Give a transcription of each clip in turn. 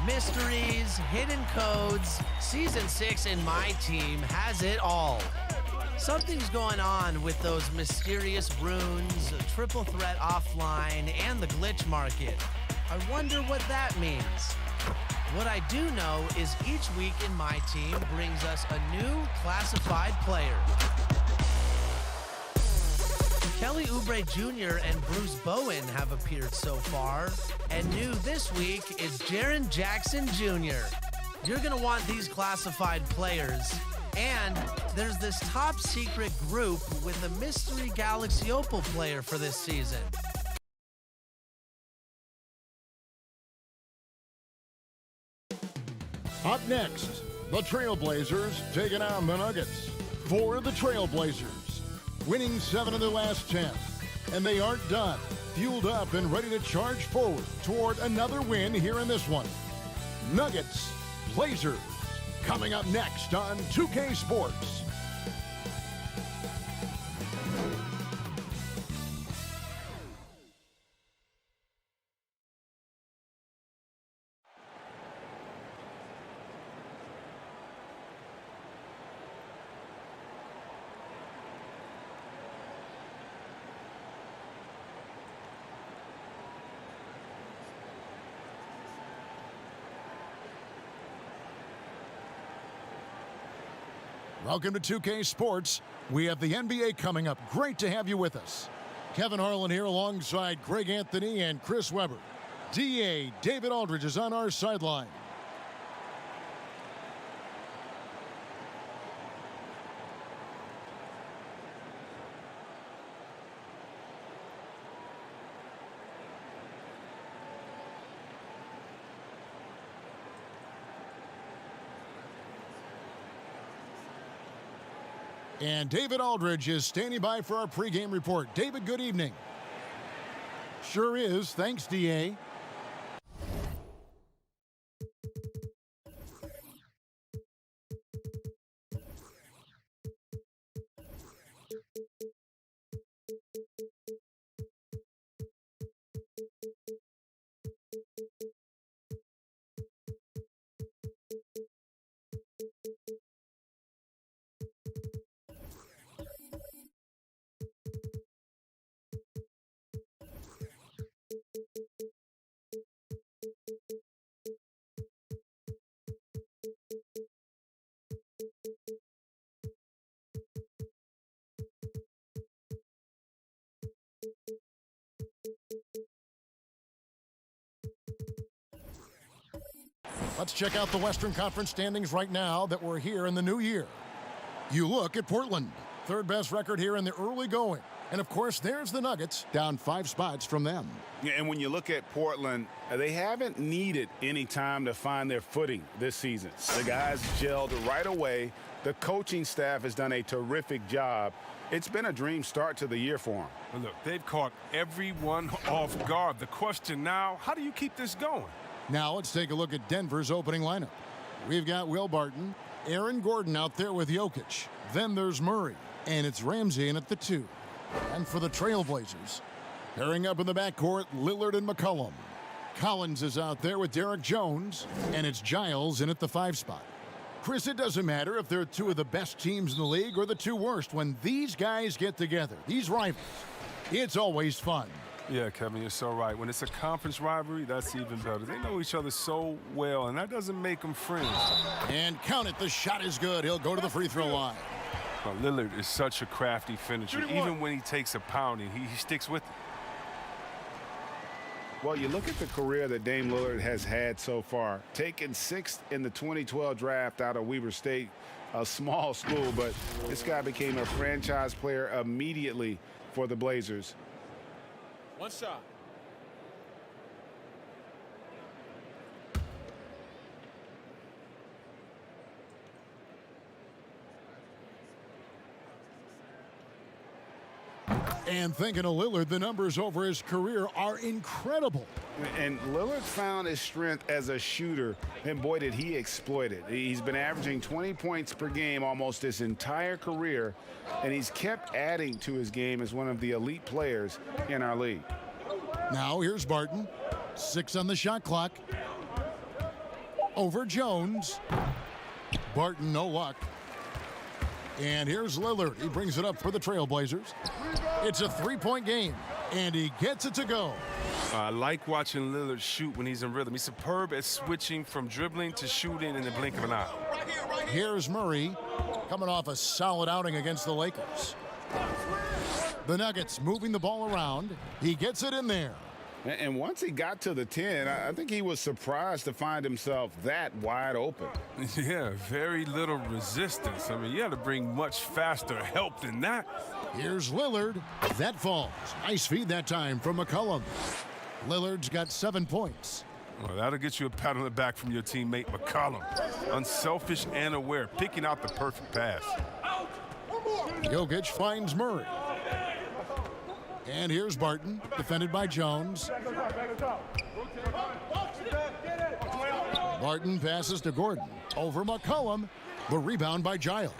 Mysteries, hidden codes, Season 6 in my team has it all. Something's going on with those mysterious runes, triple threat offline, and the glitch market. I wonder what that means. What I do know is each week in my team brings us a new classified player. Kelly Oubre Jr. and Bruce Bowen have appeared so far, and new this week is Jaren Jackson Jr. You're gonna want these classified players, and there's this top secret group with a mystery Galaxy Opal player for this season. Up next, the Trailblazers taking on the Nuggets. For the Trailblazers, winning 7 of their last 10. And they aren't done. Fueled up and ready to charge forward toward another win here in this one. Nuggets, Blazers, coming up next on 2K Sports. Welcome to 2K Sports. We have the NBA coming up. Great to have you with us. Kevin Harlan here alongside Greg Anthony and Chris Webber. DA David Aldridge is on our sideline. And David Aldridge is standing by for our pregame report. David, good evening. Sure is. Thanks, DA. Let's check out the Western Conference standings right now that we're here in the new year. You look at Portland, third best record here in the early going. And of course, there's the Nuggets, down 5 spots from them. Yeah, and when you look at Portland, they haven't needed any time to find their footing this season. The guys gelled right away. The coaching staff has done a terrific job. It's been a dream start to the year for them. Well, look, they've caught everyone off guard. The question now, how do you keep this going? Now let's take a look at Denver's opening lineup. We've got Will Barton, Aaron Gordon out there with Jokic. Then there's Murray, and it's Ramsey in at the 2. And for the Trailblazers, pairing up in the backcourt, Lillard and McCollum. Collins is out there with Derek Jones, and it's Giles in at the 5 spot. Chris, it doesn't matter if they're 2 of the best teams in the league or the 2 worst. When these guys get together, these rivals, it's always fun. Yeah, Kevin, you're so right. When it's a conference rivalry, that's even better. They know each other so well, and that doesn't make them friends. And count it, the shot is good. He'll go to the free throw line. Well, Lillard is such a crafty finisher. Even when he takes a pounding, he sticks with it. Well, you look at the career that Dame Lillard has had so far. Taken 6th in the 2012 draft out of Weber State, a small school, but this guy became a franchise player immediately for the Blazers. One shot. And thinking of Lillard, the numbers over his career are incredible. And Lillard found his strength as a shooter, and boy, did he exploit it. He's been averaging 20 points per game almost his entire career, and he's kept adding to his game as one of the elite players in our league. Now here's Barton. 6 on the shot clock. over Jones. Barton, no luck. And here's Lillard. He brings it up for the Trailblazers. It's a three-point game, and he gets it to go. I like watching Lillard shoot when he's in rhythm. He's superb at switching from dribbling to shooting in the blink of an eye. Here's Murray, coming off a solid outing against the Lakers. The Nuggets moving the ball around. He gets it in there. And once he got to the 10, I think he was surprised to find himself that wide open. Yeah, very little resistance. I mean, you had to bring much faster help than that. Here's Lillard. That falls. Nice feed that time from McCollum. Lillard's got 7 points. Well, that'll get you a pat on the back from your teammate McCollum. Unselfish and aware, picking out the perfect pass. Jokic finds Murray. And here's Barton, defended by Jones. Barton passes to Gordon. Over McCollum. The rebound by Giles.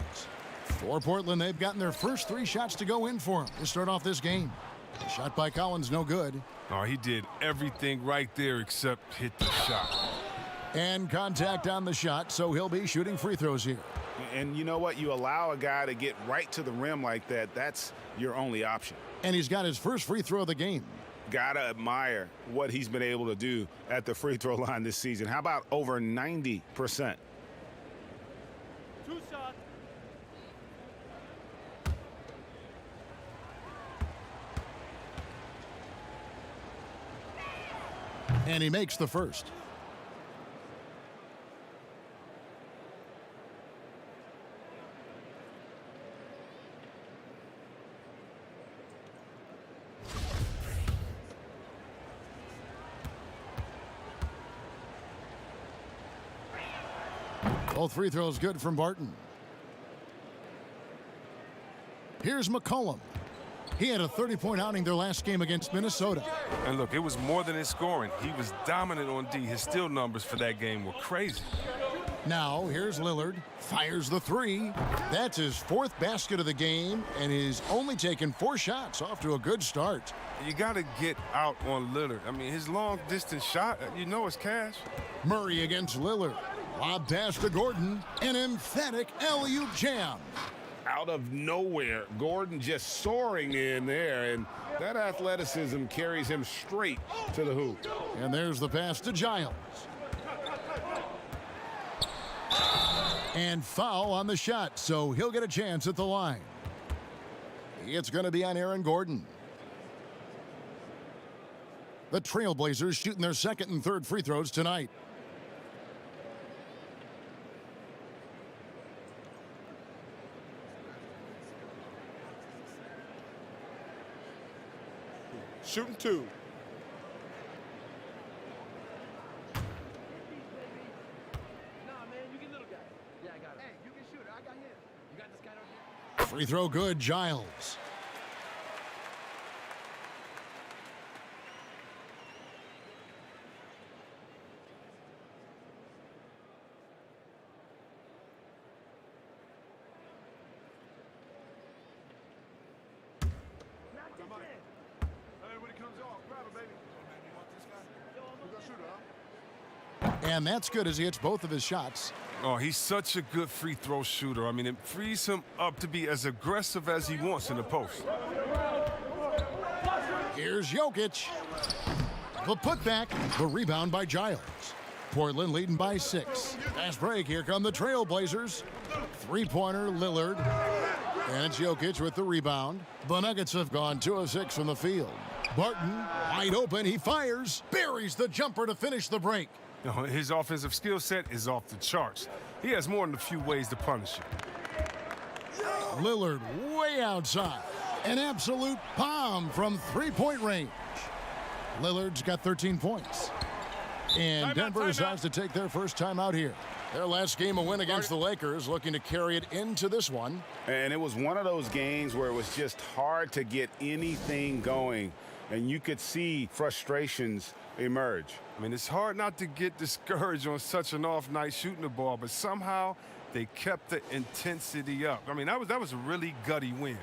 For Portland, they've gotten their first 3 shots to go in for him to start off this game. The shot by Collins, no good. Oh, he did everything right there except hit the shot. And contact on the shot, so he'll be shooting free throws here. And you know what? You allow a guy to get right to the rim like that, that's your only option. And he's got his first free throw of the game. Gotta admire what he's been able to do at the free throw line this season. How about over 90%? 2 shots. And he makes the first. Both free throws good from Barton. Here's McCollum. He had a 30-point outing their last game against Minnesota. And look, it was more than his scoring. He was dominant on D. His steal numbers for that game were crazy. Now, here's Lillard. Fires the 3. That's his 4th basket of the game, and he's only taken 4 shots. Off to a good start. You got to get out on Lillard. I mean, his long-distance shot, you know it's cash. Murray against Lillard. Lob pass to Gordon. An emphatic alley-oop jam. Out of nowhere, Gordon just soaring in there, and that athleticism carries him straight to the hoop. And there's the pass to Giles. And foul on the shot, so he'll get a chance at the line. It's going to be on Aaron Gordon. The Trailblazers shooting their 2nd and 3rd free throws tonight. Shooting 2. Free throw good, Giles. And that's good as he hits both of his shots. Oh, he's such a good free throw shooter. I mean, it frees him up to be as aggressive as he wants in the post. Here's Jokic. The putback, the rebound by Giles. Portland leading by 6. Fast break, here come the Trailblazers. 3-pointer, Lillard. And it's Jokic with the rebound. The Nuggets have gone 2 of 6 from the field. Barton, wide open, he fires. Buries the jumper to finish the break. You know, his offensive skill set is off the charts. He has more than a few ways to punish you. Lillard way outside. An absolute bomb from 3-point range. Lillard's got 13 points. And Denver decides to take their first time out here. Their last game, a win against the Lakers, looking to carry it into this one. And it was one of those games where it was just hard to get anything going. And you could see frustrations emerge. I mean, it's hard not to get discouraged on such an off night shooting the ball, but somehow they kept the intensity up. I mean, that was a really gutty win.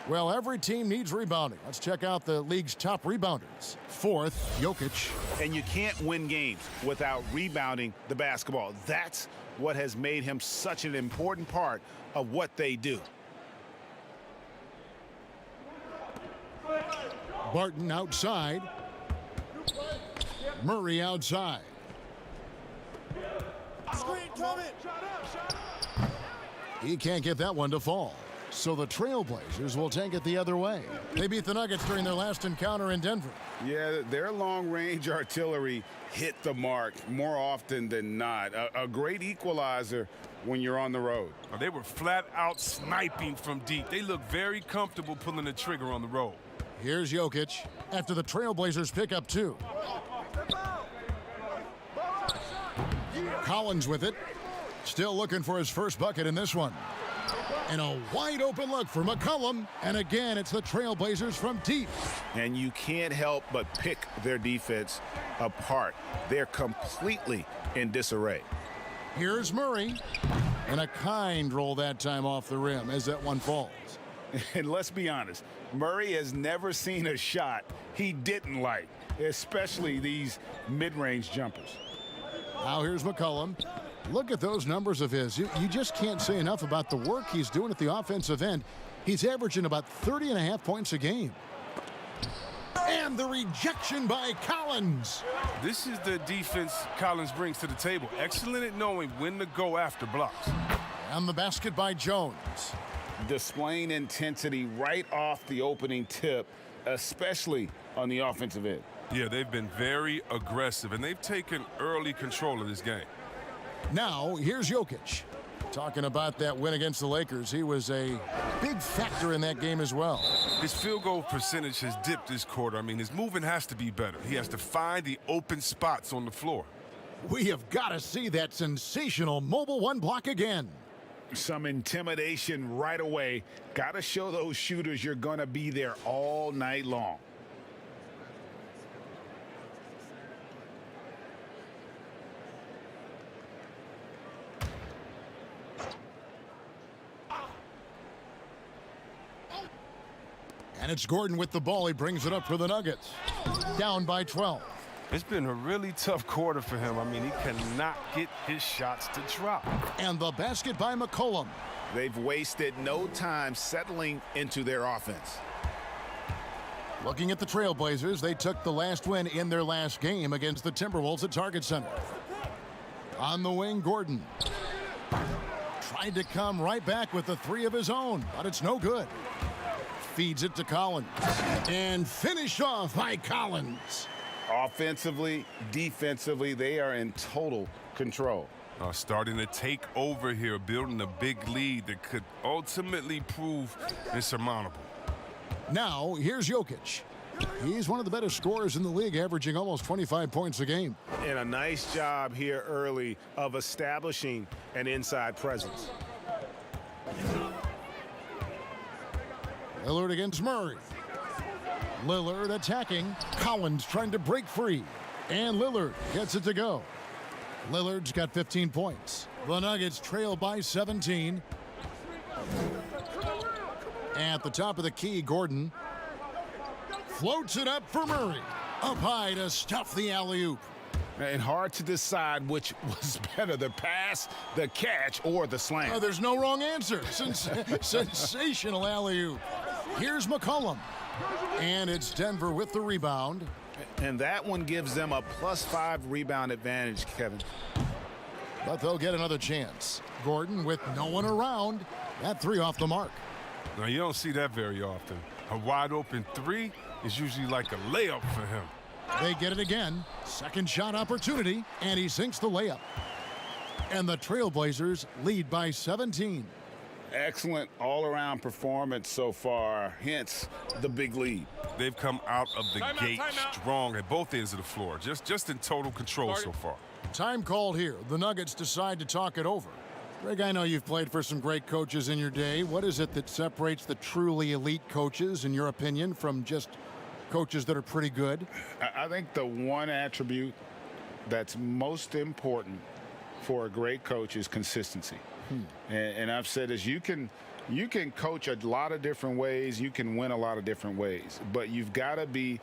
Well, every team needs rebounding. Let's check out the league's top rebounders. Fourth, Jokic. And you can't win games without rebounding the basketball. That's what has made him such an important part of what they do. Barton outside. Murray outside. Screen coming. He can't get that one to fall. So the Trailblazers will take it the other way. They beat the Nuggets during their last encounter in Denver. Yeah, their long-range artillery hit the mark more often than not. A great equalizer when you're on the road. They were flat out sniping from deep. They look very comfortable pulling the trigger on the road. Here's Jokic after the Trailblazers pick up 2. Collins with it. Still looking for his first bucket in this one. And a wide open look for McCollum. And again, it's the Trailblazers from deep. And you can't help but pick their defense apart. They're completely in disarray. Here's Murray. And a kind roll that time off the rim as that one falls. And let's be honest, Murray has never seen a shot he didn't like, especially these mid-range jumpers. Now here's McCollum. Look at those numbers of his. You just can't say enough about the work he's doing at the offensive end. He's averaging about 30.5 points a game. And the rejection by Collins. This is the defense Collins brings to the table. Excellent at knowing when to go after blocks. And the basket by Jones. Displaying intensity right off the opening tip, especially on the offensive end. Yeah, they've been very aggressive, and they've taken early control of this game. Now, here's Jokic. Talking about that win against the Lakers, he was a big factor in that game as well. His field goal percentage has dipped this quarter. I mean, his movement has to be better. He has to find the open spots on the floor. We have got to see that sensational mobile one block again. Some intimidation right away. Got to show those shooters you're going to be there all night long. And it's Gordon with the ball. He brings it up for the Nuggets. Down by 12. It's been a really tough quarter for him. I mean, he cannot get his shots to drop. And the basket by McCollum. They've wasted no time settling into their offense. Looking at the Trailblazers, they took the last win in their last game against the Timberwolves at Target Center. On the wing, Gordon. Tried to come right back with the 3 of his own, but it's no good. Feeds it to Collins. And finished off by Collins. Offensively, defensively, they are in total control. Starting to take over here, building a big lead that could ultimately prove insurmountable. Now, here's Jokic. He's one of the better scorers in the league, averaging almost 25 points a game. And a nice job here early of establishing an inside presence. Lillard against Murray. Lillard attacking. Collins trying to break free. And Lillard gets it to go. Lillard's got 15 points. The Nuggets trail by 17. At the top of the key, Gordon floats it up for Murray. Up high to stuff the alley-oop. And hard to decide which was better, the pass, the catch, or the slam. Oh, there's no wrong answer. Sensational alley-oop. Here's McCollum. And it's Denver with the rebound. And that one gives them a +5 rebound advantage, Kevin. But they'll get another chance. Gordon with no one around. That 3 off the mark. Now, you don't see that very often. A wide open 3 is usually like a layup for him. They get it again. Second shot opportunity, and he sinks the layup. And the Trailblazers lead by 17. Excellent all-around performance so far, hence the big lead. They've come out of the gate strong at both ends of the floor, just in total control so far. Time called here. The Nuggets decide to talk it over. Greg, I know you've played for some great coaches in your day. What is it that separates the truly elite coaches, in your opinion, from just coaches that are pretty good? I think the one attribute that's most important for a great coach is consistency. And I've said this, you can You can coach a lot of different ways. You can win a lot of different ways. But you've got to be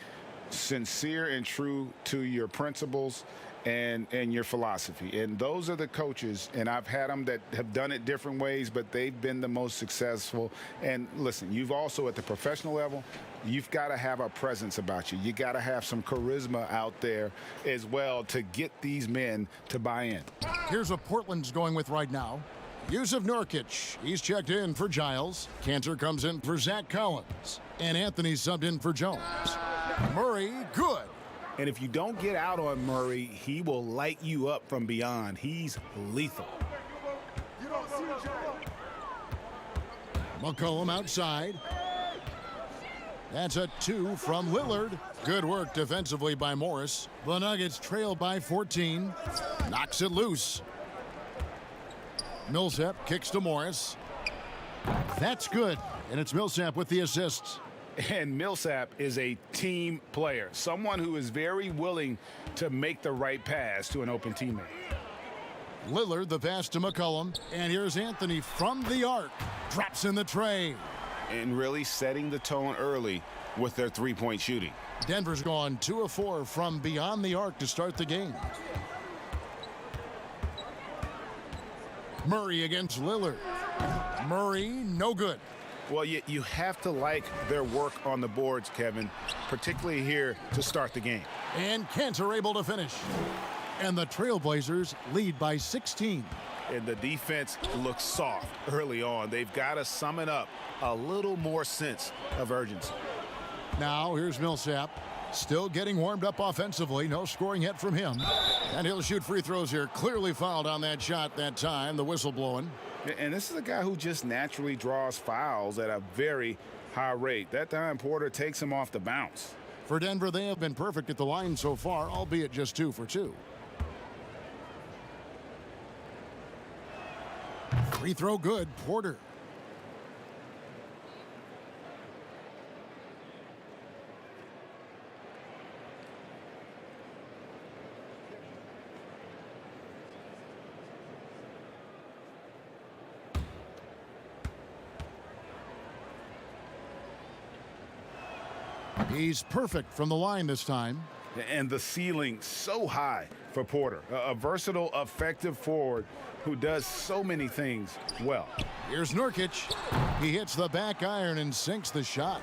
sincere and true to your principles and your philosophy. And those are the coaches, and I've had them that have done it different ways, but they've been the most successful. And listen, you've also at the professional level, you've got to have a presence about you. You got to have some charisma out there as well to get these men to buy in. Here's what Portland's going with right now. Yusuf Nurkic, he's checked in for Giles. Cantor comes in for Zach Collins. And Anthony subbed in for Jones. Murray, good. And if you don't get out on Murray, he will light you up from beyond. He's lethal. McCollum outside. That's a 2 from Lillard. Good work defensively by Morris. The Nuggets trail by 14. Knocks it loose. Millsap kicks to Morris. That's good. And it's Millsap with the assists. And Millsap is a team player, someone who is very willing to make the right pass to an open teammate. Lillard, the pass to McCollum. And here's Anthony from the arc. Drops in the tray. And really setting the tone early with their three-point shooting. Denver's gone 2 of 4 from beyond the arc to start the game. Murray against Lillard. Murray, no good. Well, you have to like their work on the boards, Kevin, particularly here to start the game. And Cantor able to finish. And the Trailblazers lead by 16. And the defense looks soft early on. They've got to sum it up a little more sense of urgency. Now here's Millsap. Still getting warmed up offensively. No scoring yet from him. And he'll shoot free throws here. Clearly fouled on that shot that time. The whistle blowing. And this is a guy who just naturally draws fouls at a very high rate. That time Porter takes him off the bounce. For Denver, they have been perfect at the line so far, albeit just 2 for 2. Free throw good. Porter. He's perfect from the line this time. And the ceiling so high for Porter. A versatile, effective forward who does so many things well. Here's Nurkic. He hits the back iron and sinks the shot.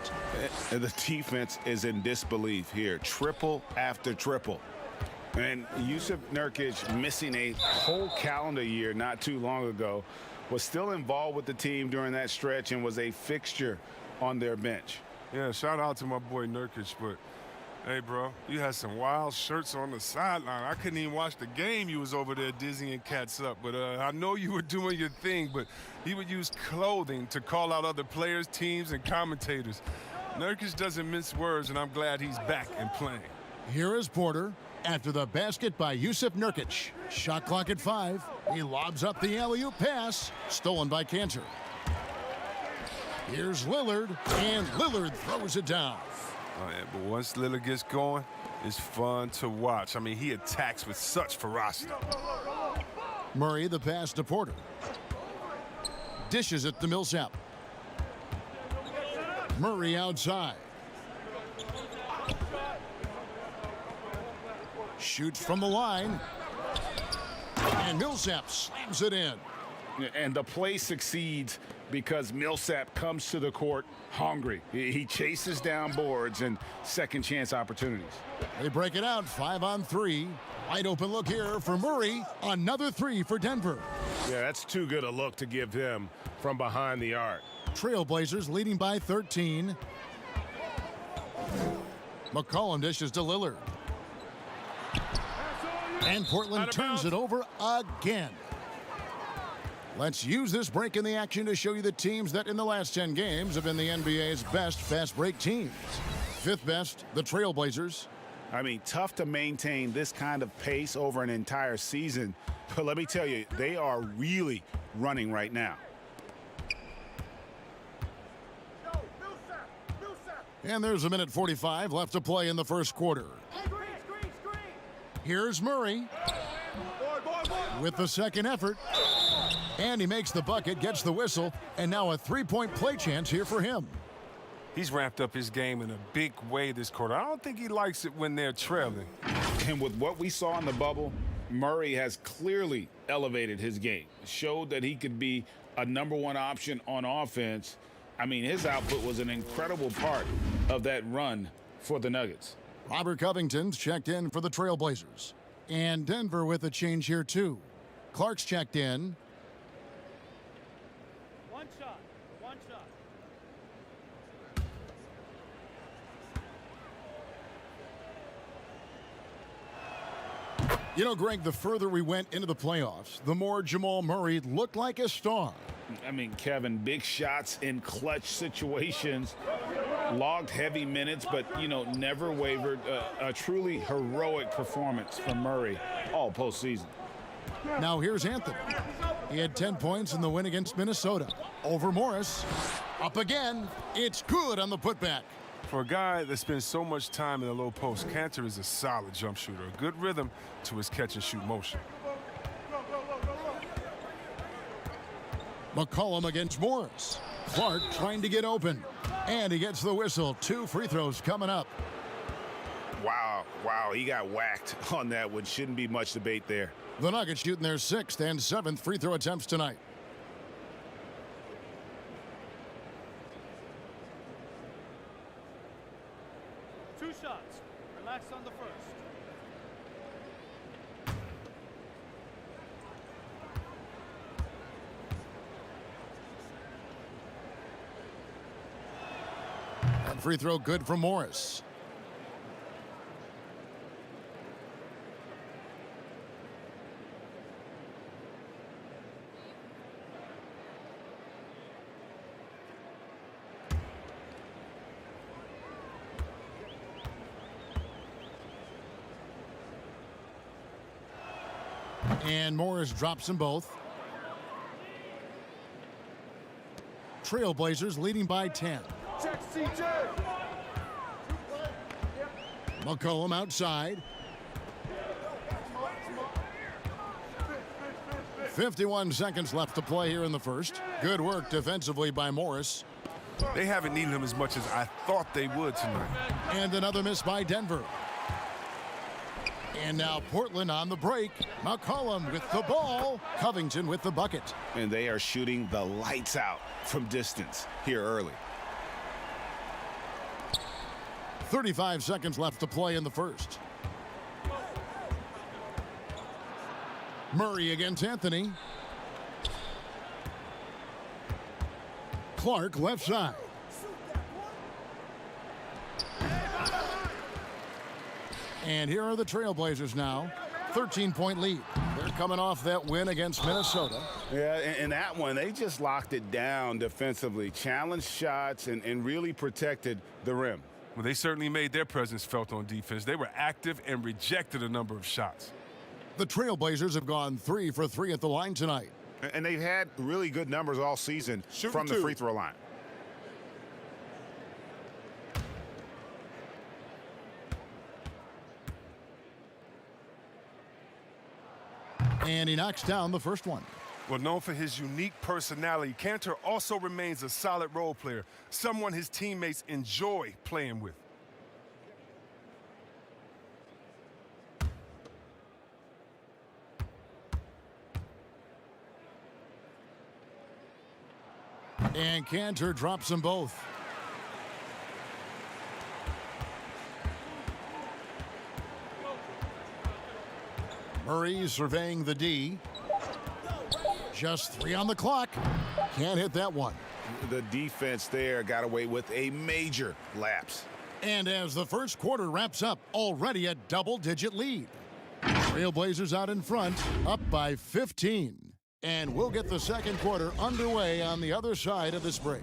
And the defense is in disbelief here. Triple after triple. And Yusuf Nurkic, missing a whole calendar year not too long ago, was still involved with the team during that stretch and was a fixture on their bench. Yeah, shout out to my boy Nurkic, but hey, bro, you had some wild shirts on the sideline. I couldn't even watch the game. You was over there dizzying cats up. But I know you were doing your thing, but he would use clothing to call out other players, teams, and commentators. Nurkic doesn't mince words, and I'm glad he's back and playing. Here is Porter after the basket by Yusuf Nurkic. Shot clock at 5. He lobs up the alley-oop pass, stolen by Cantor. Here's Lillard, and Lillard throws it down. Oh, yeah, but once Lillard gets going, it's fun to watch. I mean, he attacks with such ferocity. Murray, the pass to Porter. Dishes it to Millsap. Murray outside. Shoots from the line. And Millsap slams it in. And the play succeeds because Millsap comes to the court hungry. He chases down boards and second chance opportunities. They break it out 5 on 3. Wide open look here for Murray. Another 3 for Denver. Yeah, that's too good a look to give him from behind the arc. Trailblazers leading by 13. McCollum dishes to Lillard. And Portland turns it over again. Let's use this break in the action to show you the teams that in the last 10 games have been the NBA's best fast break teams. 5th best, the Trailblazers. I mean, tough to maintain this kind of pace over an entire season. But let me tell you, they are really running right now. And there's a minute 45 left to play in the first quarter. Here's Murray. with the second effort. And he makes the bucket, gets the whistle, and now a three-point play chance here for him. He's ramped up his game in a big way this quarter. I don't think he likes it when they're trailing. And with what we saw in the bubble, Murray has clearly elevated his game. Showed that he could be a #1 option on offense. I mean, his output was an incredible part of that run for the Nuggets. Robert Covington's checked in for the Trailblazers. And Denver with a change here, too. Clark's checked in. One shot. One shot. You know, Greg, the further we went into the playoffs, the more Jamal Murray looked like a star. I mean, Kevin, big shots in clutch situations, logged heavy minutes, but, never wavered. A truly heroic performance from Murray all postseason. Now here's Anthony. He had 10 points in the win against Minnesota. Over Morris. Up again. It's good on the putback. For a guy that spends so much time in the low post, Cantor is a solid jump shooter, a good rhythm to his catch-and-shoot motion. McCollum against Morris. Clark trying to get open. And he gets the whistle. 2 free throws coming up. Wow, he got whacked on that one. Shouldn't be much debate there. The Nuggets shooting their 6th and 7th free throw attempts tonight. Two shots. Relax on the first. And free throw good for Morris. And Morris drops them both. Trailblazers leading by 10. Check CJ. McCollum outside. 51 seconds left to play here in the first. Good work defensively by Morris. They haven't needed him as much as I thought they would tonight. And another miss by Denver. And now Portland on the break. McCollum with the ball. Covington with the bucket. And they are shooting the lights out from distance here early. 35 seconds left to play in the first. Murray against Anthony. Clark left side. And here are the Trailblazers now. 13-point lead. They're coming off that win against Minnesota. Yeah, in that one, they just locked it down defensively, challenged shots, and really protected the rim. Well, they certainly made their presence felt on defense. They were active and rejected a number of shots. The Trailblazers have gone 3 for 3 at the line tonight. And they've had really good numbers all season from the free throw line. And he knocks down the first one. Well, known for his unique personality, Cantor also remains a solid role player, someone his teammates enjoy playing with. And Cantor drops them both. Murray surveying the D. Just 3 on the clock. Can't hit that one. The defense there got away with a major lapse. And as the first quarter wraps up, already a double-digit lead. Trailblazers out in front, up by 15. And we'll get the second quarter underway on the other side of this break.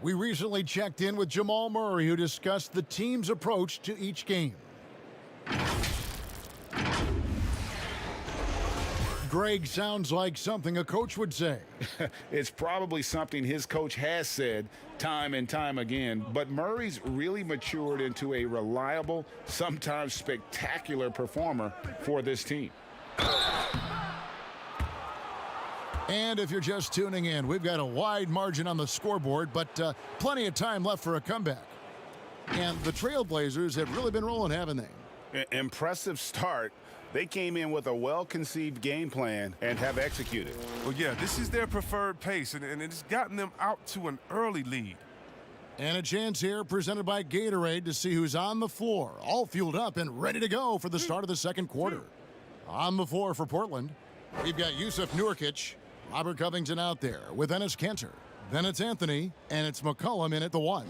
We recently checked in with Jamal Murray, who discussed the team's approach to each game. Greg sounds like something a coach would say. It's probably something his coach has said time and time again, but Murray's really matured into a reliable, sometimes spectacular performer for this team. And if you're just tuning in, we've got a wide margin on the scoreboard, but plenty of time left for a comeback. And the Trailblazers have really been rolling, haven't they? Impressive start. They came in with a well-conceived game plan and have executed. Well, yeah, this is their preferred pace, and it's gotten them out to an early lead. And a chance here presented by Gatorade to see who's on the floor, all fueled up and ready to go for the start of the second quarter. On the floor for Portland, we've got Yusuf Nurkic, Robert Covington out there with Enes Kanter. Then it's Anthony, and it's McCollum in at the 1.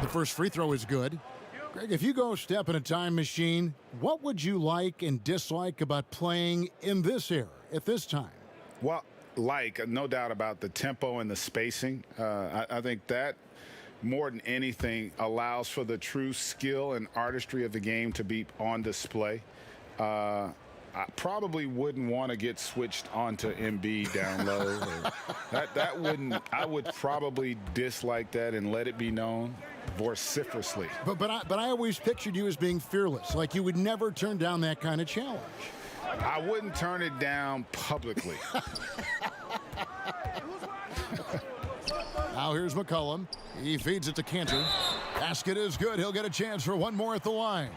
The first free throw is good. Greg, if you go step in a time machine, what would you like and dislike about playing in this era at this time? Well, no doubt about the tempo and the spacing. I think that more than anything allows for the true skill and artistry of the game to be on display. I probably wouldn't want to get switched onto Embiid down low. that wouldn't. I would probably dislike that and let it be known vociferously. But I always pictured you as being fearless, like you would never turn down that kind of challenge. I wouldn't turn it down publicly. Now here's McCollum. He feeds it to Kanter. Basket is good. He'll get a chance for one more at the line.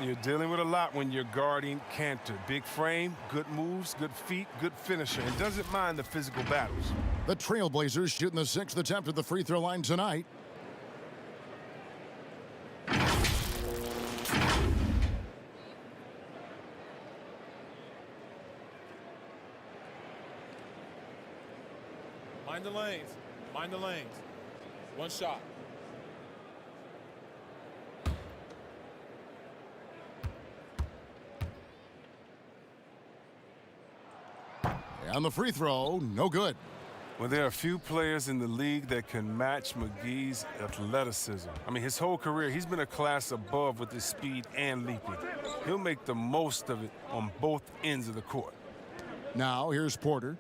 You're dealing with a lot when you're guarding Kanter. Big frame, good moves, good feet, good finisher, and doesn't mind the physical battles. The Trailblazers shooting the 6th attempt at the free throw line tonight. Mind the lanes. Mind the lanes. One shot. On the free throw, no good. Well, there are a few players in the league that can match McGee's athleticism. I mean, his whole career, he's been a class above with his speed and leaping. He'll make the most of it on both ends of the court. Now, here's Porter.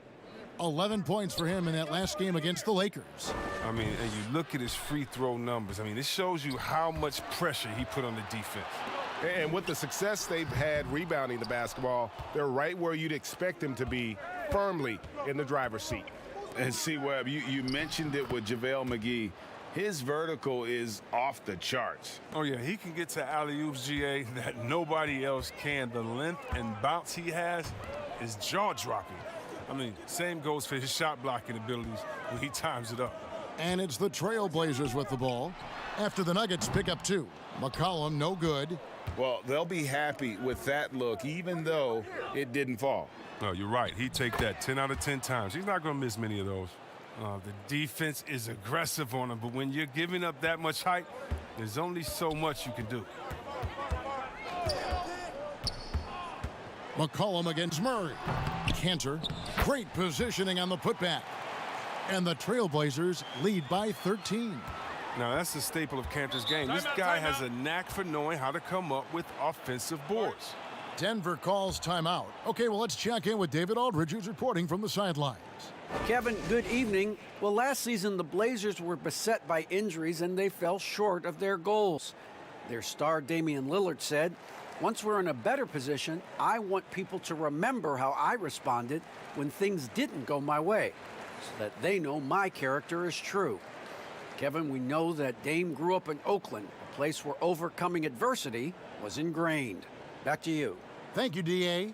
11 points for him in that last game against the Lakers. I mean, and you look at his free throw numbers. I mean, this shows you how much pressure he put on the defense. And with the success they've had rebounding the basketball, they're right where you'd expect them to be, firmly in the driver's seat. And see, Webb, you mentioned it with JaVale McGee. His vertical is off the charts. Oh, yeah, he can get to alley-oops, GA, that nobody else can. The length and bounce he has is jaw-dropping. I mean, same goes for his shot blocking abilities when he times it up. And it's the Trailblazers with the ball. After the Nuggets pick up 2. McCollum, no good. Well, they'll be happy with that look, even though it didn't fall. No, you're right. He'd take that 10 out of 10 times. He's not going to miss many of those. The defense is aggressive on him, but when you're giving up that much height, there's only so much you can do. McCollum against Murray. Kanter, great positioning on the putback. And the Trailblazers lead by 13. Now, that's the staple of Kanter's game. This guy has a knack for knowing how to come up with offensive boards. Denver calls timeout. Okay, well, let's check in with David Aldridge, who's reporting from the sidelines. Kevin, good evening. Well, last season, the Blazers were beset by injuries, and they fell short of their goals. Their star, Damian Lillard, said, "Once we're in a better position, I want people to remember how I responded when things didn't go my way, so that they know my character is true." Kevin, we know that Dame grew up in Oakland, a place where overcoming adversity was ingrained. Back to you. Thank you, D.A.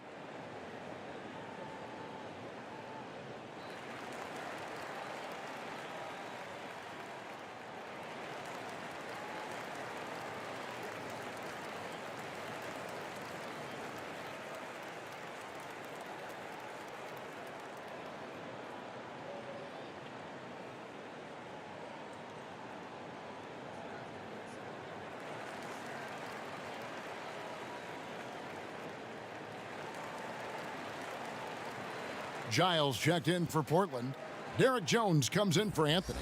Giles checked in for Portland. Derek Jones comes in for Anthony.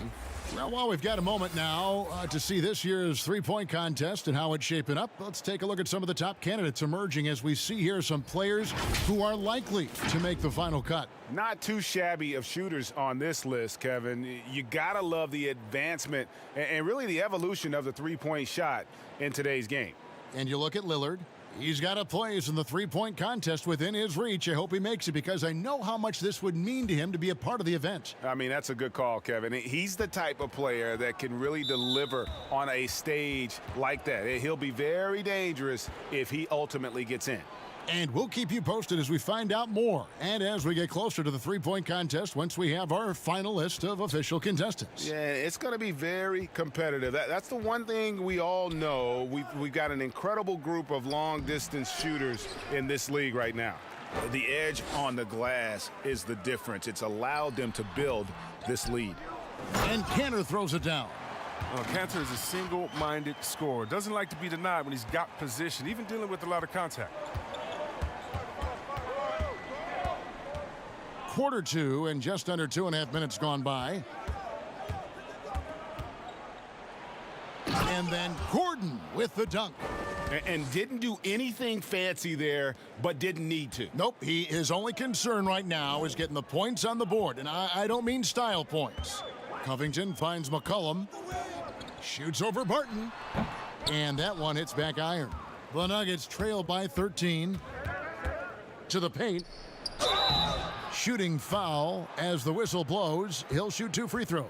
Well, while we've got a moment now to see this year's three-point contest and how it's shaping up, let's take a look at some of the top candidates emerging as we see here some players who are likely to make the final cut. Not too shabby of shooters on this list, Kevin. You got to love the advancement and really the evolution of the three-point shot in today's game. And you look at Lillard. He's got a place in the three-point contest within his reach. I hope he makes it because I know how much this would mean to him to be a part of the event. I mean, that's a good call, Kevin. He's the type of player that can really deliver on a stage like that. He'll be very dangerous if he ultimately gets in. And we'll keep you posted as we find out more and as we get closer to the three-point contest once we have our final list of official contestants. Yeah, it's going to be very competitive. That's the one thing we all know. We've got an incredible group of long-distance shooters in this league right now. The edge on the glass is the difference. It's allowed them to build this lead. And Cantor throws it down. Cantor is a single-minded scorer. Doesn't like to be denied when he's got position, even dealing with a lot of contact. Quarter two and just under 2.5 minutes gone by. And then Gordon with the dunk. And didn't do anything fancy there, but didn't need to. Nope, his only concern right now is getting the points on the board. And I don't mean style points. Covington finds McCollum. Shoots over Barton. And that one hits back iron. The Nuggets trail by 13. To the paint. Shooting foul as the whistle blows. He'll shoot 2 free throws.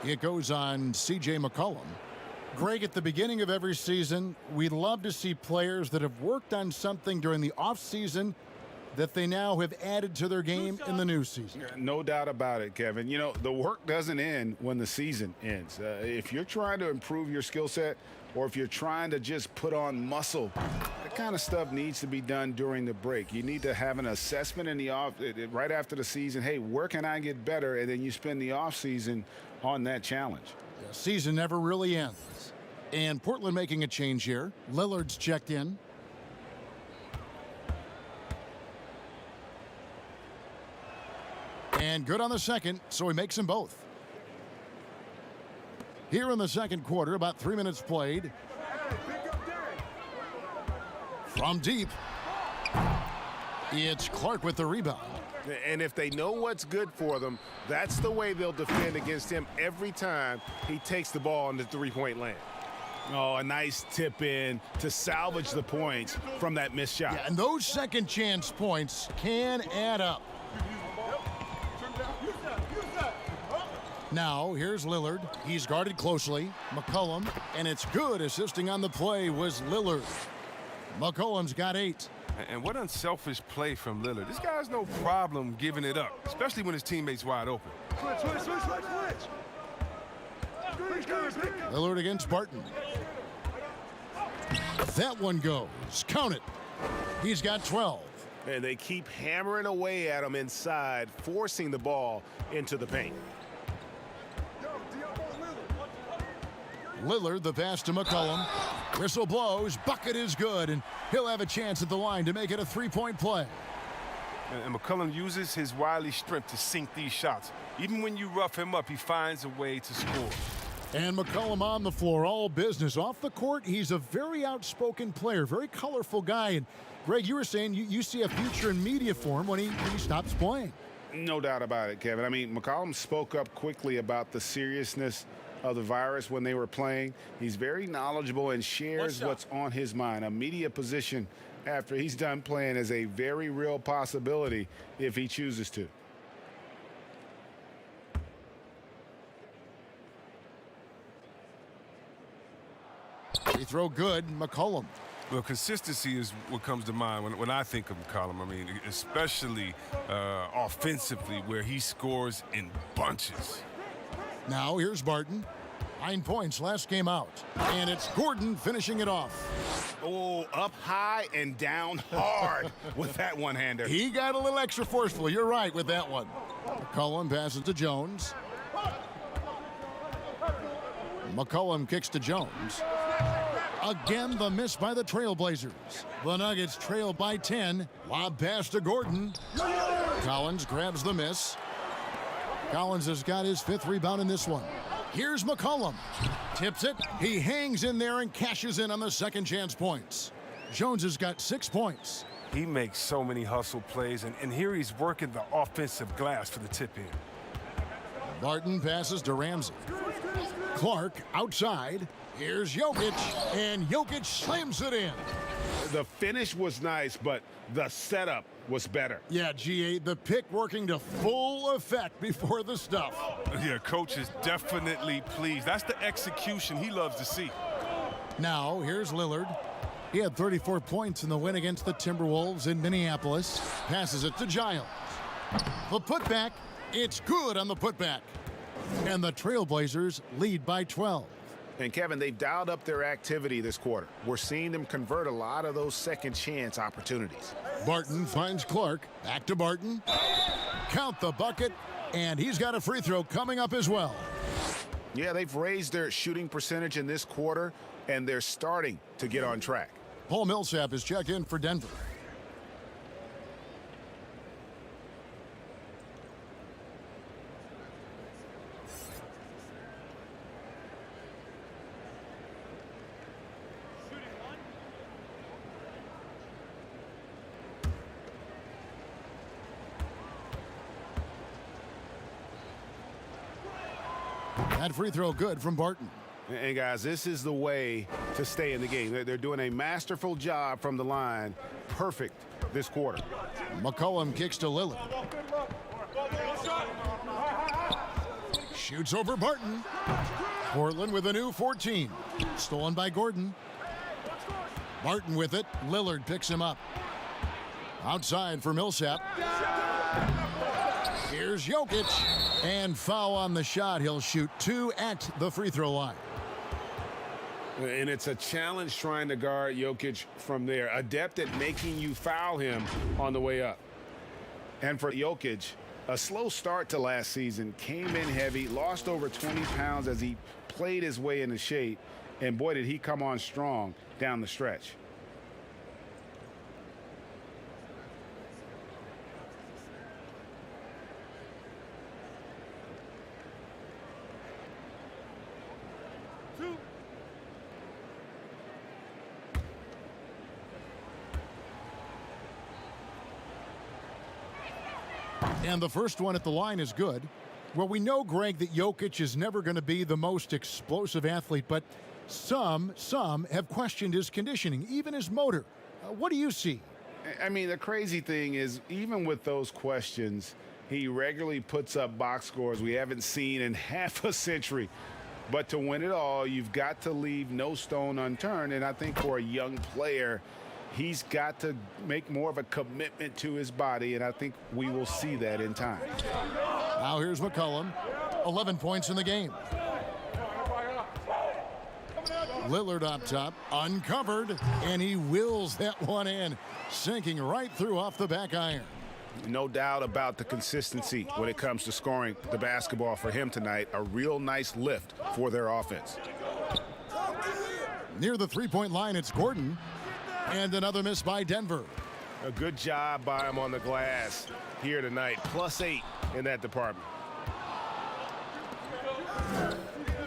It goes on C.J. McCollum. Greg, at the beginning of every season, we love to see players that have worked on something during the offseason that they now have added to their game in the new season. No doubt about it, Kevin. You know, the work doesn't end when the season ends. If you're trying to improve your skill set or if you're trying to just put on muscle, that kind of stuff needs to be done during the break. You need to have an assessment in the right after the season. Hey, where can I get better? And then you spend the off season on that challenge. The season never really ends. And Portland making a change here. Lillard's checked in. And good on the second, so he makes them both. Here in the second quarter, about 3 minutes played. From deep, it's Clark with the rebound. And if they know what's good for them, that's the way they'll defend against him every time he takes the ball in the three-point land. Oh, a nice tip in to salvage the points from that missed shot. Yeah, and those second chance points can add up. Now, here's Lillard. He's guarded closely. McCollum, and it's good. Assisting on the play was Lillard. McCollum's got 8. And what unselfish play from Lillard. This guy has no problem giving it up, especially when his teammate's wide open. Lillard against Barton. That one goes. Count it. He's got 12. And they keep hammering away at him inside, forcing the ball into the paint. Lillard, the pass to McCollum. Whistle blows. Bucket is good, and he'll have a chance at the line to make it a three-point play. And McCollum uses his wily strength to sink these shots. Even when you rough him up, he finds a way to score. And McCollum on the floor, all business. Off the court, he's a very outspoken player, very colorful guy. And, Greg, you were saying you see a future in media for him when he stops playing. No doubt about it, Kevin. I mean, McCollum spoke up quickly about the seriousness of the virus when they were playing. He's very knowledgeable and shares what's on his mind. A media position after he's done playing is a very real possibility if he chooses to. He throw good, McCollum. Well, consistency is what comes to mind when I think of McCollum. I mean, especially offensively, where he scores in bunches. Now here's Barton. 9 points last game out. And it's Gordon finishing it off. Oh, up high and down hard with that one-hander. He got a little extra forceful. You're right with that one. McCollum passes to Jones. McCollum kicks to Jones. Again, the miss by the Trailblazers. The Nuggets trail by 10. Lob pass to Gordon. Collins grabs the miss. Collins has got his 5th rebound in this one. Here's McCollum. Tips it. He hangs in there and cashes in on the second chance points. Jones has got 6 points. He makes so many hustle plays, and here he's working the offensive glass for the tip-in. Barton passes to Ramsey. Clark outside. Here's Jokic, and Jokic slams it in. The finish was nice, but the setup was better. Yeah, GA, the pick working to full effect before the stuff. Yeah, coach is definitely pleased. That's the execution he loves to see. Now, here's Lillard. He had 34 points in the win against the Timberwolves in Minneapolis. Passes it to Giles. The putback, it's good on the putback. And the Trailblazers lead by 12. And Kevin, they've dialed up their activity this quarter. We're seeing them convert a lot of those second chance opportunities. Barton finds Clark. Back to Barton. Count the bucket. And he's got a free throw coming up as well. Yeah, they've raised their shooting percentage in this quarter, and they're starting to get on track. Paul Millsap is checked in for Denver. That free throw good from Barton. And guys, this is the way to stay in the game. They're doing a masterful job from the line. Perfect this quarter. McCollum kicks to Lillard. Shoots over Barton. Portland with a new 14. Stolen by Gordon. Barton with it. Lillard picks him up. Outside for Millsap. Here's Jokic. And foul on the shot. He'll shoot 2 at the free throw line. And it's a challenge trying to guard Jokic from there. Adept at making you foul him on the way up. And for Jokic, a slow start to last season, came in heavy, lost over 20 pounds as he played his way into shape. And boy, did he come on strong down the stretch. And the first one at the line is good. Well, we know, Greg, that Jokic is never going to be the most explosive athlete, but some have questioned his conditioning, even his motor. What do you see? I mean, the crazy thing is, even with those questions, he regularly puts up box scores we haven't seen in half a century. But to win it all, you've got to leave no stone unturned. And I think for a young player, he's got to make more of a commitment to his body, and I think we will see that in time. Now here's McCollum, 11 points in the game. Lillard up top, uncovered, and he wills that one in, sinking right through off the back iron. No doubt about the consistency when it comes to scoring the basketball for him tonight. A real nice lift for their offense. Near the three-point line, it's Gordon. And another miss by Denver. A good job by him on the glass here tonight. +8 in that department.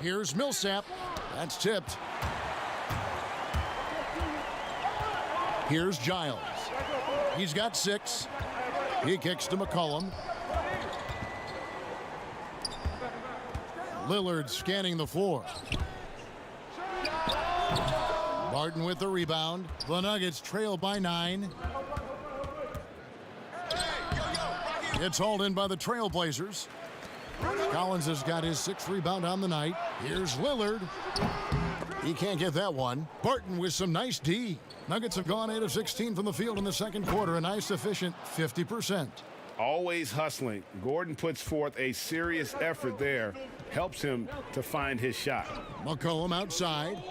Here's Millsap. That's tipped. Here's Giles. He's got 6. He kicks to McCollum. Lillard scanning the floor. Barton with the rebound. The Nuggets trail by 9. It's hauled in by the Trailblazers. Collins has got his 6th rebound on the night. Here's Lillard. He can't get that one. Barton with some nice D. Nuggets have gone 8 of 16 from the field in the second quarter. A nice efficient 50%. Always hustling. Gordon puts forth a serious effort there. Helps him to find his shot. McCollum outside.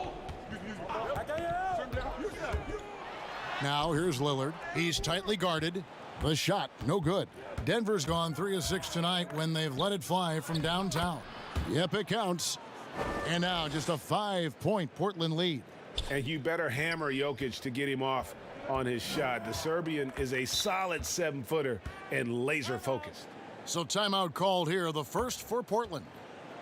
Now here's Lillard. He's tightly guarded. The shot, no good. Denver's gone 3 of 6 tonight when they've let it fly from downtown. Yep, it counts. And now just a 5-point Portland lead. And you better hammer Jokic to get him off on his shot. The Serbian is a solid 7-footer and laser focused. So timeout called here, the first for Portland.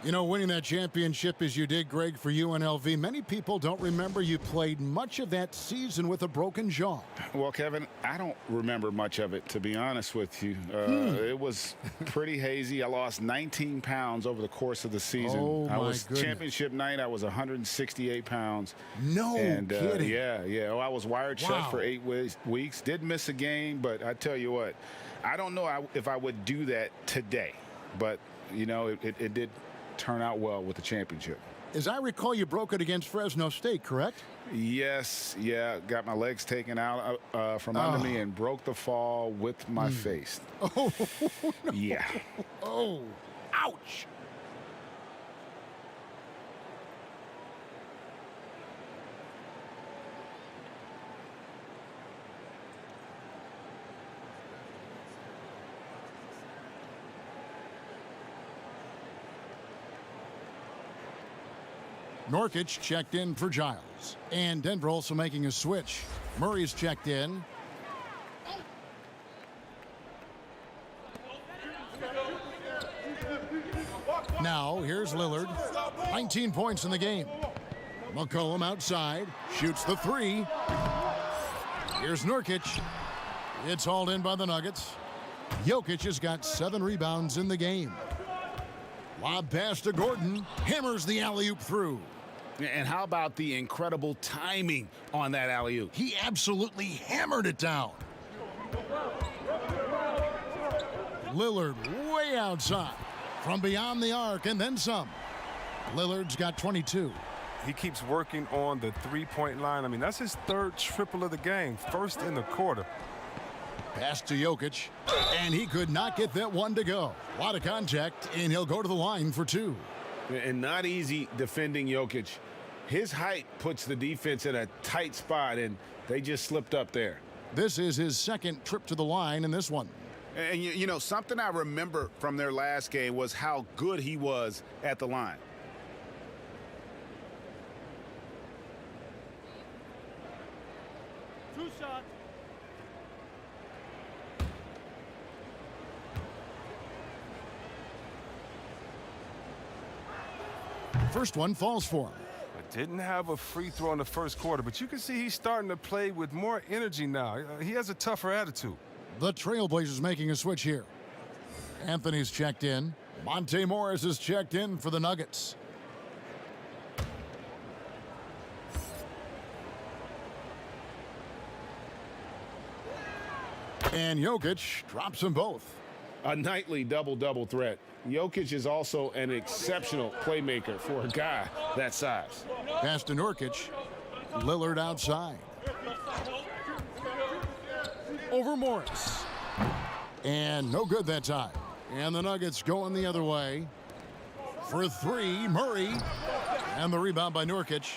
You know, winning that championship as you did, Greg, for UNLV, many people don't remember you played much of that season with a broken jaw. Well, Kevin, I don't remember much of it, to be honest with you. It was pretty hazy. I lost 19 pounds over the course of the season. Oh, my goodness. Championship night, I was 168 pounds. No kidding. Yeah. Oh, I was wired shut for 8 weeks. Did miss a game, but I tell you what, I don't know if I would do that today. But, you know, it did turn out well with the championship. As I recall, you broke it against Fresno State, correct? Yes, yeah. Got my legs taken out from under me and broke the fall with my face. Oh, no. Yeah. Oh, ouch. Nurkic checked in for Giles. And Denver also making a switch. Murray's checked in. Now, here's Lillard. 19 points in the game. McCollum outside. Shoots the three. Here's Nurkic. It's hauled in by the Nuggets. Jokic has got 7 rebounds in the game. Lob pass to Gordon. Hammers the alley-oop through. And how about the incredible timing on that alley-oop? He absolutely hammered it down. Lillard way outside. From beyond the arc and then some. Lillard's got 22. He keeps working on the three-point line. I mean, that's his 3rd triple of the game, first in the quarter. Pass to Jokic, and he could not get that one to go. A lot of contact, and he'll go to the line for 2. And not easy defending Jokic. His height puts the defense in a tight spot, and they just slipped up there. This is his 2nd trip to the line in this one. And, you know, something I remember from their last game was how good he was at the line. Two shots. First one falls for him. Didn't have a free throw in the first quarter, but you can see he's starting to play with more energy now. He has a tougher attitude. The Trailblazers making a switch here. Anthony's checked in. Monte Morris is checked in for the Nuggets. And Jokic drops them both. A nightly double-double threat. Jokic is also an exceptional playmaker for a guy that size. Pass to Nurkic. Lillard outside. Over Morris. And no good that time. And the Nuggets going the other way. For 3, Murray. And the rebound by Nurkic.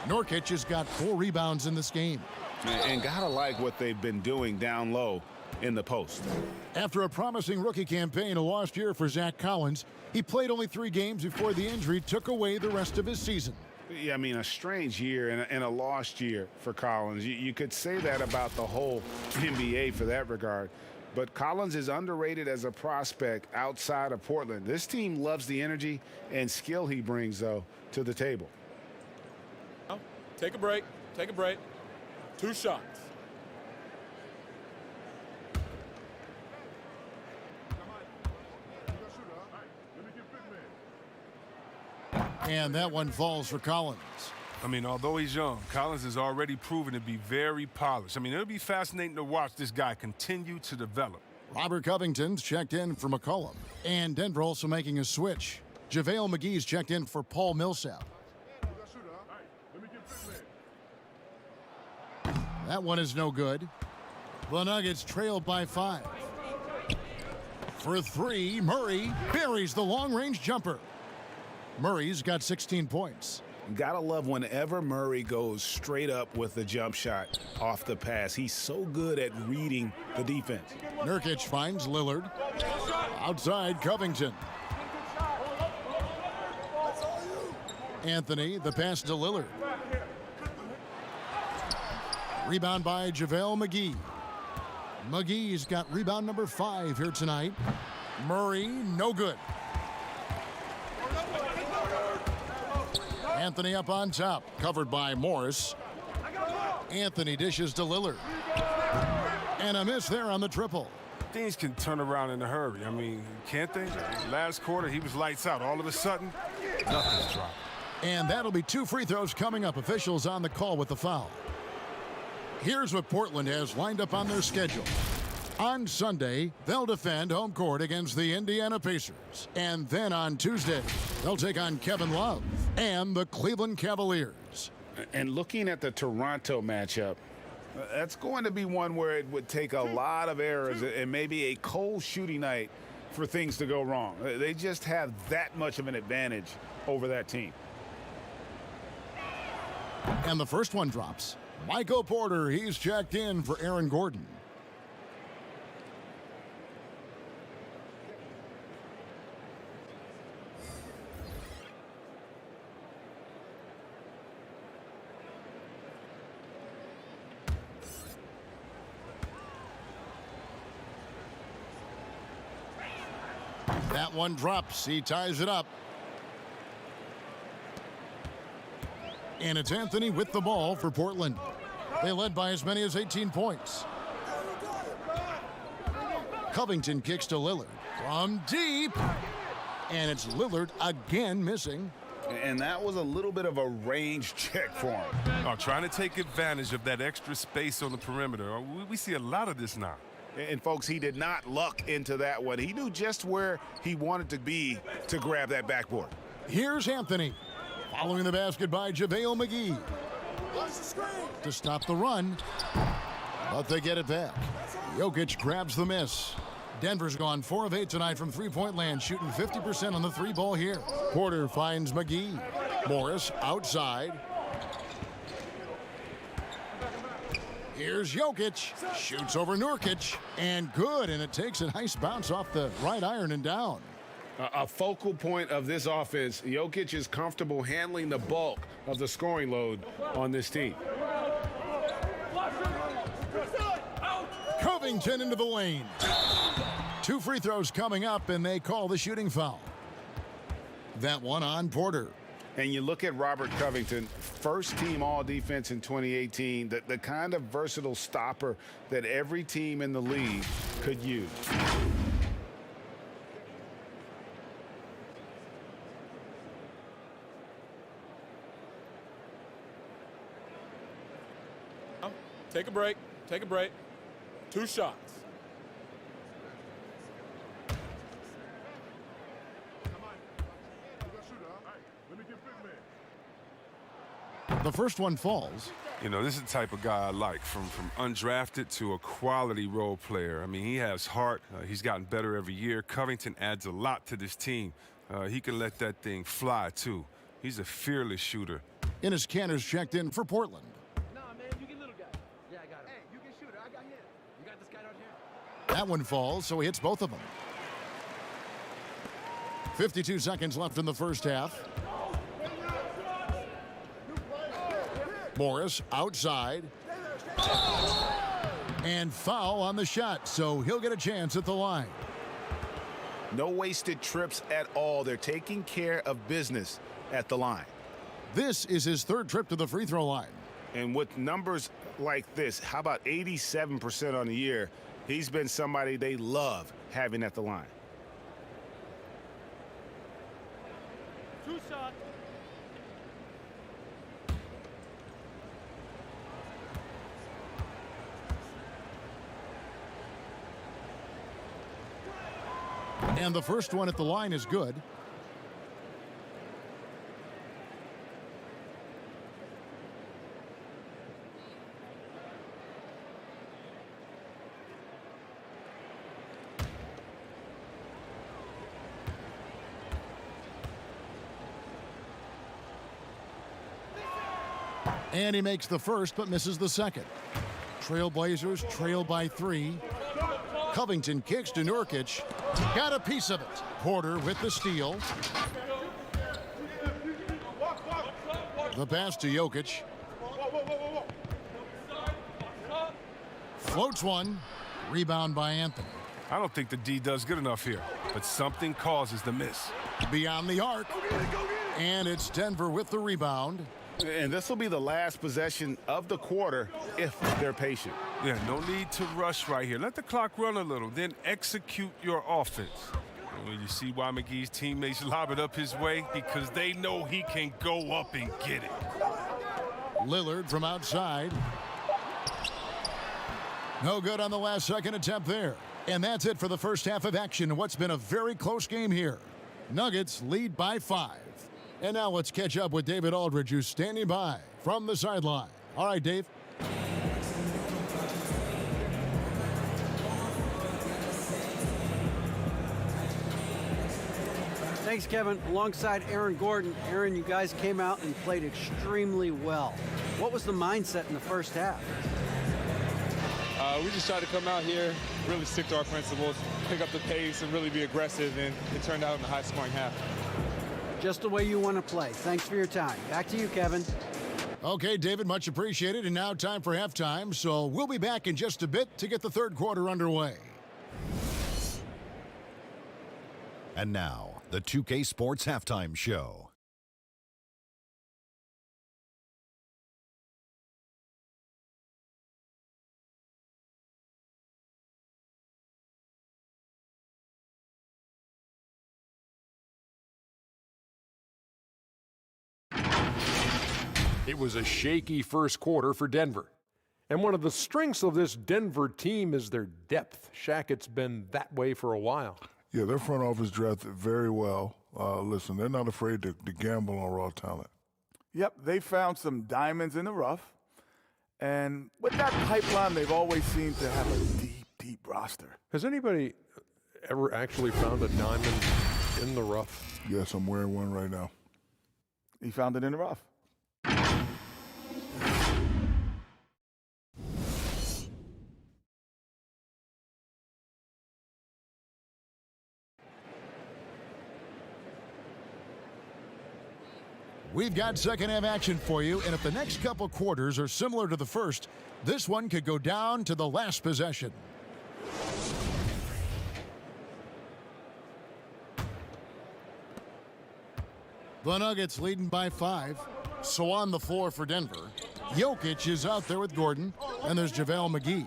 Nurkic has got 4 rebounds in this game. And gotta like what they've been doing down low in the post. After a promising rookie campaign, a lost year for Zach Collins, he played only 3 games before the injury took away the rest of his season. Yeah, I mean, a strange year and a lost year for Collins. You could say that about the whole NBA for that regard. But Collins is underrated as a prospect outside of Portland. This team loves the energy and skill he brings, though, to the table. Take a break. Take a break. 2 shots. And that one falls for Collins. I mean, although he's young, Collins has already proven to be very polished. I mean, it'll be fascinating to watch this guy continue to develop. Robert Covington's checked in for McCollum. And Denver also making a switch. JaVale McGee's checked in for Paul Millsap. That one is no good. The Nuggets trail by 5. For 3, Murray buries the long-range jumper. Murray's got 16 points. Gotta love whenever Murray goes straight up with the jump shot off the pass. He's so good at reading the defense. Nurkic finds Lillard. Outside Covington. Anthony, the pass to Lillard. Rebound by JaVale McGee. McGee's got rebound number 5 here tonight. Murray, no good. Anthony up on top, covered by Morris. Anthony dishes to Lillard. And a miss there on the triple. Things can turn around in a hurry. I mean, can't they? Last quarter, he was lights out. All of a sudden, nothing's dropped. And that'll be 2 free throws coming up. Officials on the call with the foul. Here's what Portland has lined up on their schedule. On Sunday, they'll defend home court against the Indiana Pacers. And then on Tuesday, they'll take on Kevin Love and the Cleveland Cavaliers. And looking at the Toronto matchup, that's going to be one where it would take a lot of errors and maybe a cold shooting night for things to go wrong. They just have that much of an advantage over that team. And the first one drops. Michael Porter, he's checked in for Aaron Gordon. That one drops. He ties it up. And it's Anthony with the ball for Portland. They led by as many as 18 points. Covington kicks to Lillard from deep. And it's Lillard again missing. And that was a little bit of a range check for him. Oh, trying to take advantage of that extra space on the perimeter. We see a lot of this now. And folks, he did not luck into that one. He knew just where he wanted to be to grab that backboard. Here's Anthony. Following the basket by JaVale McGee. To stop the run. But they get it back. Jokic grabs the miss. Denver's gone 4 of 8 tonight from three-point land, shooting 50% on the 3-ball here. Porter finds McGee. Morris outside. Here's Jokic. Shoots over Nurkic. And good, and it takes a nice bounce off the right iron and down. A focal point of this offense, Jokic is comfortable handling the bulk of the scoring load on this team. Covington into the lane. 2 free throws coming up, and they call the shooting foul. That one on Porter. And you look at Robert Covington, first team all-defense in 2018, the kind of versatile stopper that every team in the league could use. Take a break. Take a break. 2 shots. The first one falls. You know, this is the type of guy I like, from undrafted to a quality role player. I mean, he has heart. He's gotten better every year. Covington adds a lot to this team. He can let that thing fly, too. He's a fearless shooter. Enes Kanter's checked in for Portland. Nah, man, you get little guy. Yeah, I got him. Hey, you get shooter. I got him. You got this guy right here. That one falls, so he hits both of them. 52 seconds left in the first half. Morris outside. And foul on the shot, so he'll get a chance at the line. No wasted trips at all. They're taking care of business at the line. This is his 3rd trip to the free throw line. And with numbers like this, how about 87% on the year? He's been somebody they love having at the line. 2 shots. And the first one at the line is good. And he makes the first but misses the second. Trailblazers trail by 3. Covington kicks to Nurkic. Got a piece of it. Porter with the steal. The pass to Jokic. Floats one. Rebound by Anthony. I don't think the D does good enough here, but something causes the miss. Beyond the arc. And it's Denver with the rebound. And this will be the last possession of the quarter if they're patient. Yeah, no need to rush right here. Let the clock run a little, then execute your offense. Well, you see why McGee's teammates lob it up his way? Because they know he can go up and get it. Lillard from outside. No good on the last second attempt there. And that's it for the first half of action in what's been a very close game here. Nuggets lead by 5. And now let's catch up with David Aldridge, who's standing by from the sideline. All right, Dave. Thanks, Kevin. Alongside Aaron Gordon. Aaron, you guys came out and played extremely well. What was the mindset in the first half? We just tried to come out here, really stick to our principles, pick up the pace, and really be aggressive, and it turned out in a high-scoring half. Just the way you want to play. Thanks for your time. Back to you, Kevin. Okay, David, much appreciated. And now time for halftime, so we'll be back in just a bit to get the third quarter underway. And now, the 2K Sports Halftime Show. It was a shaky first quarter for Denver. And one of the strengths of this Denver team is their depth. Shaq, it's been that way for a while. Yeah, their front office drafted very well. Listen, they're not afraid to gamble on raw talent. Yep, they found some diamonds in the rough. And with that pipeline, they've always seemed to have a deep, deep roster. Has anybody ever actually found a diamond in the rough? Yes, I'm wearing one right now. He found it in the rough. We've got second half action for you, and if the next couple quarters are similar to the first, this one could go down to the last possession. The Nuggets leading by 5. So on the floor for Denver, Jokic is out there with Gordon, and there's JaVale McGee.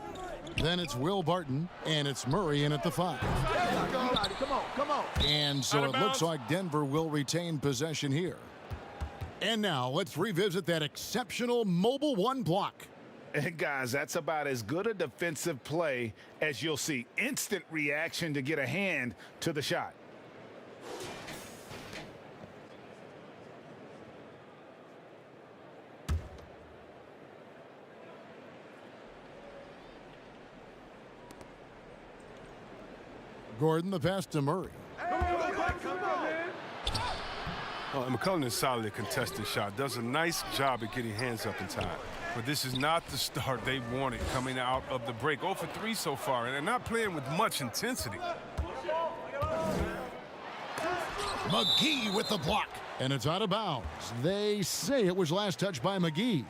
Then it's Will Barton, and it's Murray in at the 5. Come on. And so it looks like Denver will retain possession here. And now let's revisit that exceptional mobile one block. And guys, that's about as good a defensive play as you'll see. Instant reaction to get a hand to the shot. Gordon, the pass to Murray. McCollum is solid at contesting shot. Does a nice job at getting hands up in time. But this is not the start they wanted coming out of the break. 0 for 3 so far, and they're not playing with much intensity. McGee with the block. And it's out of bounds. They say it was last touched by McGee.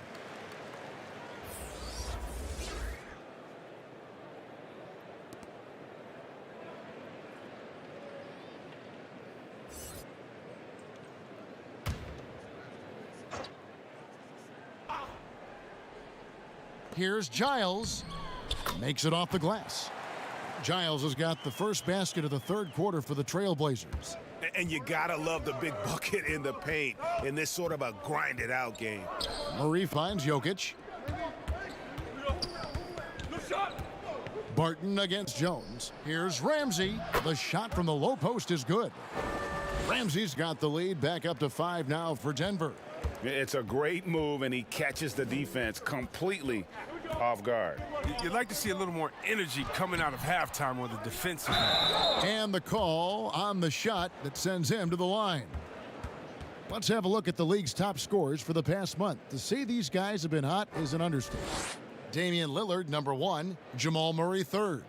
Here's Giles. Makes it off the glass. Giles has got the first basket of the third quarter for the Trailblazers. And you gotta love the big bucket in the paint in this sort of a grinded-out game. Murray finds Jokic. Barton against Jones. Here's Ramsey. The shot from the low post is good. Ramsey's got the lead back up to 5 now for Denver. It's a great move, and he catches the defense completely off guard. You'd like to see a little more energy coming out of halftime on the defensive end. And the call on the shot that sends him to the line. Let's have a look at the league's top scorers for the past month. To say these guys have been hot is an understatement. Damian Lillard, number 1. Jamal Murray, 3rd.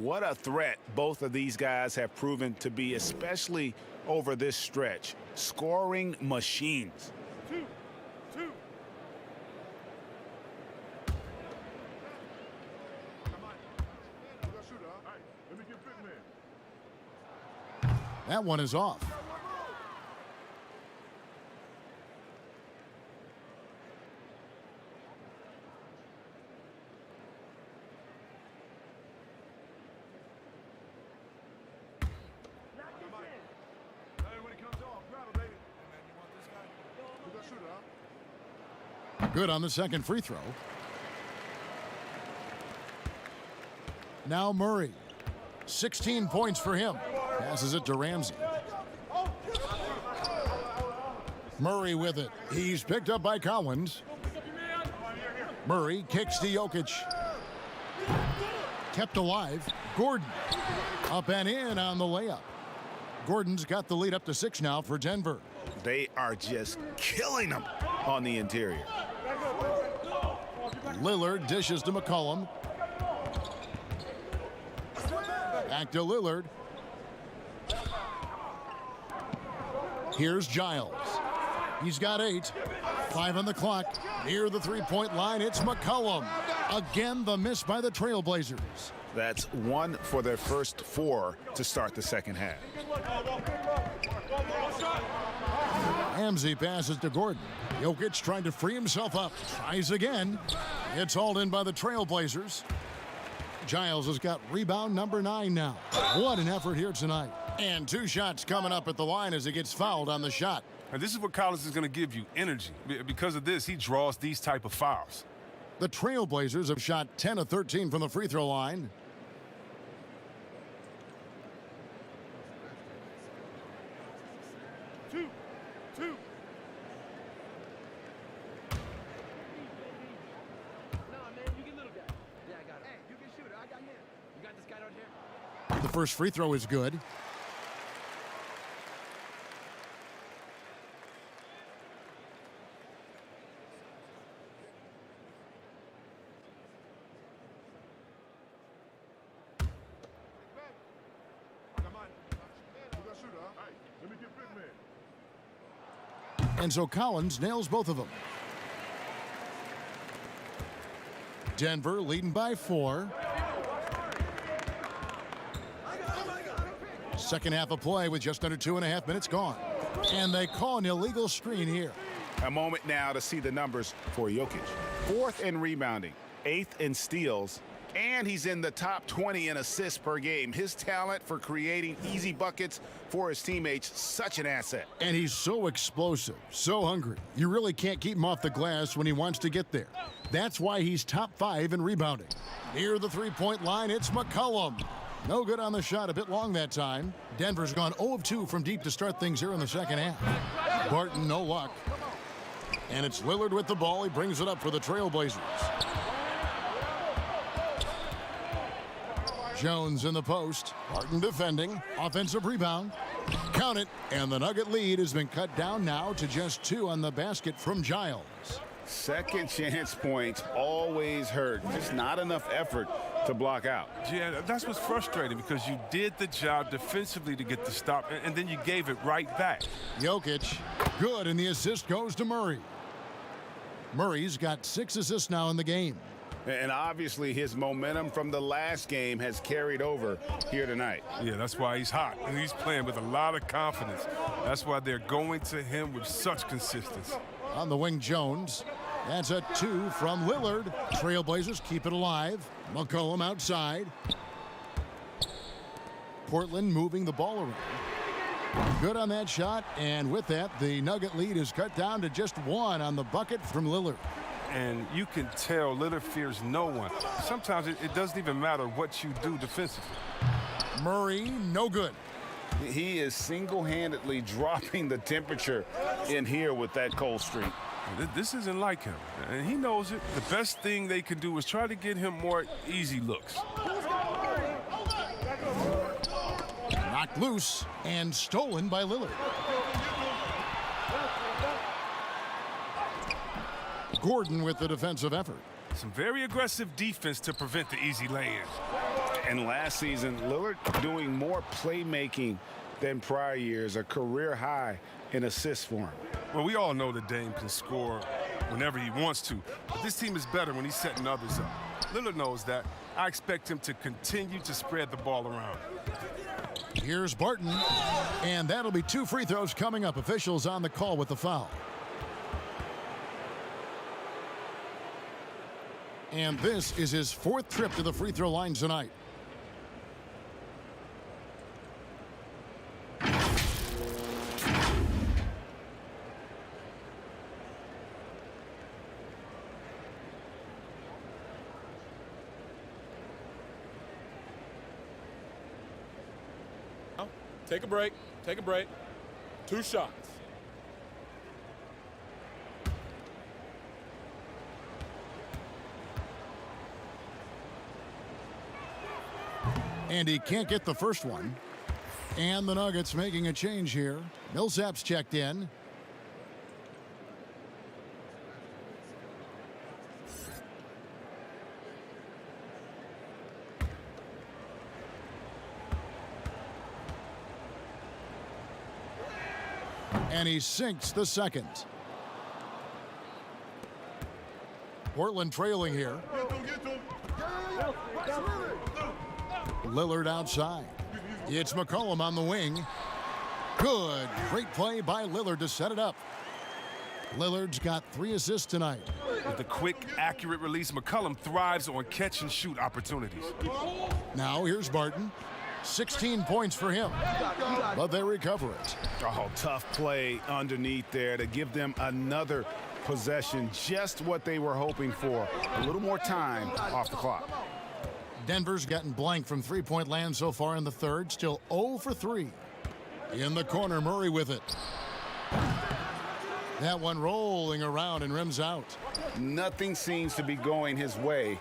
What a threat both of these guys have proven to be, especially over this stretch. Scoring machines. That one is off. Good on the second free throw. Now Murray. 16 points for him. Passes it to Ramsey. Murray with it. He's picked up by Collins. Murray kicks to Jokic. Kept alive. Gordon. Up and in on the layup. Gordon's got the lead up to 6 now for Denver. They are just killing them on the interior. Lillard dishes to McCollum. Back to Lillard. Here's Giles. He's got 8. 5 on the clock. Near the three-point line, it's McCollum. Again, the miss by the Trailblazers. That's 1 for their first 4 to start the second half. Ramsey passes to Gordon. Jokic trying to free himself up. Tries again. It's hauled in by the Trailblazers. Giles has got rebound number 9 now. What an effort here tonight. And 2 shots coming up at the line as he gets fouled on the shot. And this is what Collins is going to give you, energy. Because of this, he draws these type of fouls. The Trailblazers have shot 10 of 13 from the free throw line. Two. The first free throw is good. And so Collins nails both of them. Denver leading by 4. Second half of play with just under 2.5 minutes gone. And they call an illegal screen here. A moment now to see the numbers for Jokic. 4th in rebounding, 8th in steals, and he's in the top 20 in assists per game. His talent for creating easy buckets for his teammates, such an asset. And he's so explosive, so hungry. You really can't keep him off the glass when he wants to get there. That's why he's top 5 in rebounding. Near the three-point line, it's McCollum. No good on the shot, a bit long that time. Denver's gone 0 of 2 from deep to start things here in the second half. Barton, no luck. And it's Lillard with the ball. He brings it up for the Trailblazers. Jones in the post. Barton defending. Offensive rebound. Count it. And the Nugget lead has been cut down now to just 2 on the basket from Giles. Second chance points always hurt. Just not enough effort to block out. Yeah, that's what's frustrating because you did the job defensively to get the stop, and then you gave it right back. Jokic, good, and the assist goes to Murray. Murray's got 6 assists now in the game. And obviously his momentum from the last game has carried over here tonight. Yeah, that's why he's hot, and he's playing with a lot of confidence. That's why they're going to him with such consistency. On the wing, Jones. That's a 2 from Lillard. Trailblazers keep it alive. McCollum outside. Portland moving the ball around. Good on that shot, and with that, the Nugget lead is cut down to just 1 on the bucket from Lillard. And you can tell Lillard fears no one. Sometimes it doesn't even matter what you do defensively. Murray, no good. He is single-handedly dropping the temperature in here with that cold streak. This isn't like him, and he knows it. The best thing they can do is try to get him more easy looks. Knocked loose and stolen by Lillard. Gordon with the defensive effort. Some very aggressive defense to prevent the easy lay-ins. And last season, Lillard doing more playmaking than prior years, a career high in assists for him. Well, we all know that Dame can score whenever he wants to, but this team is better when he's setting others up. Lillard knows that. I expect him to continue to spread the ball around. Here's Barton, and that'll be 2 free throws coming up. Officials on the call with the foul. And this is his 4th trip to the free throw line tonight. Take a break. Take a break. 2 shots. And he can't get the first one. And the Nuggets making a change here. Millsap's checked in. And he sinks the second. Portland trailing here. Lillard outside. It's McCollum on the wing. Good. Great play by Lillard to set it up. Lillard's got 3 assists tonight. With the quick, accurate release, McCollum thrives on catch-and-shoot opportunities. Now here's Barton. 16 points for him, but they recover it. Oh, tough play underneath there to give them another possession, just what they were hoping for. A little more time off the clock. Denver's gotten blank from three-point land so far in the third, still 0 for 3. In the corner, Murray with it. That one rolling around and rims out. Nothing seems to be going his way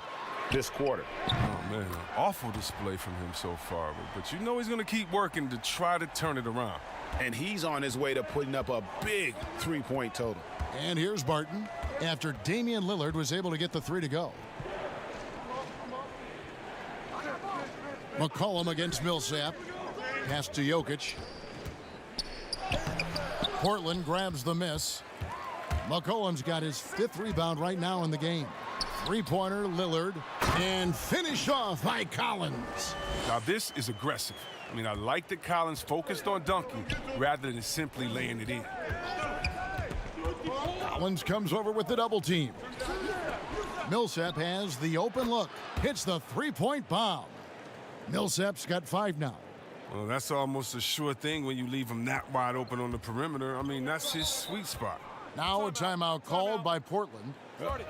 this quarter. Oh, man, an awful display from him so far. But you know he's going to keep working to try to turn it around. And he's on his way to putting up a big 3-point total. And here's Barton after Damian Lillard was able to get the 3 to go. McCollum against Millsap. Pass to Jokic. Portland grabs the miss. McCollum's got his 5th rebound right now in the game. 3-pointer, Lillard, and finished off by Collins. Now this is aggressive. I mean, I like that Collins focused on dunking rather than simply laying it in. Collins comes over with the double team. Millsap has the open look. Hits the 3-point bomb. Millsap's got 5 now. Well, that's almost a sure thing when you leave him that wide open on the perimeter. I mean, that's his sweet spot. Now a timeout called by Portland.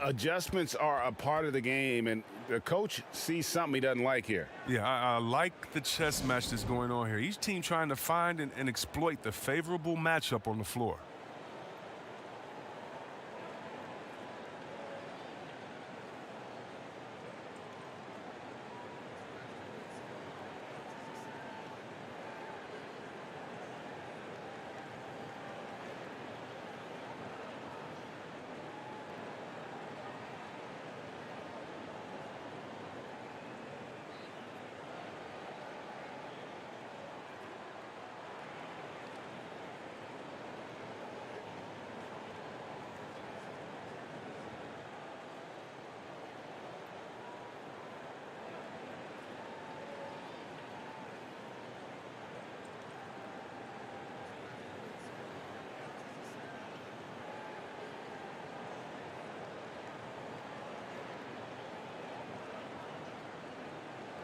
Adjustments are a part of the game, and the coach sees something he doesn't like here. Yeah, I like the chess match that's going on here. Each team trying to find and exploit the favorable matchup on the floor.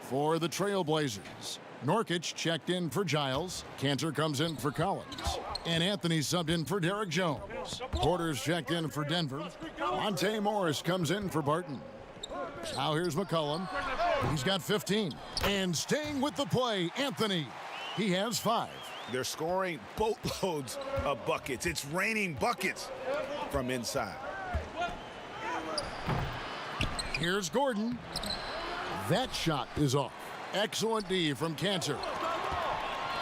For the Trailblazers, Nurkic checked in for Giles. Cantor comes in for Collins. And Anthony subbed in for Derek Jones. Porter's checked in for Denver. Monte Morris comes in for Barton. Now here's McCollum. He's got 15. And staying with the play, Anthony. He has 5. They're scoring boatloads of buckets. It's raining buckets from inside. Here's Gordon. That shot is off. Excellent D from Cantor.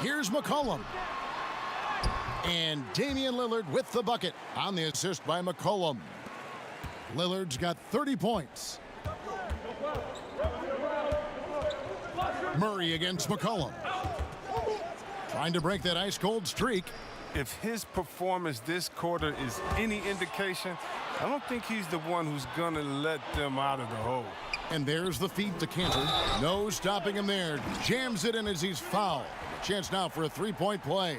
Here's McCollum. And Damian Lillard with the bucket on the assist by McCollum. Lillard's got 30 points. Murray against McCollum. Trying to break that ice-cold streak. If his performance this quarter is any indication, I don't think he's the one who's going to let them out of the hole. And there's the feed to Cantor. No stopping him there. Jams it in as he's fouled. Chance now for a three-point play.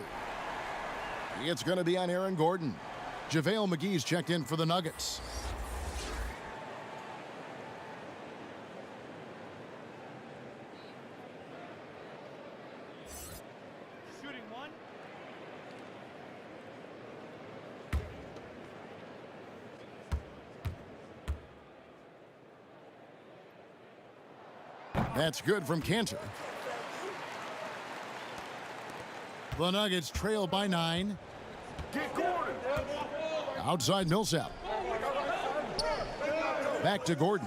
It's going to be on Aaron Gordon. JaVale McGee's checked in for the Nuggets. Shooting one. That's good from Cantor. The Nuggets trail by 9. Get Gordon. Outside Millsap. Back to Gordon.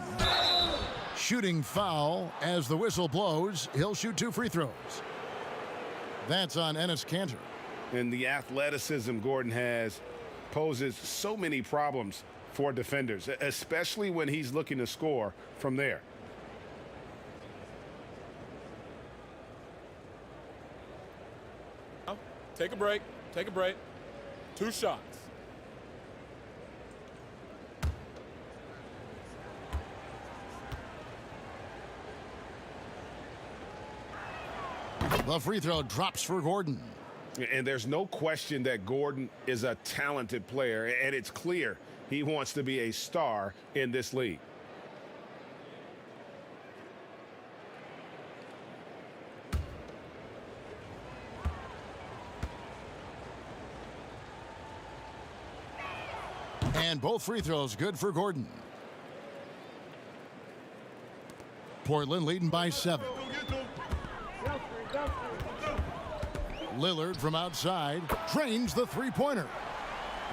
Shooting foul as the whistle blows. He'll shoot 2 free throws. That's on Enes Kanter. And the athleticism Gordon has poses so many problems for defenders, especially when he's looking to score from there. Take a break. Take a break. 2 shots. The free throw drops for Gordon. And there's no question that Gordon is a talented player, and it's clear he wants to be a star in this league. And both free throws good for Gordon. Portland leading by 7. Lillard from outside drains the three-pointer.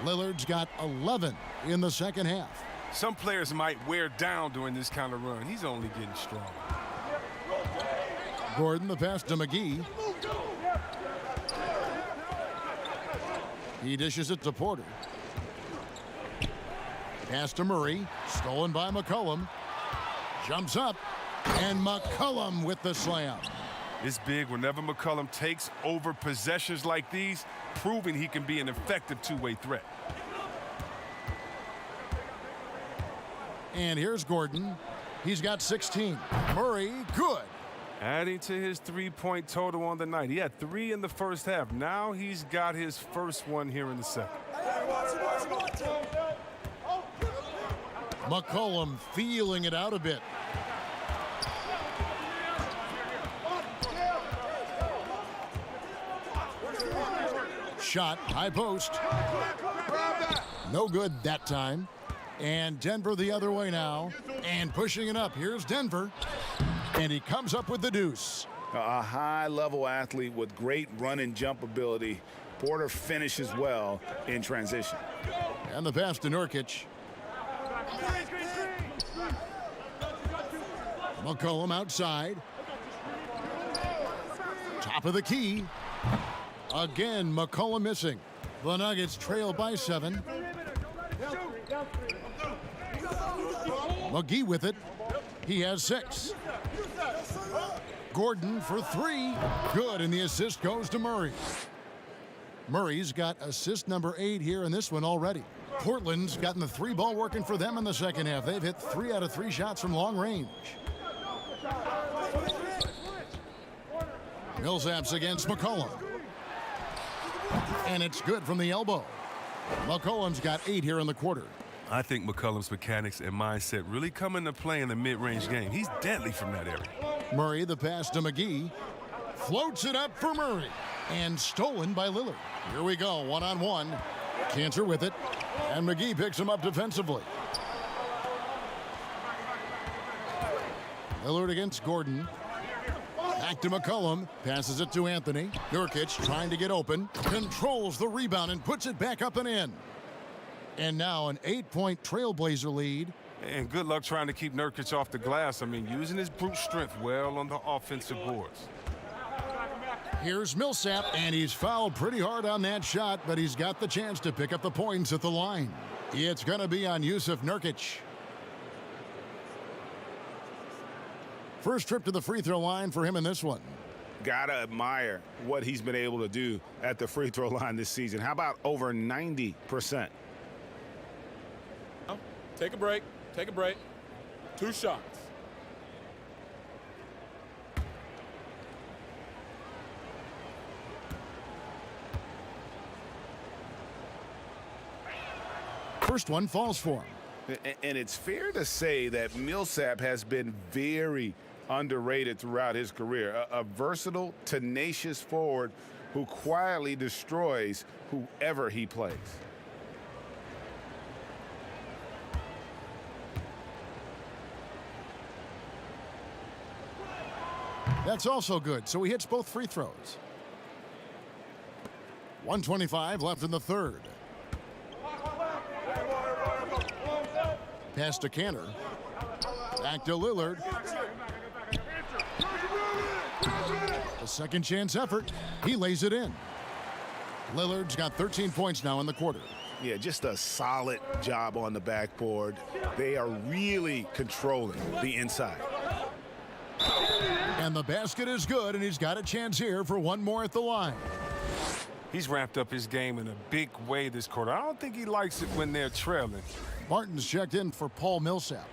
Lillard's got 11 in the second half. Some players might wear down during this kind of run. He's only getting stronger. Gordon the pass to McGee. He dishes it to Porter. Pass to Murray. Stolen by McCollum. Jumps up. And McCollum with the slam. It's big whenever McCollum takes over possessions like these, proving he can be an effective two-way threat. And here's Gordon. He's got 16. Murray, good. Adding to his three-point total on the night. He had 3 in the first half. Now he's got his first one here in the second. McCollum feeling it out a bit. Shot, high post. No good that time. And Denver the other way now. And pushing it up. Here's Denver. And he comes up with the deuce. A high-level athlete with great run and jump ability. Porter finishes well in transition. And the pass to Nurkic. McCollum outside. Top of the key. Again, McCollum missing. The Nuggets trail by 7. McGee with it. He has 6. Gordon for 3. Good, and the assist goes to Murray. Murray's got assist number 8 here in this one already. Portland's gotten the 3 ball working for them in the second half. They've hit 3 out of 3 shots from long range. Millsap's against McCollum. And it's good from the elbow. McCollum's got 8 here in the quarter. I think McCollum's mechanics and mindset really come into play in the mid-range game. He's deadly from that area. Murray, the pass to McGee. Floats it up for Murray. And stolen by Lillard. Here we go, one-on-one. Cantor with it. And McGee picks him up defensively. Lillard against Gordon. Back to McCollum. Passes it to Anthony. Nurkic trying to get open. Controls the rebound and puts it back up and in. And now an 8-point Trailblazer lead. And good luck trying to keep Nurkic off the glass. I mean, using his brute strength well on the offensive boards. Here's Millsap, and he's fouled pretty hard on that shot, but he's got the chance to pick up the points at the line. It's going to be on Yusuf Nurkic. First trip to the free throw line for him in this one. Gotta admire what he's been able to do at the free throw line this season. How about over 90%? Take a break. Take a break. 2 shots. first one falls for him. And it's fair to say that Millsap has been very underrated throughout his career. A versatile, tenacious forward who quietly destroys whoever he plays. That's also good, so he hits both free throws. 1:25 left in the third. Pass to Cantor. Back to Lillard. A second chance effort. He lays it in. Lillard's got 13 points now in the quarter. Yeah, just a solid job on the backboard. They are really controlling the inside. And the basket is good, and he's got a chance here for one more at the line. He's ramped up his game in a big way this quarter. I don't think he likes it when they're trailing. Martin's checked in for Paul Millsap.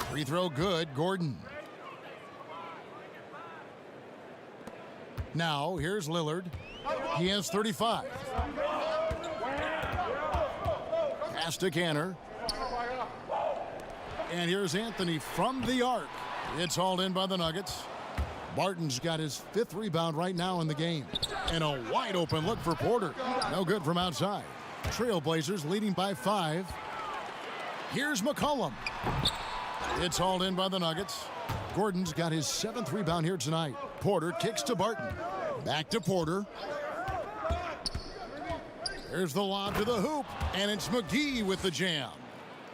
Free throw good, Gordon. Now, here's Lillard. He has 35. Pass to Cantor. And here's Anthony from the arc. It's hauled in by the Nuggets. Martin's got his 5th rebound right now in the game. And a wide open look for Porter. No good from outside. Trailblazers leading by 5. Here's McCollum. It's hauled in by the Nuggets. Gordon's got his 7th rebound here tonight. Porter kicks to Barton. Back to Porter. There's the lob to the hoop. And it's McGee with the jam.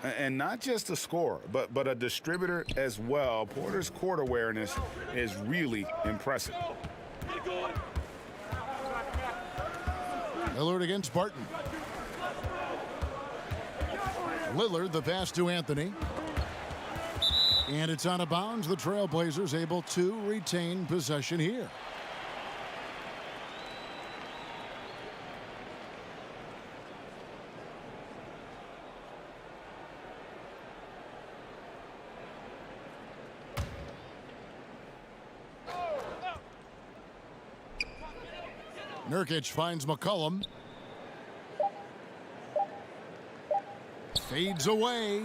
And not just a scorer, but a distributor as well. Porter's court awareness is really impressive. Lillard against Barton. Lillard, the pass to Anthony. And it's out of bounds. The Trailblazers able to retain possession here. Nurkic finds McCollum. Fades away.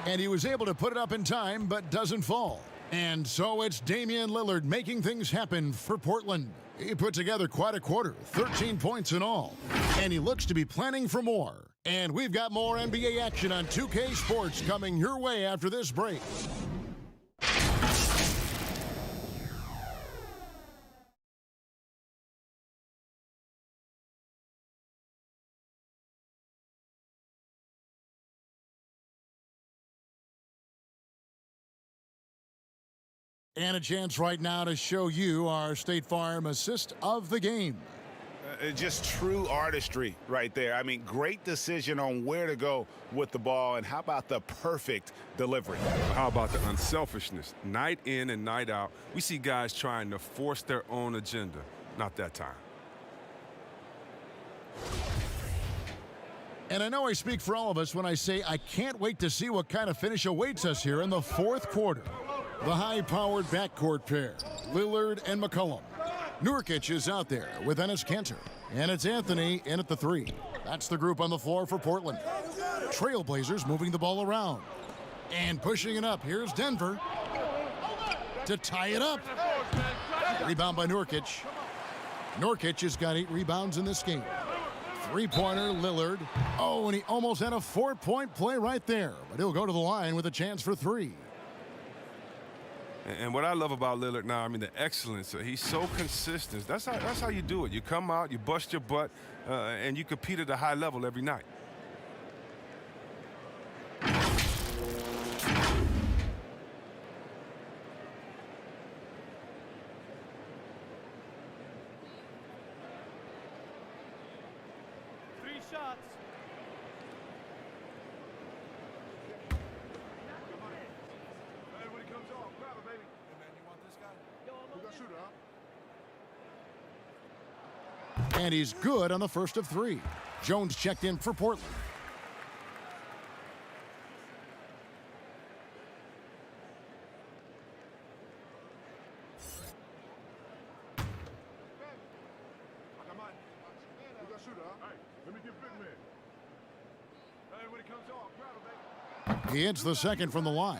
And he was able to put it up in time, but doesn't fall. And so it's Damian Lillard making things happen for Portland. He put together quite a quarter, 13 points in all. And he looks to be planning for more. And we've got more NBA action on 2K Sports coming your way after this break. And a chance right now to show you our State Farm assist of the game. Just true artistry right there. I mean, great decision on where to go with the ball, and how about the perfect delivery? How about the unselfishness? Night in and night out, we see guys trying to force their own agenda. Not that time. And I know I speak for all of us when I say I can't wait to see what kind of finish awaits us here in the 4th quarter. The high-powered backcourt pair, Lillard and McCollum. Nurkic is out there with Enes Kanter. And it's Anthony in at the 3. That's the group on the floor for Portland. Trailblazers moving the ball around. And pushing it up. Here's Denver to tie it up. Rebound by Nurkic. Nurkic has got 8 rebounds in this game. 3-pointer, Lillard. Oh, and he almost had a 4-point play right there. But he'll go to the line with a chance for 3. And what I love about Lillard now, I mean, the excellence. He's so consistent. That's how you do it. You come out, you bust your butt, and you compete at a high level every night. And he's good on the first of 3. Jones checked in for Portland. He hits the second from the line.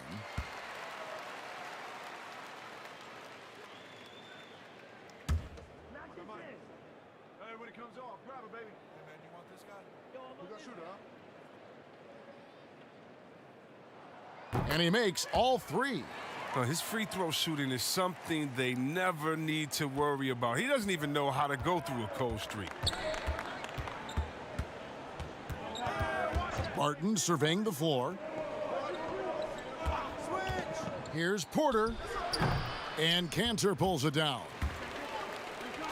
And he makes all three. His free throw shooting is something they never need to worry about. He doesn't even know how to go through a cold streak. Barton surveying the floor. Here's Porter. And Cantor pulls it down.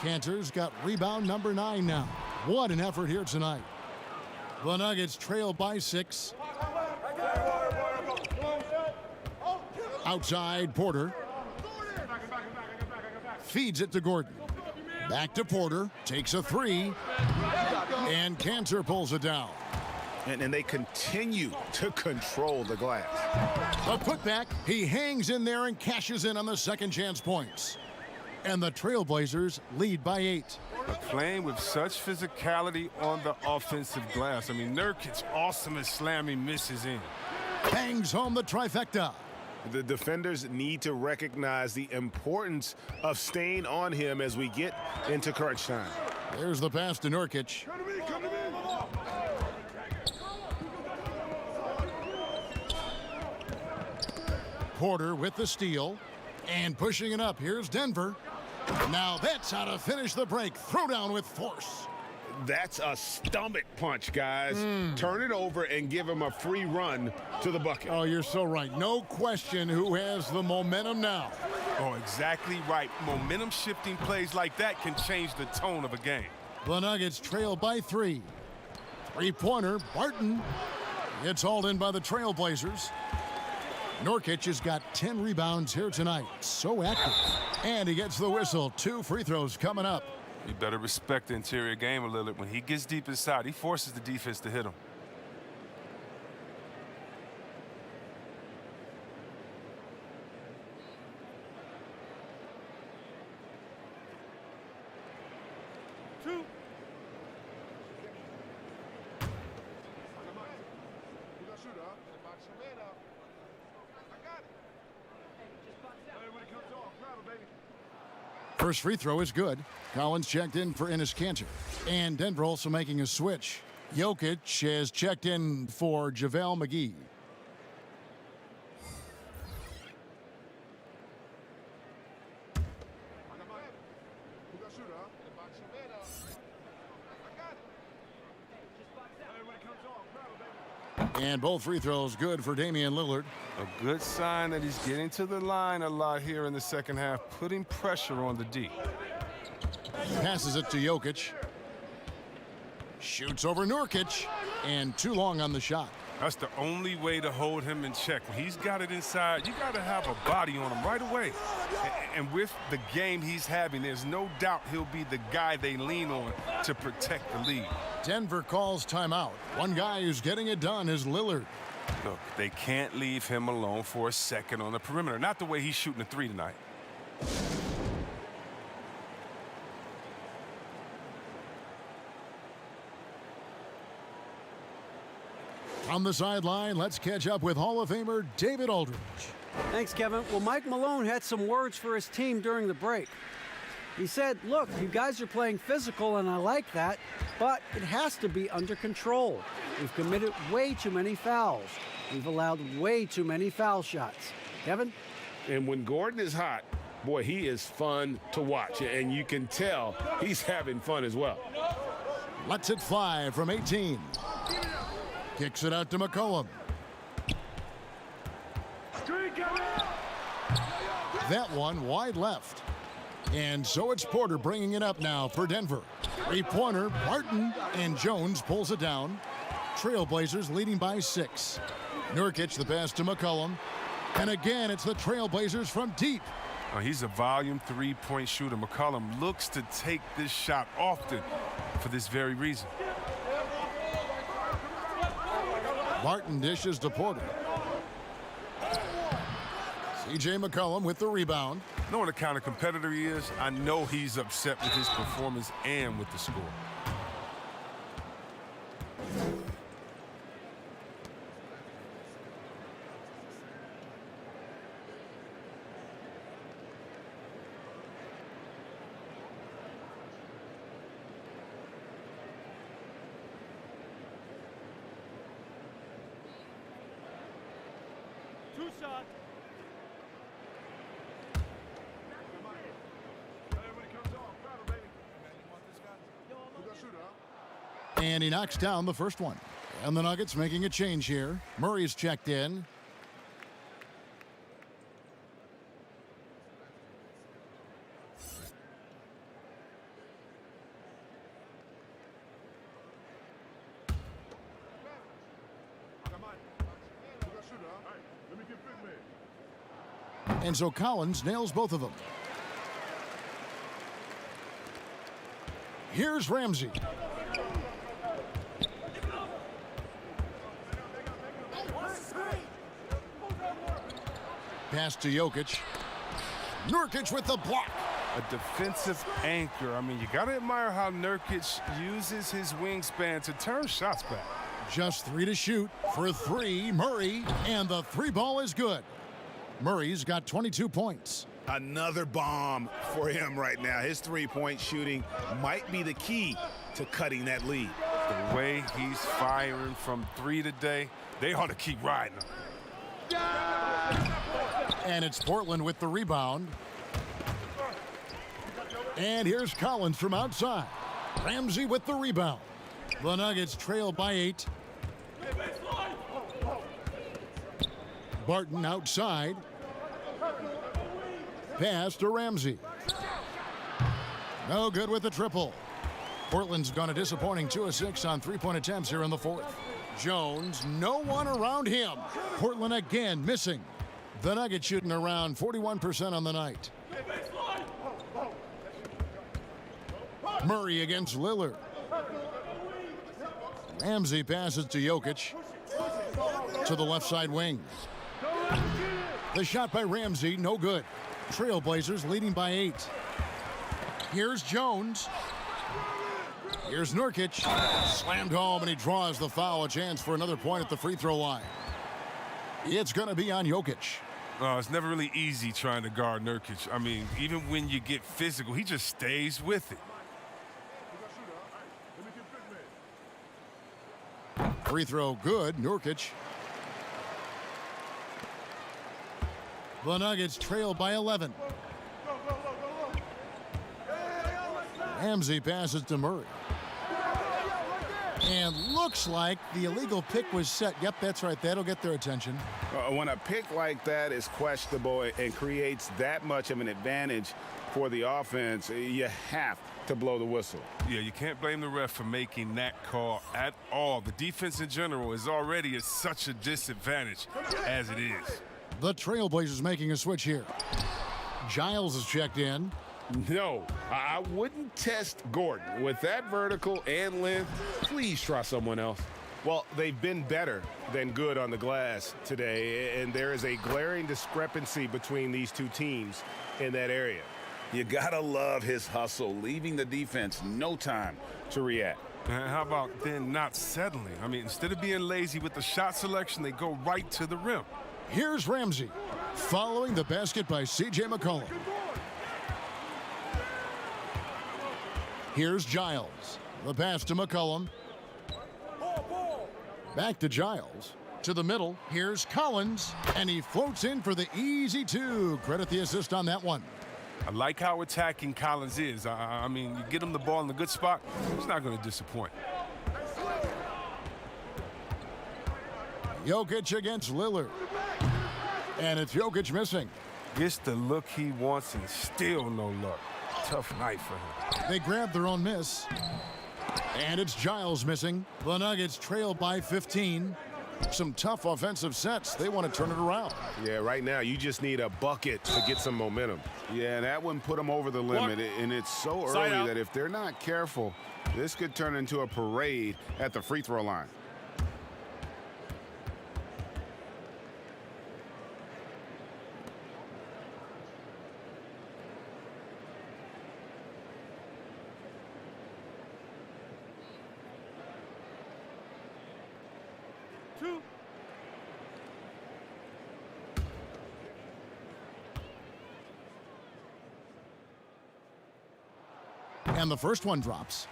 Cantor's got rebound number 9 now. What an effort here tonight. The Nuggets trail by 6. Outside, Porter. Feeds it to Gordon. Back to Porter. Takes a 3. And Cantor pulls it down. And they continue to control the glass. A putback. He hangs in there and cashes in on the second chance points. And the Trailblazers lead by 8. But playing with such physicality on the offensive glass. I mean, Nurkic's awesome at slamming misses in. Bangs home the trifecta. The defenders need to recognize the importance of staying on him as we get into crunch time. There's the pass to Nurkic. Porter with the steal. And pushing it up. Here's Denver. Now that's how to finish the break. Throw down with force. That's a stomach punch, guys. Turn it over and give him a free run to the bucket. Oh, you're so right. No question who has the momentum now. Oh, exactly right. Momentum shifting plays like that can change the tone of a game. The Nuggets trail by 3. Three-pointer, Barton. It's hauled in by the Trailblazers. Nurkic has got 10 rebounds here tonight. So active. And he gets the whistle. 2 free throws coming up. You better respect the interior game a little. When he gets deep inside, he forces the defense to hit him. First free throw is good. Collins checked in for Enes Kanter. And Denver also making a switch. Jokic has checked in for JaVale McGee. And both free throws good for Damian Lillard. A good sign that he's getting to the line a lot here in the second half, putting pressure on the D. Passes it to Jokic. Shoots over Nurkic. And too long on the shot. That's the only way to hold him in check. When he's got it inside, you got to have a body on him right away. And with the game he's having, there's no doubt he'll be the guy they lean on to protect the lead. Denver calls timeout. One guy who's getting it done is Lillard. Look, they can't leave him alone for a second on the perimeter. Not the way he's shooting the 3 tonight. On the sideline, let's catch up with Hall of Famer David Aldridge. Thanks, Kevin. Well, Mike Malone had some words for his team during the break. He said, look, you guys are playing physical, and I like that, but it has to be under control. We've committed way too many fouls. We've allowed way too many foul shots. Kevin? And when Gordon is hot, boy, he is fun to watch, and you can tell he's having fun as well. Lets it fly from 18. Kicks it out to McCollum. That one wide left. And so it's Porter bringing it up now for Denver. Three-pointer, Barton, and Jones pulls it down. Trailblazers leading by 6. Nurkic the pass to McCollum. And again, it's the Trailblazers from deep. Oh, he's a volume 3-point shooter. McCollum looks to take this shot often for this very reason. Barton dishes to Porter. C.J. McCollum with the rebound. Knowing the kind of competitor he is, I know he's upset with his performance and with the score. shot. And he knocks down the first one. And the Nuggets making a change here. Murray's checked in. And so Collins nails both of them. Here's Ramsey. Pass to Jokic. Nurkic with the block. A defensive anchor. I mean, you got to admire how Nurkic uses his wingspan to turn shots back. Just 3 to shoot for 3, Murray, and the 3 ball is good. Murray's got 22 points. Another bomb for him right now. His three-point shooting might be the key to cutting that lead. The way he's firing from 3 today, they ought to keep riding him. And it's Portland with the rebound. And here's Collins from outside. Ramsey with the rebound. The Nuggets trail by 8. Barton outside. Pass to Ramsey. No good with the triple. Portland's gone a disappointing 2 of 6 on 3-point attempts here in the fourth. Jones, no one around him. Portland again missing. The Nuggets shooting around 41% on the night. Murray against Lillard. Ramsey passes to Jokic. To the left side wing. The shot by Ramsey, no good. Trailblazers leading by 8. Here's Jones. Here's Nurkic. Slammed home, and he draws the foul. A chance for another point at the free throw line. It's going to be on Jokic. It's never really easy trying to guard Nurkic. I mean, even when you get physical, he just stays with it. Free throw good, Nurkic. The Nuggets trail by 11. Ramsey passes to Murray. And looks like the illegal pick was set. Yep, that's right. That'll get their attention. When a pick like that is questionable and creates that much of an advantage for the offense, you have to blow the whistle. Yeah, you can't blame the ref for making that call at all. The defense in general is already at such a disadvantage as it is. The Trailblazers making a switch here. Giles is checked in. No, I wouldn't test Gordon. With that vertical and length, please try someone else. Well, they've been better than good on the glass today, and there is a glaring discrepancy between these two teams in that area. You gotta love his hustle, leaving the defense no time to react. And how about then not settling? I mean, instead of being lazy with the shot selection, they go right to the rim. Here's Ramsey, following the basket by C.J. McCollum. Here's Giles. The pass to McCollum. Back to Giles. To the middle. Here's Collins. And he floats in for the easy 2. Credit the assist on that one. I like how attacking Collins is. I mean, you get him the ball in a good spot, he's not going to disappoint. Jokic against Lillard. And it's Jokic missing. Gets the look he wants and still no luck. Tough night for him. They grab their own miss. And it's Giles missing. The Nuggets trail by 15. Some tough offensive sets. They want to turn it around. Yeah, right now you just need a bucket to get some momentum. Yeah, that one put them over the limit, and it's so early that if they're not careful, this could turn into a parade at the free throw line. And the first one drops.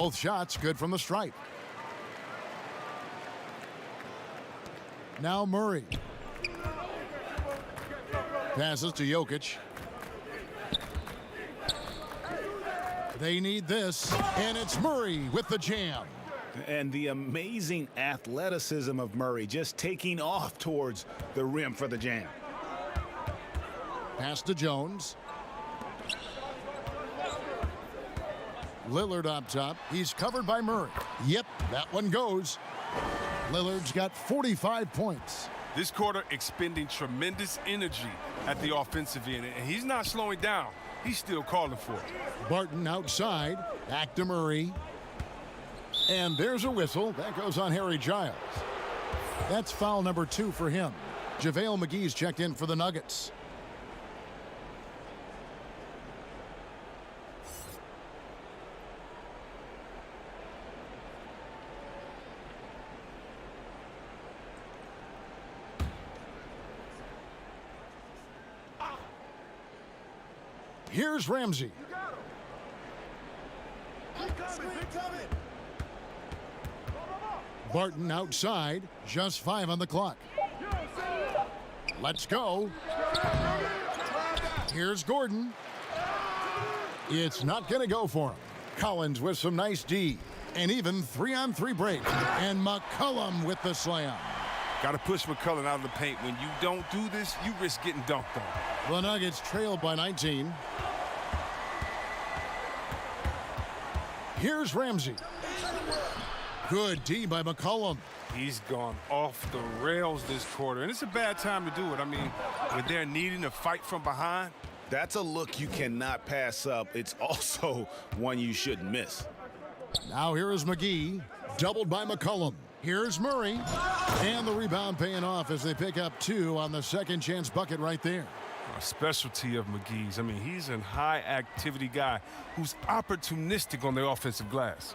Both shots good from the stripe. Now Murray. Passes to Jokic. They need this, and it's Murray with the jam. And the amazing athleticism of Murray just taking off towards the rim for the jam. Pass to Jones. Lillard up top. He's covered by Murray. Yep, that one goes. Lillard's got 45 points. This quarter expending tremendous energy at the offensive end, and he's not slowing down. He's still calling for it. Barton outside. Back to Murray. And there's a whistle. That goes on Harry Giles. That's foul number 2 for him. JaVale McGee's checked in for the Nuggets. Here's Ramsey. Barton outside, just 5 on the clock. Let's go. Here's Gordon. It's not going to go for him. Collins with some nice D. And even 3-on-3 break. And McCollum with the slam. Got to push McCollum out of the paint. When you don't do this, you risk getting dunked on. The Nuggets trail by 19. Here's Ramsey. Good D by McCollum. He's gone off the rails this quarter, and it's a bad time to do it. I mean, when they're needing to fight from behind. That's a look you cannot pass up. It's also one you shouldn't miss. Now here is McGee, doubled by McCollum. Here's Murray, and the rebound paying off as they pick up 2 on the second chance bucket right there. A specialty of McGee's. I mean, he's a high-activity guy who's opportunistic on the offensive glass.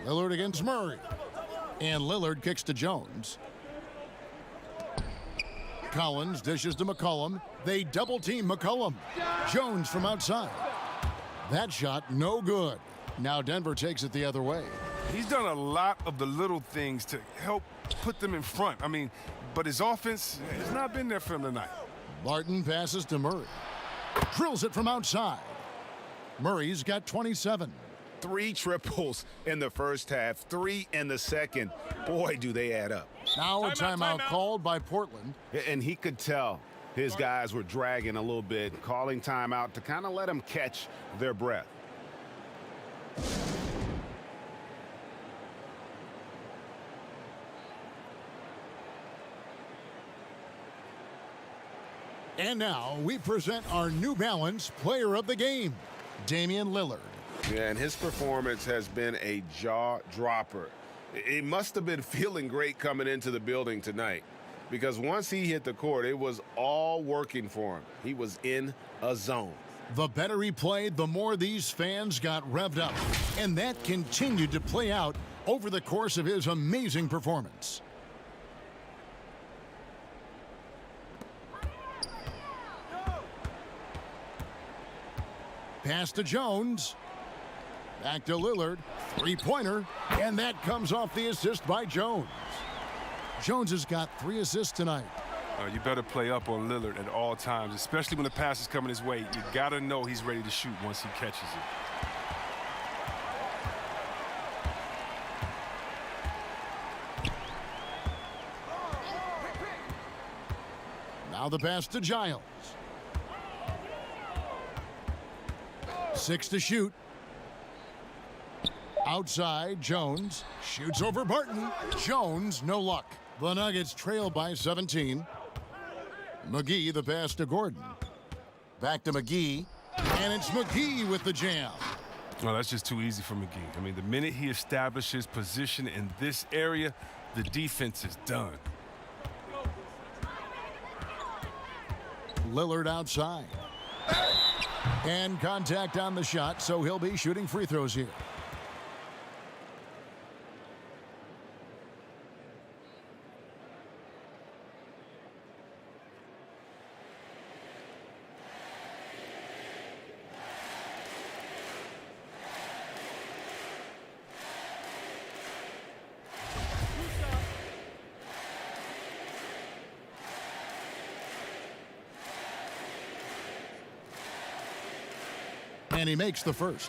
Lillard against Murray. And Lillard kicks to Jones. Collins dishes to McCollum. They double-team McCollum. Jones from outside. That shot no good. Now Denver takes it the other way. He's done a lot of the little things to help put them in front. I mean, but his offense has not been there for him tonight. Barton passes to Murray. Drills it from outside. Murray's got 27. 3 triples in the first half, 3 in the second. Boy, do they add up. Now a timeout called by Portland. And he could tell his guys were dragging a little bit, calling timeout to kind of let them catch their breath. And now we present our New Balance Player of the Game, Damian Lillard. Yeah, and his performance has been a jaw-dropper. He must have been feeling great coming into the building tonight, because once he hit the court, it was all working for him. He was in a zone. The better he played, the more these fans got revved up. And that continued to play out over the course of his amazing performance. Pass to Jones. Back to Lillard. 3-pointer. And that comes off the assist by Jones. Jones has got 3 assists tonight. You better play up on Lillard at all times, especially when the pass is coming his way. You got to know he's ready to shoot once he catches it. Now the pass to Giles. 6 to shoot. Outside, Jones shoots over Barton. Jones, no luck. The Nuggets trail by 17. McGee, the pass to Gordon. Back to McGee. And it's McGee with the jam. Well, that's just too easy for McGee. I mean, the minute he establishes position in this area, the defense is done. Lillard outside. And contact on the shot, so he'll be shooting free throws here. And he makes the first.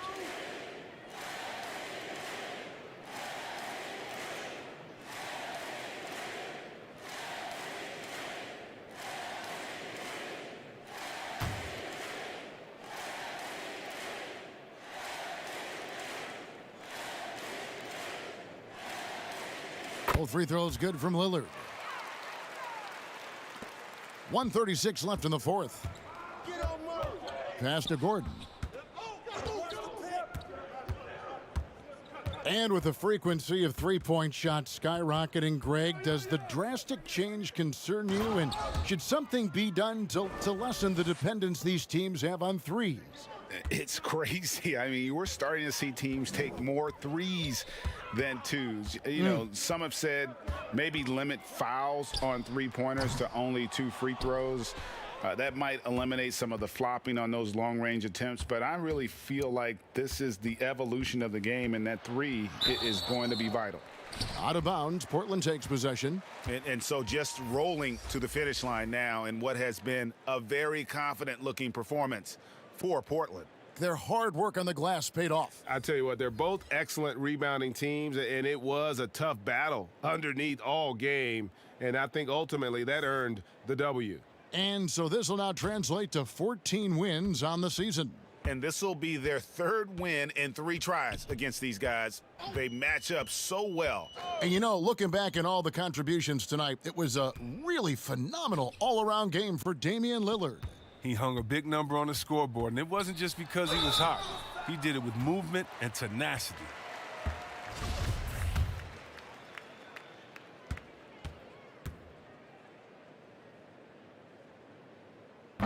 Both free throws good from Lillard. 1:36 left in the fourth. Pass to Gordon. And with the frequency of three-point shots skyrocketing, Greg, does the drastic change concern you? And should something be done to lessen the dependence these teams have on threes? It's crazy. I mean, we're starting to see teams take more threes than twos. You know, some have said maybe limit fouls on three-pointers to only 2 free throws. That might eliminate some of the flopping on those long-range attempts, but I really feel like this is the evolution of the game, and that three is going to be vital. Out of bounds, Portland takes possession. And so just rolling to the finish line now in what has been a very confident-looking performance for Portland. Their hard work on the glass paid off. I tell you what, they're both excellent rebounding teams, and it was a tough battle underneath all game, and I think ultimately that earned the W. And so this will now translate to 14 wins on the season. And this will be their 3rd win in 3 tries against these guys. They match up so well. And you know, looking back at all the contributions tonight, it was a really phenomenal all-around game for Damian Lillard. He hung a big number on the scoreboard, and it wasn't just because he was hot. He did it with movement and tenacity.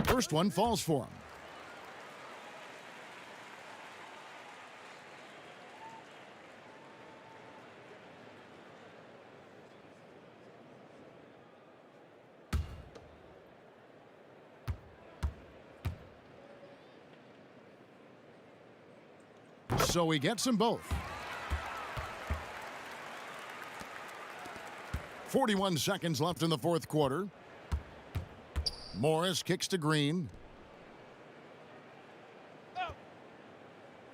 First one falls for him. So he gets them both. 41 seconds left in the fourth quarter. Morris kicks to Green.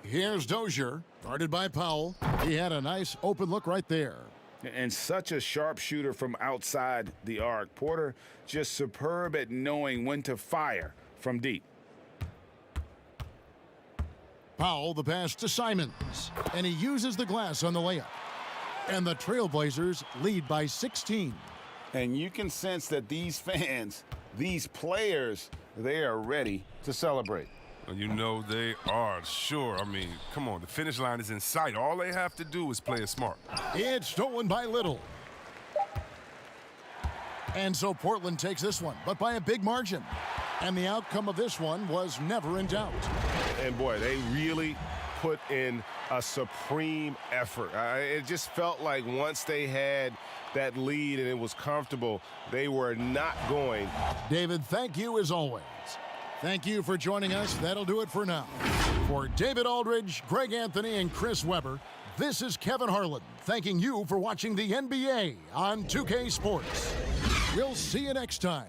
Here's Dozier, guarded by Powell. He had a nice open look right there. And such a sharp shooter from outside the arc. Porter just superb at knowing when to fire from deep. Powell, the pass to Simons, and he uses the glass on the layup. And the Trailblazers lead by 16. And you can sense that these fans, these players, they are ready to celebrate. Well, you know they are, sure. I mean, come on, the finish line is in sight. All they have to do is play it smart. It's stolen by Little. And so Portland takes this one, but by a big margin. And the outcome of this one was never in doubt. And boy, they really put in a supreme effort. It just felt like once they had that lead and it was comfortable, they were not going. David, thank you as always. Thank you for joining us. That'll do it for now. For David Aldridge, Greg Anthony, and Chris Webber, this is Kevin Harlan thanking you for watching the NBA on 2K Sports. We'll see you next time.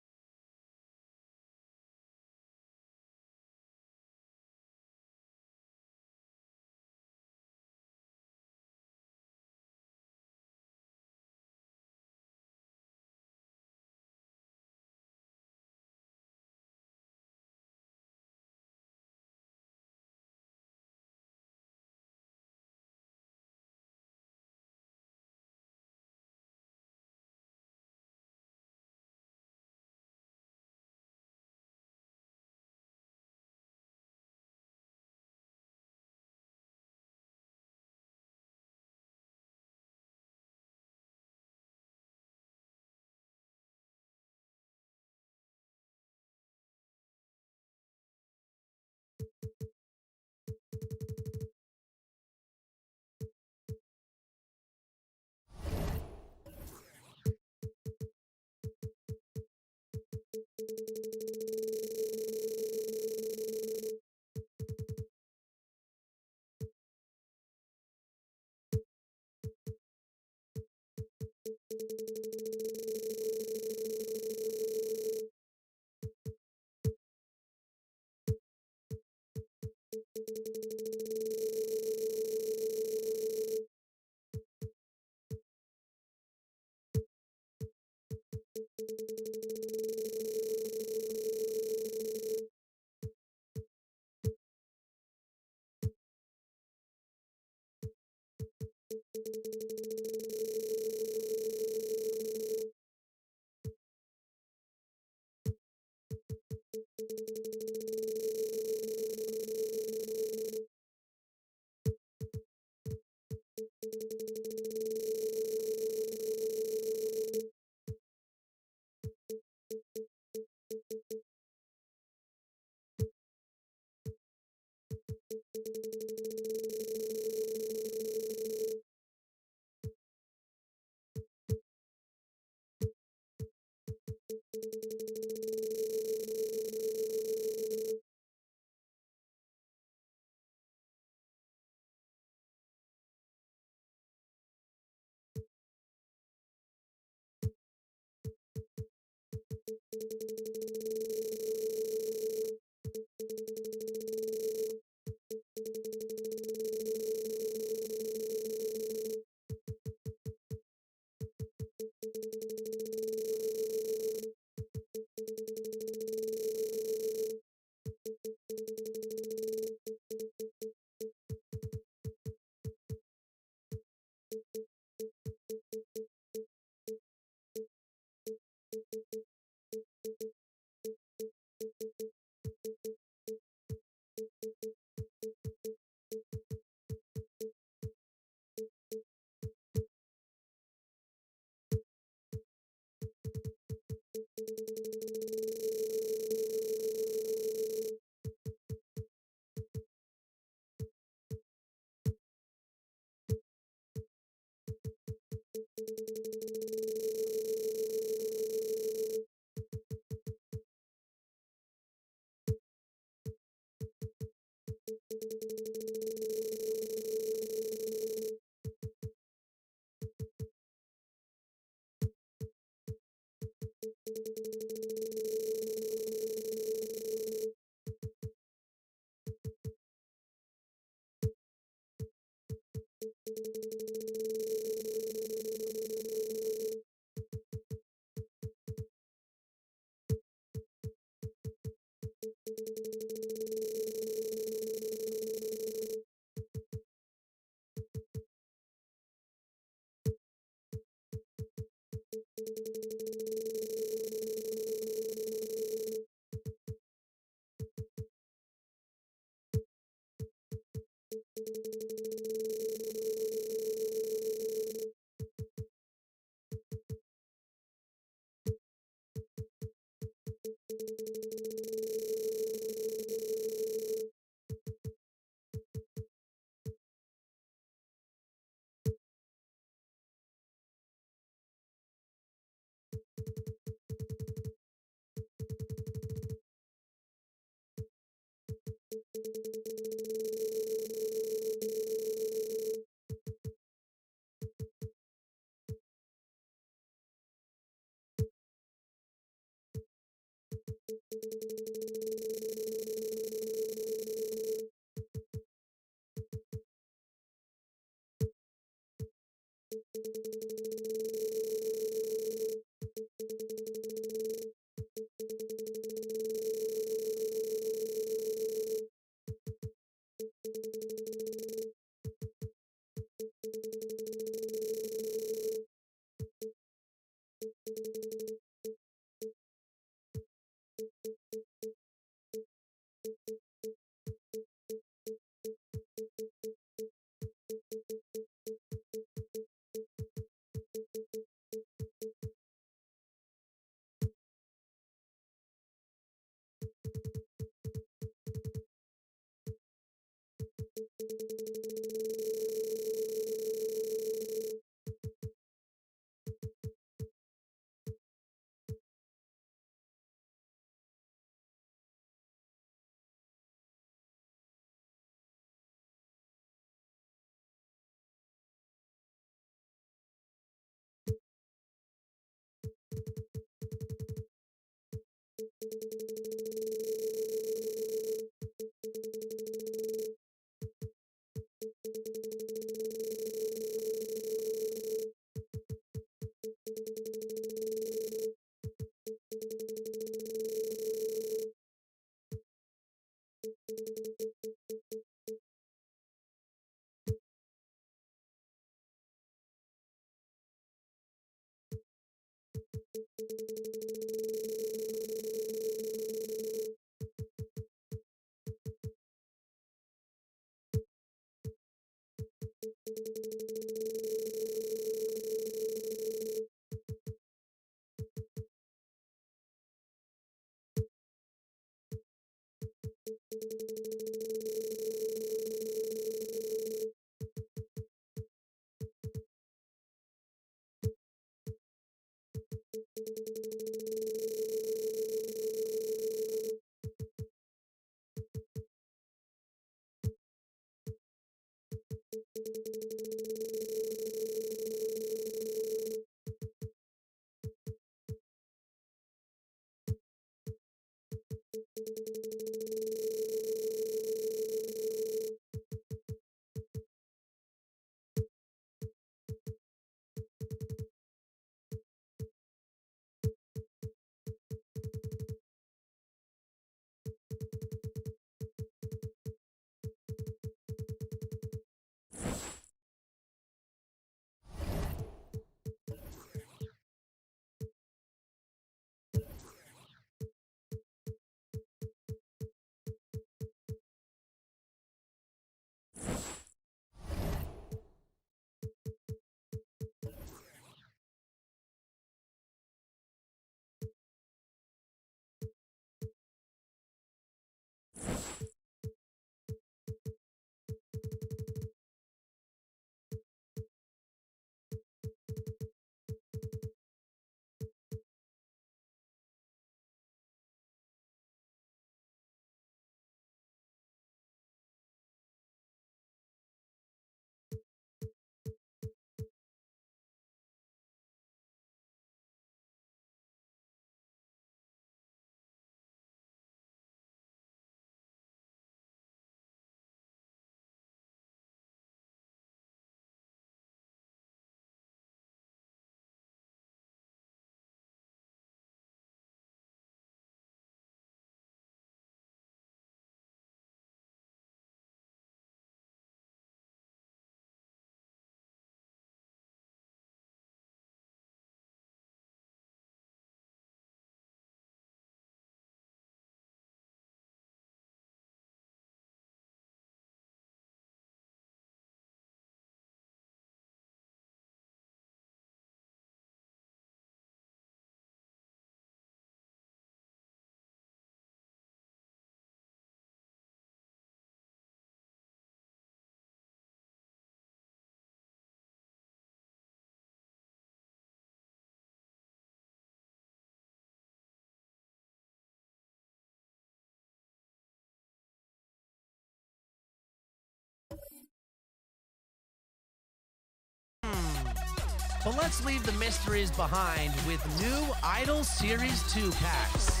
But let's leave the mysteries behind with new Idol Series 2 packs.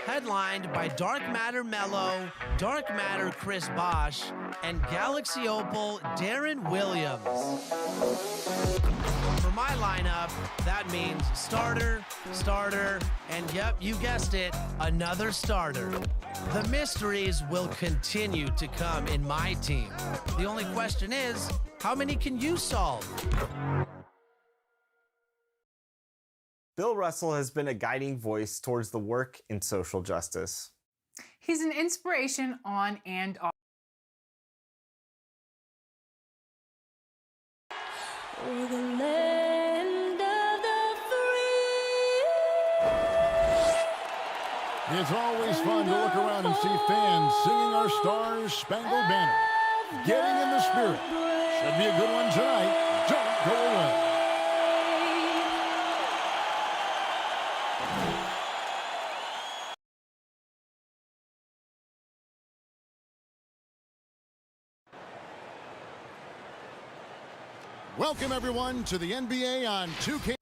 Headlined by Dark Matter Mello, Dark Matter Chris Bosch, and Galaxy Opal Darren Williams. For my lineup, that means starter, starter, and yep, you guessed it, another starter. The mysteries will continue to come in my team. The only question is, how many can you solve? Bill Russell has been a guiding voice towards the work in social justice. He's an inspiration on and off. For the land of the free. It's always fun to look around and see fans singing our Stars Spangled Banner. Getting in the spirit. Should be a good one tonight. Don't go away. Welcome, everyone, to the NBA on 2K.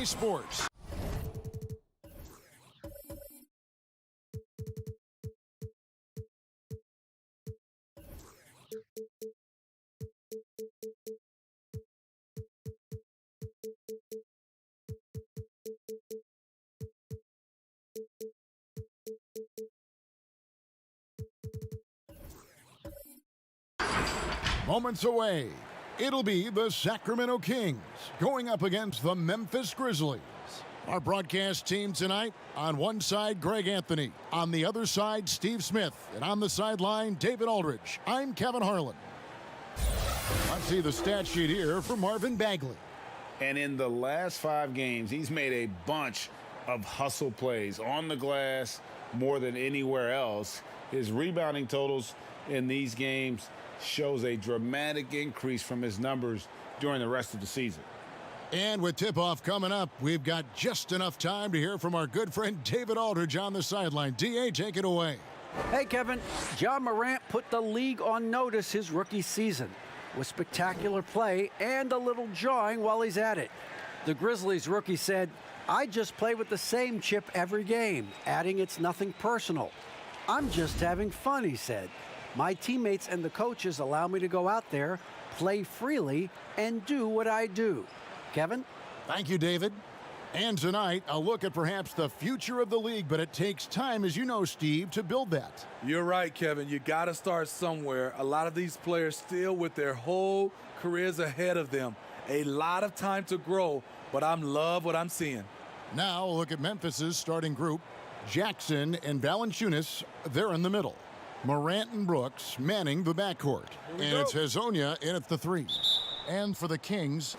Sports. Moments away, it'll be the Sacramento Kings going up against the Memphis Grizzlies. Our broadcast team tonight, on one side, Greg Anthony. On the other side, Steve Smith. And on the sideline, David Aldridge. I'm Kevin Harlan. Let's see the stat sheet here for Marvin Bagley. And in the last 5 games, he's made a bunch of hustle plays on the glass more than anywhere else. His rebounding totals in these games shows a dramatic increase from his numbers during the rest of the season. And with tip-off coming up, we've got just enough time to hear from our good friend David Aldridge on the sideline. D.A., take it away. Hey, Kevin. Ja Morant put the league on notice his rookie season with spectacular play and a little jawing while he's at it. The Grizzlies rookie said, "I just play with the same chip every game," adding it's nothing personal. "I'm just having fun," he said. "My teammates and the coaches allow me to go out there, play freely, and do what I do." Kevin? Thank you, David. And tonight, a look at perhaps the future of the league, but it takes time, as you know, Steve, to build that. You're right, Kevin. You got to start somewhere. A lot of these players still with their whole careers ahead of them. A lot of time to grow, but I'm love what I'm seeing. Now, a look at Memphis's starting group. Jackson and Valanciunas, they're in the middle. Morant and Brooks manning the backcourt. And it's Hezonja in at the 3. And for the Kings,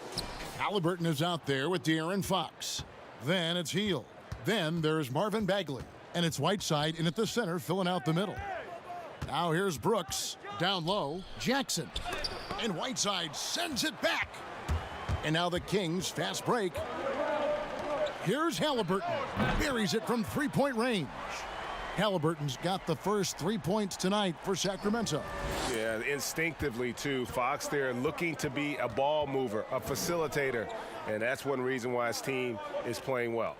Halliburton is out there with De'Aaron Fox. Then it's Hield. Then there's Marvin Bagley. And it's Whiteside in at the center, filling out the middle. Now here's Brooks. Down low, Jackson. And Whiteside sends it back. And now the Kings fast break. Here's Halliburton. Buries it from three-point range. Halliburton's got the first 3 points tonight for Sacramento. Yeah, instinctively, too. Fox there looking to be a ball mover, a facilitator, and that's one reason why his team is playing well.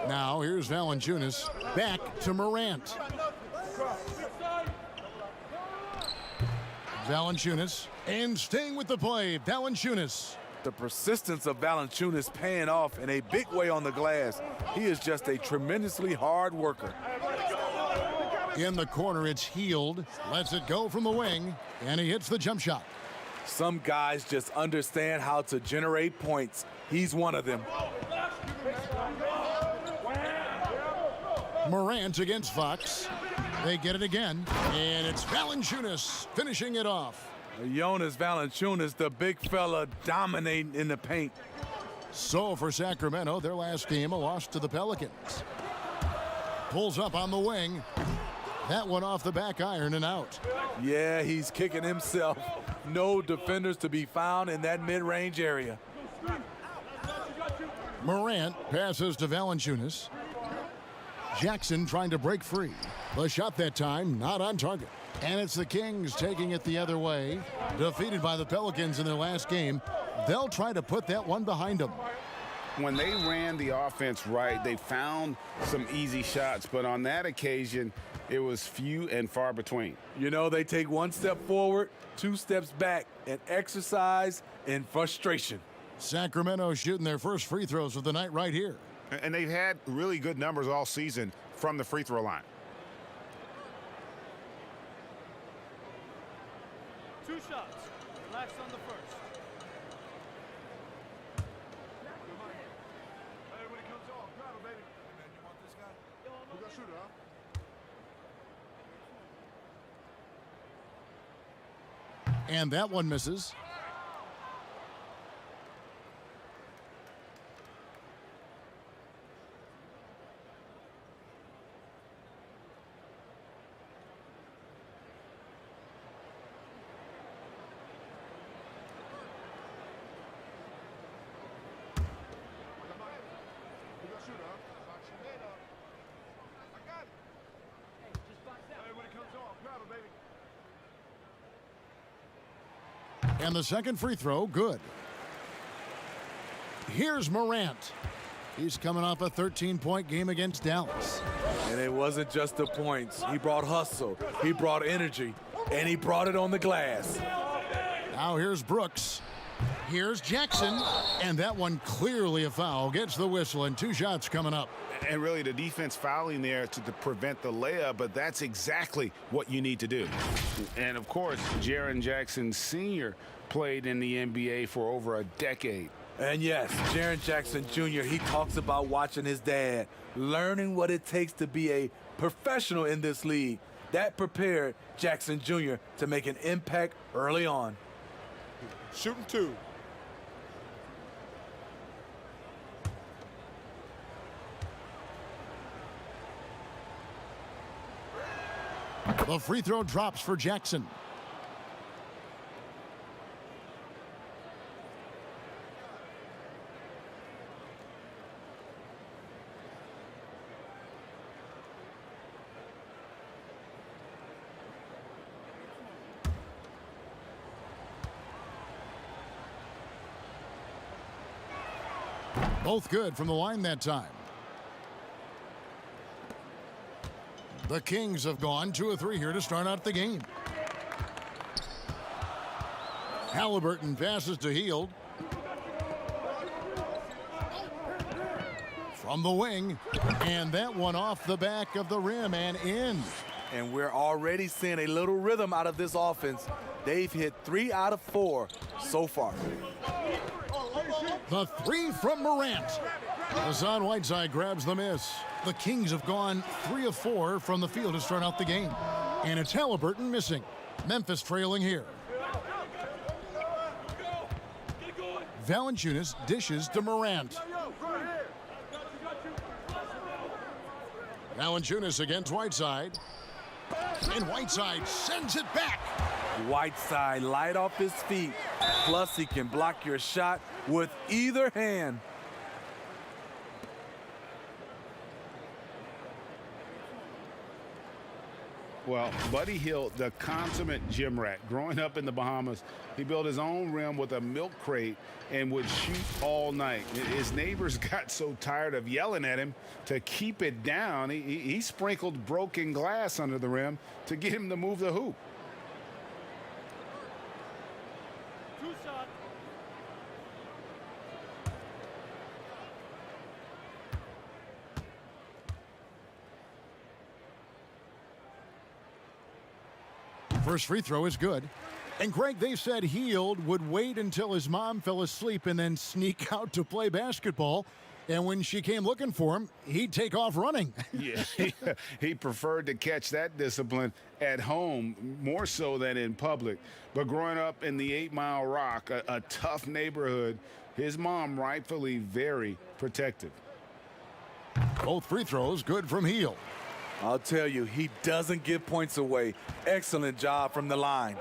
Now, here's Valanciunas back to Morant. Valanciunas, and staying with the play, Valanciunas. The persistence of Valanciunas paying off in a big way on the glass. He is just a tremendously hard worker. In the corner, it's Hield. Lets it go from the wing, and he hits the jump shot. Some guys just understand how to generate points. He's one of them. Morant against Fox. They get it again, and it's Valanciunas finishing it off. Jonas Valanciunas, the big fella, dominating in the paint. So for Sacramento, their last game, a loss to the Pelicans. Pulls up on the wing. That one off the back iron and out. Yeah, he's kicking himself. No defenders to be found in that mid-range area. Morant passes to Valanciunas. Jackson trying to break free. The shot that time not on target. And it's the Kings taking it the other way. Defeated by the Pelicans in their last game. They'll try to put that one behind them. When they ran the offense right, they found some easy shots, but on that occasion, it was few and far between. You know, they take one step forward, 2 steps back, and exercise in frustration. Sacramento shooting their first free throws of the night right here. And they've had really good numbers all season from the free throw line. 2 shots. Relax on the first. Everybody comes off. Grab him, baby. Hey, man, you want this guy? Who got shooter, huh? And that one misses. And the second free throw, good. Here's Morant. He's coming off a 13-point game against Dallas. And it wasn't just the points. He brought hustle, he brought energy, and he brought it on the glass. Now here's Brooks. Here's Jackson. And that one clearly a foul. Gets the whistle, and 2 shots coming up. And really the defense fouling there to prevent the layup, but that's exactly what you need to do. And of course, Jaren Jackson Sr. played in the NBA for over a decade. And yes, Jaren Jackson Jr., he talks about watching his dad, learning what it takes to be a professional in this league. That prepared Jackson Jr. to make an impact early on. Shooting 2. The free throw drops for Jackson. Both good from the line that time. The Kings have gone 2 of 3 here to start out the game. Halliburton passes to Hield. From the wing. And that one off the back of the rim and in. And we're already seeing a little rhythm out of this offense. They've hit 3 out of 4 so far. The 3 from Morant. Hassan Whiteside grabs the miss. The Kings have gone 3 of 4 from the field to start out the game. And it's Halliburton missing. Memphis trailing here. Valanciunas dishes to Morant. Valanciunas against Whiteside. And Whiteside sends it back. Whiteside light off his feet. Plus, he can block your shot with either hand. Well, Buddy Hield, the consummate gym rat. Growing up in the Bahamas, he built his own rim with a milk crate and would shoot all night. His neighbors got so tired of yelling at him to keep it down, he sprinkled broken glass under the rim to get him to move the hoop. First free throw is good. And Greg, they said Hield would wait until his mom fell asleep and then sneak out to play basketball. And when she came looking for him, he'd take off running. Yeah, he preferred to catch that discipline at home more so than in public. But growing up in the 8 Mile Rock, a tough neighborhood, his mom rightfully very protective. Both free throws good from Hield. I'll tell you, he doesn't give points away. Excellent job from the line.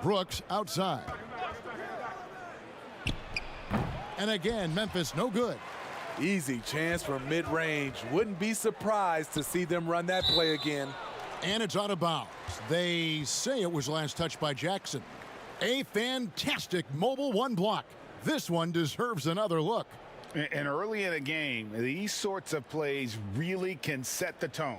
Brooks outside. And again, Memphis no good. Easy chance from mid-range. Wouldn't be surprised to see them run that play again. And it's out of bounds. They say it was last touched by Jackson. A fantastic mobile one block. This one deserves another look. And early in a game, these sorts of plays really can set the tone.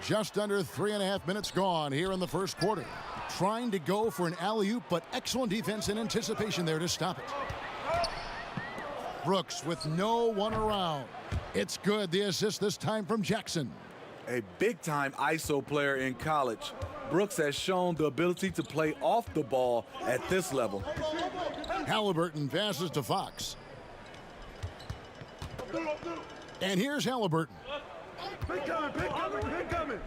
Just under 3.5 minutes gone here in the first quarter. Trying to go for an alley-oop, but excellent defense and anticipation there to stop it. Brooks with no one around. It's good. The assist this time from Jackson. A big-time ISO player in college. Brooks has shown the ability to play off the ball at this level. Halliburton passes to Fox. And here's Halliburton. Pick coming.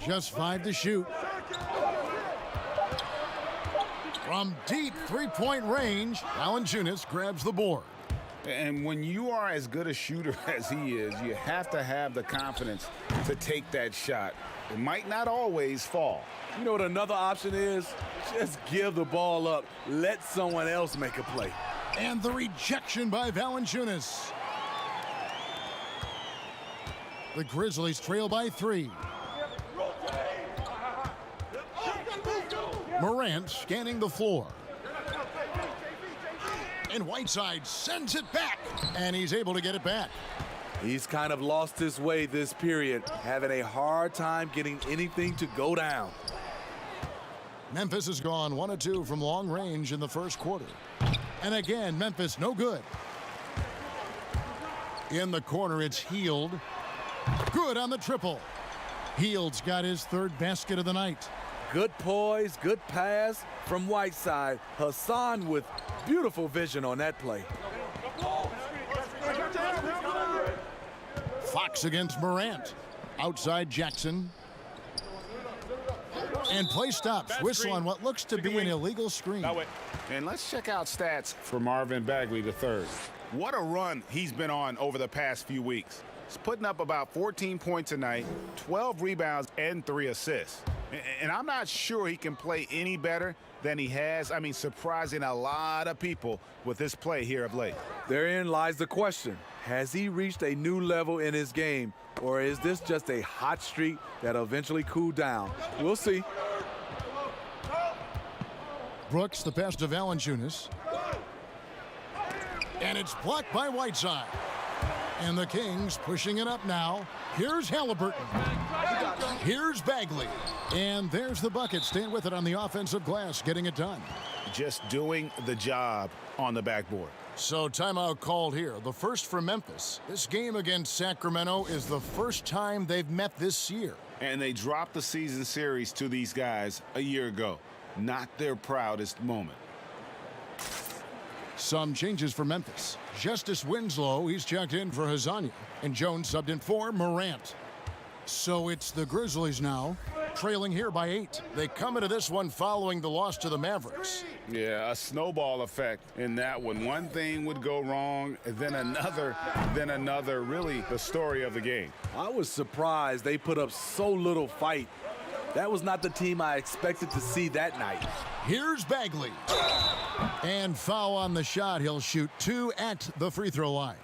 Just 5 to shoot. From deep three-point range, Valanciunas grabs the board. And when you are as good a shooter as he is, you have to have the confidence to take that shot. It might not always fall. You know what another option is? Just give the ball up. Let someone else make a play. And the rejection by Valanciunas. The Grizzlies trail by 3. Morant scanning the floor. And Whiteside sends it back. And he's able to get it back. He's kind of lost his way this period, having a hard time getting anything to go down. Memphis has gone 1 of 2 from long range in the first quarter. And again, Memphis no good. In the corner, it's Hield. Good on the triple. Hield's got his 3rd basket of the night. Good poise, good pass from Whiteside. Hassan with beautiful vision on that play. Fox against Morant. Outside Jackson. And play stops. Whistle on what looks to be an illegal screen. And let's check out stats for Marvin Bagley III. What a run he's been on over the past few weeks. He's putting up about 14 points a night, 12 rebounds, and 3 assists. And I'm not sure he can play any better than he has. I mean, surprising a lot of people with this play here of late. Therein lies the question. Has he reached a new level in his game, or is this just a hot streak that'll eventually cool down? We'll see. Brooks, the pass to Valanciunas. And it's blocked by Whiteside. And the Kings pushing it up now. Here's Halliburton. Here's Bagley. And there's the bucket. Staying with it on the offensive glass, getting it done. Just doing the job on the backboard. So timeout called here. The first for Memphis. This game against Sacramento is the first time they've met this year. And they dropped the season series to these guys a year ago. Not their proudest moment. Some changes for Memphis. Justice Winslow, he's checked in for Hazanya. And Jones subbed in for Morant. So it's the Grizzlies now, trailing here by 8. They come into this one following the loss to the Mavericks. Yeah, a snowball effect in that one. One thing would go wrong, then another, then another. Really the story of the game. I was surprised they put up so little fight. That was not the team I expected to see that night. Here's Bagley. And foul on the shot. He'll shoot 2 at the free throw line.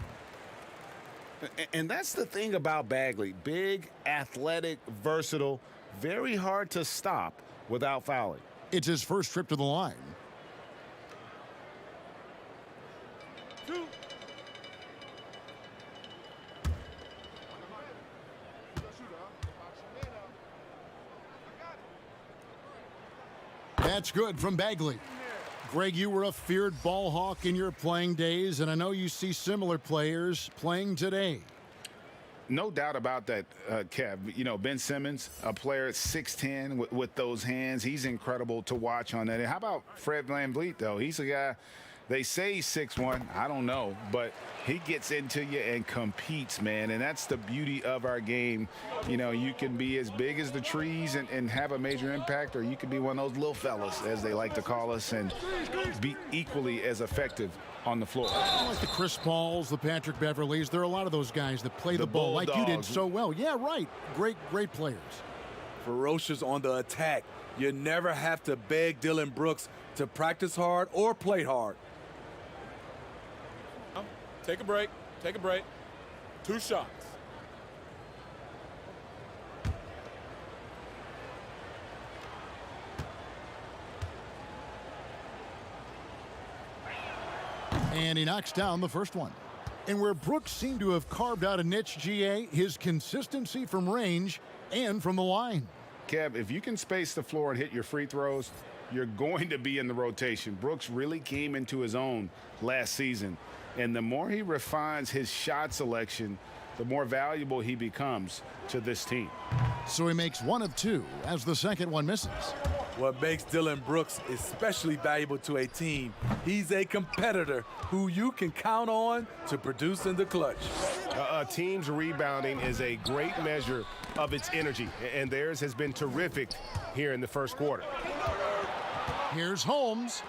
And that's the thing about Bagley. Big, athletic, versatile, very hard to stop without fouling. It's his first trip to the line. That's good from Bagley. Greg, you were a feared ball hawk in your playing days, and I know you see similar players playing today. No doubt about that, Kev. You know, Ben Simmons, a player at 6'10", with those hands. He's incredible to watch on that. And how about Fred VanVleet, though? He's a guy They say he's 6'1". I don't know, but he gets into you and competes, man. And that's the beauty of our game. You know, you can be as big as the trees and have a major impact, or you can be one of those little fellas, as they like to call us, and be equally as effective on the floor. Like the Chris Pauls, the Patrick Beverleys, there are a lot of those guys that play the ball like you did so well. Yeah, right. Great players. Ferocious on the attack. You never have to beg Dylan Brooks to practice hard or play hard. Take a break. Take a break. 2 shots. And he knocks down the first one. And where Brooks seemed to have carved out a niche, GA, his consistency from range and from the line. Kev, if you can space the floor and hit your free throws, you're going to be in the rotation. Brooks really came into his own last season. And the more he refines his shot selection, the more valuable he becomes to this team. So he makes 1 of 2 as the second one misses. What makes Dylan Brooks especially valuable to a team, he's a competitor who you can count on to produce in the clutch. A team's rebounding is a great measure of its energy, and theirs has been terrific here in the first quarter. Here's Holmes,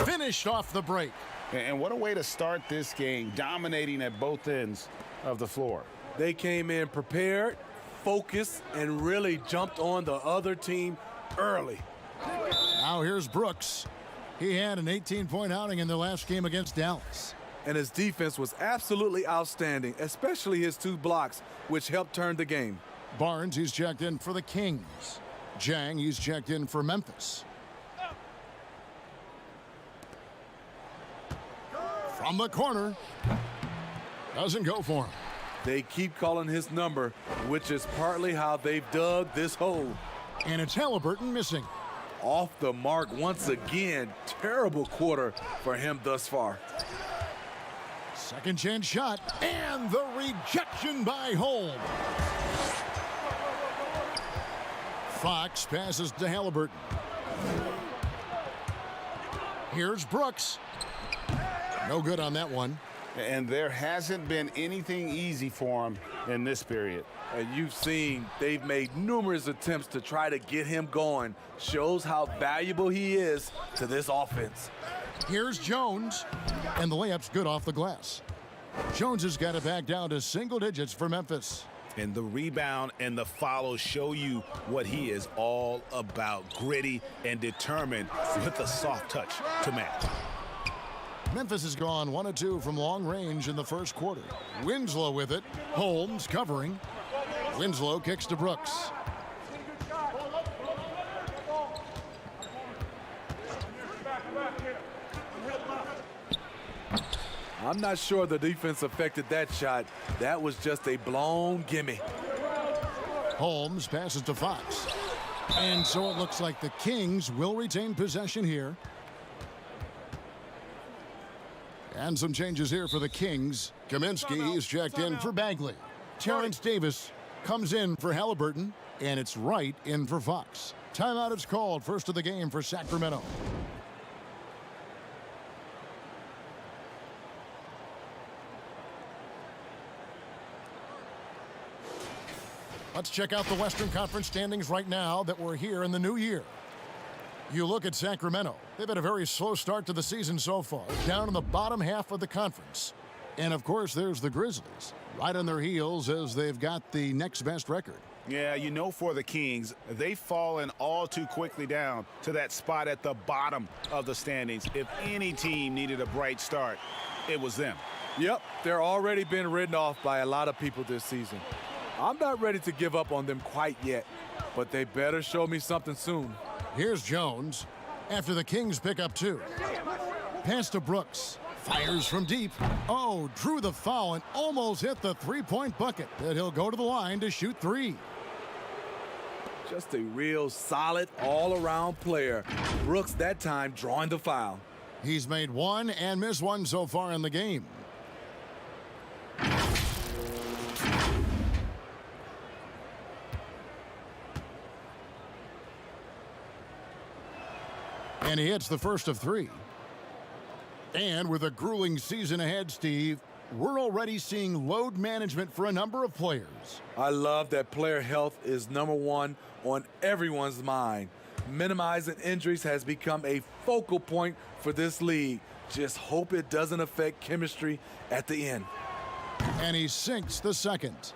finished off the break. And what a way to start this game, dominating at both ends of the floor. They came in prepared, focused, and really jumped on the other team early. Now here's Brooks. He had an 18-point outing in the last game against Dallas. And his defense was absolutely outstanding, especially his 2 blocks, which helped turn the game. Barnes, he's checked in for the Kings. Jang, he's checked in for Memphis. From the corner. Doesn't go for him. They keep calling his number, which is partly how they've dug this hole. And it's Halliburton missing. Off the mark once again. Terrible quarter for him thus far. Second chance shot, and the rejection by Holmes. Fox passes to Halliburton. Here's Brooks. No good on that one. And there hasn't been anything easy for him in this period. And you've seen they've made numerous attempts to try to get him going. Shows how valuable he is to this offense. Here's Jones, and the layup's good off the glass. Jones has got it back down to single digits for Memphis. And the rebound and the follow show you what he is all about. Gritty and determined with a soft touch to match. Memphis has gone 1 of 2 from long range in the first quarter. Winslow with it. Holmes covering. Winslow kicks to Brooks. I'm not sure the defense affected that shot. That was just a blown gimme. Holmes passes to Fox. And so it looks like the Kings will retain possession here. And some changes here for the Kings. Kaminsky is checked in for Bagley. Terrence Davis comes in for Halliburton, and it's Wright in for Fox. Timeout is called, first of the game for Sacramento. Let's check out the Western Conference standings right now that we're here in the new year. You look at Sacramento. They've had a very slow start to the season so far, down in the bottom half of the conference. And, of course, there's the Grizzlies, right on their heels as they've got the next best record. Yeah, you know, for the Kings, they've fallen all too quickly down to that spot at the bottom of the standings. If any team needed a bright start, it was them. Yep, they're already been written off by a lot of people this season. I'm not ready to give up on them quite yet, but they better show me something soon. Here's Jones after the Kings pick up 2. Pass to Brooks. Fires from deep. Oh, drew the foul and almost hit the three-point bucket. But he'll go to the line to shoot 3. Just a real solid all-around player. Brooks that time drawing the foul. He's made 1 and missed 1 so far in the game. And he hits the first of 3. And with a grueling season ahead, Steve, we're already seeing load management for a number of players. I love that player health is #1 on everyone's mind. Minimizing injuries has become a focal point for this league. Just hope it doesn't affect chemistry at the end. And he sinks the second.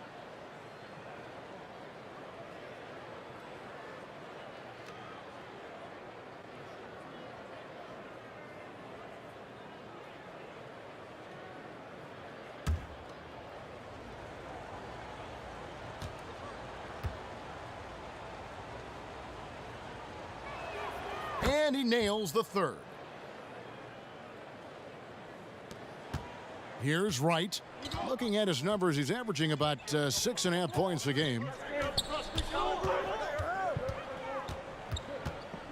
And he nails the third. Here's Wright. Looking at his numbers, he's averaging about 6.5 points a game.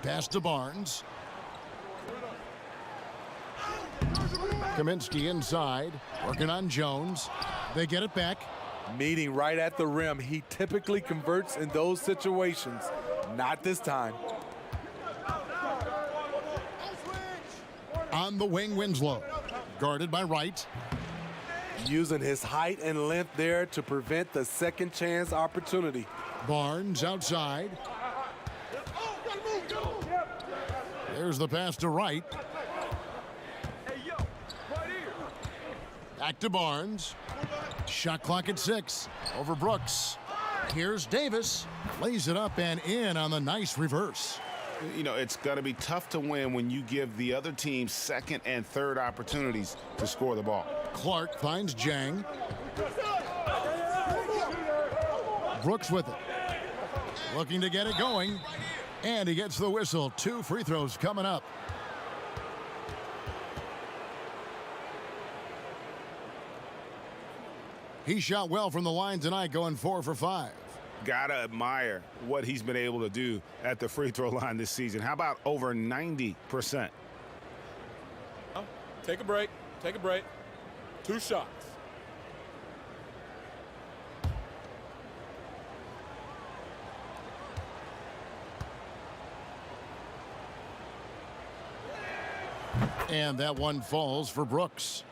Pass to Barnes. Kaminsky inside, working on Jones. They get it back. Meeting right at the rim. He typically converts in those situations. Not this time. On the wing, Winslow. Guarded by Wright. Using his height and length there to prevent the second chance opportunity. Barnes outside. There's the pass to Wright. Back to Barnes. Shot clock at 6. Over Brooks. Here's Davis. Lays it up and in on the nice reverse. You know, it's going to be tough to win when you give the other team second and third opportunities to score the ball. Clark finds Jang. Brooks with it. Looking to get it going. And he gets the whistle. 2 free throws coming up. He shot well from the line tonight, going 4 for 5. Gotta admire what he's been able to do at the free throw line this season. How about over 90%? Take a break. Take a break. 2 shots. And that one falls for Brooks.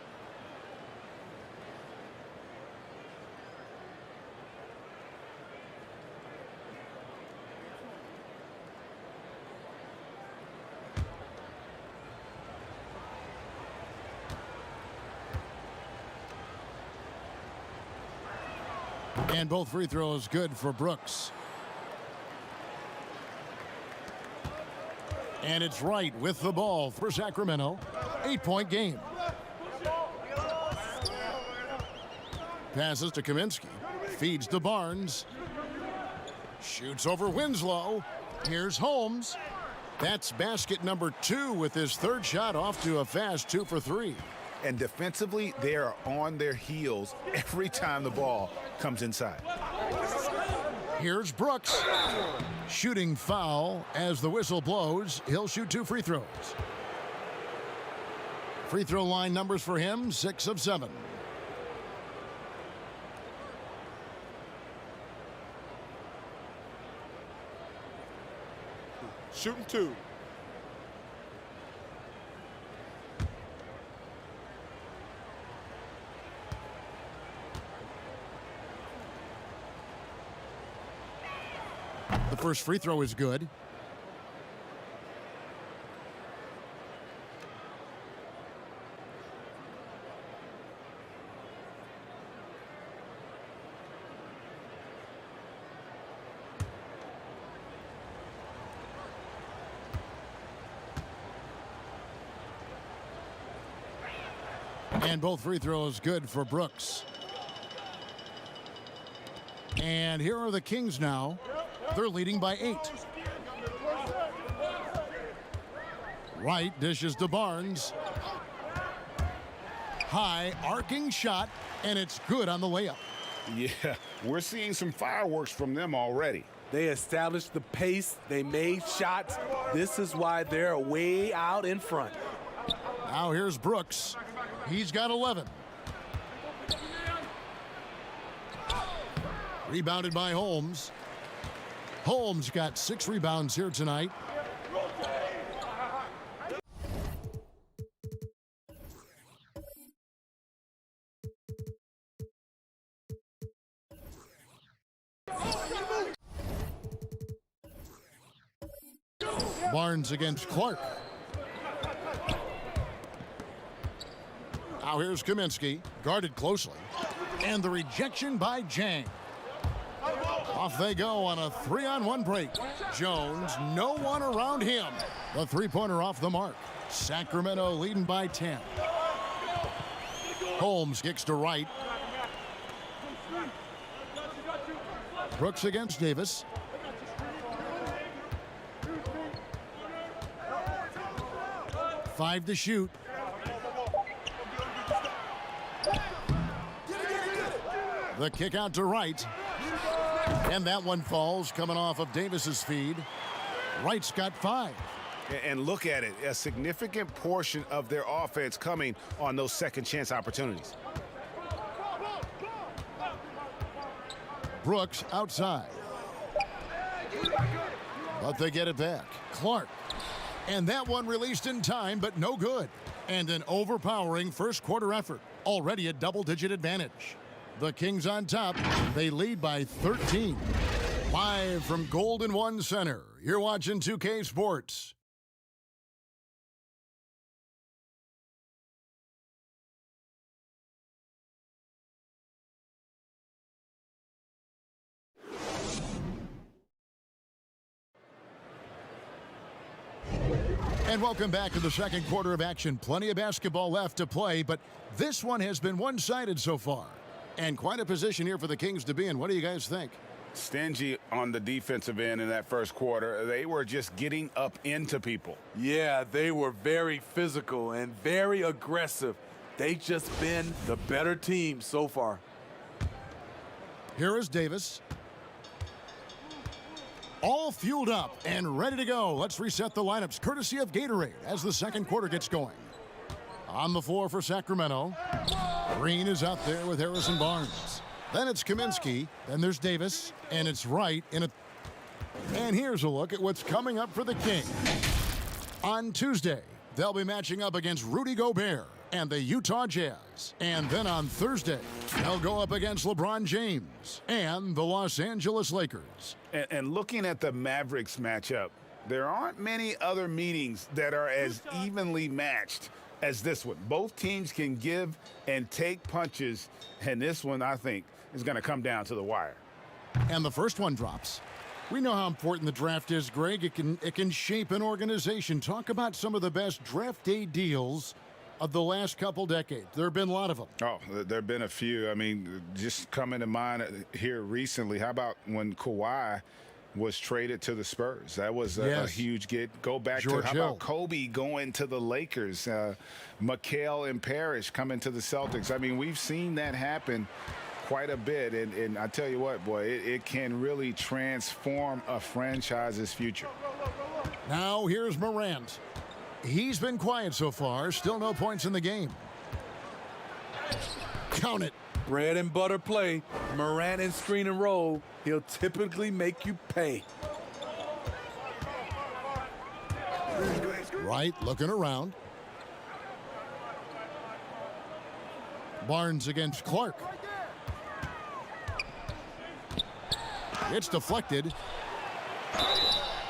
And both free throws good for Brooks. And it's Wright with the ball for Sacramento. 8-point game. Passes to Kaminsky. Feeds to Barnes. Shoots over Winslow. Here's Holmes. That's basket number 2 with his third shot off to a fast 2 for 3. And defensively, they are on their heels every time the ball comes inside. Here's Brooks. Shooting foul as the whistle blows. He'll shoot 2 free throws. Free throw line numbers for him, 6 of 7. Shooting 2. The first free throw is good. And both free throws good for Brooks. And here are the Kings now. They're leading by 8. Wright dishes to Barnes. High arcing shot, and it's good on the layup. Yeah, we're seeing some fireworks from them already. They established the pace. They made shots. This is why they're way out in front. Now here's Brooks. He's got 11. Rebounded by Holmes. Holmes got 6 rebounds here tonight. Barnes against Clark. Now here's Kaminsky, guarded closely. And the rejection by Jang. Off they go on a 3-on-1 break. Jones, no one around him. The three-pointer off the mark. Sacramento leading by 10. Holmes kicks to right. Brooks against Davis. Five to shoot. The kick out to Wright. And that one falls coming off of Davis's feed. Wright's got 5. And look at it, a significant portion of their offense coming on those second chance opportunities. Brooks outside. But they get it back. Clark. And that one released in time, but no good. And an overpowering first quarter effort. Already a double-digit advantage. The Kings on top. They lead by 13. Live from Golden One Center, you're watching 2K Sports. And welcome back to the second quarter of action. Plenty of basketball left to play, but this one has been one-sided so far. And quite a position here for the Kings to be in. What do you guys think? Stingy on the defensive end in that first quarter. They were just getting up into people. Yeah, they were very physical and very aggressive. They just been the better team so far. Here is Davis. All fueled up and ready to go. Let's reset the lineups courtesy of Gatorade as the second quarter gets going. On the floor for Sacramento. Green is out there with Harrison Barnes. Then it's Kaminsky. Then there's Davis. And it's Wright in a... And here's a look at what's coming up for the Kings. On Tuesday, they'll be matching up against Rudy Gobert and the Utah Jazz. And then on Thursday, they'll go up against LeBron James and the Los Angeles Lakers. And looking at the Mavericks matchup, there aren't many other meetings that are as evenly matched as this one. Both teams can give and take punches, and this one, I think, is going to come down to the wire. And the first one drops. We know how important the draft is, Greg. It can shape an organization. Talk about some of the best draft day deals of the last couple decades. There have been a lot of them. Oh, there have been a few. I mean, just coming to mind here recently, how about when Kawhi was traded to the Spurs? That was a huge get. Go back George to, how Hill. about Kobe going to the Lakers? McHale and Parrish coming to the Celtics. I mean, we've seen that happen quite a bit. And I tell you what, boy, it can really transform a franchise's future. Now here's Morant. He's been quiet so far. Still no points in the game. Count it. Bread and butter play. Morant and screen and roll. He'll typically make you pay. Wright looking around. Barnes against Clark. It's deflected.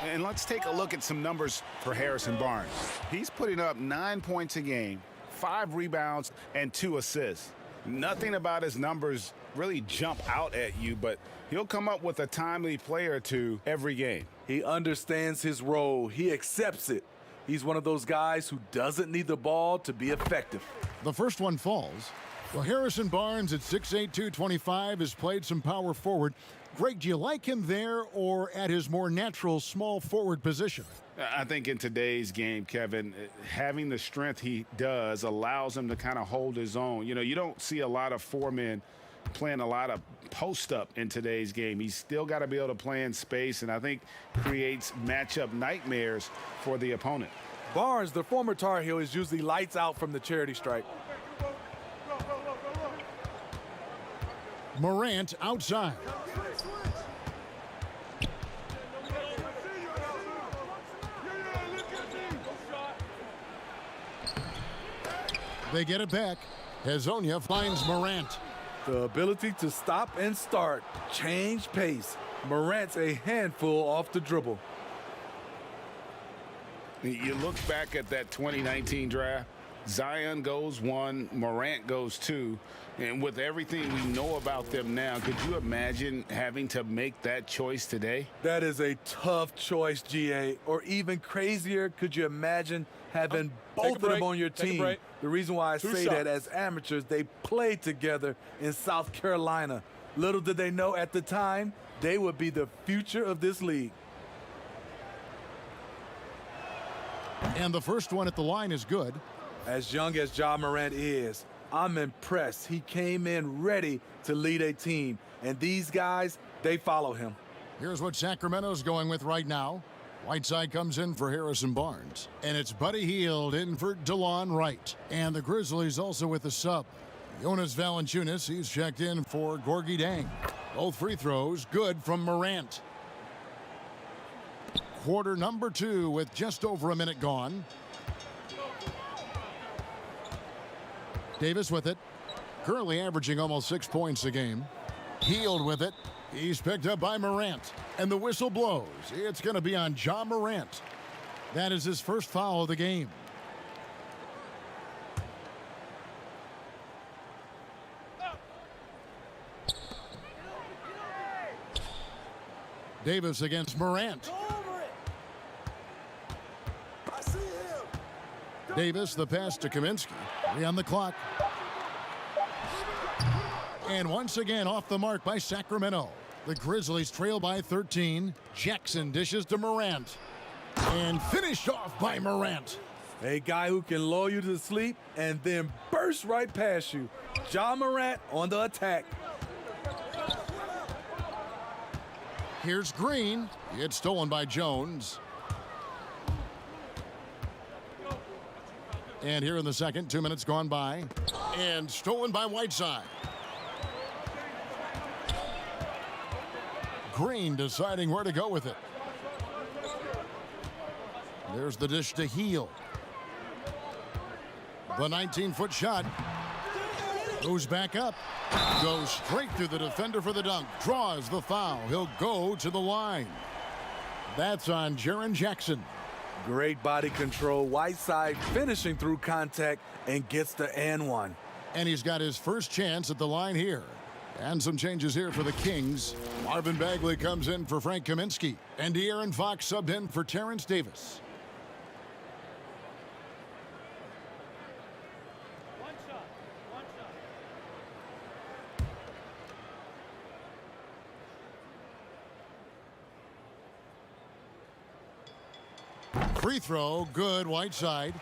And let's take a look at some numbers for Harrison Barnes. He's putting up 9 points a game, 5 rebounds, and 2 assists. Nothing about his numbers really jump out at you, but he'll come up with a timely play or two every game. He understands his role. He accepts it. He's one of those guys who doesn't need the ball to be effective. The first one falls. Well, Harrison Barnes at 6'8", 225 has played some power forward. Greg, do you like him there or at his more natural small forward position? I think in today's game, Kevin, having the strength he does allows him to kind of hold his own. You know, you don't see a lot of four-men playing a lot of post-up in today's game. He's still got to be able to play in space, and I think creates matchup nightmares for the opponent. Barnes, the former Tar Heel, is usually lights out from the charity stripe. Morant outside. They get it back. Hezonja finds Morant. The ability to stop and start, change pace. Morant's a handful off the dribble. You look back at that 2019 draft, Zion goes 1, Morant goes 2, and with everything we know about them now, could you imagine having to make that choice today? That is a tough choice, GA. Or even crazier, could you imagine having both of them on your team? The reason why I say that, as amateurs, they played together in South Carolina. Little did they know at the time, they would be the future of this league. And the first one at the line is good. As young as Ja Morant is, I'm impressed. He came in ready to lead a team. And these guys, they follow him. Here's what Sacramento's going with right now. Whiteside comes in for Harrison Barnes. And it's Buddy Hield in for DeLon Wright. And the Grizzlies also with the sub. Jonas Valanciunas, he's checked in for Gorgie Dang. Both free throws good from Morant. Quarter number 2 with just over a minute gone. Davis with it. Currently averaging almost 6 points a game. Hield with it. He's picked up by Morant. And the whistle blows. It's going to be on Ja Morant. That is his first foul of the game. Davis against Morant. Davis, the pass to Kaminsky. 3 on the clock. And once again off the mark by Sacramento. The Grizzlies trail by 13. Jackson dishes to Morant. And finished off by Morant. A guy who can lull you to sleep and then burst right past you. Ja Morant on the attack. Here's Green. It's stolen by Jones. And here in the second, 2 minutes gone by. And stolen by Whiteside. Green deciding where to go with it. There's the dish to Hield. The 19-foot shot. Goes back up. Goes straight through the defender for the dunk. Draws the foul. He'll go to the line. That's on Jaren Jackson. Great body control. Whiteside finishing through contact and gets the and one. And he's got his first chance at the line here. And some changes here for the Kings. Marvin Bagley comes in for Frank Kaminsky. And De'Aaron Fox subbed in for Terrence Davis. Free throw, good, Whiteside.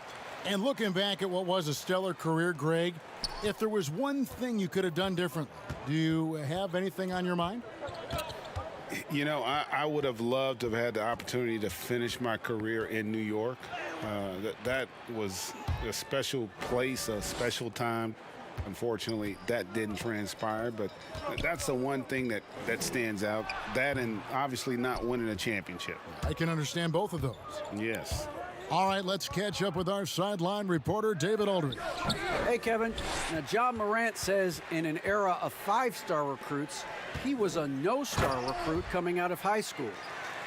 And looking back at what was a stellar career, Greg, if there was one thing you could have done differently, do you have anything on your mind? You know, I would have loved to have had the opportunity to finish my career in New York. That was a special place, a special time. Unfortunately, that didn't transpire, but that's the one thing that stands out. That and obviously not winning a championship. I can understand both of those. Yes. All right, let's catch up with our sideline reporter, David Aldridge. Hey, Kevin. Now, Ja Morant says in an era of 5-star recruits, he was a no-star recruit coming out of high school.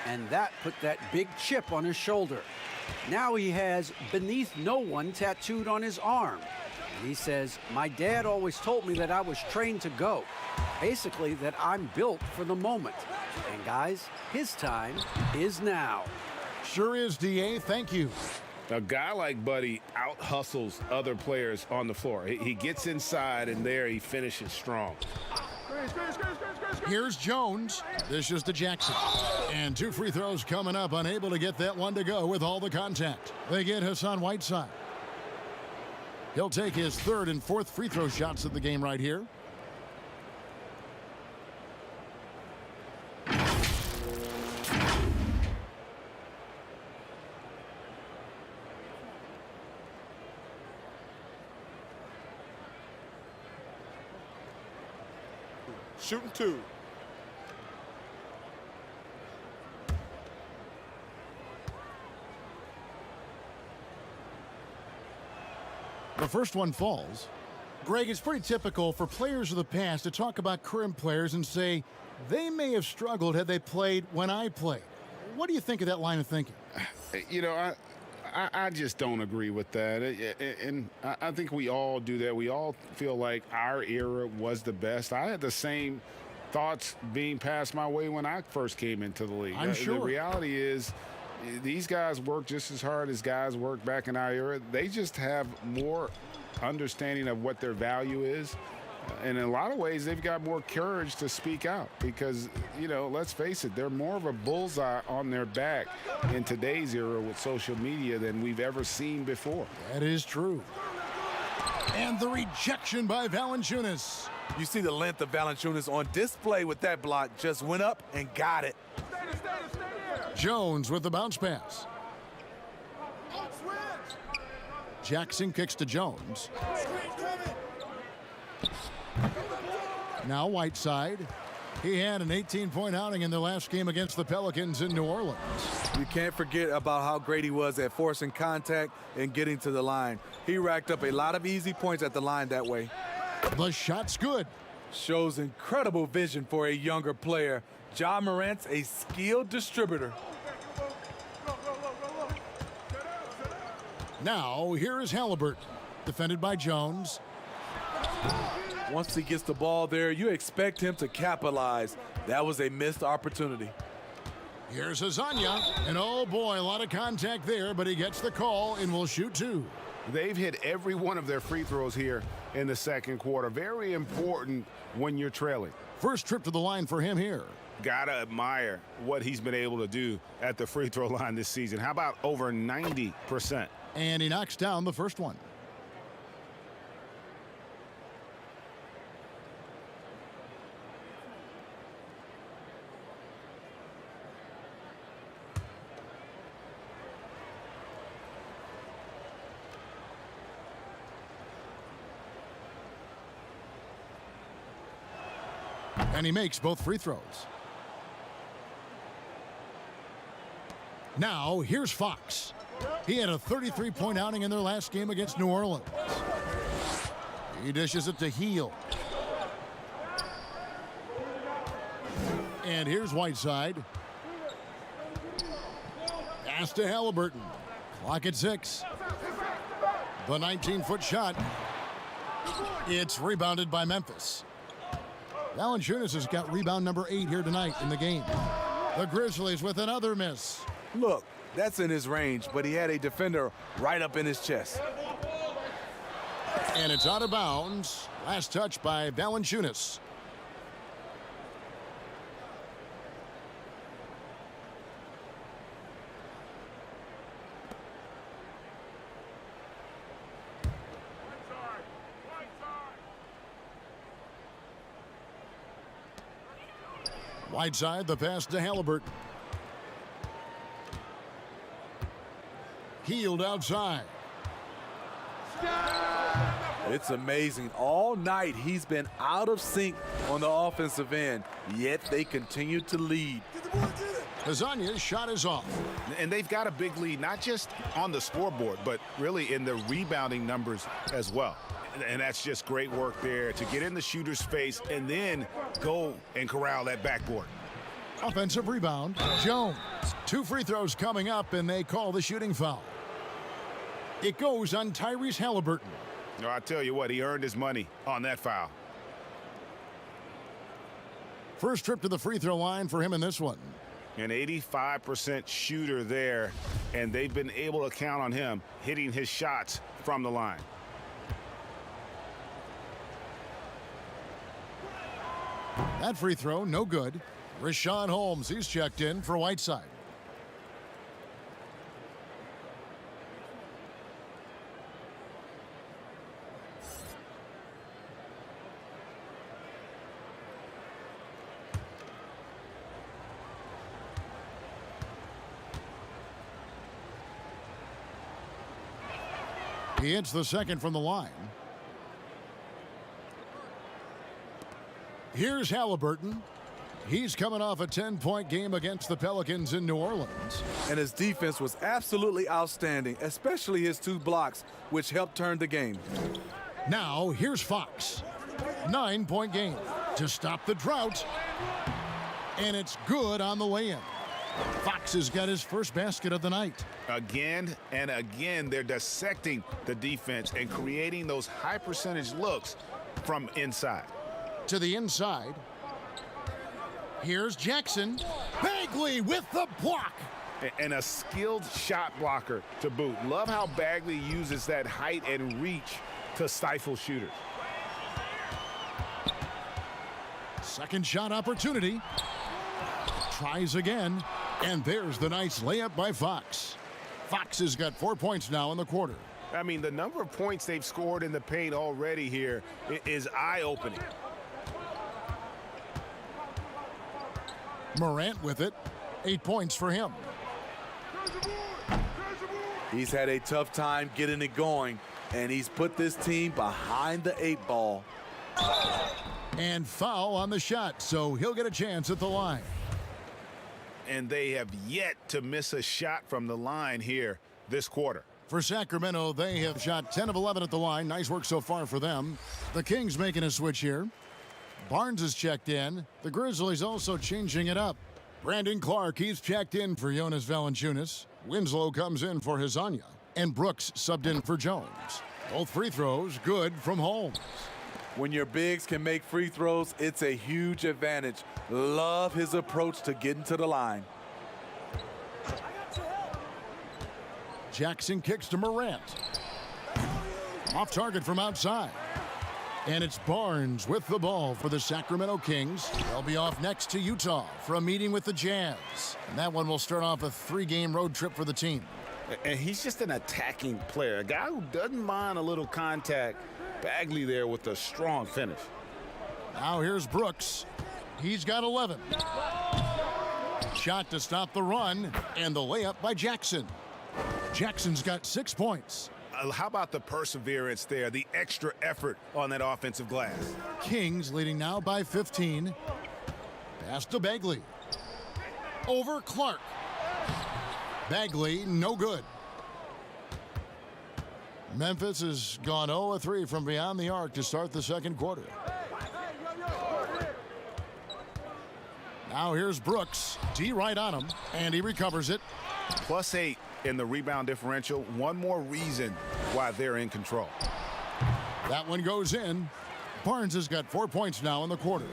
And that put that big chip on his shoulder. Now he has "beneath no one" tattooed on his arm. And he says, "My dad always told me that I was trained to go." Basically, that I'm built for the moment. And guys, his time is now. Sure is, DA. Thank you. A guy like Buddy out-hustles other players on the floor. He gets inside, and there he finishes strong. Here's Jones. This is to Jackson. And 2 free throws coming up. Unable to get that one to go with all the contact. They get Hassan Whiteside. He'll take his 3rd and 4th free throw shots of the game right here. Shooting 2. The first one falls. Greg, it's pretty typical for players of the past to talk about current players and say they may have struggled had they played when I played. What do you think of that line of thinking? You know, I just don't agree with that. And I think we all do that. We all feel like our era was the best. I had the same thoughts being passed my way when I first came into the league. I'm sure. The reality is these guys work just as hard as guys worked back in our era. They just have more understanding of what their value is. And in a lot of ways, they've got more courage to speak out because, you know, let's face it, they're more of a bullseye on their back in today's era with social media than we've ever seen before. That is true. And the rejection by Valanciunas. You see the length of Valanciunas on display with that block. Just went up and got it. Jones with the bounce pass. Jackson kicks to Jones. Now Whiteside. He had an 18-point outing in the last game against the Pelicans in New Orleans. You can't forget about how great he was at forcing contact and getting to the line. He racked up a lot of easy points at the line that way. The shot's good. Shows incredible vision for a younger player. Ja Morant's a skilled distributor. Now, here is Halliburton, defended by Jones. Once he gets the ball there, you expect him to capitalize. That was a missed opportunity. Here's Azania, and oh boy, a lot of contact there, but he gets the call and will shoot two. They've hit every one of their free throws here in the second quarter. Very important when you're trailing. First trip to the line for him here. Gotta admire what he's been able to do at the free throw line this season. How about over 90%? And he knocks down the first one. And he makes both free throws. Now, here's Fox. He had a 33-point outing in their last game against New Orleans. He dishes it to Heel. And here's Whiteside. Pass to Halliburton. Clock at 6. The 19-foot shot. It's rebounded by Memphis. Valanciunas has got rebound number 8 here tonight in the game. The Grizzlies with another miss. Look, that's in his range, but he had a defender right up in his chest. And it's out of bounds. Last touch by Valanciunas. Whiteside, the pass to Halliburton. Healed outside. It's amazing. All night he's been out of sync on the offensive end, yet they continue to lead. Azania's shot is off. And they've got a big lead, not just on the scoreboard, but really in the rebounding numbers as well. And that's just great work there to get in the shooter's face and then go and corral that backboard. Offensive rebound, Jones. 2 free throws coming up, and they call the shooting foul. It goes on Tyrese Halliburton. No, I tell you what, he earned his money on that foul. First trip to the free throw line for him in this one. An 85% shooter there, and they've been able to count on him hitting his shots from the line. That free throw, no good. Rashawn Holmes, he's checked in for Whiteside. He hits the second from the line. Here's Halliburton. He's coming off a 10-point game against the Pelicans in New Orleans. And his defense was absolutely outstanding, especially his 2 blocks, which helped turn the game. Now, here's Fox. 9-point game to stop the drought. And it's good on the lay-in. Fox has got his first basket of the night. Again and again, they're dissecting the defense and creating those high percentage looks from inside. To the inside. Here's Jackson. Bagley with the block. And a skilled shot blocker to boot. Love how Bagley uses that height and reach to stifle shooters. Second shot opportunity. Tries again. And there's the nice layup by Fox. Fox has got 4 points now in the quarter. I mean, the number of points they've scored in the paint already here is eye-opening. Morant with it. 8 points for him. He's had a tough time getting it going, and he's put this team behind the 8 ball. And foul on the shot, so he'll get a chance at the line. And they have yet to miss a shot from the line here this quarter. For Sacramento, they have shot 10 of 11 at the line. Nice work so far for them. The Kings making a switch here. Barnes is checked in. The Grizzlies also changing it up. Brandon Clark, he's checked in for Jonas Valanciunas. Winslow comes in for Hezonja. And Brooks subbed in for Jones. Both free throws good from Holmes. When your bigs can make free throws, it's a huge advantage. Love his approach to getting to the line. Jackson kicks to Morant. Off target from outside. And it's Barnes with the ball for the Sacramento Kings. They'll be off next to Utah for a meeting with the Jazz. And that one will start off a 3-game road trip for the team. And he's just an attacking player, a guy who doesn't mind a little contact. Bagley there with a strong finish. Now here's Brooks. He's got 11. Shot to stop the run, and the layup by Jackson. Jackson's got 6 points. How about the perseverance there, the extra effort on that offensive glass? Kings leading now by 15. Pass to Bagley. Over Clark. Bagley, no good. Memphis has gone 0-3 from beyond the arc to start the second quarter. Now here's Brooks. D right on him, and he recovers it. +8 in the rebound differential. One more reason why they're in control. That one goes in. Barnes has got 4 points now in the quarter.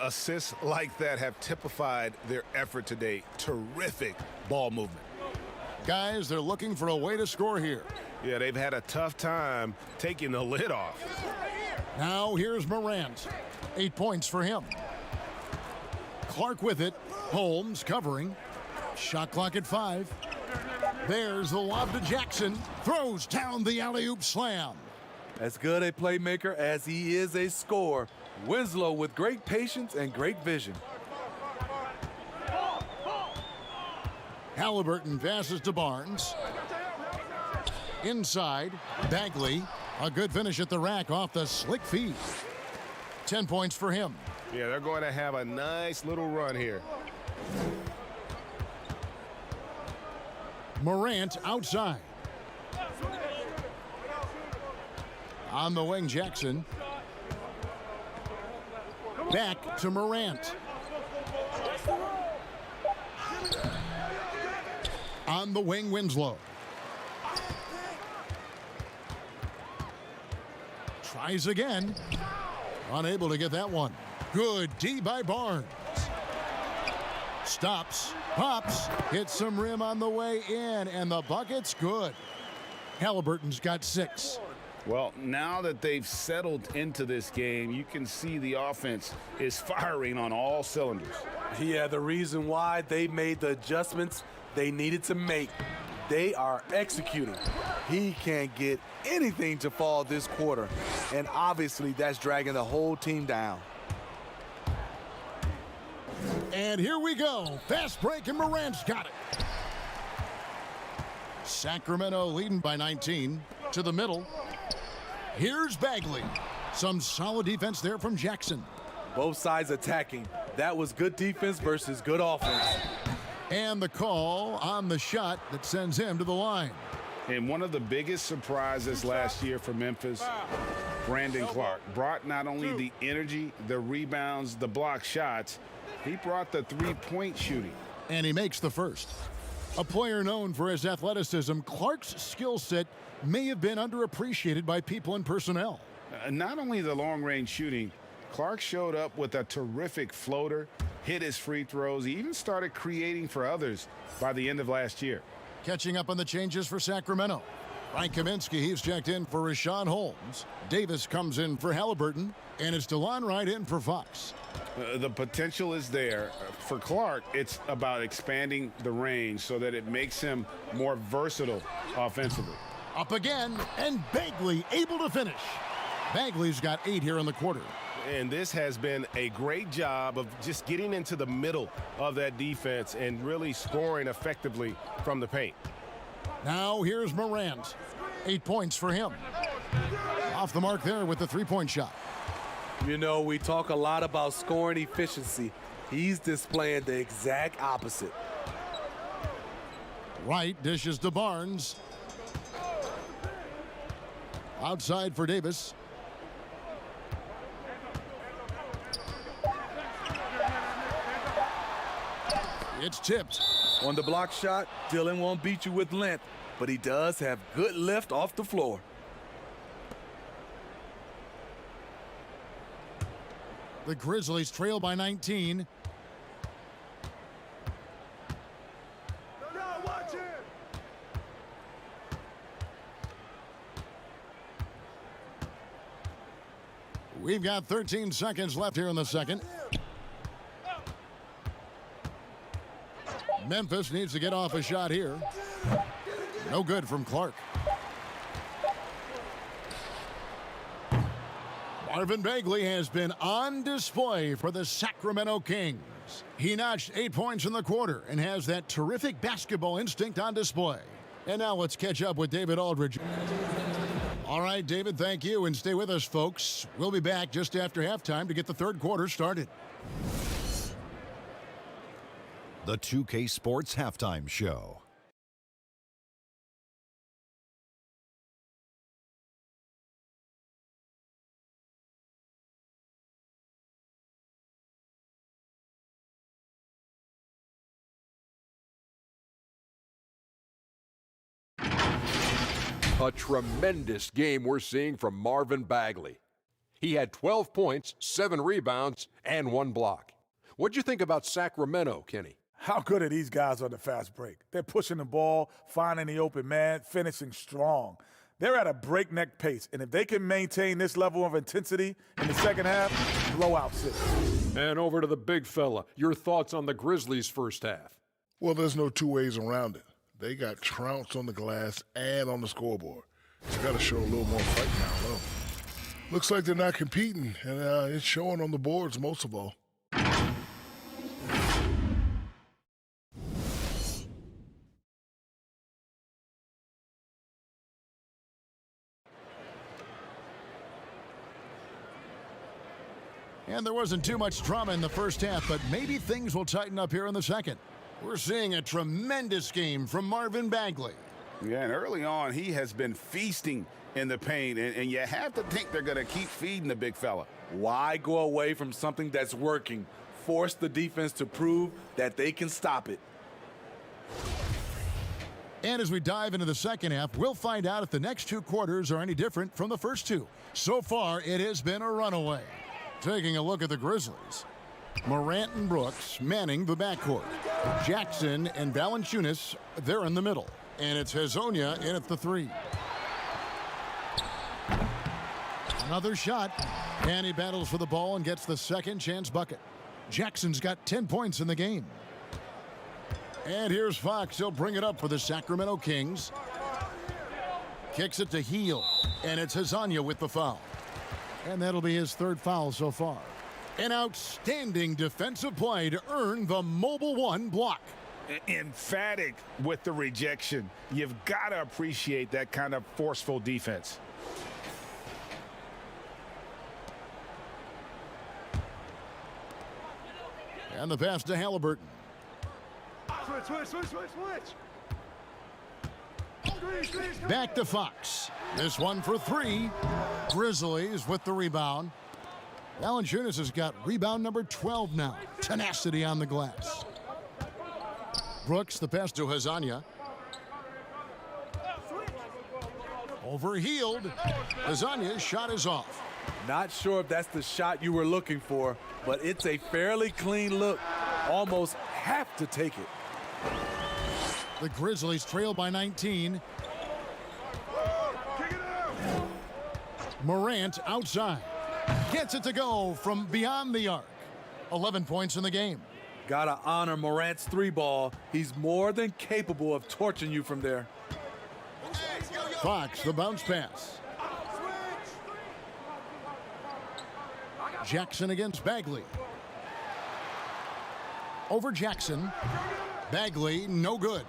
Assists like that have typified their effort today. Terrific ball movement. Guys, they're looking for a way to score here. Yeah, they've had a tough time taking the lid off. Now here's Morant. 8 points for him. Clark with it. Holmes covering. Shot clock at 5. There's the lob to Jackson. Throws down the alley-oop slam. As good a playmaker as he is a scorer, Winslow with great patience and great vision. Halliburton passes to Barnes. Inside, Bagley. A good finish at the rack off the slick feed. 10 points for him. Yeah, they're going to have a nice little run here. Morant outside. On the wing, Jackson. Back to Morant. On the wing, Winslow. Tries again. Unable to get that one. Good D by Barnes. Stops, pops, hits some rim on the way in, and the bucket's good. Halliburton's got 6. Well, now that they've settled into this game, you can see the offense is firing on all cylinders. Yeah, the reason why they made the adjustments they needed to make. They are executing. He can't get anything to fall this quarter, and obviously that's dragging the whole team down. And here we go. Fast break, and Morant's got it. Sacramento leading by 19. To the middle. Here's Bagley. Some solid defense there from Jackson. Both sides attacking. That was good defense versus good offense. And the call on the shot that sends him to the line. And one of the biggest surprises last year for Memphis, Brandon Clark, brought not only the energy, the rebounds, the block shots, he brought the three-point shooting. And he makes the first. A player known for his athleticism, Clark's skill set may have been underappreciated by people and personnel. Not only the long-range shooting, Clark showed up with a terrific floater, hit his free throws. He even started creating for others by the end of last year. Catching up on the changes for Sacramento. Frank Kaminsky, he's checked in for Rashawn Holmes. Davis comes in for Halliburton, and it's DeLon Wright in for Fox. The potential is there. For Clark, it's about expanding the range so that it makes him more versatile offensively. Up again, and Bagley able to finish. Bagley's got 8 here in the quarter. And this has been a great job of just getting into the middle of that defense and really scoring effectively from the paint. Now here's Morant. 8 points for him. Off the mark there with the three-point shot. You know, we talk a lot about scoring efficiency. He's displaying the exact opposite. Wright dishes to Barnes. Outside for Davis. It's tipped. On the block shot, Dillon won't beat you with length, but he does have good lift off the floor. The Grizzlies trail by 19. We've got 13 seconds left here in the second. Memphis needs to get off a shot here. No good from Clark. Marvin Bagley has been on display for the Sacramento Kings. He notched 8 points in the quarter and has that terrific basketball instinct on display. And now let's catch up with David Aldridge. All right, David, thank you, and stay with us, folks. We'll be back just after halftime to get the third quarter started. The 2K Sports Halftime Show. A tremendous game we're seeing from Marvin Bagley. He had 12 points, 7 rebounds, and 1 block. What'd you think about Sacramento, Kenny? How good are these guys on the fast break? They're pushing the ball, finding the open man, finishing strong. They're at a breakneck pace, and if they can maintain this level of intensity in the second half, blowout city. And over to the big fella. Your thoughts on the Grizzlies' first half? Well, there's no two ways around it. They got trounced on the glass and on the scoreboard. They got to show a little more fight now, though. Looks like they're not competing, and it's showing on the boards most of all. And there wasn't too much drama in the first half, but maybe things will tighten up here in the second. We're seeing a tremendous game from Marvin Bagley. Yeah, and early on, he has been feasting in the paint, and you have to think they're going to keep feeding the big fella. Why go away from something that's working? Force the defense to prove that they can stop it. And as we dive into the second half, we'll find out if the next 2 quarters are any different from the first 2. So far, it has been a runaway. Taking a look at the Grizzlies. Morant and Brooks manning the backcourt. Jackson and Valanciunas, they're in the middle. And it's Hezonja in at the 3. Another shot. And he battles for the ball and gets the second chance bucket. Jackson's got 10 points in the game. And here's Fox. He'll bring it up for the Sacramento Kings. Kicks it to Heel. And it's Hezonja with the foul. And that'll be his 3rd foul so far. An outstanding defensive play to earn the Mobile 1 block. Emphatic with the rejection. You've got to appreciate that kind of forceful defense. And the pass to Halliburton. Switch. Back to Fox. This one for 3. Grizzlies with the rebound. Valanciunas has got rebound number 12 now. Tenacity on the glass. Brooks, the pass to Hazanya. Overhealed. Hazanya's shot is off. Not sure if that's the shot you were looking for, but it's a fairly clean look. Almost have to take it. The Grizzlies trail by 19. Morant outside. Gets it to go from beyond the arc. 11 points in the game. Gotta honor Morant's three ball. He's more than capable of torching you from there. Fox, the bounce pass. Jackson against Bagley. Over Jackson. Bagley, no good.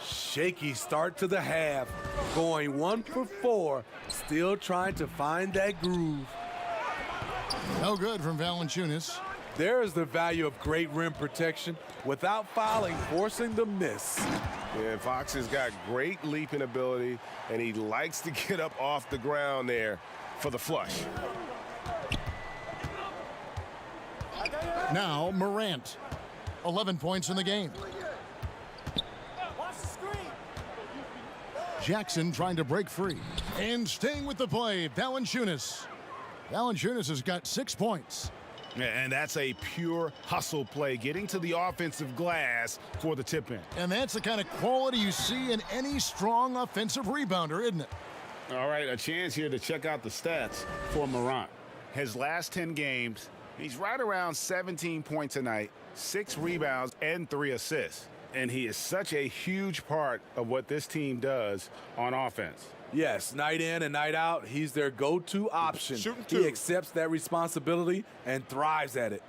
Shaky start to the half. Going 1 for 4. Still trying to find that groove. No good from Valanciunas. There's the value of great rim protection without fouling, forcing the miss. Yeah, Fox has got great leaping ability, and he likes to get up off the ground there for the flush. Now Morant. 11 points in the game. Jackson trying to break free. And staying with the play, Valanciunas. Valanciunas has got 6 points. And that's a pure hustle play, getting to the offensive glass for the tip-in. And that's the kind of quality you see in any strong offensive rebounder, isn't it? All right, a chance here to check out the stats for Morant. His last 10 games, he's right around 17 points a night, 6 rebounds, and 3 assists. And he is such a huge part of what this team does on offense. Yes, night in and night out, he's their go-to option. He accepts that responsibility and thrives at it.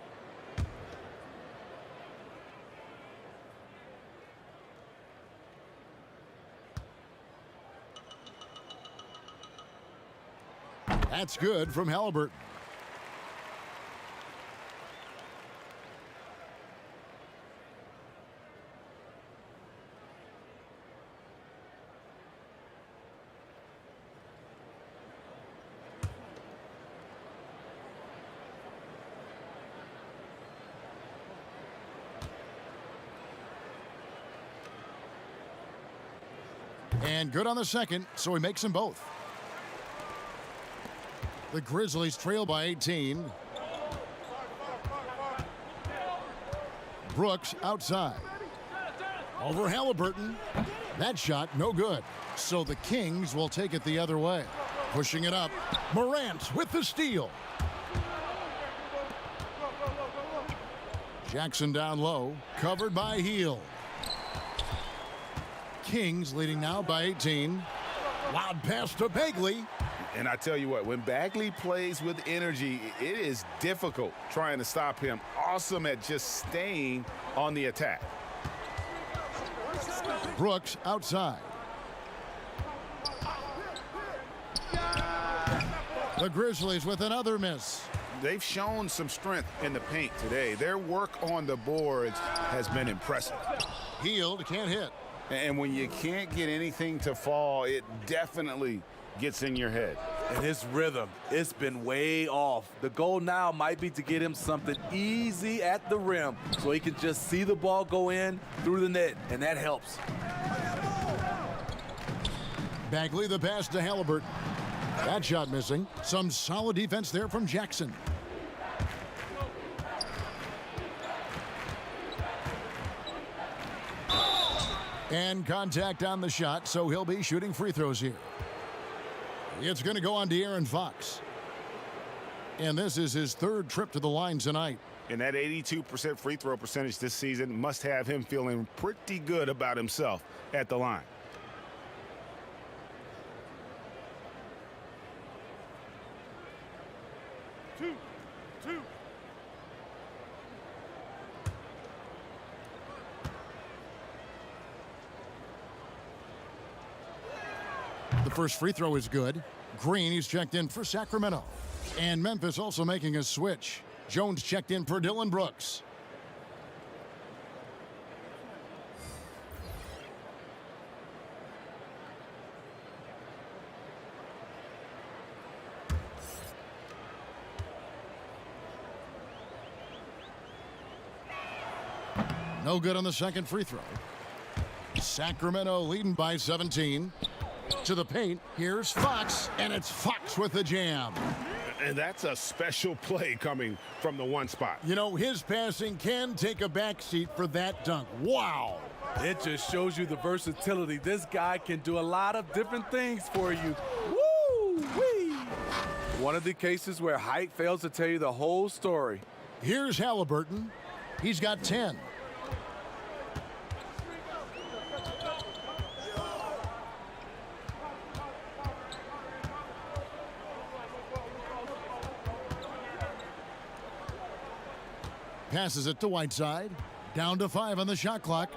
That's good from Halliburton. And good on the second, so he makes them both. The Grizzlies trail by 18. Brooks outside. Over Halliburton. That shot, no good. So the Kings will take it the other way. Pushing it up. Morant with the steal. Jackson down low. Covered by Hield. Kings leading now by 18. Loud pass to Bagley. And I tell you what, when Bagley plays with energy, it is difficult trying to stop him. Awesome at just staying on the attack. Brooks outside. The Grizzlies with another miss. They've shown some strength in the paint today. Their work on the boards has been impressive. Hield can't hit. And when you can't get anything to fall, it definitely gets in your head. And his rhythm, it's been way off. The goal now might be to get him something easy at the rim so he can just see the ball go in through the net, and that helps. Bagley the pass to Halliburton. That shot missing. Some solid defense there from Jackson. And contact on the shot, so he'll be shooting free throws here. It's going to go on De'Aaron Fox. And this is his 3rd trip to the line tonight. And that 82% free throw percentage this season must have him feeling pretty good about himself at the line. Two. The first free throw is good. Green, he's checked in for Sacramento. And Memphis also making a switch. Jones checked in for Dylan Brooks. No good on the second free throw. Sacramento leading by 17. To the paint, here's Fox, and it's Fox with the jam. And that's a special play coming from the one spot. You know, his passing can take a backseat for that dunk. Wow. It just shows you the versatility. This guy can do a lot of different things for you. Woo-wee! One of the cases where height fails to tell you the whole story. Here's Halliburton. He's got 10. Passes it to Whiteside. Down to 5 on the shot clock.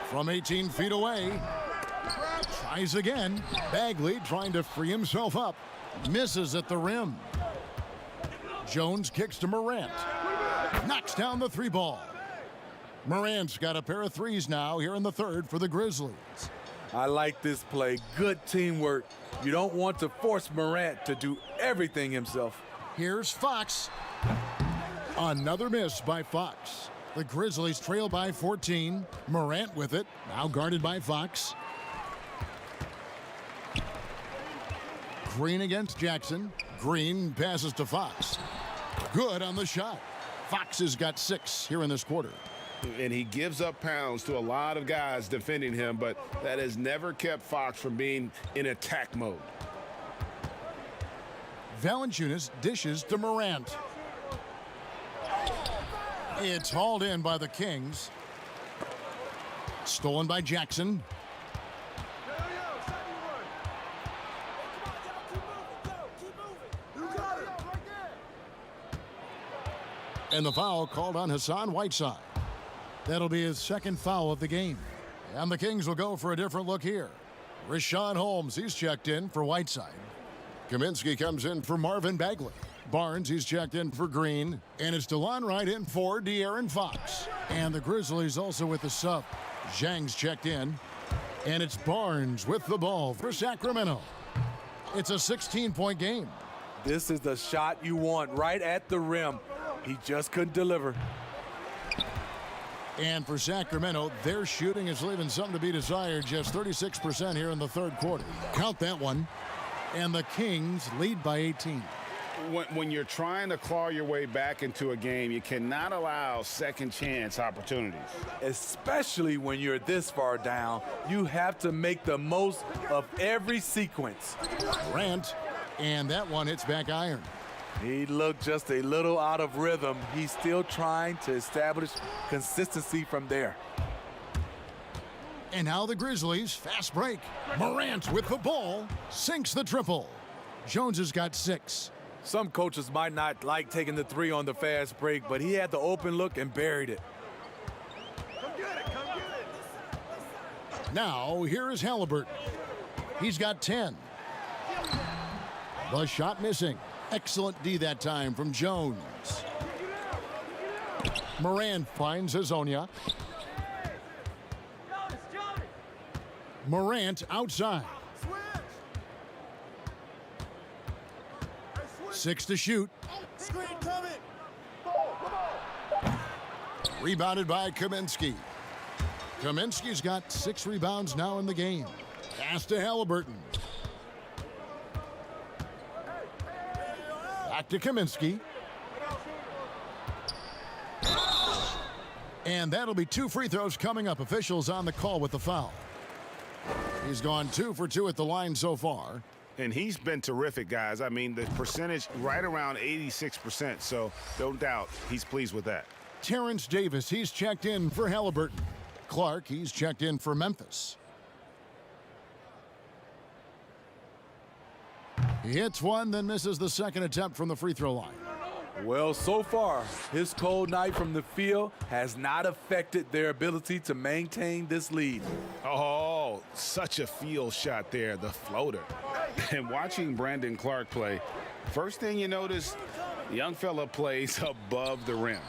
From 18 feet away. Tries again. Bagley trying to free himself up. Misses at the rim. Jones kicks to Morant. Knocks down the 3 ball. Morant's got a pair of threes now here in the third for the Grizzlies. I like this play. Good teamwork. You don't want to force Morant to do everything himself. Here's Fox. Another miss by Fox. The Grizzlies trail by 14. Morant with it. Now guarded by Fox. Green against Jackson. Green passes to Fox. Good on the shot. Fox has got 6 here in this quarter. And he gives up pounds to a lot of guys defending him, but that has never kept Fox from being in attack mode. Valanciunas dishes to Morant. It's hauled in by the Kings. Stolen by Jackson. And the foul called on Hassan Whiteside. That'll be his second foul of the game. And the Kings will go for a different look here. Rashad Holmes, he's checked in for Whiteside. Kaminsky comes in for Marvin Bagley. Barnes, he's checked in for Green. And it's DeLon Wright in for De'Aaron Fox. And the Grizzlies also with the sub. Zhang's checked in. And it's Barnes with the ball for Sacramento. It's a 16-point game. This is the shot you want right at the rim. He just couldn't deliver. And for Sacramento, their shooting is leaving something to be desired. Just 36% here in the third quarter. Count that one. And the Kings lead by 18. When you're trying to claw your way back into a game, you cannot allow second chance opportunities. Especially when you're this far down, you have to make the most of every sequence. Grant, and that one hits back iron. He looked just a little out of rhythm. He's still trying to establish consistency from there. And now the Grizzlies, fast break. Morant with the ball, sinks the triple. Jones has got 6. Some coaches might not like taking the 3 on the fast break, but he had the open look and buried it. Come get it, come get it. Now, here is Halliburton. He's got 10. The shot missing. Excellent D that time from Jones. Morant finds Hazonia. Morant outside. 6 to shoot. Rebounded by Kaminsky. Kaminsky's got 6 rebounds now in the game. Pass to Halliburton. Back to Kaminsky. And that'll be 2 free throws coming up. Officials on the call with the foul. He's gone 2 for 2 at the line so far. And he's been terrific, guys. I mean, the percentage right around 86%, so no doubt he's pleased with that. Terrence Davis, he's checked in for Halliburton. Clark, he's checked in for Memphis. He hits one, then misses the second attempt from the free throw line. Well, so far, his cold night from the field has not affected their ability to maintain this lead. Oh, such a field shot there, the floater. And watching Brandon Clark play, first thing you notice, the young fella plays above the rim.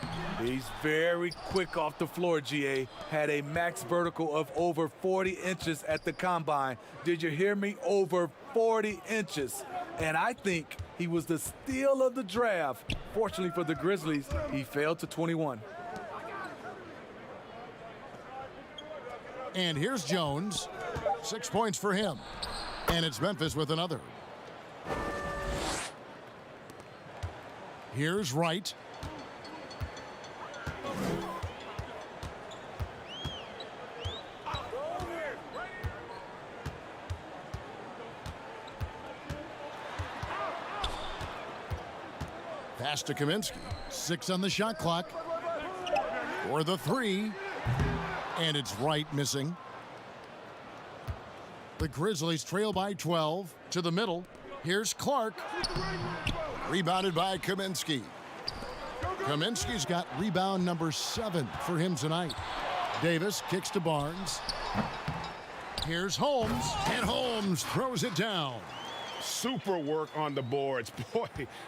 He's very quick off the floor, GA. Had a max vertical of over 40 inches at the combine. Did you hear me? Over 40 inches. And I think he was the steal of the draft. Fortunately for the Grizzlies, he failed to 21. And here's Jones. 6 points for him. And it's Memphis with another. Here's Wright. Pass to Kaminsky. 6 on the shot clock. For the 3. And it's Wright missing. The Grizzlies trail by 12. To the middle. Here's Clark. Rebounded by Kaminsky. Kaminsky's got rebound number 7 for him tonight. Davis kicks to Barnes. Here's Holmes. And Holmes throws it down. Super work on the boards. Boy,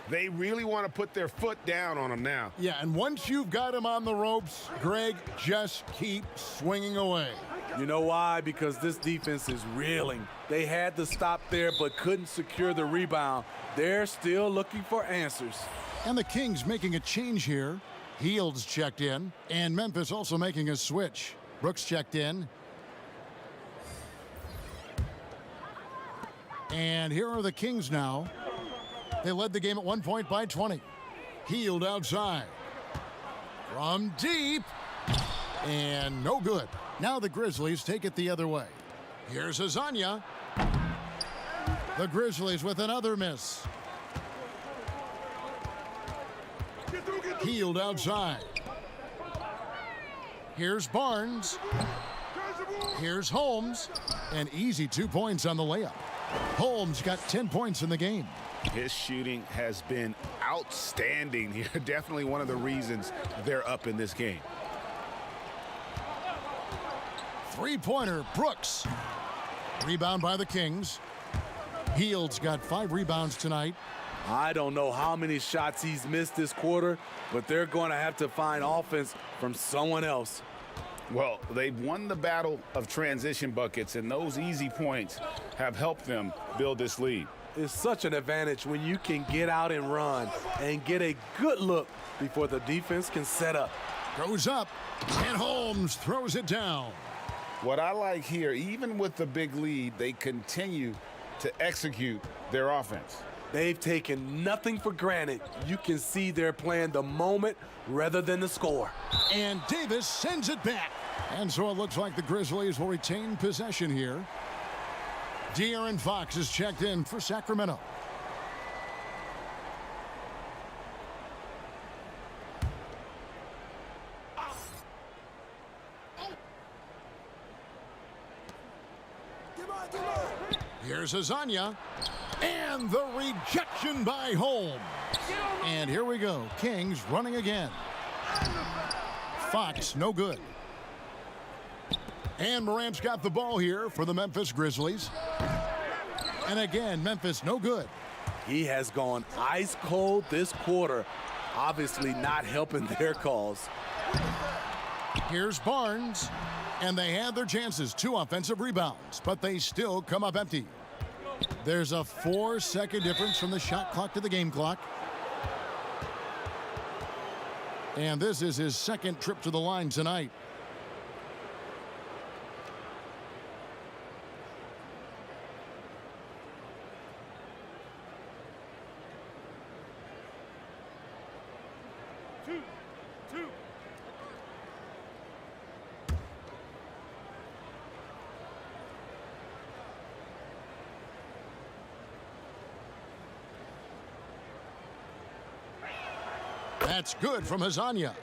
they really want to put their foot down on him now. Yeah, and once you've got him on the ropes, Greg, just keep swinging away. You know why? Because this defense is reeling. They had to stop there but couldn't secure the rebound. They're still looking for answers. And the Kings making a change here. Heald's checked in, and Memphis also making a switch. Brooks checked in. And here are the Kings now. They led the game at 1 point by 20. Hield outside. From deep. And no good. Now the Grizzlies take it the other way. Here's Azania. The Grizzlies with another miss. Hield outside. Here's Barnes. Here's Holmes. An easy 2 points on the layup. Holmes got 10 points in the game. His shooting has been outstanding here. Definitely one of the reasons they're up in this game. Three-pointer, Brooks. Rebound by the Kings. Hield's got 5 rebounds tonight. I don't know how many shots he's missed this quarter, but they're going to have to find offense from someone else. Well, they've won the battle of transition buckets, and those easy points have helped them build this lead. It's such an advantage when you can get out and run and get a good look before the defense can set up. Goes up, and Holmes throws it down. What I like here, even with the big lead, they continue to execute their offense. They've taken nothing for granted. You can see they're playing the moment rather than the score. And Davis sends it back. And so it looks like the Grizzlies will retain possession here. De'Aaron Fox is checked in for Sacramento. Here's Azania. And the rejection by Holmes. And here we go. Kings running again. Fox, no good. And Morant's got the ball here for the Memphis Grizzlies. And again, Memphis, no good. He has gone ice cold this quarter, obviously not helping their cause. Here's Barnes. And they had their chances, 2 offensive rebounds, but they still come up empty. There's a 4-second difference from the shot clock to the game clock. And this is his second trip to the line tonight. That's good from Azania.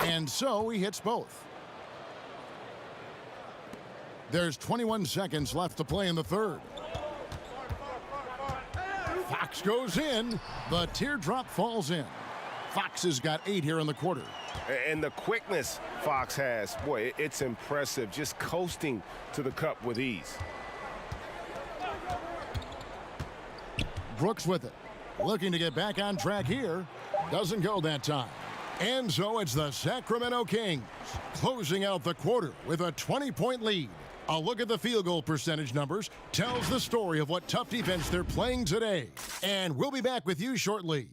And so he hits both. There's 21 seconds left to play in the third. Fox goes in. The teardrop falls in. Fox has got 8 here in the quarter. And the quickness Fox has, boy, it's impressive. Just coasting to the cup with ease. Brooks with it. Looking to get back on track here. Doesn't go that time. And so it's the Sacramento Kings closing out the quarter with a 20-point lead. A look at the field goal percentage numbers tells the story of what tough defense they're playing today. And we'll be back with you shortly.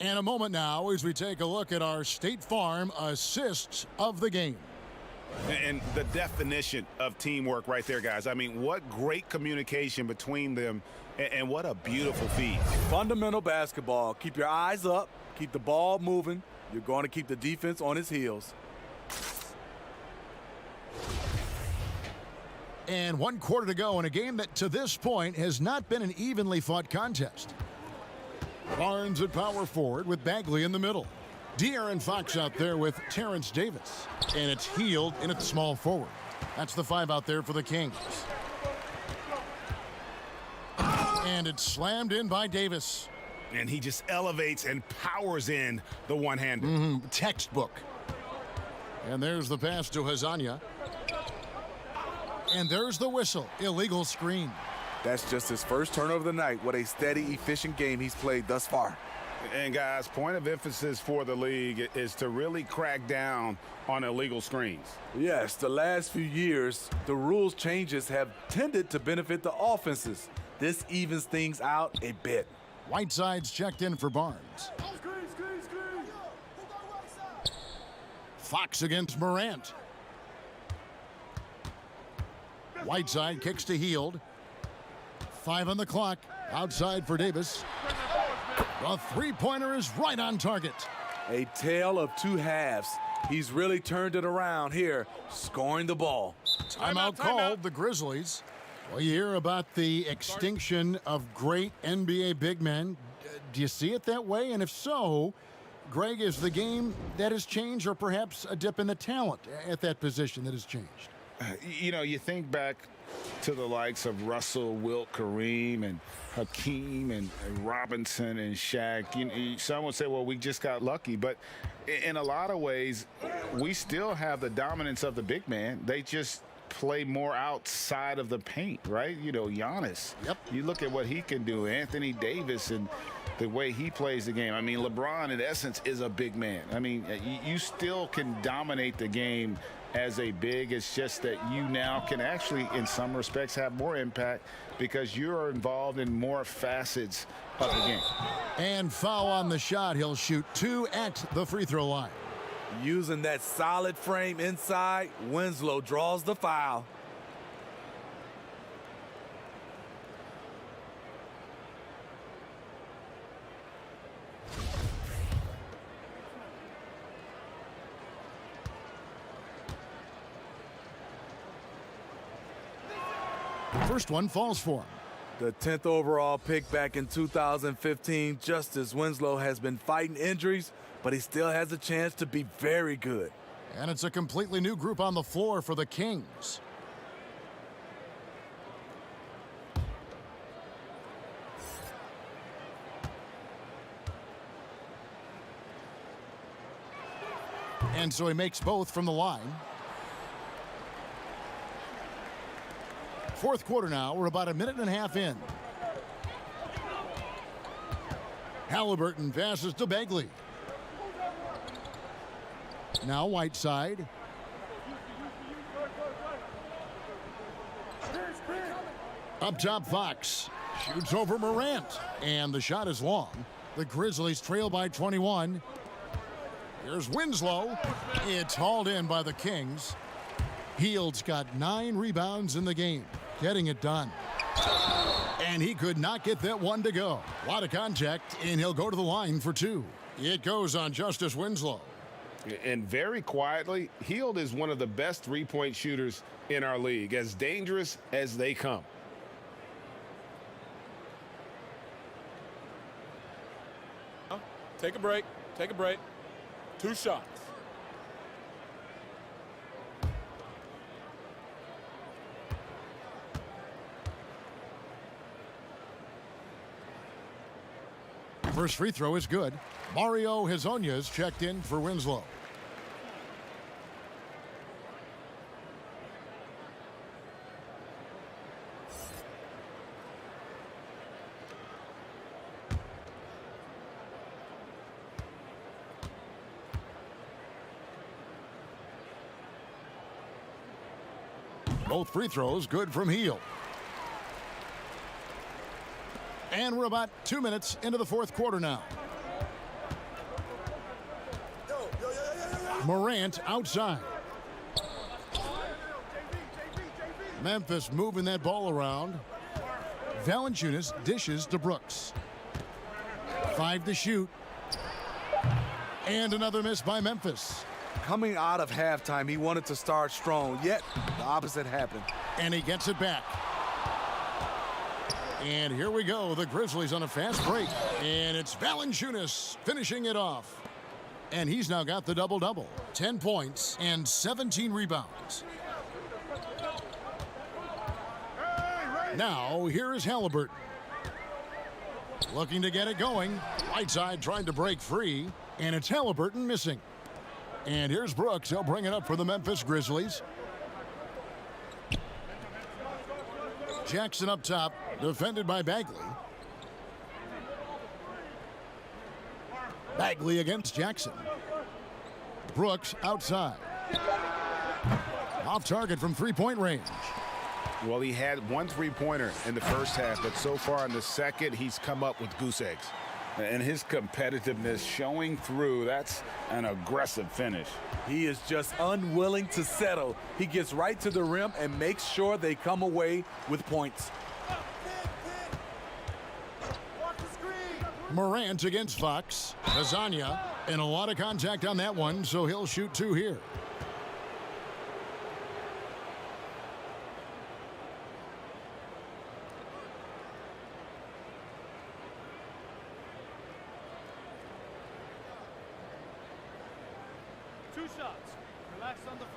And a moment now as we take a look at our State Farm assists of the game. And the definition of teamwork right there, guys. I mean, what great communication between them, and what a beautiful feed. Fundamental basketball. Keep your eyes up. Keep the ball moving. You're going to keep the defense on its heels. And 1 quarter to go in a game that to this point has not been an evenly fought contest. Barnes at power forward with Bagley in the middle. De'Aaron Fox out there with Terrence Davis. And it's Hield in at small forward. That's the 5 out there for the Kings. And it's slammed in by Davis. And he just elevates and powers in the one-hander. Textbook. And there's the pass to Hazanya. And there's the whistle. Illegal screen. That's just his first turnover of the night. What a steady, efficient game he's played thus far. And, guys, point of emphasis for the league is to really crack down on illegal screens. Yes, the last few years, the rules changes have tended to benefit the offenses. This evens things out a bit. Whiteside's checked in for Barnes. Fox against Morant. Whiteside kicks to Hield. 5 on the clock. Outside for Davis. The three-pointer is right on target. A tale of two halves. He's really turned it around here, scoring the ball. Timeout called, the Grizzlies. Well, you hear about the extinction of great NBA big men. Do you see it that way? And if so, Greg, is the game that has changed, or perhaps a dip in the talent at that position that has changed? You know, you think back to the likes of Russell, Wilt, Kareem, and Hakeem, and Robinson, and Shaq. You know, some would say, well, we just got lucky. But in a lot of ways, we still have the dominance of the big man. They just play more outside of the paint, right? You know, Giannis. Yep. You look at what he can do. Anthony Davis and the way he plays the game. I mean, LeBron, in essence, is a big man. I mean, you still can dominate the game as a big. It's just that you now can actually, in some respects, have more impact because you're involved in more facets of the game. And foul on the shot. He'll shoot 2 at the free throw line. Using that solid frame inside, Winslow draws the foul. First one falls for him. The 10th overall pick back in 2015, Justice Winslow has been fighting injuries, but he still has a chance to be very good. And it's a completely new group on the floor for the Kings. And so he makes both from the line. Fourth quarter now. We're about a minute and a half in. Halliburton passes to Bagley. Now Whiteside. Up top, Fox shoots over Morant. And the shot is long. The Grizzlies trail by 21. Here's Winslow. It's hauled in by the Kings. Hield's got 9 rebounds in the game, getting it done. And he could not get that one to go. A lot of contact, and he'll go to the line for 2. It goes on Justice Winslow. And very quietly, Hield is one of the best three-point shooters in our league, as dangerous as they come. Take a break. Take a break. 2 shots. First free throw is good. Mario Hezonya's checked in for Winslow. Both free throws good from Heel. And we're about 2 minutes into the fourth quarter now. Morant outside. Memphis moving that ball around. Valanciunas dishes to Brooks. 5 to shoot. And another miss by Memphis. Coming out of halftime, he wanted to start strong, yet the opposite happened. And he gets it back. And here we go, the Grizzlies on a fast break. And it's Valanciunas finishing it off. And he's now got the double-double. 10 points and 17 rebounds. Now, here is Halliburton. Looking to get it going. Right side trying to break free. And it's Halliburton missing. And here's Brooks. He'll bring it up for the Memphis Grizzlies. Jackson up top, defended by Bagley. Bagley against Jackson. Brooks outside. Off target from three-point range. Well, he had one three-pointer in the first half, but so far in the second, he's come up with goose eggs. And his competitiveness showing through. That's an aggressive finish. He is just unwilling to settle. He gets right to the rim and makes sure they come away with points. Morant against Fox. Lasagna, and a lot of contact on that one, so he'll shoot 2 here. Two shots. Relax on the first.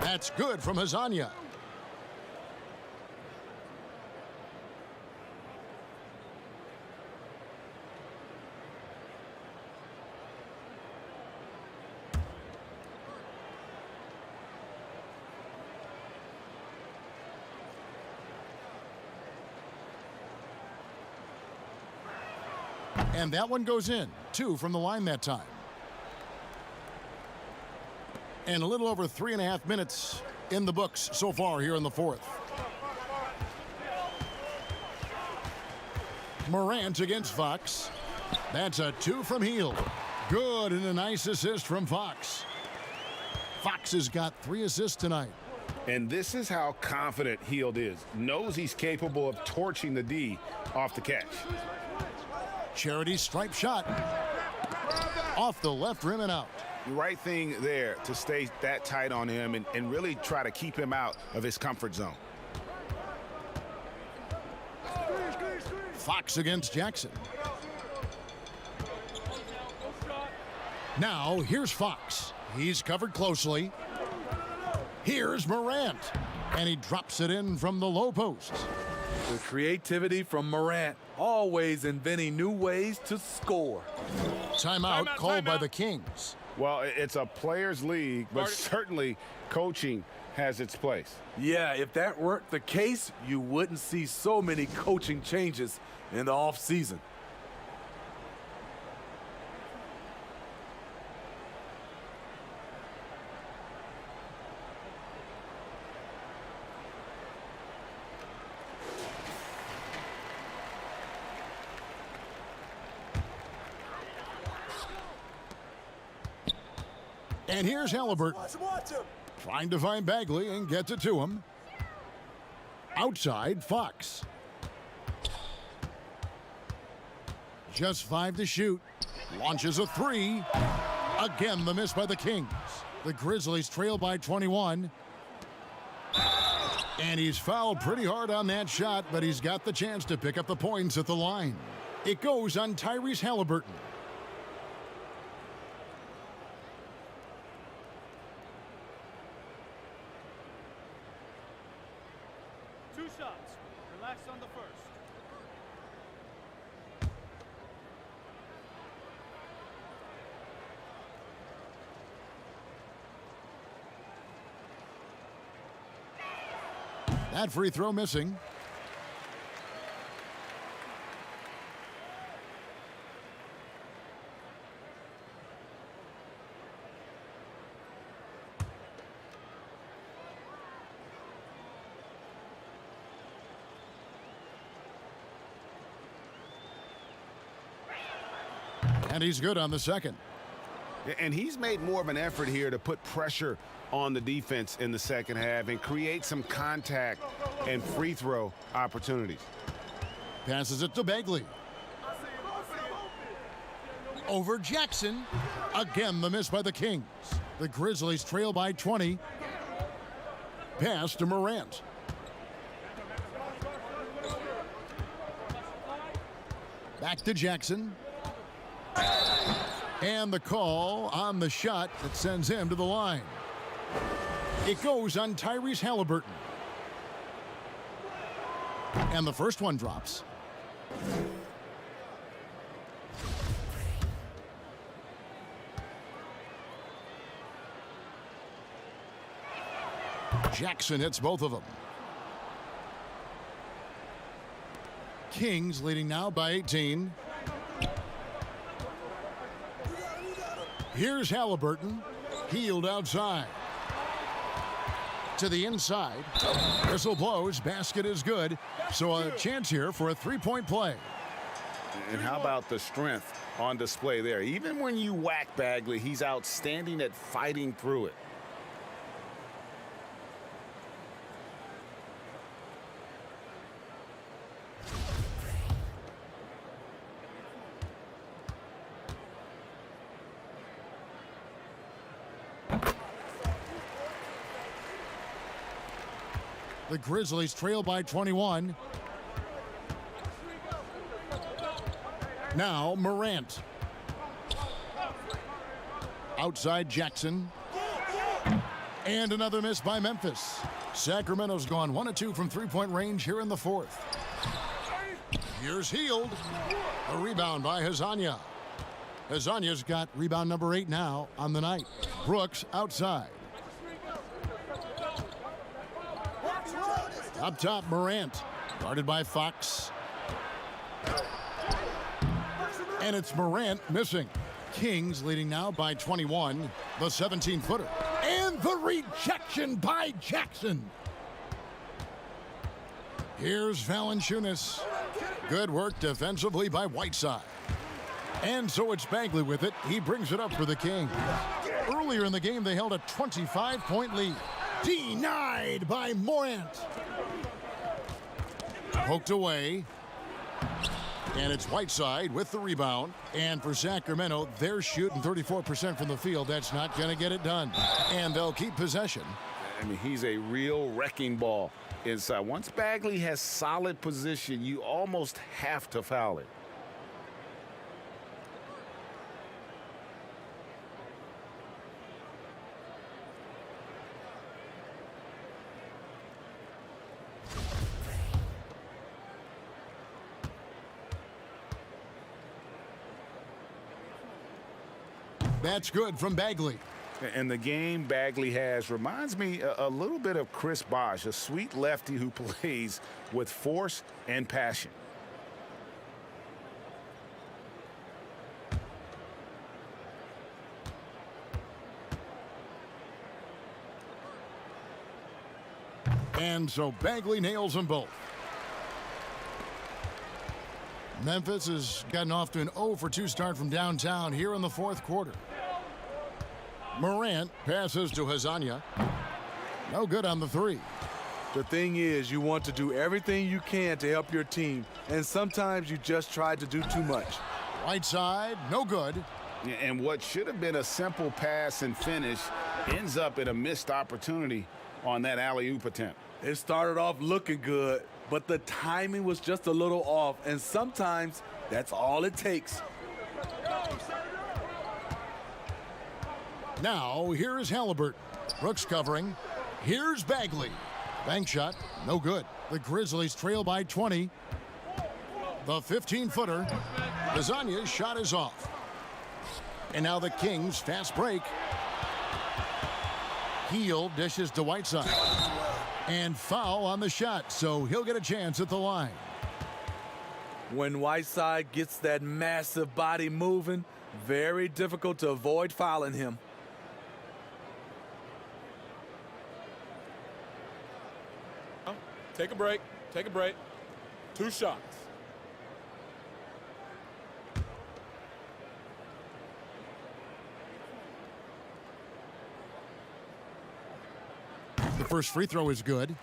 That's good from Lasagna. And that one goes in. 2 from the line that time. And a little over 3.5 minutes in the books so far here in the fourth. Morant against Fox. That's a 2 from Heel. Good, and a nice assist from Fox. Fox has got 3 assists tonight. And this is how confident Hield is. Knows he's capable of torching the D off the catch. Charity stripe shot. Off the left rim and out. The right thing there to stay that tight on him and really try to keep him out of his comfort zone. Fox against Jackson. Now, here's Fox. He's covered closely. Here's Morant. And he drops it in from the low post. The creativity from Morant, always inventing new ways to score. Timeout called by the Kings. Well, it's a players' league, but certainly coaching has its place. Yeah, if that weren't the case, you wouldn't see so many coaching changes in the offseason. And here's Halliburton. Trying to find Bagley and gets it to him. Outside, Fox. Just 5 to shoot. Launches a 3. Again, the miss by the Kings. The Grizzlies trail by 21. And he's fouled pretty hard on that shot, but he's got the chance to pick up the points at the line. It goes on Tyrese Halliburton. Relax on the first. That free throw missing. And he's good on the second. And he's made more of an effort here to put pressure on the defense in the second half and create some contact and free throw opportunities. Passes it to Bagley. Over Jackson. Again, the miss by the Kings. The Grizzlies trail by 20. Pass to Morant. Back to Jackson. And the call on the shot that sends him to the line. It goes on Tyrese Halliburton. And the first one drops. Jackson hits both of them. Kings leading now by 18. Here's Halliburton. Healed outside. To the inside. Whistle blows. Basket is good. So a chance here for a three-point play. And how about the strength on display there? Even when you whack Bagley, he's outstanding at fighting through it. The Grizzlies trail by 21. Now Morant. Outside Jackson. And another miss by Memphis. Sacramento's gone 1 of 2 from three-point range here in the fourth. Here's Hield. A rebound by Hazanya. Hazanya's got rebound number 8 now on the night. Brooks outside. Up top, Morant. Guarded by Fox. And it's Morant missing. Kings leading now by 21. The 17-footer. And the rejection by Jackson. Here's Valanciunas. Good work defensively by Whiteside. And so it's Bagley with it. He brings it up for the Kings. Earlier in the game, they held a 25-point lead. Denied by Morant. Poked away. And it's Whiteside with the rebound. And for Sacramento, they're shooting 34% from the field. That's not going to get it done. And they'll keep possession. I mean, he's a real wrecking ball inside. Once Bagley has solid position, you almost have to foul it. That's good from Bagley. And the game Bagley has reminds me a little bit of Chris Bosh, a sweet lefty who plays with force and passion. And so Bagley nails them both. Memphis has gotten off to an 0 for 2 start from downtown here in the fourth quarter. Morant passes to Hazanya. No good on the three. The thing is, you want to do everything you can to help your team, and sometimes you just try to do too much. Whiteside, no good. And what should have been a simple pass and finish ends up in a missed opportunity on that alley-oop attempt. It started off looking good, but the timing was just a little off, and sometimes that's all it takes. Now, here's Halliburton. Brooks covering. Here's Bagley. Bank shot, no good. The Grizzlies trail by 20. The 15-footer. Lasagna's shot is off. And now the Kings fast break. Heel dishes to Whiteside. And foul on the shot, so he'll get a chance at the line. When Whiteside gets that massive body moving, very difficult to avoid fouling him. Take a break. Take a break. 2 shots. The first free throw is good.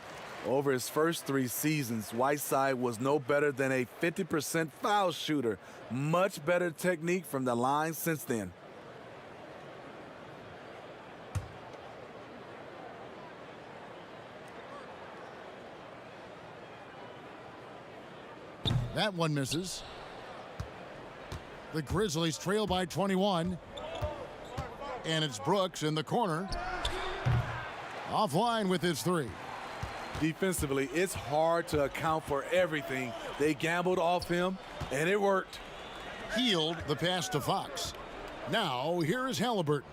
Over his first 3 seasons, Whiteside was no better than a 50% foul shooter. Much better technique from the line since then. That one misses. The Grizzlies trail by 21. And it's Brooks in the corner. Offline with his 3. Defensively, it's hard to account for everything. They gambled off him, and it worked. Healed the pass to Fox. Now, here is Halliburton.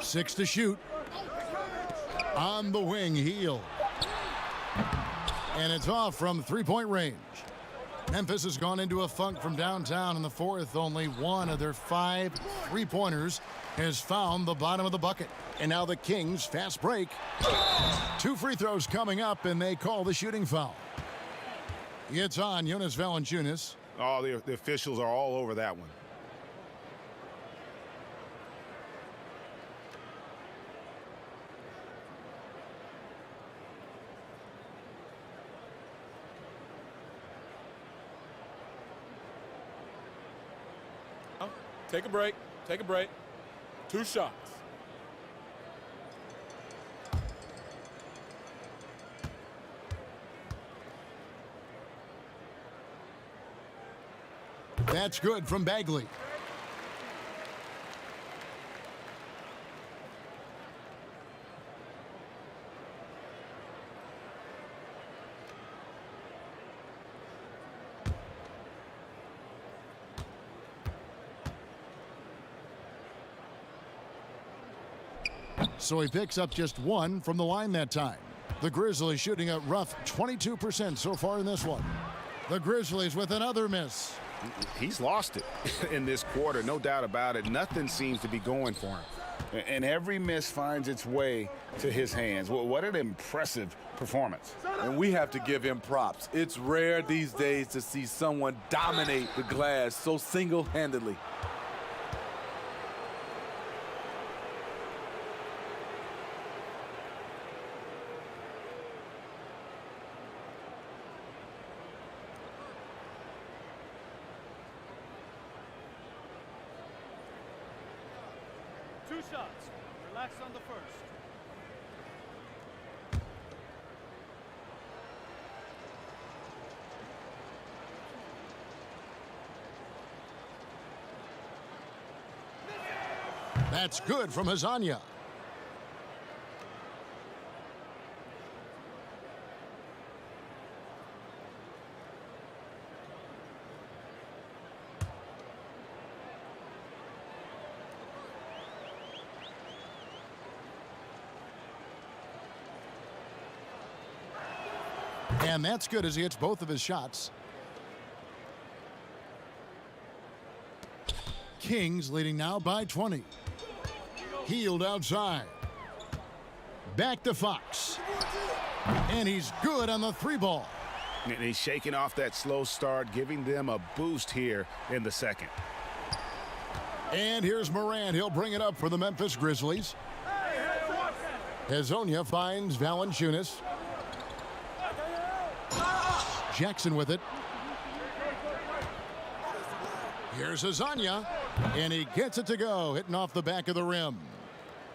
6 to shoot. On the wing, Healed. And it's off from three-point range. Memphis has gone into a funk from downtown in the fourth. Only one of their 5 three-pointers has found the bottom of the bucket. And now the Kings fast break. 2 free throws coming up, and they call the shooting foul. It's on Jonas Valanciunas. Oh, the officials are all over that one. Take a break. Take a break. 2 shots. That's good from Bagley. So he picks up just 1 from the line that time. The Grizzlies shooting a rough 22% so far in this one. The Grizzlies with another miss. He's lost it in this quarter, no doubt about it. Nothing seems to be going for him. And every miss finds its way to his hands. What an impressive performance. And we have to give him props. It's rare these days to see someone dominate the glass so single-handedly. Shots. Relax on the first. That's good from Lasagna. And that's good as he hits both of his shots. Kings leading now by 20. Healed outside. Back to Fox. And he's good on the 3-ball. And he's shaking off that slow start, giving them a boost here in the second. And here's Morant. He'll bring it up for the Memphis Grizzlies. Hezonja finds Valanciunas. Jackson with it. Here's Hezonja, and he gets it to go, hitting off the back of the rim.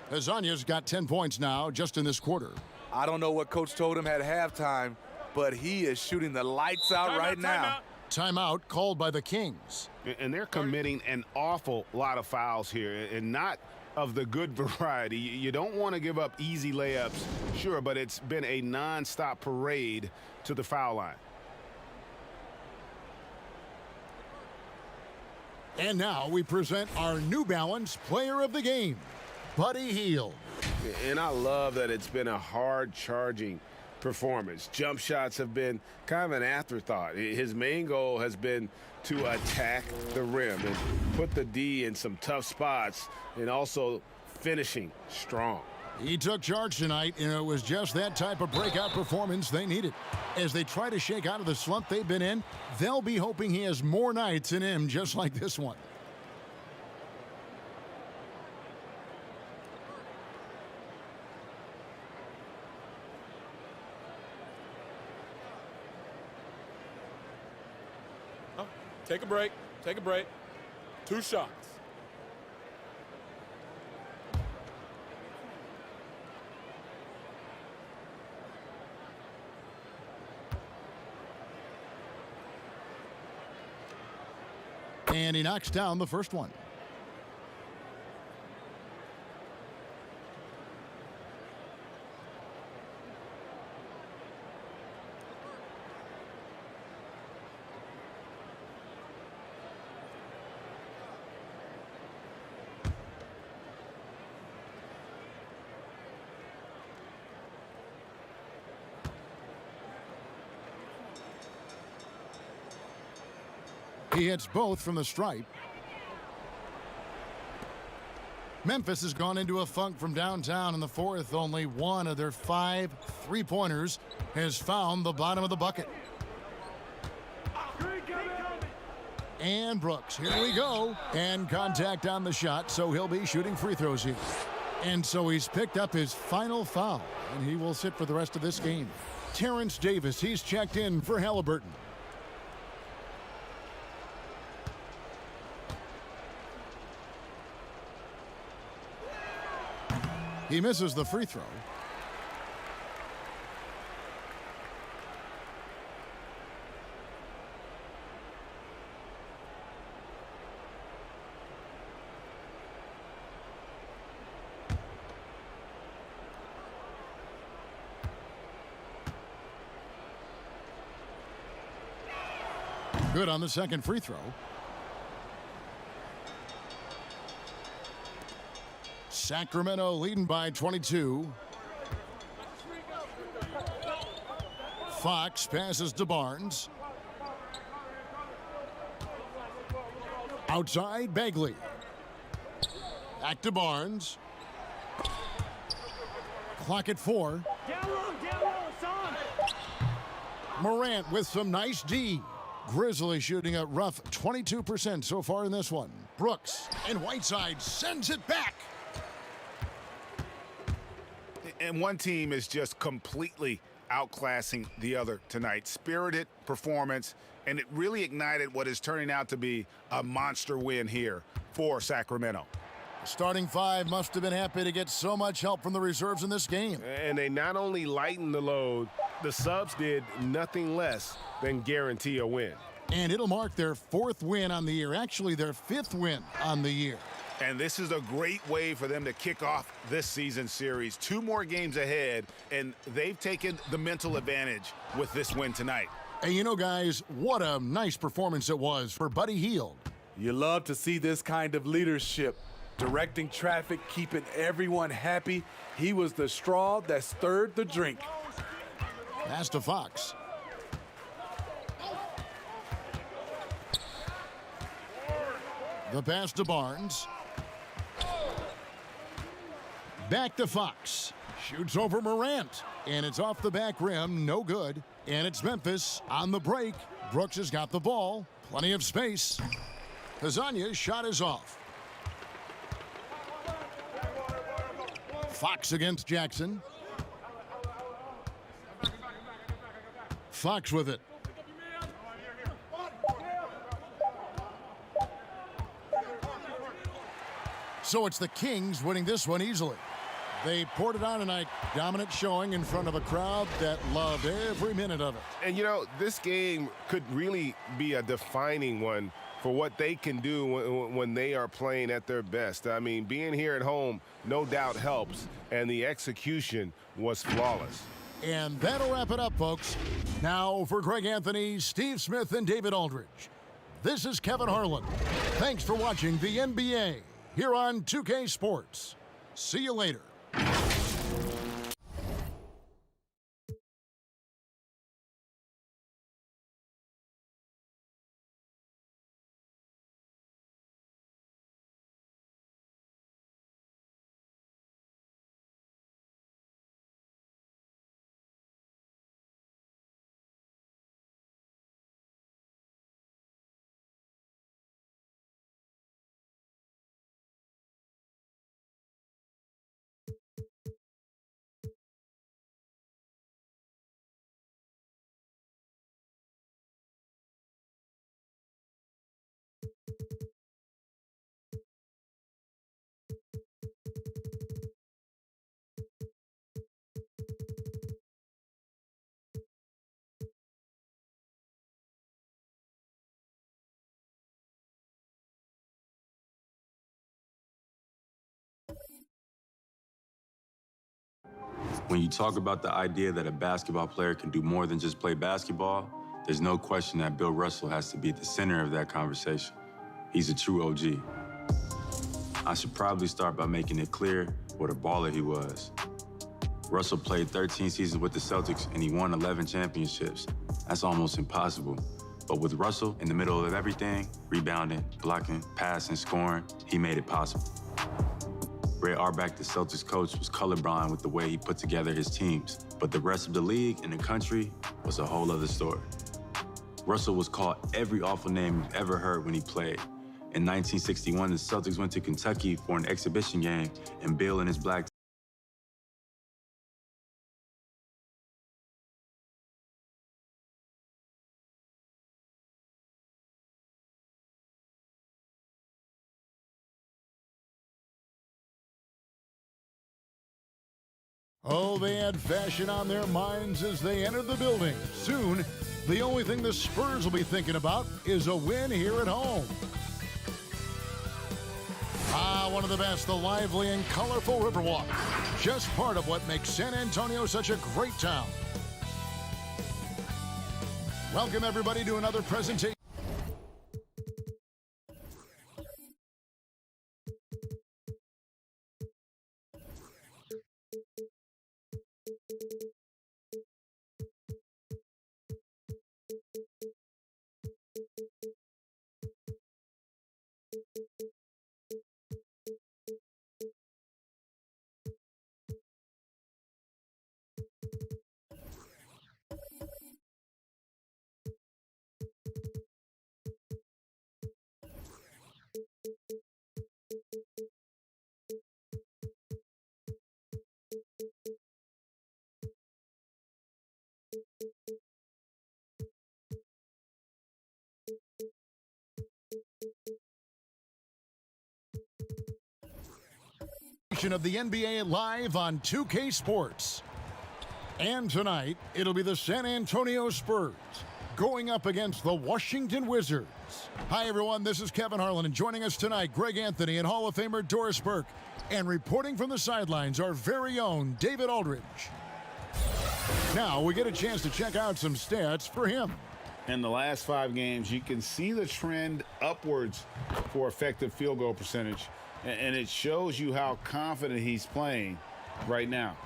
Hezonja's got 10 points now just in this quarter. I don't know what Coach told him at halftime, but he is shooting the lights out right now. Timeout called by the Kings. And they're committing an awful lot of fouls here and not of the good variety. You don't want to give up easy layups, sure, but it's been a nonstop parade to the foul line. And now we present our New Balance Player of the Game, Buddy Hield. And I love that it's been a hard-charging performance. Jump shots have been kind of an afterthought. His main goal has been to attack the rim and put the D in some tough spots and also finishing strong. He took charge tonight, and it was just that type of breakout performance they needed. As they try to shake out of the slump they've been in, they'll be hoping he has more nights in him just like this one. Take a break. Take a break. 2 shots. And he knocks down the first one. He hits both from the stripe. Memphis has gone into a funk from downtown in the fourth. Only one of their 5 3-pointers has found the bottom of the bucket. And Brooks, here we go. And contact on the shot, so he'll be shooting free throws here. And so he's picked up his final foul, and he will sit for the rest of this game. Terrence Davis, he's checked in for Halliburton. He misses the free throw. Good on the second free throw. Sacramento leading by 22. Fox passes to Barnes. Outside, Bagley. Back to Barnes. Clock at 4. Down low, it's on. Morant with some nice D. Grizzlies shooting a rough 22% so far in this one. Brooks and Whiteside sends it back. And one team is just completely outclassing the other tonight. Spirited performance, and it really ignited what is turning out to be a monster win here for Sacramento. The starting 5 must have been happy to get so much help from the reserves in this game. And they not only lightened the load, the subs did nothing less than guarantee a win. And it'll mark their 4th win on the year, actually their 5th win on the year. And this is a great way for them to kick off this season series. 2 more games ahead, and they've taken the mental advantage with this win tonight. And you know, guys, what a nice performance it was for Buddy Hield. You love to see this kind of leadership, directing traffic, keeping everyone happy. He was the straw that stirred the drink. Pass to Fox. The pass to Barnes. Back to Fox. Shoots over Morant. And it's off the back rim. No good. And it's Memphis on the break. Brooks has got the ball. Plenty of space. Kazanya's shot is off. Fox against Jackson. Fox with it. So it's the Kings winning this one easily. They poured it on tonight. Dominant showing in front of a crowd that loved every minute of it. And, you know, this game could really be a defining one for what they can do when they are playing at their best. I mean, being here at home no doubt helps, and the execution was flawless. And that'll wrap it up, folks. Now for Greg Anthony, Steve Smith, and David Aldridge, this is Kevin Harlan. Thanks for watching the NBA here on 2K Sports. See you later. When you talk about the idea that a basketball player can do more than just play basketball, there's no question that Bill Russell has to be at the center of that conversation. He's a true OG. I should probably start by making it clear what a baller he was. Russell played 13 seasons with the Celtics and he won 11 championships. That's almost impossible. But with Russell in the middle of everything, rebounding, blocking, passing, scoring, he made it possible. Ray Auerbach, the Celtics coach, was colorblind with the way he put together his teams, but the rest of the league and the country was a whole other story. Russell was called every awful name you've ever heard when he played. In 1961, the Celtics went to Kentucky for an exhibition game, and Bill and his black Oh, they had fashion on their minds as they entered the building. Soon, the only thing the Spurs will be thinking about is a win here at home. One of the best, the lively and colorful Riverwalk. Just part of what makes San Antonio such a great town. Welcome, everybody, to another presentation. Of the NBA live on 2K Sports. And tonight, it'll be the San Antonio Spurs going up against the Washington Wizards. Hi, everyone. This is Kevin Harlan, and joining us tonight, Greg Anthony and Hall of Famer Doris Burke. And reporting from the sidelines, our very own David Aldridge. Now, we get a chance to check out some stats for him. In the last 5 games, you can see the trend upwards for effective field goal percentage. And it shows you how confident he's playing right now.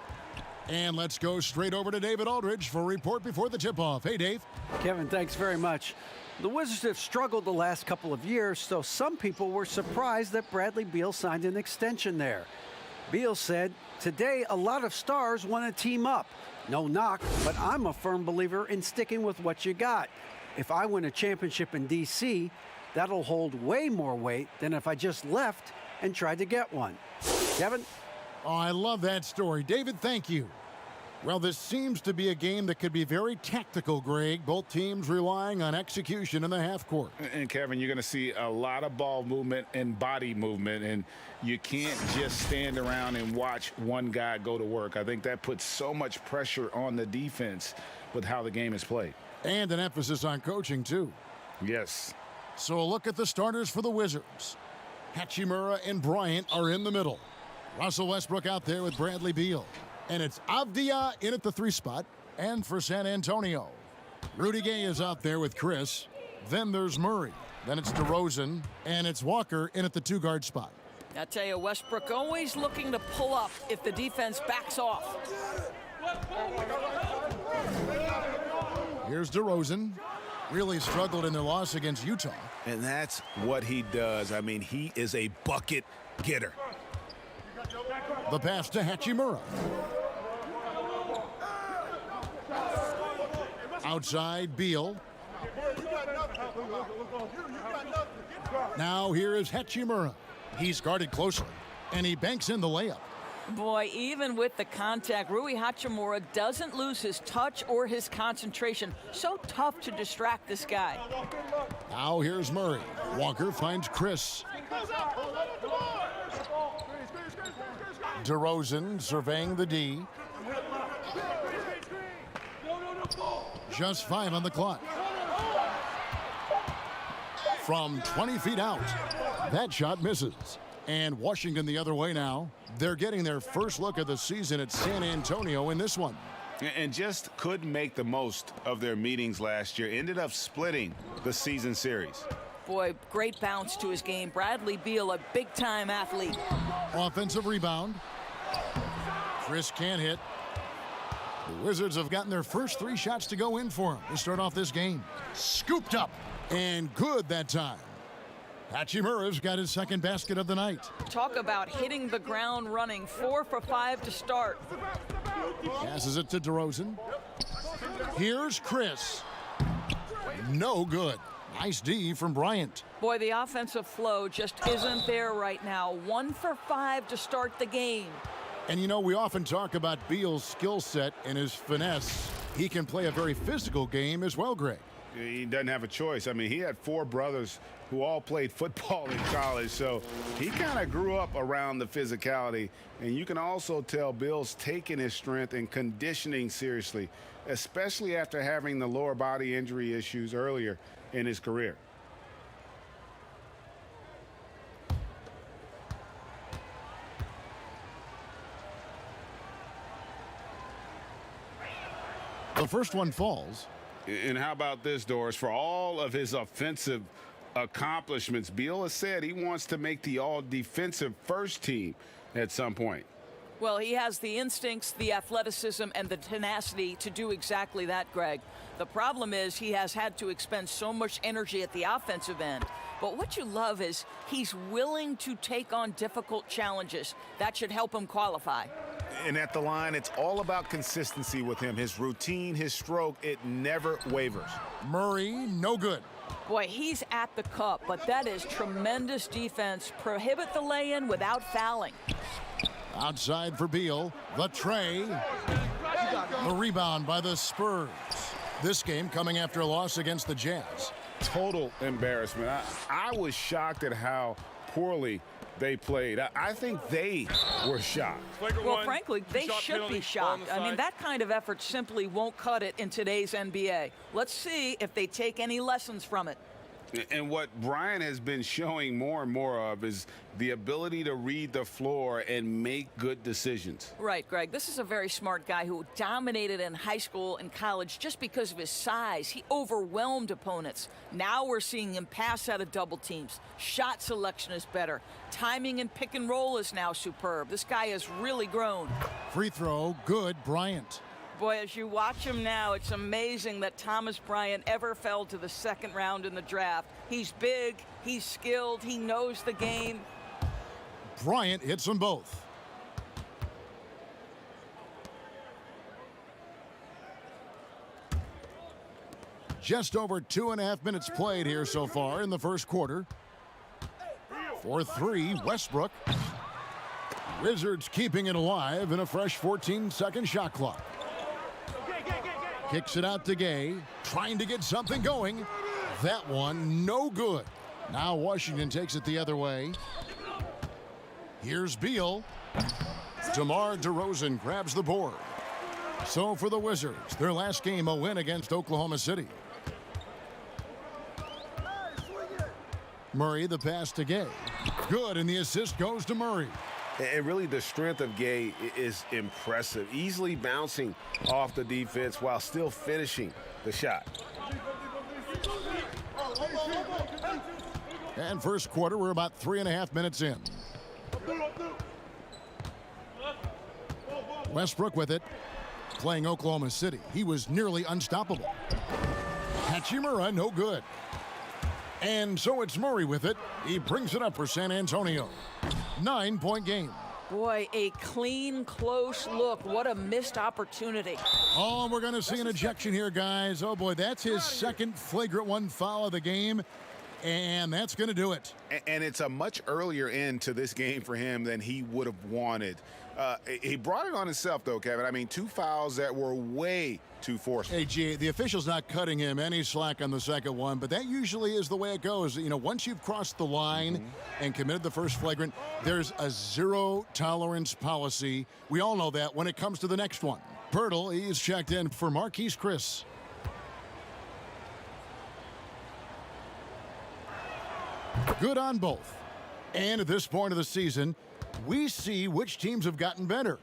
And let's go straight over to David Aldridge for a report before the tip-off. Hey, Dave. Kevin, thanks very much. The Wizards have struggled the last couple of years, so some people were surprised that Bradley Beal signed an extension there. Beal said, "Today, a lot of stars want to team up. No knock, but I'm a firm believer in sticking with what you got. If I win a championship in D.C., that'll hold way more weight than if I just left and tried to get one." Kevin? Oh, I love that story. David, thank you. Well, this seems to be a game that could be very tactical, Greg. Both teams relying on execution in the half court. And Kevin, you're going to see a lot of ball movement and body movement, and you can't just stand around and watch one guy go to work. I think that puts so much pressure on the defense with how the game is played. And an emphasis on coaching, too. Yes. So a look at the starters for the Wizards. Hachimura and Bryant are in the middle. Russell Westbrook out there with Bradley Beal. And it's Avdia in at the 3 spot. And for San Antonio, Rudy Gay is out there with Chris. Then there's Murray. Then it's DeRozan. And it's Walker in at the 2-guard spot. I tell you, Westbrook always looking to pull up if the defense backs off. Here's DeRozan. Really struggled in their loss against Utah. And that's what he does. I mean, he is a bucket getter. The pass to Hachimura. Outside, Beal. Now here is Hachimura. He's guarded closely, and he banks in the layup. Boy, even with the contact, Rui Hachimura doesn't lose his touch or his concentration. So tough to distract this guy. Now here's Murray. Walker finds Chris. DeRozan surveying the D. Just 5 on the clock. From 20 feet out, that shot misses. And Washington the other way now. They're getting their first look of the season at San Antonio in this one. And just couldn't make the most of their meetings last year. Ended up splitting the season series. Boy, great bounce to his game. Bradley Beal, a big-time athlete. Offensive rebound. Chris can't hit. The Wizards have gotten their first 3 shots to go in for him to start off this game. Scooped up and good that time. Hachimura's got his second basket of the night. Talk about hitting the ground running. 4 for 5 to start. Passes it to DeRozan. Here's Chris. No good. Nice D from Bryant. Boy, the offensive flow just isn't there right now. 1 for 5 to start the game. And you know, we often talk about Beal's skill set and his finesse. He can play a very physical game as well, Greg. He doesn't have a choice. I mean, he had 4 brothers who all played football in college, so he kind of grew up around the physicality. And you can also tell Bill's taking his strength and conditioning seriously, especially after having the lower body injury issues earlier in his career. The first one falls. And how about this, Doris? For all of his offensive accomplishments, Beal has said he wants to make the all-defensive first team at some point. Well, he has the instincts, the athleticism, and the tenacity to do exactly that, Greg. The problem is he has had to expend so much energy at the offensive end. But what you love is he's willing to take on difficult challenges. That should help him qualify. And at the line, it's all about consistency with him. His routine, his stroke, it never wavers. Murray, no good. Boy, he's at the cup, but that is tremendous defense. Prohibit the lay-in without fouling. Outside for Beal, the tray. The rebound by the Spurs. This game coming after a loss against the Jazz. Total embarrassment. I was shocked at how poorly they played. I think they were shocked. Well, frankly, they should be shocked. I mean, that kind of effort simply won't cut it in today's NBA. Let's see if they take any lessons from it. And what Brian has been showing more and more of is the ability to read the floor and make good decisions. Right, Greg. This is a very smart guy who dominated in high school and college just because of his size. He overwhelmed opponents. Now we're seeing him pass out of double teams. Shot selection is better. Timing and pick and roll is now superb. This guy has really grown. Free throw, good, Bryant. Boy, as you watch him now, it's amazing that Thomas Bryant ever fell to the second round in the draft. He's big, he's skilled, he knows the game. Bryant hits them both. Just over 2.5 minutes played here so far in the first quarter. For 3, Westbrook. Wizards keeping it alive in a fresh 14-second shot clock. Kicks it out to Gay, trying to get something going. That one, no good. Now Washington takes it the other way. Here's Beal. DeMar DeRozan grabs the board. So for the Wizards, their last game a win against Oklahoma City. Murray, the pass to Gay. Good, and the assist goes to Murray. And really, the strength of Gay is impressive. Easily bouncing off the defense while still finishing the shot. And first quarter, we're about 3.5 minutes in. Westbrook with it, playing Oklahoma City. He was nearly unstoppable. Hachimura, no good. And so it's Murray with it. He brings it up for San Antonio. 9-point game. Boy, a clean, close look. What a missed opportunity. Oh, we're going to see an ejection here, guys. Oh, boy, that's his second flagrant one foul of the game. And that's going to do it. And it's a much earlier end to this game for him than he would have wanted. He brought it on himself, though, Kevin. I mean, 2 fouls that were way too forceful. Hey, G, the official's not cutting him any slack on the second one, but that usually is the way it goes. You know, once you've crossed the line and committed the first flagrant, there's a zero-tolerance policy. We all know that when it comes to the next one. Pirtle, he's checked in for Marquise Chris. Good on both. And at this point of the season, we see which teams have gotten better.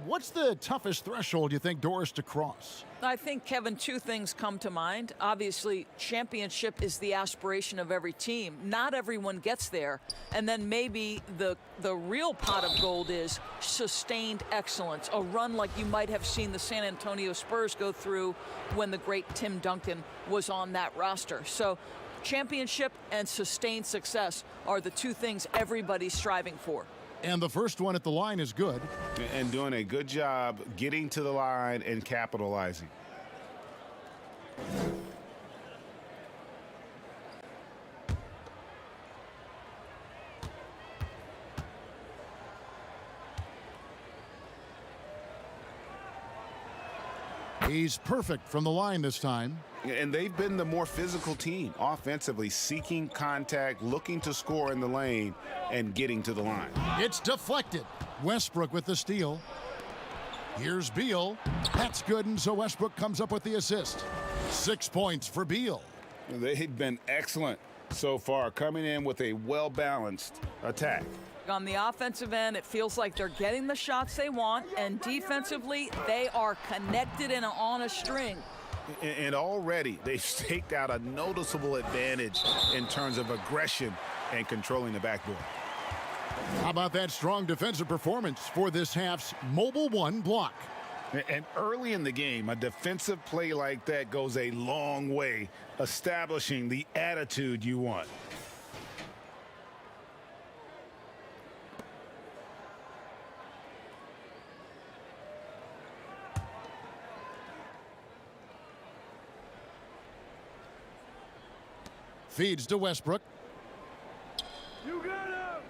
What's the toughest threshold you think, Doris, to cross? I think, Kevin, 2 things come to mind. Obviously, championship is the aspiration of every team. Not everyone gets there. And then maybe the real pot of gold is sustained excellence, a run like you might have seen the San Antonio Spurs go through when the great Tim Duncan was on that roster. So championship and sustained success are the 2 things everybody's striving for. And the first one at the line is good. And doing a good job getting to the line and capitalizing. He's perfect from the line this time. And they've been the more physical team offensively, seeking contact, looking to score in the lane, and getting to the line. It's deflected. Westbrook with the steal. Here's Beal. That's good, and so Westbrook comes up with the assist. 6 points for Beal. They've been excellent so far, coming in with a well-balanced attack. On the offensive end, it feels like they're getting the shots they want, and defensively, they are connected and on a string. And already they've staked out a noticeable advantage in terms of aggression and controlling the backboard. How about that strong defensive performance for this half's Mobile One block? And early in the game, a defensive play like that goes a long way, establishing the attitude you want. Feeds to Westbrook. You got him!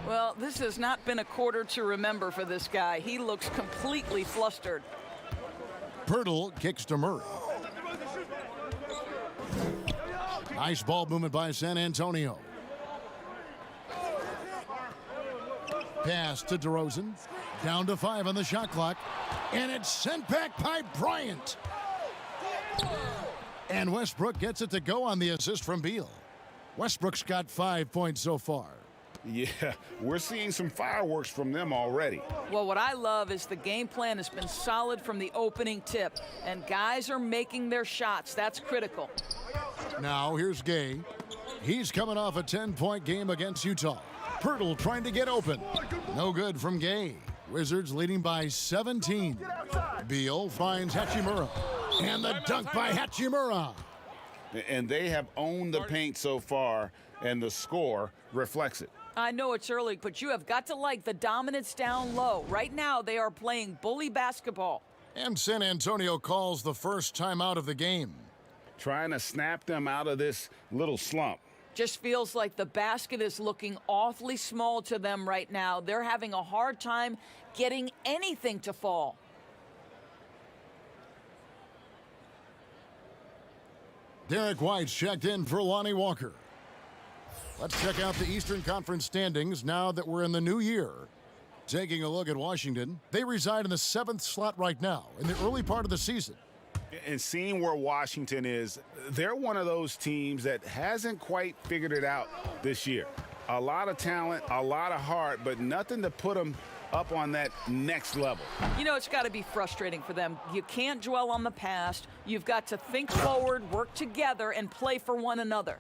Well, this has not been a quarter to remember for this guy. He looks completely flustered. Pirtle kicks to Murray. Nice ball movement by San Antonio. Pass to DeRozan. Down to 5 on the shot clock. And it's sent back by Bryant. And Westbrook gets it to go on the assist from Beal. Westbrook's got 5 points so far. Yeah, we're seeing some fireworks from them already. Well, what I love is the game plan has been solid from the opening tip, and guys are making their shots. That's critical. Now here's Gay. He's coming off a 10-point game against Utah. Pirtle trying to get open. No good from Gay. Wizards leading by 17. Beal finds Hachimura. And the dunk by Hachimura. And they have owned the paint so far, and the score reflects it. I know it's early, but you have got to like the dominance down low. Right now, they are playing bully basketball. And San Antonio calls the first timeout of the game. Trying to snap them out of this little slump. Just feels like the basket is looking awfully small to them right now. They're having a hard time getting anything to fall. Derek White's checked in for Lonnie Walker. Let's check out the Eastern Conference standings now that we're in the new year. Taking a look at Washington, they reside in the 7th slot right now in the early part of the season. And seeing where Washington is, they're one of those teams that hasn't quite figured it out this year. A lot of talent, a lot of heart, but nothing to put them up on that next level. You know, it's got to be frustrating for them. You can't dwell on the past. You've got to think forward, work together, and play for one another.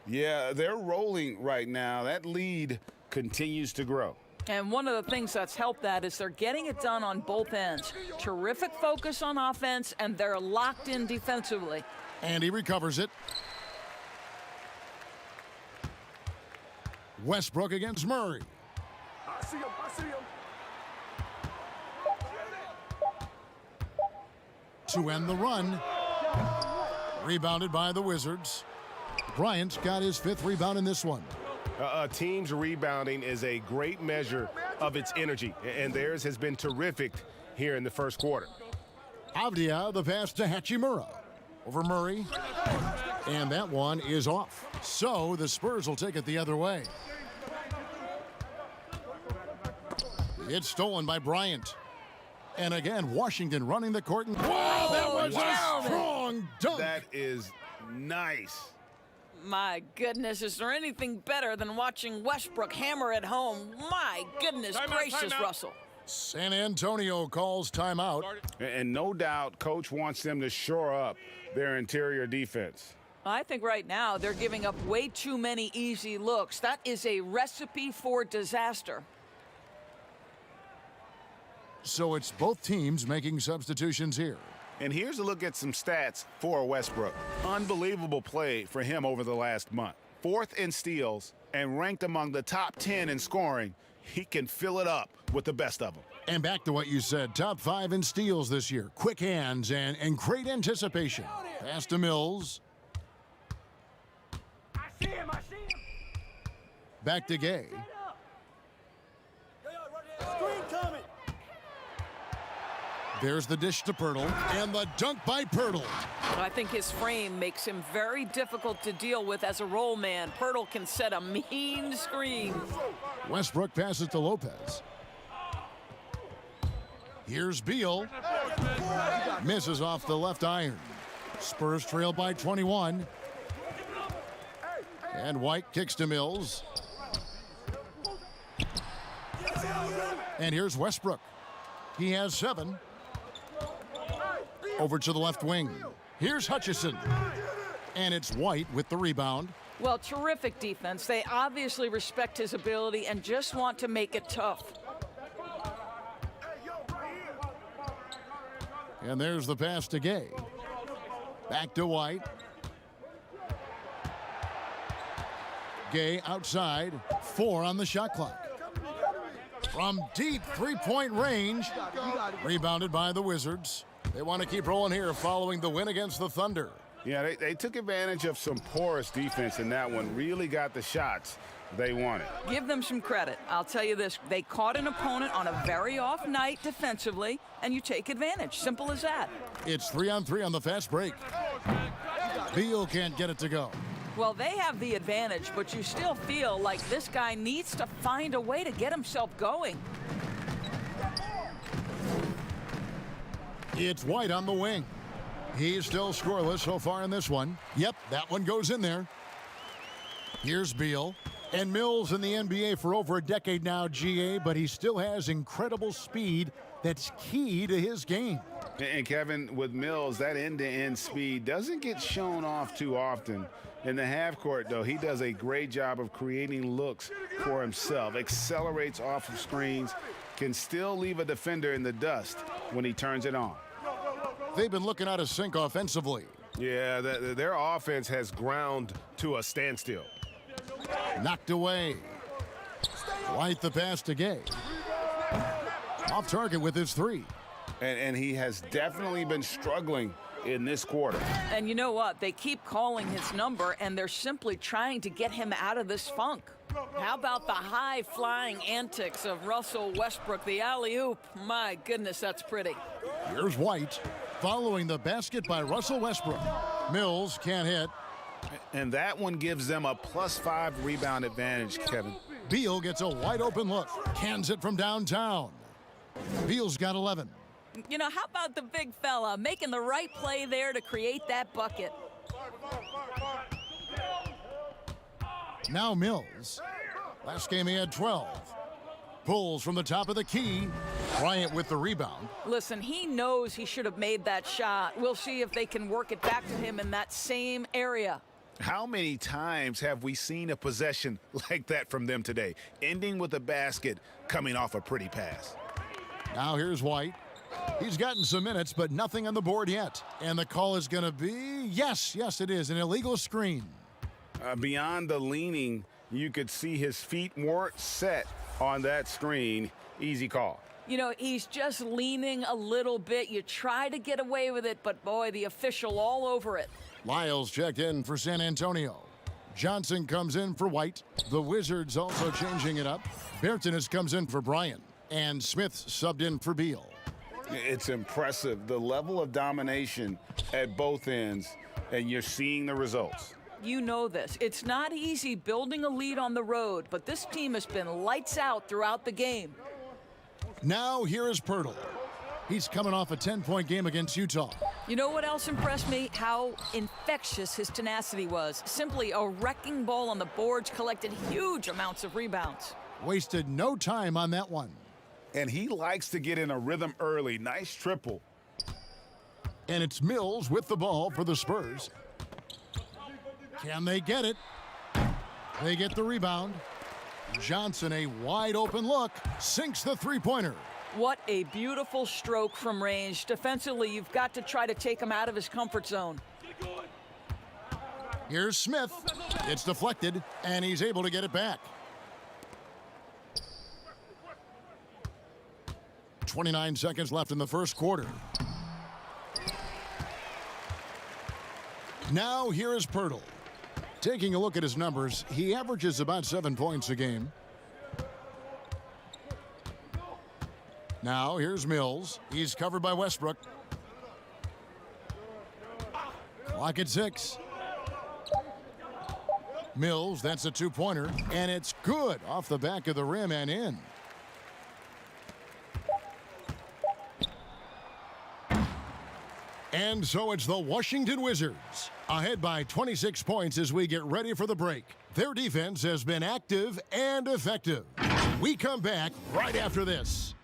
Yeah, they're rolling right now. That lead continues to grow. And one of the things that's helped that is they're getting it done on both ends. Terrific focus on offense, and they're locked in defensively. And he recovers it. Westbrook against Murray. I see him. To end the run. Rebounded by the Wizards. Bryant got his 5th rebound in this one. A team's rebounding is a great measure of its energy, and theirs has been terrific here in the first quarter. Avdia, the pass to Hachimura. Over Murray. And that one is off. So the Spurs will take it the other way. It's stolen by Bryant. And again, Washington running the court. Wow, that was a strong dunk. That is nice. My goodness, is there anything better than watching Westbrook hammer at home? My goodness gracious, Russell. San Antonio calls timeout. And no doubt, Coach wants them to shore up their interior defense. I think right now they're giving up way too many easy looks. That is a recipe for disaster. So it's both teams making substitutions here. And here's a look at some stats for Westbrook. Unbelievable play for him over the last month. 4th in steals and ranked among the top 10 in scoring. He can fill it up with the best of them. And back to what you said, top 5 in steals this year. Quick hands and great anticipation. Pass to Mills. I see him. Back to Gay. Screen coming. There's the dish to Pirtle, and the dunk by Pirtle. I think his frame makes him very difficult to deal with as a roll man. Pirtle can set a mean screen. Westbrook passes to Lopez. Here's Beal. Misses off the left iron. Spurs trail by 21. And White kicks to Mills. And here's Westbrook. He has 7. Over to the left wing. Here's Hutchison. And it's White with the rebound. Well, terrific defense. They obviously respect his ability and just want to make it tough. And there's the pass to Gay. Back to White. Gay outside. 4 on the shot clock. From deep 3-point range. Rebounded by the Wizards. They want to keep rolling here following the win against the Thunder. Yeah, they took advantage of some porous defense in that one. Really got the shots they wanted. Give them some credit. I'll tell you this. They caught an opponent on a very off night defensively, and you take advantage. Simple as that. It's 3-on-3 on the fast break. Beal can't get it to go. Well, they have the advantage, but you still feel like this guy needs to find a way to get himself going. It's White on the wing. He's still scoreless so far in this one. Yep, that one goes in there. Here's Beal. And Mills in the NBA for over a decade now, GA, but he still has incredible speed that's key to his game. And Kevin, with Mills, that end-to-end speed doesn't get shown off too often. In the half court, though, he does a great job of creating looks for himself, accelerates off of screens, can still leave a defender in the dust when he turns it on. They've been looking out of sync offensively. Yeah, their offense has ground to a standstill. Knocked away. White the pass to Gay. Off target with his 3. And he has definitely been struggling in this quarter. And you know what? They keep calling his number, and they're simply trying to get him out of this funk. How about the high-flying antics of Russell Westbrook, the alley-oop? My goodness, that's pretty. Here's White following the basket by Russell Westbrook. Mills can't hit. And that one gives them a +5 rebound advantage, Kevin. Beal gets a wide-open look. Cans it from downtown. Beal's got 11. You know, how about the big fella making the right play there to create that bucket? Now Mills. Last game he had 12. Pulls from the top of the key. Bryant with the rebound. Listen, he knows he should have made that shot. We'll see if they can work it back to him in that same area. How many times have we seen a possession like that from them today, ending with a basket coming off a pretty pass? Now here's White. He's gotten some minutes, but nothing on the board yet. And the call is going to be, yes, it is, an illegal screen. Beyond the leaning, you could see his feet weren't set on that screen. Easy call. You know, he's just leaning a little bit. You try to get away with it, but boy, the official all over it. Lyles checked in for San Antonio. Johnson comes in for White. The Wizards also changing it up. Bertanis comes in for Bryant. And Smith subbed in for Beal. It's impressive, the level of domination at both ends, and you're seeing the results. You know this. It's not easy building a lead on the road, but this team has been lights out throughout the game. Now here is Pirtle. He's coming off a 10-point game against Utah. You know what else impressed me? How infectious his tenacity was. Simply a wrecking ball on the boards, collected huge amounts of rebounds. Wasted no time on that one. And he likes to get in a rhythm early. Nice triple. And it's Mills with the ball for the Spurs. Can they get it? They get the rebound. Johnson, a wide open look, sinks the three-pointer. What a beautiful stroke from range. Defensively, you've got to try to take him out of his comfort zone. Here's Smith. It's deflected, and he's able to get it back. 29 seconds left in the first quarter. Now here is Pirtle. Taking a look at his numbers, he averages about 7 points a game. Now here's Mills. He's covered by Westbrook. Clock at 6. Mills, that's a two-pointer, and it's good off the back of the rim and in. And so it's the Washington Wizards, ahead by 26 points as we get ready for the break. Their defense has been active and effective. We come back right after this.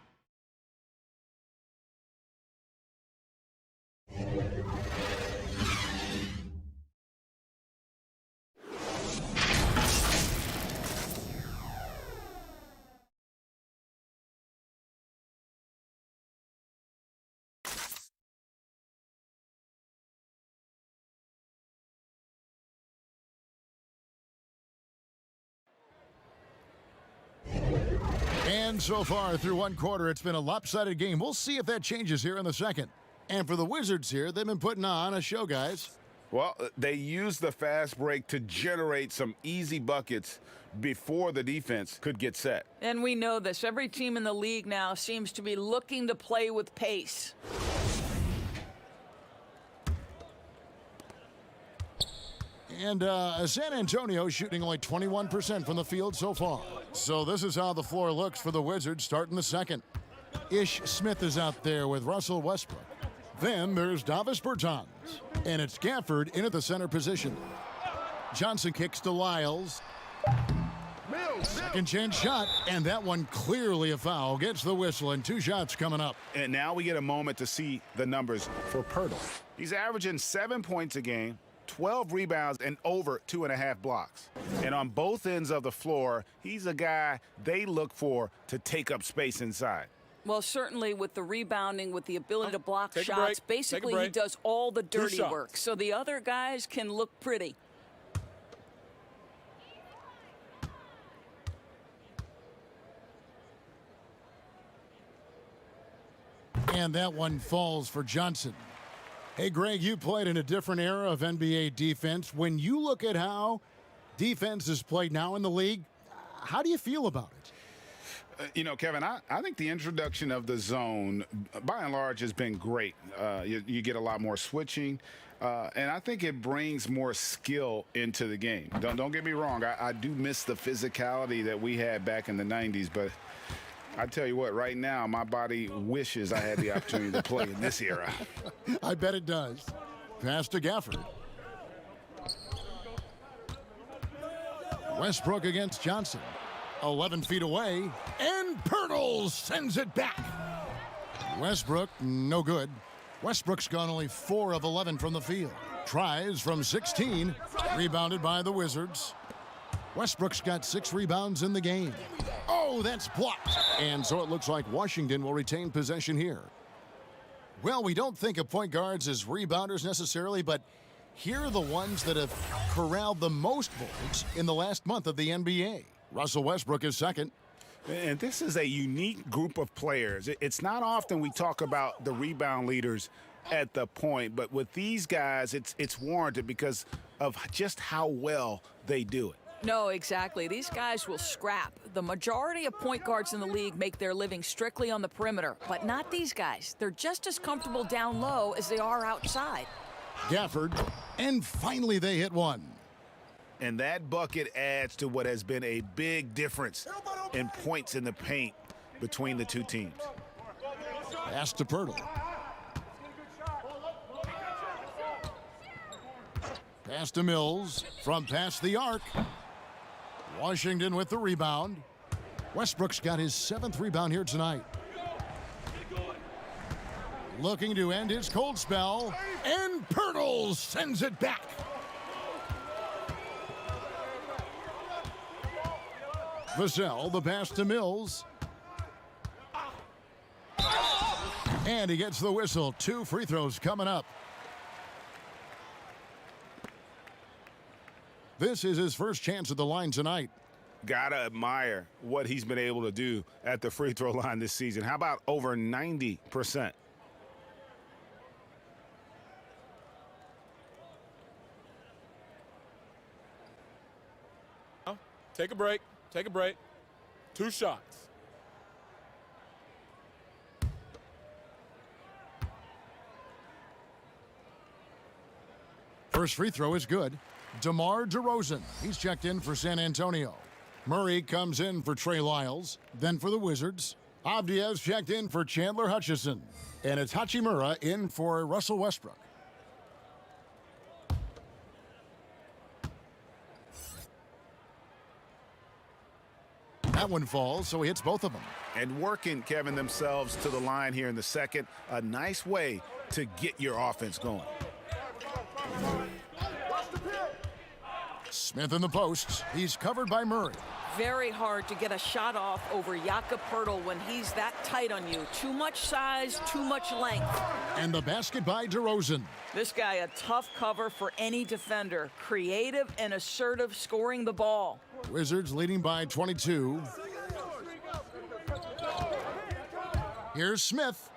And so far through one quarter, it's been a lopsided game. We'll see if that changes here in the second. And for the Wizards here, they've been putting on a show, guys. Well, they used the fast break to generate some easy buckets before the defense could get set. And we know this. Every team in the league now seems to be looking to play with pace. And San Antonio shooting only 21% from the field so far. So this is how the floor looks for the Wizards starting the second. Ish Smith is out there with Russell Westbrook. Then there's Davis Bertans. And it's Gafford in at the center position. Johnson kicks to Lyles. Second chance shot, and that one clearly a foul. Gets the whistle, and 2 shots coming up. And now we get a moment to see the numbers for Pirtle. He's averaging 7 points a game, 12 rebounds, and over 2.5 blocks. And on both ends of the floor, he's a guy they look for to take up space inside. Well, certainly with the rebounding, with the ability to block Take a shots, break. basically he does all the dirty shots. work. So the other guys can look pretty. And that one falls for Johnson. Hey, Greg, you played in a different era of NBA defense. When you look at how defense is played now in the league, how do you feel about it? You know, Kevin, I think the introduction of the zone, by and large, has been great. You get a lot more switching, and I think it brings more skill into the game. Don't get me wrong. I do miss the physicality that we had back in the 90s, but I tell you what, right now, my body wishes I had the opportunity to play in this era. I bet it does. Pass to Gafford. Westbrook against Johnson. 11 feet away, and Pirtle sends it back. Westbrook, no good. Westbrook's gone only 4 of 11 from the field. Tries from 16, rebounded by the Wizards. Westbrook's got 6 rebounds in the game. Oh, that's blocked. And so it looks like Washington will retain possession here. Well, we don't think of point guards as rebounders necessarily, but here are the ones that have corralled the most boards in the last month of the NBA. Russell Westbrook is second. And this is a unique group of players. It's not often we talk about the rebound leaders at the point, but with these guys, it's warranted because of just how well they do it. No, exactly. These guys will scrap. The majority of point guards in the league make their living strictly on the perimeter, but not these guys. They're just as comfortable down low as they are outside. Gafford, and finally they hit one. And that bucket adds to what has been a big difference in points in the paint between the two teams. Pass to Pirtle. Pass to Mills from past the arc. Washington with the rebound. Westbrook's got his 7th rebound here tonight. Looking to end his cold spell, and Pirtle sends it back. Vassell, the pass to Mills. And he gets the whistle. 2 free throws coming up. This is his first chance at the line tonight. Gotta admire what he's been able to do at the free throw line this season. How about over 90%? Take a break. Take a break. 2 shots. First free throw is good. DeMar DeRozan. He's checked in for San Antonio. Murray comes in for Trey Lyles. Then for the Wizards, Avdia's checked in for Chandler Hutchison. And it's Hachimura in for Russell Westbrook. That one falls, so he hits both of them. And working, Kevin, themselves to the line here in the second. A nice way to get your offense going. Smith in the post. He's covered by Murray. Very hard to get a shot off over Jakob Poeltl when he's that tight on you. Too much size, too much length. And the basket by DeRozan. This guy a tough cover for any defender. Creative and assertive scoring the ball. Wizards leading by 22. Here's Smith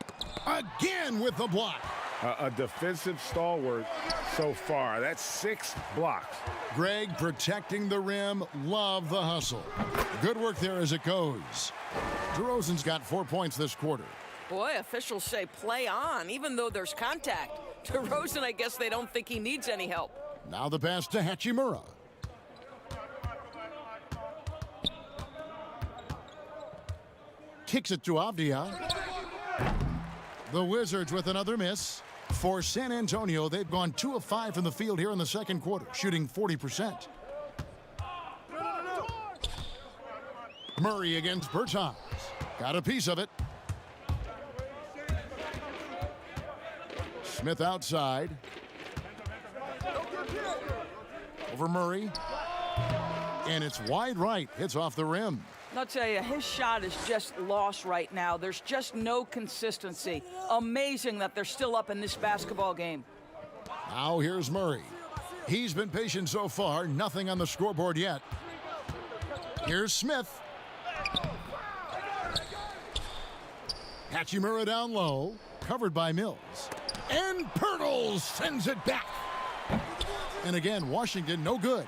again with the block. A defensive stalwart so far. That's 6 blocks. Greg protecting the rim. Love the hustle. Good work there as it goes. DeRozan's got 4 points this quarter. Boy, officials say play on, even though there's contact. DeRozan, I guess they don't think he needs any help. Now the pass to Hachimura. Kicks it to Avdia. The Wizards with another miss. For San Antonio, they've gone 2 of 5 from the field here in the second quarter, shooting 40%. Murray against Bertans. Got a piece of it. Smith outside. Over Murray. And it's wide right. Hits off the rim. I'll tell you, his shot is just lost right now. There's just no consistency. Amazing that they're still up in this basketball game. Now here's Murray. He's been patient so far. Nothing on the scoreboard yet. Here's Smith. Hachimura down low. Covered by Mills. And Pirtle sends it back. And again, Washington no good.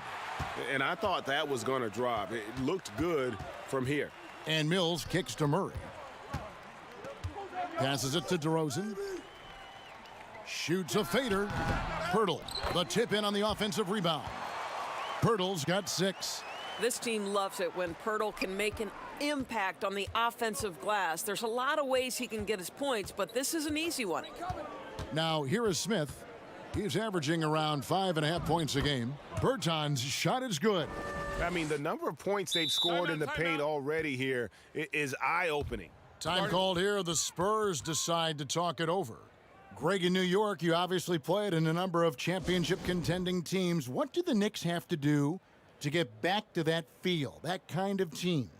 And I thought that was going to drop. It looked good from here. And Mills kicks to Murray. Passes it to DeRozan. Shoots a fader. Pirtle, the tip in on the offensive rebound. Pirtle's got 6. This team loves it when Pirtle can make an impact on the offensive glass. There's a lot of ways he can get his points, but this is an easy one. Now, here is Smith. He's averaging around 5.5 points a game. Berton's shot is good. I mean, the number of points they've scored in the paint already here is eye-opening. Time called here. The Spurs decide to talk it over. Greg, in New York, you obviously played in a number of championship contending teams. What do the Knicks have to do to get back to that feel, that kind of team?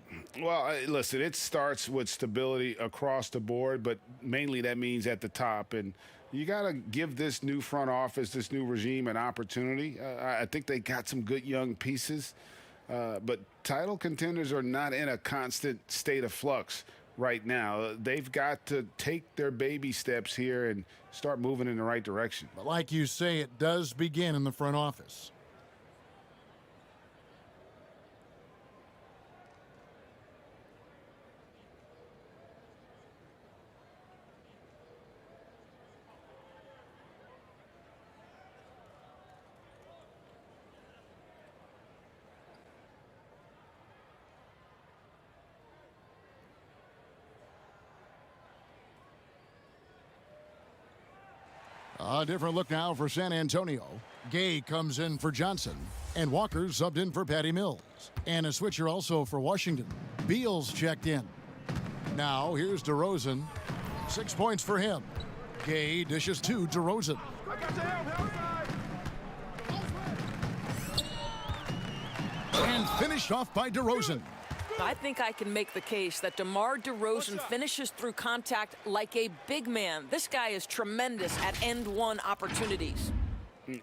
Well, listen, it starts with stability across the board, but mainly that means at the top. And you got to give this new front office, this new regime, an opportunity. I think they got some good young pieces, but title contenders are not in a constant state of flux right now. They've got to take their baby steps here and start moving in the right direction. But like you say, it does begin in the front office. A different look now for San Antonio. Gay comes in for Johnson, and Walker subbed in for Patty Mills. And a switcher also for Washington. Beal's checked in. Now here's DeRozan. 6 points for him. Gay dishes to DeRozan. And finished off by DeRozan. I think I can make the case that DeMar DeRozan finishes through contact like a big man. This guy is tremendous at end-one opportunities.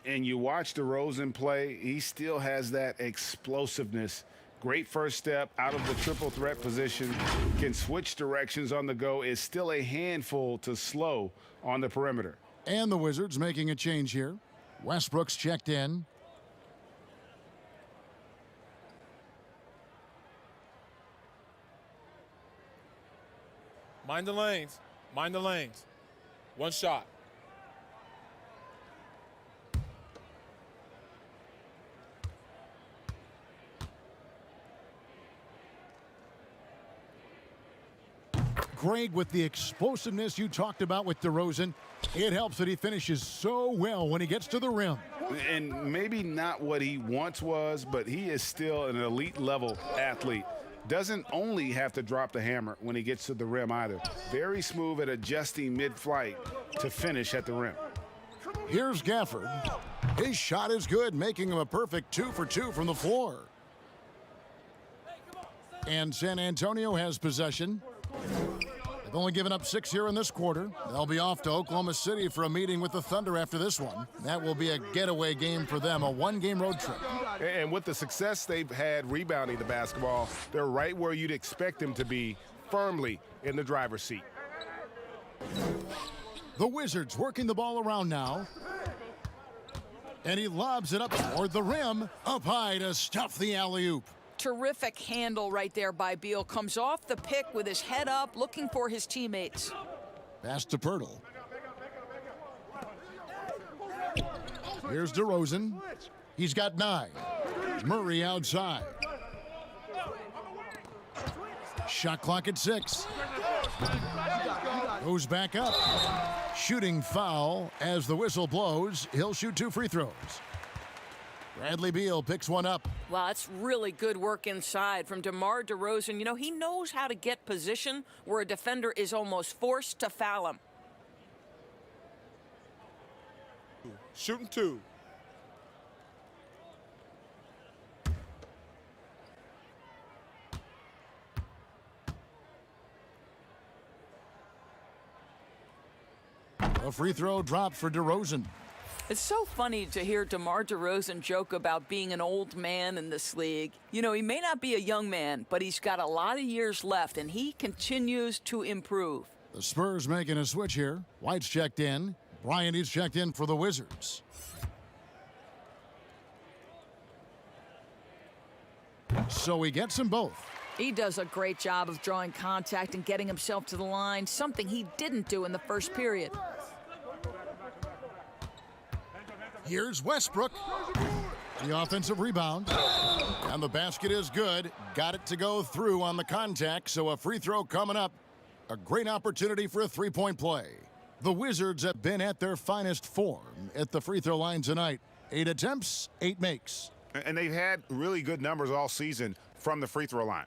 And you watch DeRozan play, he still has that explosiveness. Great first step out of the triple threat position, can switch directions on the go, is still a handful to slow on the perimeter. And the Wizards making a change here. Westbrook's checked in. Mind the lanes. Mind the lanes. One shot. Greg, with the explosiveness you talked about with DeRozan, it helps that he finishes so well when he gets to the rim. And maybe not what he once was, but he is still an elite level athlete. Doesn't only have to drop the hammer when he gets to the rim either. Very smooth at adjusting mid-flight to finish at the rim. Here's Gafford. His shot is good, making him a perfect 2 for 2 from the floor. And San Antonio has possession. They've only given up 6 here in this quarter. They'll be off to Oklahoma City for a meeting with the Thunder after this one. That will be a getaway game for them, a one-game road trip. And with the success they've had rebounding the basketball, they're right where you'd expect them to be, firmly in the driver's seat. The Wizards working the ball around now. And he lobs it up toward the rim, up high to stuff the alley-oop. Terrific handle right there by Beal. Comes off the pick with his head up, looking for his teammates. Pass to Pirtle. Here's DeRozan. He's got 9. Murray outside. Shot clock at 6. Goes back up. Shooting foul as the whistle blows. He'll shoot 2 free throws. Bradley Beal picks one up. Wow, that's really good work inside from DeMar DeRozan. You know, he knows how to get position where a defender is almost forced to foul him. Shooting 2. A free throw dropped for DeRozan. It's so funny to hear DeMar DeRozan joke about being an old man in this league. You know, he may not be a young man, but he's got a lot of years left, and he continues to improve. The Spurs making a switch here. White's checked in. Bryant is checked in for the Wizards. So he gets them both. He does a great job of drawing contact and getting himself to the line, something he didn't do in the first period. Here's Westbrook. The offensive rebound. And the basket is good. Got it to go through on the contact, so a free throw coming up. A great opportunity for a three-point play. The Wizards have been at their finest form at the free throw line tonight. 8 attempts, 8 makes. And they've had really good numbers all season from the free throw line.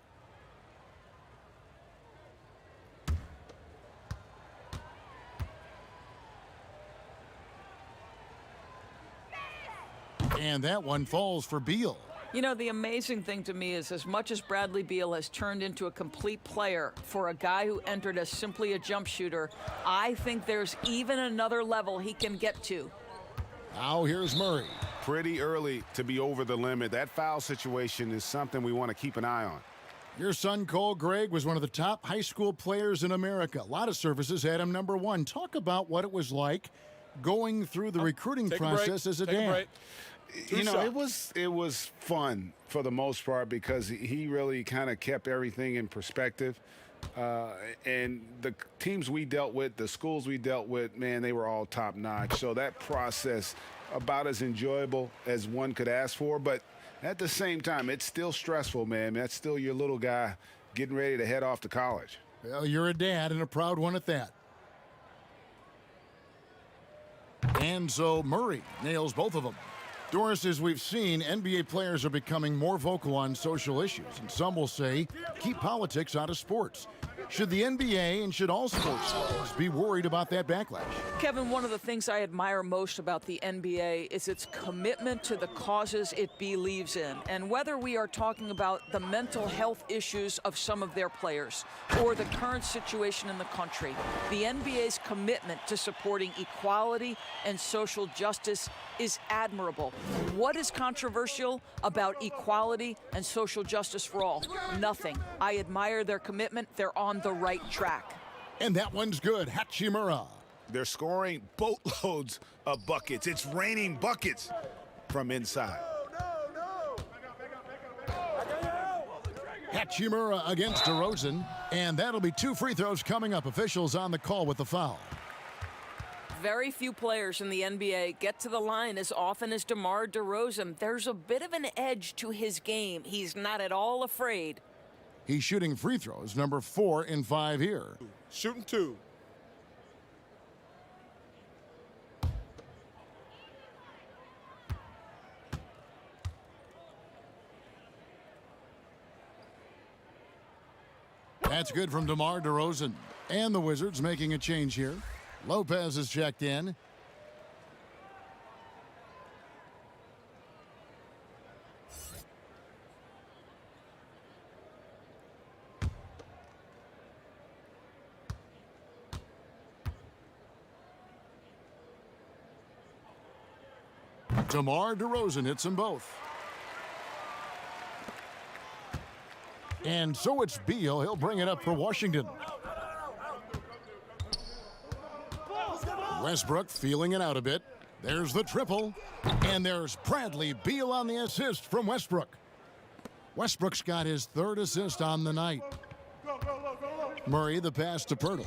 And that one falls for Beal. You know, the amazing thing to me is as much as Bradley Beal has turned into a complete player for a guy who entered as simply a jump shooter, I think there's even another level he can get to. Now here's Murray. Pretty early to be over the limit. That foul situation is something we want to keep an eye on. Your son, Cole Gregg, was one of the top high school players in America. A lot of services had him #1. Talk about what it was like going through the recruiting process as a dad. You know, it was fun for the most part because he really kind of kept everything in perspective. And the teams we dealt with, the schools we dealt with, man, they were all top notch. So that process about as enjoyable as one could ask for. But at the same time, it's still stressful, man. That's still your little guy getting ready to head off to college. Well, you're a dad and a proud one at that. And so Murray nails both of them. Doris, as we've seen, NBA players are becoming more vocal on social issues, and some will say, keep politics out of sports. Should the NBA and should all sports leagues be worried about that backlash? Kevin, one of the things I admire most about the NBA is its commitment to the causes it believes in. And whether we are talking about the mental health issues of some of their players or the current situation in the country, the NBA's commitment to supporting equality and social justice is admirable. What is controversial about equality and social justice for all? Nothing. I admire their commitment. They're on the right track. And that one's good. Hachimura. They're scoring boatloads of buckets. It's raining buckets from inside. Hachimura against DeRozan. And that'll be 2 free throws coming up. Officials on the call with the foul. Very few players in the NBA get to the line as often as DeMar DeRozan. There's a bit of an edge to his game. He's not at all afraid. He's shooting free throws, number 4 in 5 here. Shooting 2. That's good from DeMar DeRozan. And the Wizards making a change here. Lopez is checked in. DeMar DeRozan hits them both. And so it's Beal. He'll bring it up for Washington. Westbrook feeling it out a bit. There's the triple. And there's Bradley Beal on the assist from Westbrook. Westbrook's got his 3rd assist on the night. Murray the pass to Pirtle.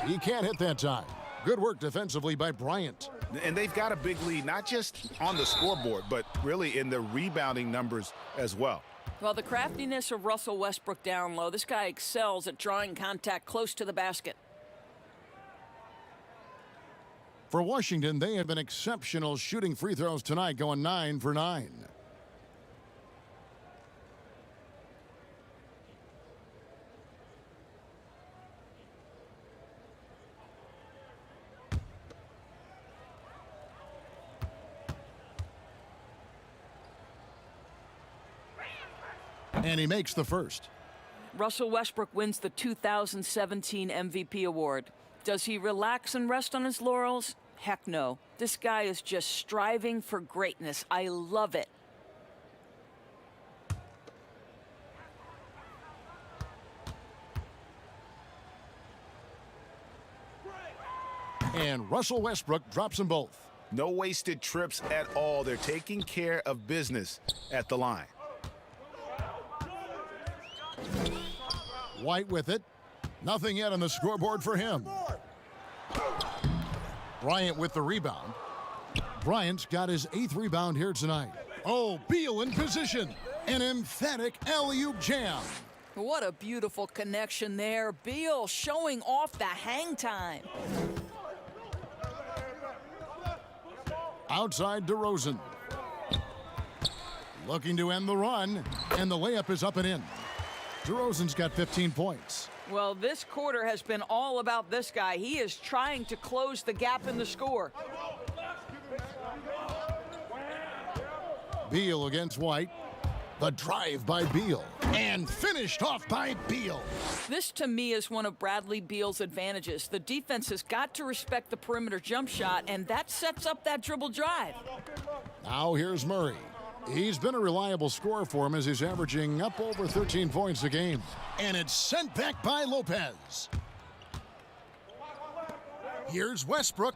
He can't hit that time. Good work defensively by Bryant. And they've got a big lead, not just on the scoreboard, but really in the rebounding numbers as well. Well, the craftiness of Russell Westbrook down low. This guy excels at drawing contact close to the basket. For Washington, they have been exceptional shooting free throws tonight, going 9 for 9. And he makes the first. Russell Westbrook wins the 2017 MVP award. Does he relax and rest on his laurels? Heck no. This guy is just striving for greatness. I love it. And Russell Westbrook drops them both. No wasted trips at all. They're taking care of business at the line. White with it. Nothing yet on the scoreboard for him. Bryant with the rebound. Bryant's got his 8th rebound here tonight. Oh, Beal in position. An emphatic alley-oop jam. What a beautiful connection there. Beal showing off the hang time. Outside DeRozan. Looking to end the run, and the layup is up and in. DeRozan's got 15 points. Well, this quarter has been all about this guy. He is trying to close the gap in the score. Beal against White. The drive by Beal. And finished off by Beal. This, to me, is one of Bradley Beal's advantages. The defense has got to respect the perimeter jump shot, and that sets up that dribble drive. Now here's Murray. He's been a reliable scorer for him as he's averaging up over 13 points a game. And it's sent back by Lopez. Here's Westbrook.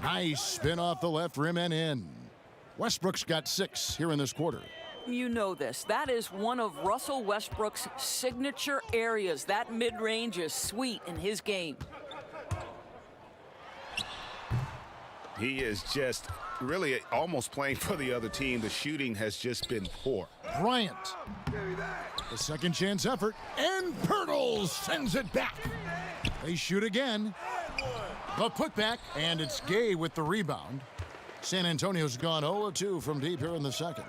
Nice spin off the left rim and in. Westbrook's got 6 here in this quarter. You know this. That is one of Russell Westbrook's signature areas. That mid-range is sweet in his game. He is just really almost playing for the other team. The shooting has just been poor. Bryant. The second chance effort. And Pirtle sends it back. They shoot again. The putback. And it's Gay with the rebound. San Antonio's gone 0-2 from deep here in the second.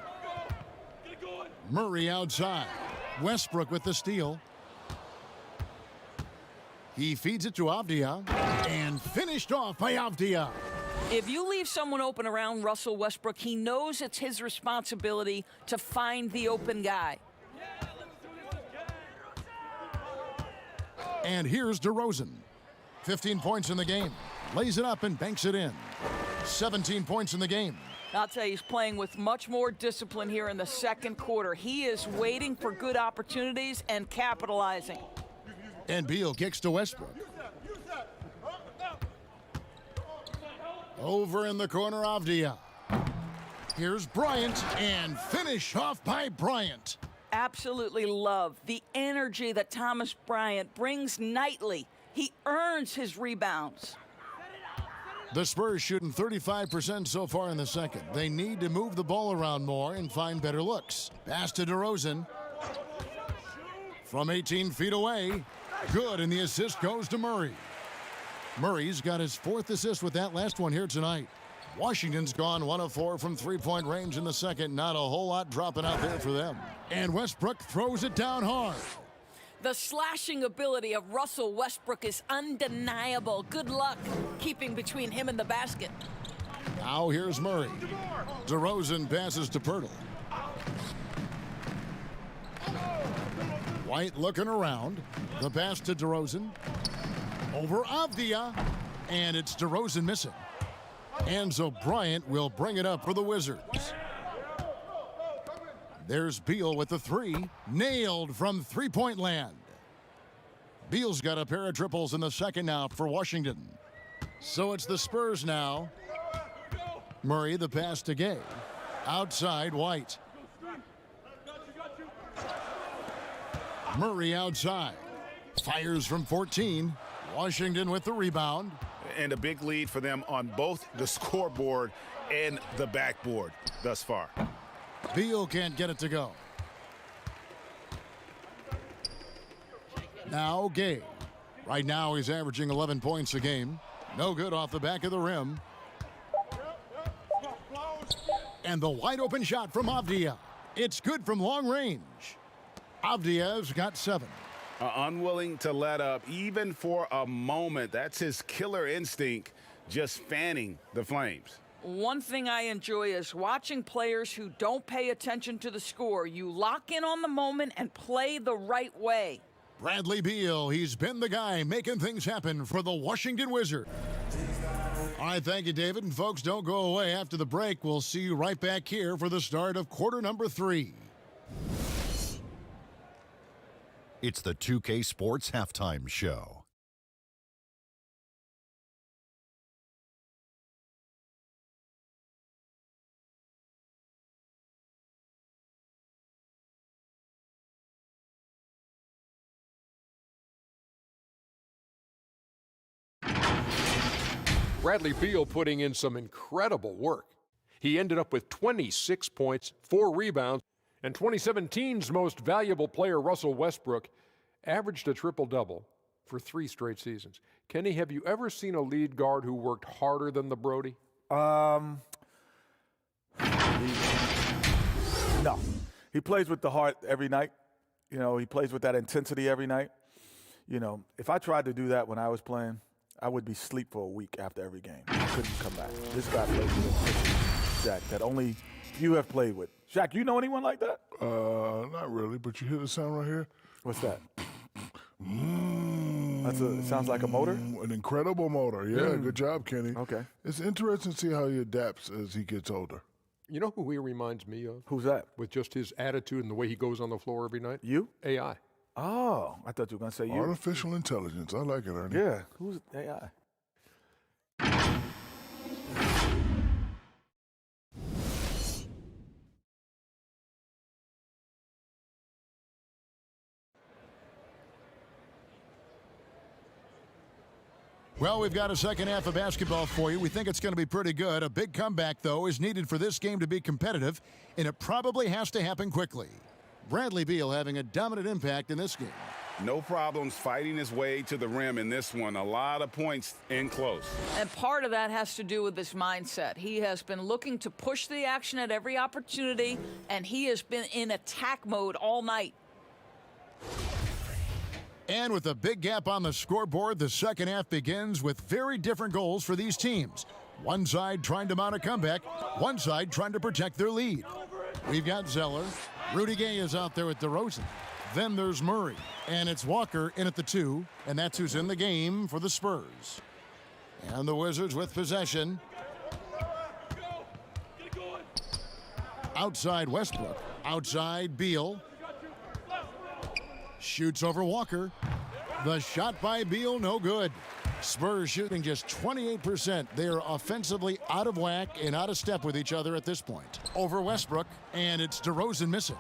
Murray outside. Westbrook with the steal. He feeds it to Avdia. And finished off by Avdia. If you leave someone open around Russell Westbrook, he knows it's his responsibility to find the open guy. And here's DeRozan. 15 points in the game. Lays it up and banks it in. 17 points in the game. I'll tell you, he's playing with much more discipline here in the second quarter. He is waiting for good opportunities and capitalizing. And Beal kicks to Westbrook. Over in the corner, Avdia. Here's Bryant, and finish off by Bryant. Absolutely love the energy that Thomas Bryant brings nightly. He earns his rebounds. The Spurs shooting 35% so far in the second. They need to move the ball around more and find better looks. Pass to DeRozan. From 18 feet away. Good, and the assist goes to Murray. Murray's got his 4th assist with that last one here tonight. Washington's gone 1 of 4 from three-point range in the second. Not a whole lot dropping out there for them. And Westbrook throws it down hard. The slashing ability of Russell Westbrook is undeniable. Good luck keeping between him and the basket. Now here's Murray. DeRozan passes to Pirtle. White looking around. The pass to DeRozan. Over Avdia. And it's DeRozan missing. And so Bryant will bring it up for the Wizards. There's Beal with the 3. Nailed from three-point land. Beal's got a pair of triples in the second now for Washington. So it's the Spurs now. Murray the pass to Gay. Outside White. Murray outside. Fires from 14. Washington with the rebound. And a big lead for them on both the scoreboard and the backboard thus far. Beal can't get it to go. Now Gay. Right now he's averaging 11 points a game. No good off the back of the rim. And the wide open shot from Avdia. It's good from long range. Avdia's got 7. Unwilling to let up even for a moment. That's his killer instinct, just fanning the flames. One thing I enjoy is watching players who don't pay attention to the score. You lock in on the moment and play the right way. Bradley Beal, he's been the guy making things happen for the Washington Wizards. All right, thank you, David. And folks, don't go away. After the break, we'll see you right back here for the start of quarter number 3. It's the 2K Sports Halftime Show. Bradley Beal putting in some incredible work. He ended up with 26 points, 4 rebounds, and 2017's most valuable player, Russell Westbrook, averaged a triple-double for 3 straight seasons. Kenny, have you ever seen a lead guard who worked harder than the Brody? No. He plays with the heart every night. You know, he plays with that intensity every night. You know, if I tried to do that when I was playing, I would be asleep for a week after every game. I couldn't come back. This guy plays with intensity, Shaq, that only you have played with. Shaq, you know anyone like that? Not really, but you hear the sound right here? What's that? It sounds like a motor? An incredible motor, yeah. Good job, Kenny. Okay. It's interesting to see how he adapts as he gets older. You know who he reminds me of? Who's that? With just his attitude and the way he goes on the floor every night? You? AI. Oh, I thought you were going to say you. Artificial intelligence. I like it, Ernie. Yeah. Who's AI? Well, we've got a second half of basketball for you. We think it's going to be pretty good. A big comeback, though, is needed for this game to be competitive, and it probably has to happen quickly. Bradley Beal having a dominant impact in this game. No problems fighting his way to the rim in this one. A lot of points in close. And part of that has to do with his mindset. He has been looking to push the action at every opportunity, and he has been in attack mode all night. And with a big gap on the scoreboard, the second half begins with very different goals for these teams. One side trying to mount a comeback, one side trying to protect their lead. We've got Zeller. Rudy Gay is out there with DeRozan. Then there's Murray, and it's Walker in at the 2, and that's who's in the game for the Spurs. And the Wizards with possession. Outside Westbrook, outside Beal. Shoots over Walker. The shot by Beal, no good. Spurs shooting just 28%. They are offensively out of whack and out of step with each other at this point. Over Westbrook, and it's DeRozan missing.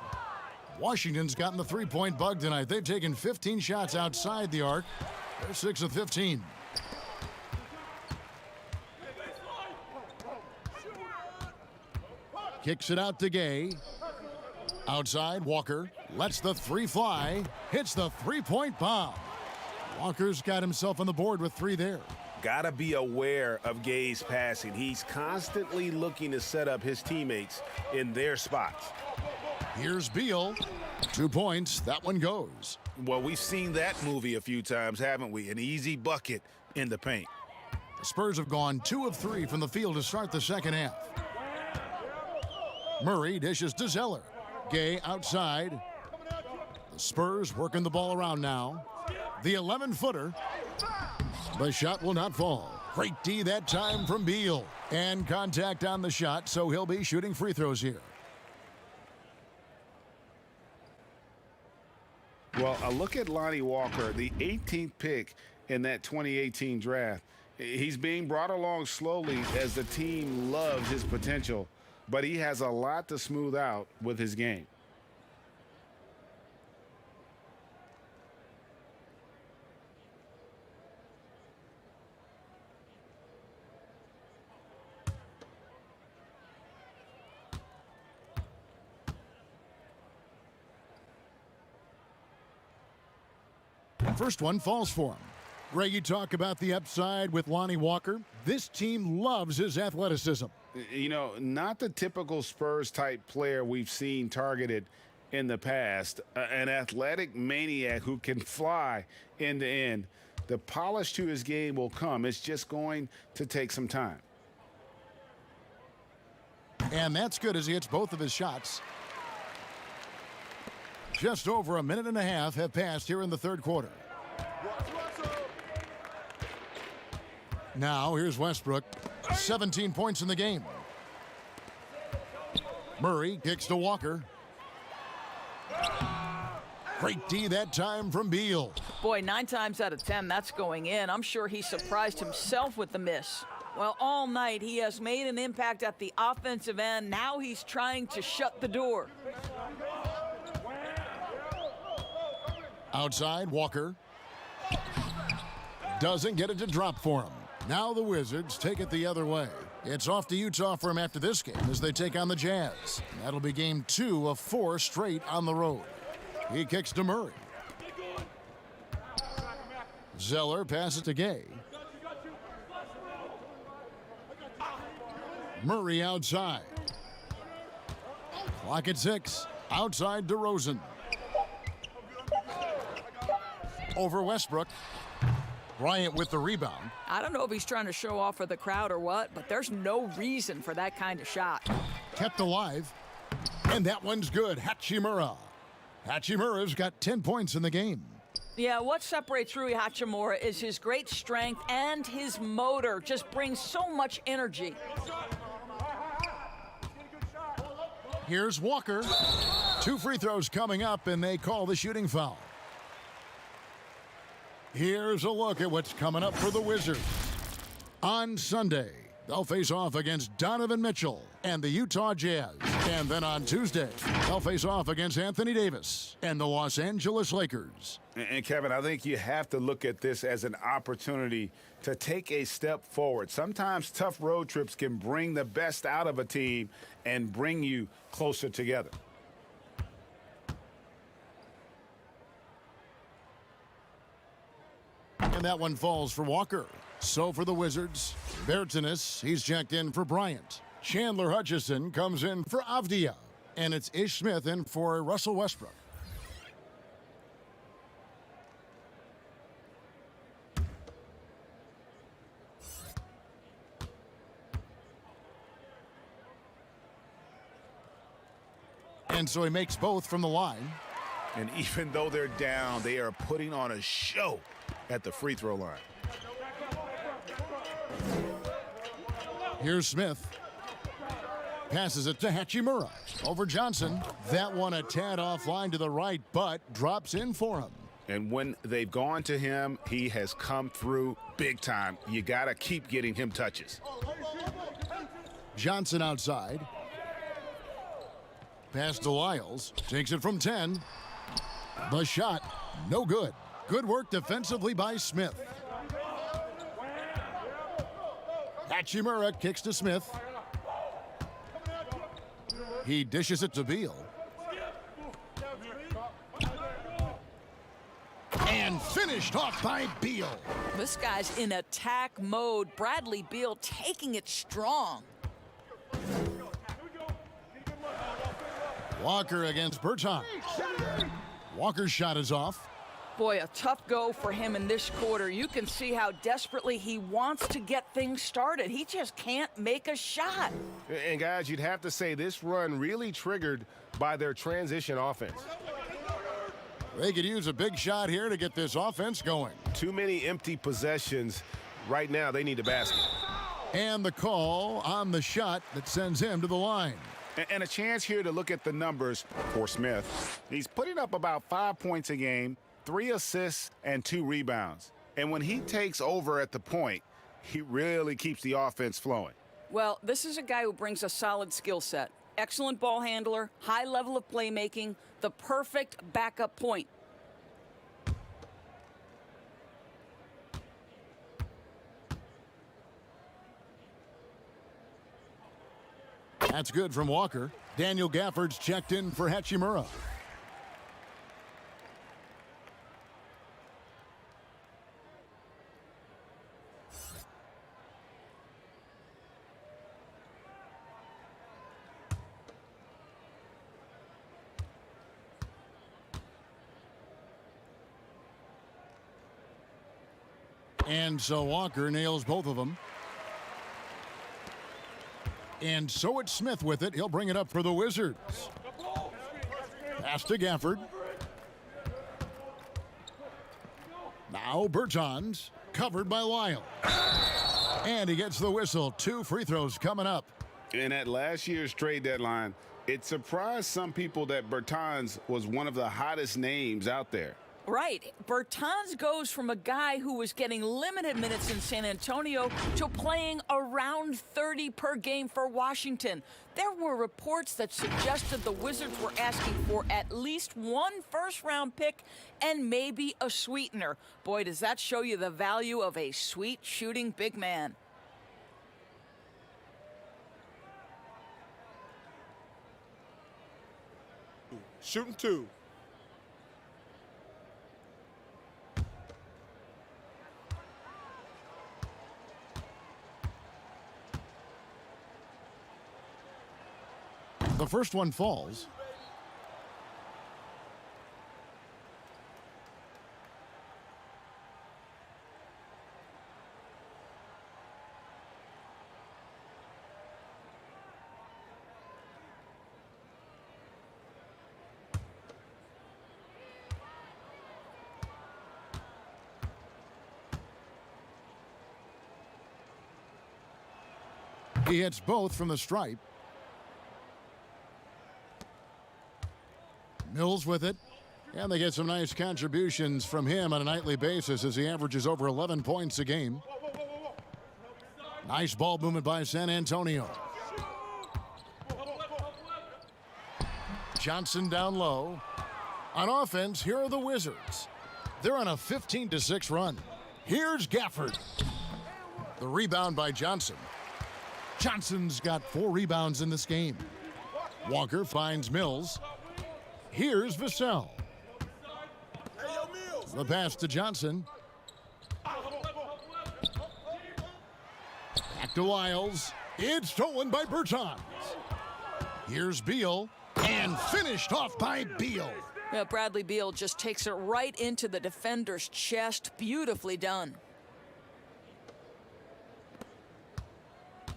Washington's gotten the three-point bug tonight. They've taken 15 shots outside the arc. They're 6 of 15. Kicks it out to Gay. Outside, Walker lets the 3 fly. Hits the three-point bomb. Walker's got himself on the board with 3 there. Gotta be aware of Gay's passing. He's constantly looking to set up his teammates in their spots. Here's Beal. 2 points. That one goes. Well, we've seen that movie a few times, haven't we? An easy bucket in the paint. The Spurs have gone 2 of 3 from the field to start the second half. Murray dishes to Zeller. Gay outside. The Spurs working the ball around now. The 11-footer. The shot will not fall. Great D that time from Beal. And contact on the shot, so he'll be shooting free throws here. Well, a look at Lonnie Walker, the 18th pick in that 2018 draft. He's being brought along slowly as the team loves his potential, but he has a lot to smooth out with his game. First one falls for him. Greg, you talk about the upside with Lonnie Walker. This team loves his athleticism. You know, not the typical Spurs-type player we've seen targeted in the past. An athletic maniac who can fly end to end. The polish to his game will come. It's just going to take some time. And that's good as he hits both of his shots. Just over a minute and a half have passed here in the third quarter. Now here's Westbrook. 17 points in the game. Murray kicks to Walker. Great D that time from Beal. Boy, 9 times out of 10, that's going in. I'm sure he surprised himself with the miss. Well, all night he has made an impact at the offensive end. Now he's trying to shut the door. Outside, Walker. Doesn't get it to drop for him. Now the Wizards take it the other way. It's off to Utah for him after this game as they take on the Jazz. That'll be game 2 of 4 straight on the road. He kicks to Murray. Zeller passes to Gay. Murray outside. Clock at 6. Outside DeRozan. Over Westbrook. Bryant with the rebound. I don't know if he's trying to show off for the crowd or what, but there's no reason for that kind of shot. Kept alive. And that one's good. Hachimura. Hachimura's got 10 points in the game. Yeah, what separates Rui Hachimura is his great strength and his motor. Just brings so much energy. Here's Walker. 2 free throws coming up, and they call the shooting foul. Here's a look at what's coming up for the Wizards. On Sunday, they'll face off against Donovan Mitchell and the Utah Jazz. And then on Tuesday, they'll face off against Anthony Davis and the Los Angeles Lakers. And Kevin, I think you have to look at this as an opportunity to take a step forward. Sometimes tough road trips can bring the best out of a team and bring you closer together. And that one falls for Walker. So for the Wizards, Bertanis, he's checked in for Bryant. Chandler Hutchison comes in for Avdia. And it's Ish Smith in for Russell Westbrook. And so he makes both from the line. And even though they're down, they are putting on a show at the free throw line. Here's Smith. Passes it to Hachimura. Over Johnson. That one a tad offline to the right, but drops in for him. And when they've gone to him, he has come through big time. You got to keep getting him touches. Johnson outside. Pass to Lyles. Takes it from 10. The shot, no good. Good work defensively by Smith. Hachimura kicks to Smith. He dishes it to Beal. And finished off by Beal. This guy's in attack mode. Bradley Beal taking it strong. Walker against Berton. Walker's shot is off. Boy, a tough go for him in this quarter. You can see how desperately he wants to get things started. He just can't make a shot. And guys, you'd have to say this run really triggered by their transition offense. They could use a big shot here to get this offense going. Too many empty possessions. Right now, they need a basket. And the call on the shot that sends him to the line. And a chance here to look at the numbers for Smith. He's putting up about 5 points a game, 3 assists, and 2 rebounds. And when he takes over at the point, he really keeps the offense flowing. Well, this is a guy who brings a solid skill set. Excellent ball handler, high level of playmaking, the perfect backup point. That's good from Walker. Daniel Gafford's checked in for Hachimura. And so Walker nails both of them. And so it's Smith with it. He'll bring it up for the Wizards. Pass to Gafford. Now Bertans, covered by Lyle. And he gets the whistle. 2 free throws coming up. And at last year's trade deadline, it surprised some people that Bertans was one of the hottest names out there. Right. Bertans goes from a guy who was getting limited minutes in San Antonio to playing around 30 per game for Washington. There were reports that suggested the Wizards were asking for at least one first-round pick and maybe a sweetener. Boy, does that show you the value of a sweet shooting big man. Shooting 2. The first one falls. He hits both from the stripe. Mills with it. And they get some nice contributions from him on a nightly basis as he averages over 11 points a game. Nice ball movement by San Antonio. Johnson down low. On offense, here are the Wizards. They're on a 15-6 run. Here's Gafford. The rebound by Johnson. Johnson's got 4 rebounds in this game. Walker finds Mills. Here's Vassell. The pass to Johnson. Back to Lyles. It's stolen by Bertans. Here's Beal. And finished off by Beal. Yeah, Bradley Beal just takes it right into the defender's chest. Beautifully done.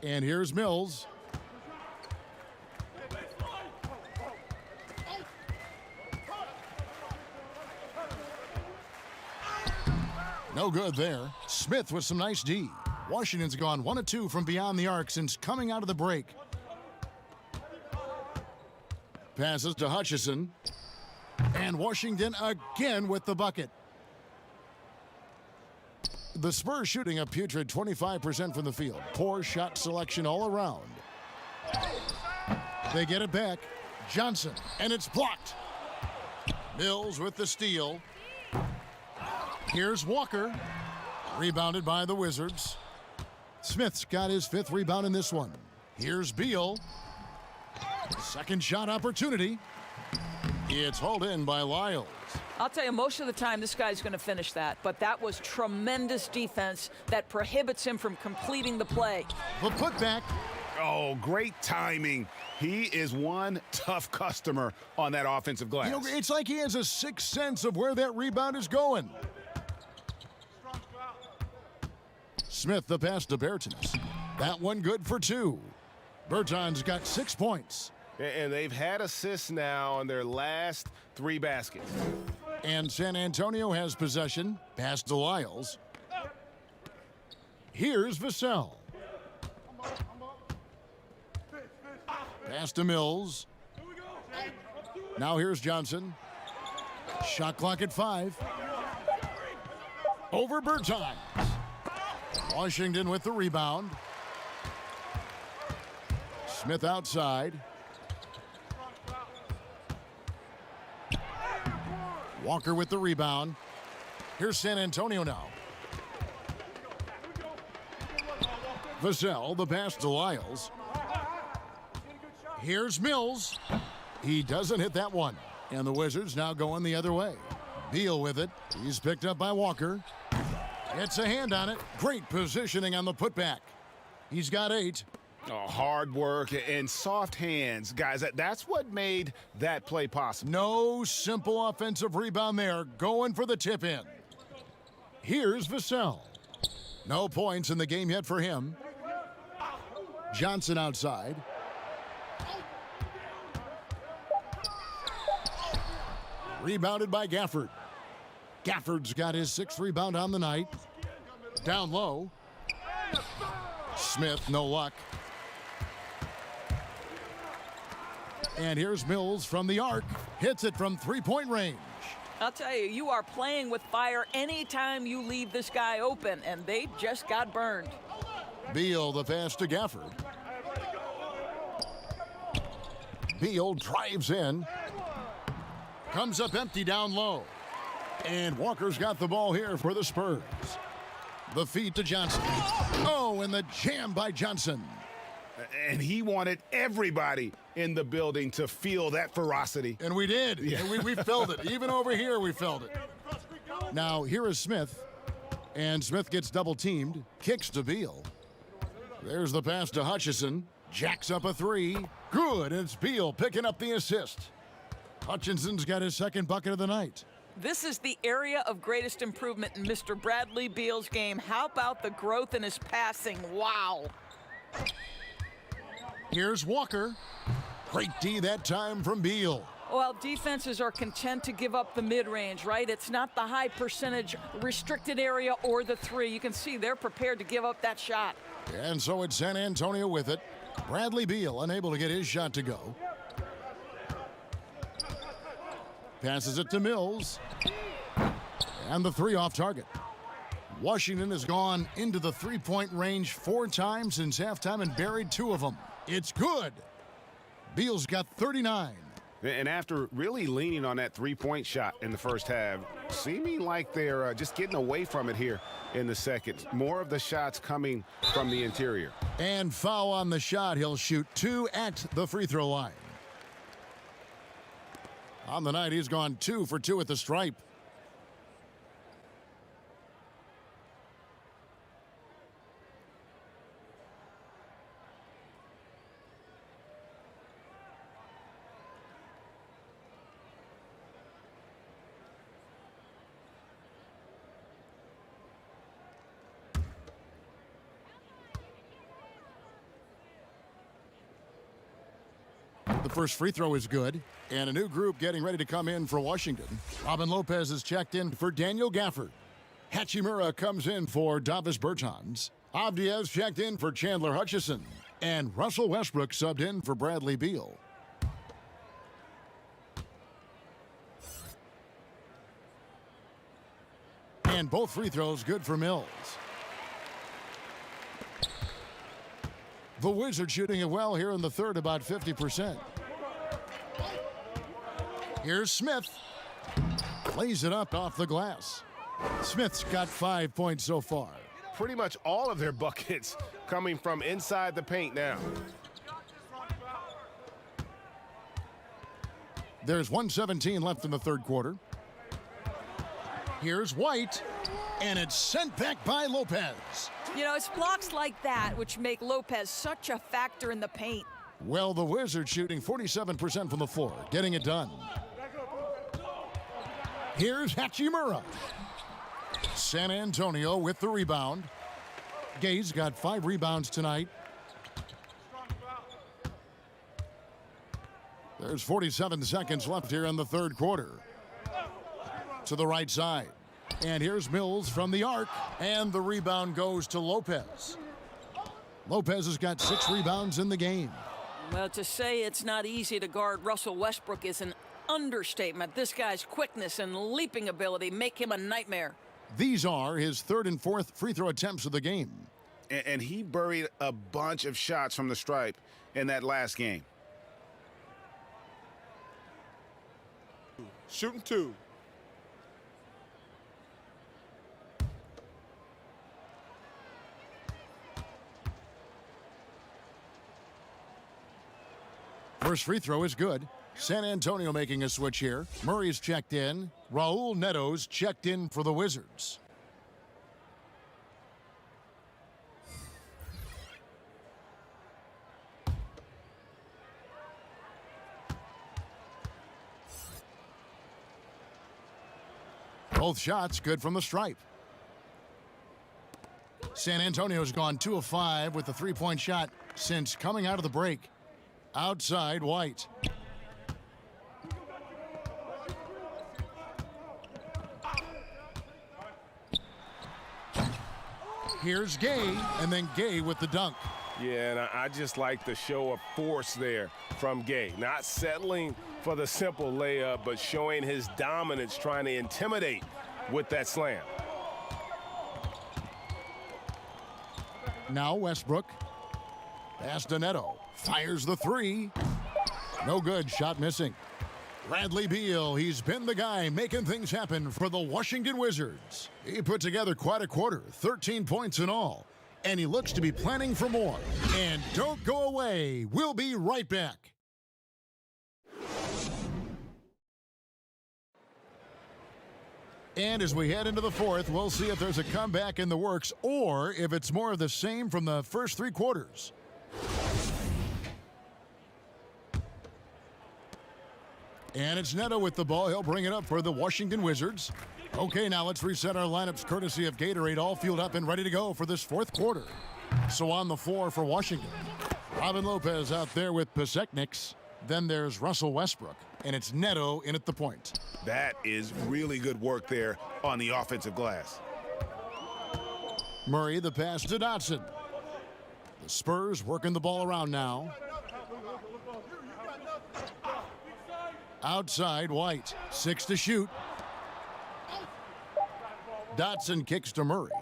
And here's Mills. No good there. Smith with some nice D. Washington's gone 1 of 2 from beyond the arc since coming out of the break. Passes to Hutchison. And Washington again with the bucket. The Spurs shooting a putrid 25% from the field. Poor shot selection all around. They get it back. Johnson, and it's blocked. Mills with the steal. Here's Walker. Rebounded by the Wizards. Smith's got his 5th rebound in this one. Here's Beal. Second shot opportunity. It's hauled in by Lyles. I'll tell you, most of the time this guy's going to finish that, but that was tremendous defense that prohibits him from completing the play. The putback. Oh, great timing. He is one tough customer on that offensive glass. You know, it's like he has a sixth sense of where that rebound is going. Smith the pass to Bertans. That one good for 2. Bertans got 6 points. And they've had assists now on their last 3 baskets. And San Antonio has possession. Pass to Lyles. Here's Vassell. Pass to Mills. Now here's Johnson. Shot clock at 5. Over Bertans. Washington with the rebound. Smith outside. Walker with the rebound. Here's San Antonio now. Vassell, the pass to Lyles. Here's Mills. He doesn't hit that one. And the Wizards now going the other way. Beal with it. He's picked up by Walker. Gets a hand on it. Great positioning on the putback. He's got 8. Oh, hard work and soft hands. Guys, that's what made that play possible. No simple offensive rebound there. Going for the tip in. Here's Vassell. No points in the game yet for him. Johnson outside. Rebounded by Gafford. Gafford's got his 6th rebound on the night. Down low. Smith, no luck. And here's Mills from the arc. Hits it from 3-point range. I'll tell you, you are playing with fire anytime you leave this guy open, and they just got burned. Beal the pass to Gafford. Beal drives in. Comes up empty down low. And Walker's got the ball here for the Spurs. The feed to Johnson. Oh, and the jam by Johnson. And he wanted everybody in the building to feel that ferocity. And we did. Yeah. And we felt it. Even over here, we felt it. Now, here is Smith. And Smith gets double teamed. Kicks to Beal. There's the pass to Hutchison. Jacks up a three. Good. And it's Beal picking up the assist. Hutchinson's got his second bucket of the night. This is the area of greatest improvement in Mr. Bradley Beal's game. How about the growth in his passing? Wow. Here's Walker. Great D that time from Beal. Well, defenses are content to give up the mid-range, right? It's not the high percentage restricted area or the three. You can see they're prepared to give up that shot. And so it's San Antonio with it. Bradley Beal unable to get his shot to go. Passes it to Mills. And the three off target. Washington has gone into the three-point range 4 times since halftime and buried 2 of them. It's good. Beal's got 39. And after really leaning on that three-point shot in the first half, seeming like they're just getting away from it here in the second. More of the shots coming from the interior. And foul on the shot. He'll shoot 2 at the free throw line. On the night, he's gone 2 for 2 at the stripe. The first free throw is good. And a new group getting ready to come in for Washington. Robin Lopez is checked in for Daniel Gafford. Hachimura comes in for Davis Bertans. Avdiaz checked in for Chandler Hutchison. And Russell Westbrook subbed in for Bradley Beal. And both free throws good for Mills. The Wizards shooting it well here in the third, about 50%. Here's Smith. Lays it up off the glass. Smith's got 5 points so far. Pretty much all of their buckets coming from inside the paint now. There's 1:17 left in the third quarter. Here's White, and it's sent back by Lopez. You know, it's blocks like that which make Lopez such a factor in the paint. Well, the Wizards shooting 47% from the floor, getting it done. Here's Hachimura. San Antonio with the rebound. Gay's got 5 rebounds tonight. There's 47 seconds left here in the third quarter. To the right side. And here's Mills from the arc. And the rebound goes to Lopez. Lopez has got 6 rebounds in the game. Well, to say it's not easy to guard Russell Westbrook is an understatement. This guy's quickness and leaping ability make him a nightmare. These are his third and fourth free throw attempts of the game. And he buried a bunch of shots from the stripe in that last game. Shooting 2. First free throw is good. San Antonio making a switch here. Murray's checked in. Raul Neto's checked in for the Wizards. Both shots good from the stripe. San Antonio's gone 2 of 5 with the three-point shot since coming out of the break. Outside, White. Here's Gay, and then Gay with the dunk. Yeah, and I just like the show of force there from Gay. Not settling for the simple layup, but showing his dominance, trying to intimidate with that slam. Now Westbrook. Pass to Neto. Fires the three. No good. Shot missing. Bradley Beal, he's been the guy making things happen for the Washington Wizards. He put together quite a quarter, 13 points in all. And he looks to be planning for more. And don't go away. We'll be right back. And as we head into the fourth, we'll see if there's a comeback in the works or if it's more of the same from the first three quarters. And it's Neto with the ball. He'll bring it up for the Washington Wizards. Okay, now let's reset our lineups courtesy of Gatorade, all fueled up and ready to go for this fourth quarter. So on the floor for Washington, Robin Lopez out there with Pasechniks. Then there's Russell Westbrook, and it's Neto in at the point. That is really good work there on the offensive glass. Murray, the pass to Dotson. The Spurs working the ball around now. Outside, White. 6 to shoot. Dotson kicks to Murray.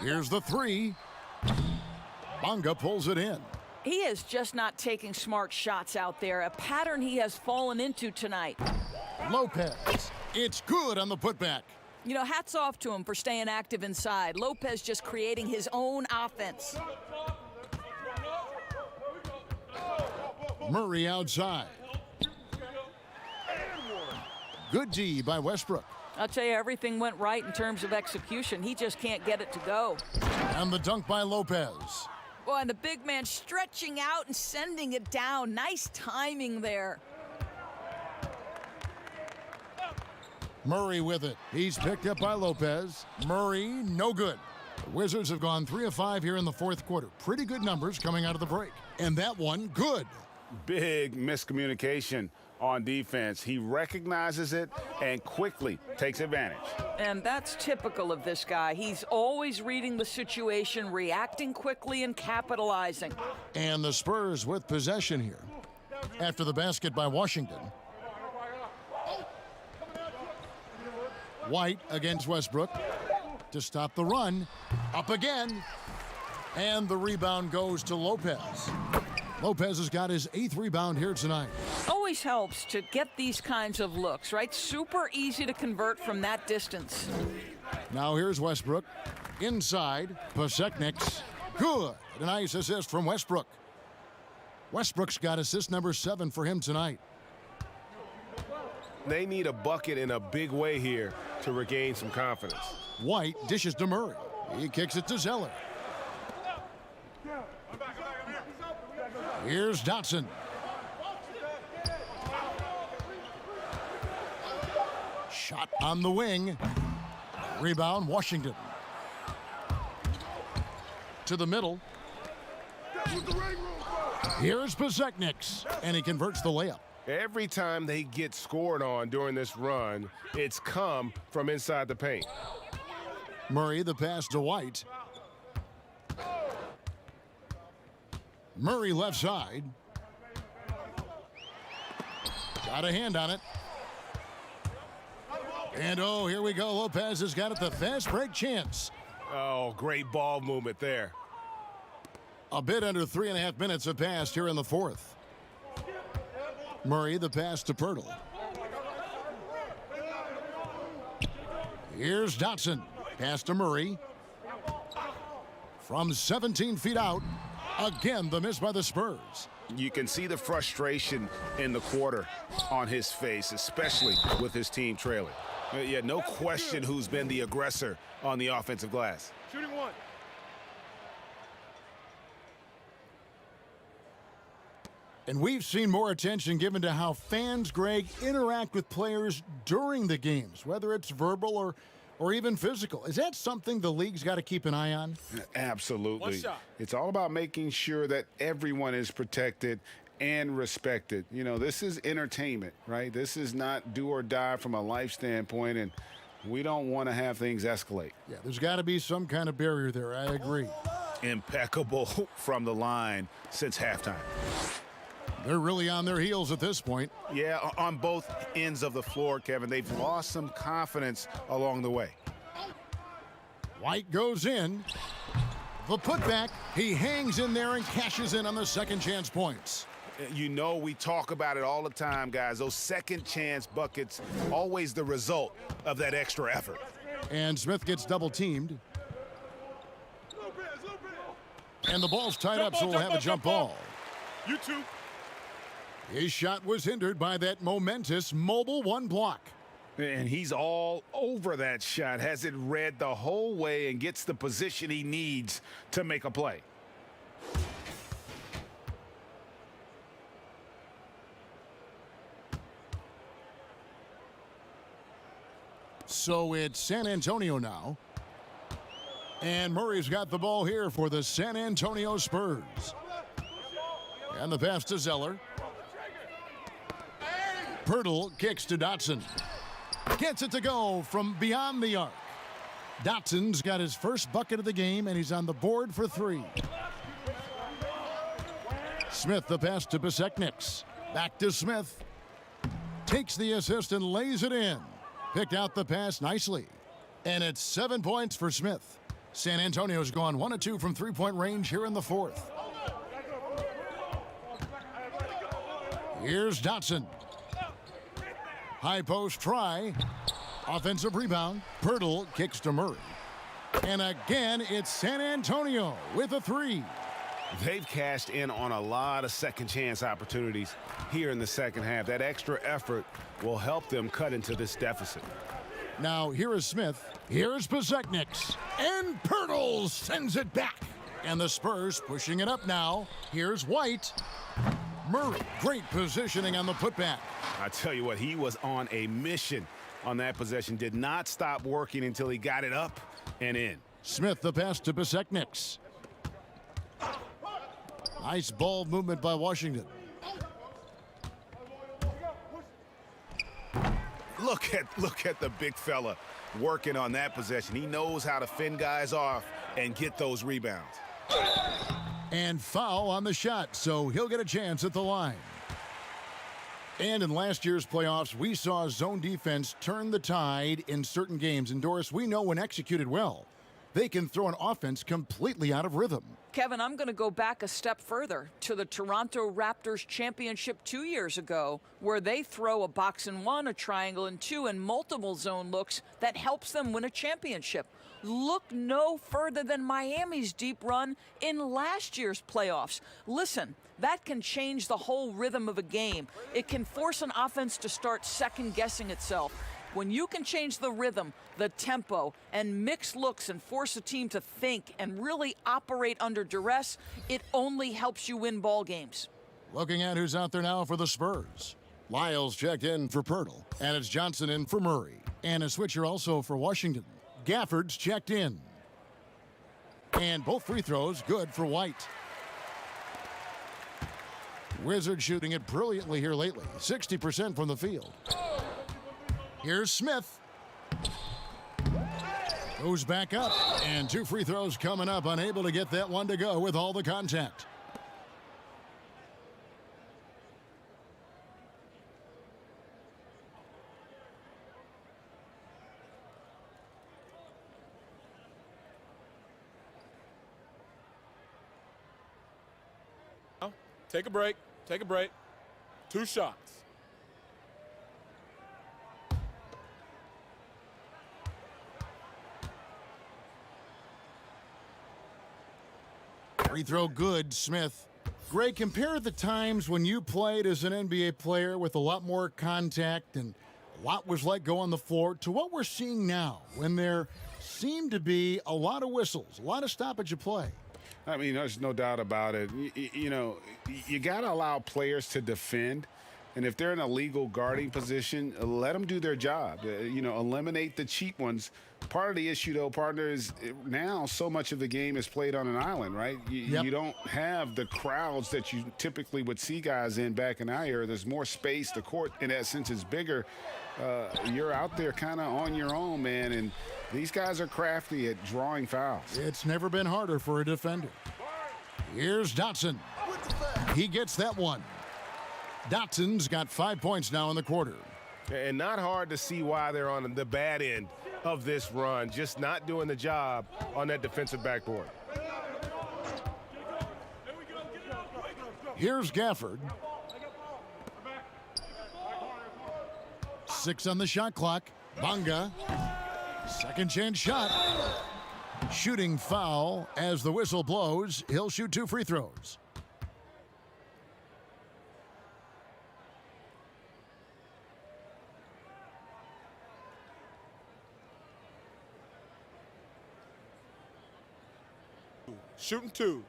Here's the three. Bonga pulls it in. He is just not taking smart shots out there, a pattern he has fallen into tonight. Lopez. It's good on the putback. You know, hats off to him for staying active inside. Lopez just creating his own offense. Murray outside. Good D by Westbrook. I'll tell you, everything went right in terms of execution. He just can't get it to go. And the dunk by Lopez. Boy, and the big man stretching out and sending it down. Nice timing there. Murray with it. He's picked up by Lopez. Murray, no good. The Wizards have gone 3 of 5 here in the fourth quarter. Pretty good numbers coming out of the break. And that one, good. Big miscommunication on defense. He recognizes it and quickly takes advantage. And that's typical of this guy. He's always reading the situation, reacting quickly and capitalizing. And the Spurs with possession here. After the basket by Washington. White against Westbrook to stop the run. Up again. And the rebound goes to Lopez. Lopez has got his 8th rebound here tonight. Always helps to get these kinds of looks, right? Super easy to convert from that distance. Now here's Westbrook. Inside, Pasechniks. Good. A nice assist from Westbrook. Westbrook's got assist number 7 for him tonight. They need a bucket in a big way here to regain some confidence. White dishes to Murray. He kicks it to Zeller. Here's Dotson. Shot on the wing. Rebound, Washington. To the middle. Here's Pasechniks, and he converts the layup. Every time they get scored on during this run, it's come from inside the paint. Murray, the pass to White. Murray left side. Got a hand on it. And oh, here we go. Lopez has got it, the fast break chance. Oh, great ball movement there. A bit under 3.5 minutes have passed here in the fourth. Murray, the pass to Pirtle. Here's Dotson. Pass to Murray. From 17 feet out. Again, the miss by the Spurs. You can see the frustration in the quarter on his face, especially with his team trailing. Yeah, no question who's been the aggressor on the offensive glass. Shooting one. And we've seen more attention given to how fans, Greg, interact with players during the games, whether it's verbal or even physical. Is that something the league's got to keep an eye on? Absolutely. It's all about making sure that everyone is protected and respected. You know, this is entertainment, right? This is not do or die from a life standpoint, and we don't want to have things escalate. Yeah, there's got to be some kind of barrier there. I agree. impeccable from the line since halftime. They're really on their heels at this point. Yeah, on both ends of the floor, Kevin. They've lost some confidence along the way. White goes in. The putback, he hangs in there and cashes in on the second chance points. You know, we talk about it all the time, guys. Those second chance buckets, always the result of that extra effort. And Smith gets double teamed. And the ball's tied up, so we'll have a jump ball. You too. His shot was hindered by that momentous mobile one block. And he's all over that shot, has it read the whole way and gets the position he needs to make a play. So it's San Antonio now. And Murray's got the ball here for the San Antonio Spurs. And the pass to Zeller. Pirtle kicks to Dotson. Gets it to go from beyond the arc. Dotson's got his first bucket of the game, and he's on the board for 3. Smith, the pass to Besekniks. Back to Smith. Takes the assist and lays it in. Picked out the pass nicely. And it's 7 points for Smith. San Antonio's gone 1 of 2 from three-point range here in the fourth. Here's Dotson. High post try. Offensive rebound. Pirtle kicks to Murray. And again, it's San Antonio with a 3. They've cashed in on a lot of second chance opportunities here in the second half. That extra effort will help them cut into this deficit. Now here is Smith. Here's Besekniks. And Pirtle sends it back. And the Spurs pushing it up now. Here's White. Murray, great positioning on the putback. I tell you what, he was on a mission on that possession. Did not stop working until he got it up and in. Smith, the pass to Besekniks. Nice ball movement by Washington. Look at the big fella working on that possession. He knows how to fend guys off and get those rebounds. And foul on the shot, so he'll get a chance at the line. And in last year's playoffs, we saw zone defense turn the tide in certain games. And Doris, we know when executed well, they can throw an offense completely out of rhythm. Kevin, I'm going to go back a step further to the Toronto Raptors championship 2 years ago, where they throw a box and 1, a triangle and 2, and multiple zone looks that helps them win a championship. Look no further than Miami's deep run in last year's playoffs. Listen, that can change the whole rhythm of a game. It can force an offense to start second-guessing itself. When you can change the rhythm, the tempo, and mix looks and force a team to think and really operate under duress, it only helps you win ball games. Looking at who's out there now for the Spurs. Lyles checked in for Pirtle, and it's Johnson in for Murray. And a switcher also for Washington. Gafford's checked in. And both free throws good for White. Wizards shooting it brilliantly here lately. 60% from the field. Here's Smith. Goes back up. And 2 free throws coming up. Unable to get that one to go with all the contact. Take a break. Take a break. 2 shots. Free throw good, Smith. Greg, compare the times when you played as an NBA player with a lot more contact and a lot was let go on the floor to what we're seeing now when there seem to be a lot of whistles, a lot of stoppage of play. I mean, there's no doubt about it. You know, you got to allow players to defend, And if they're in a legal guarding position, let them do their job. Eliminate the cheap ones. Part of the issue, though, partner, is now so much of the game is played on an island, right? You don't have the crowds that you typically would see guys in back in our era. There's more space. The court, in that sense, is bigger. You're out there kind of on your own, man, and these guys are crafty at drawing fouls. It's never been harder for a defender. Here's Dotson. He gets that one. Dotson's got 5 points now in the quarter. And not hard to see why they're on the bad end of this run, just not doing the job on that defensive backboard. Here's Gafford. 6 on the shot clock. Bonga. Second chance shot. Shooting foul as the whistle blows. He'll shoot 2 free throws. Shooting 2.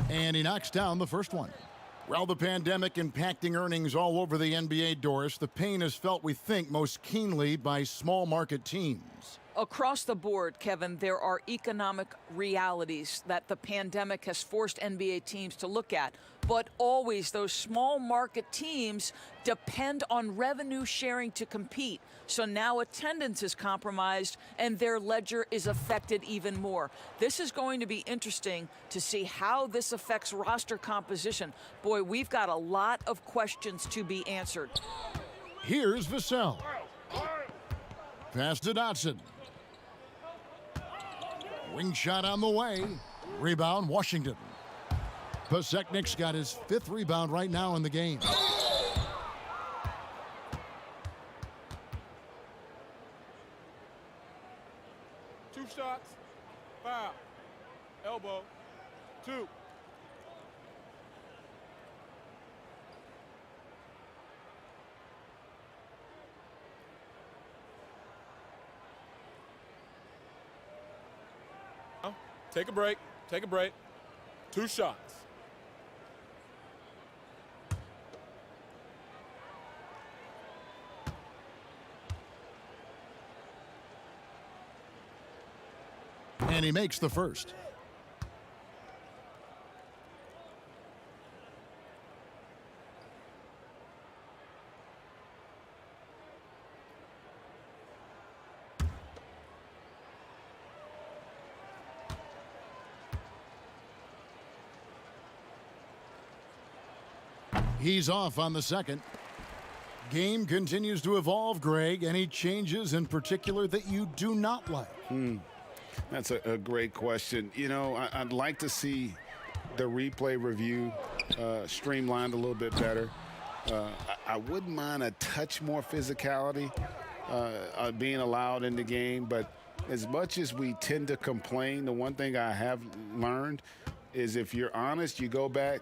And he knocks down the first one. Well, the pandemic impacting earnings all over the NBA, Doris. The pain is felt, we think, most keenly by small market teams. Across the board, Kevin, there are economic realities that the pandemic has forced NBA teams to look at. But always those small market teams depend on revenue sharing to compete. So now attendance is compromised and their ledger is affected even more. This is going to be interesting to see how this affects roster composition. Boy, we've got a lot of questions to be answered. Here's Vassell. Pass to Dotson. Wing shot on the way. Rebound, Washington. Pasechnik's got his 5th rebound right now in the game. 2 shots. Foul. Elbow. 2. Take a break. Take a break. 2 shots. And he makes the first. He's off on the second. Game continues to evolve, Greg. Any changes in particular that you do not like? That's a great question. I'd like to see the replay review streamlined a little bit better. I wouldn't mind a touch more physicality being allowed in the game, but as much as we tend to complain, the one thing I have learned is if you're honest, you go back,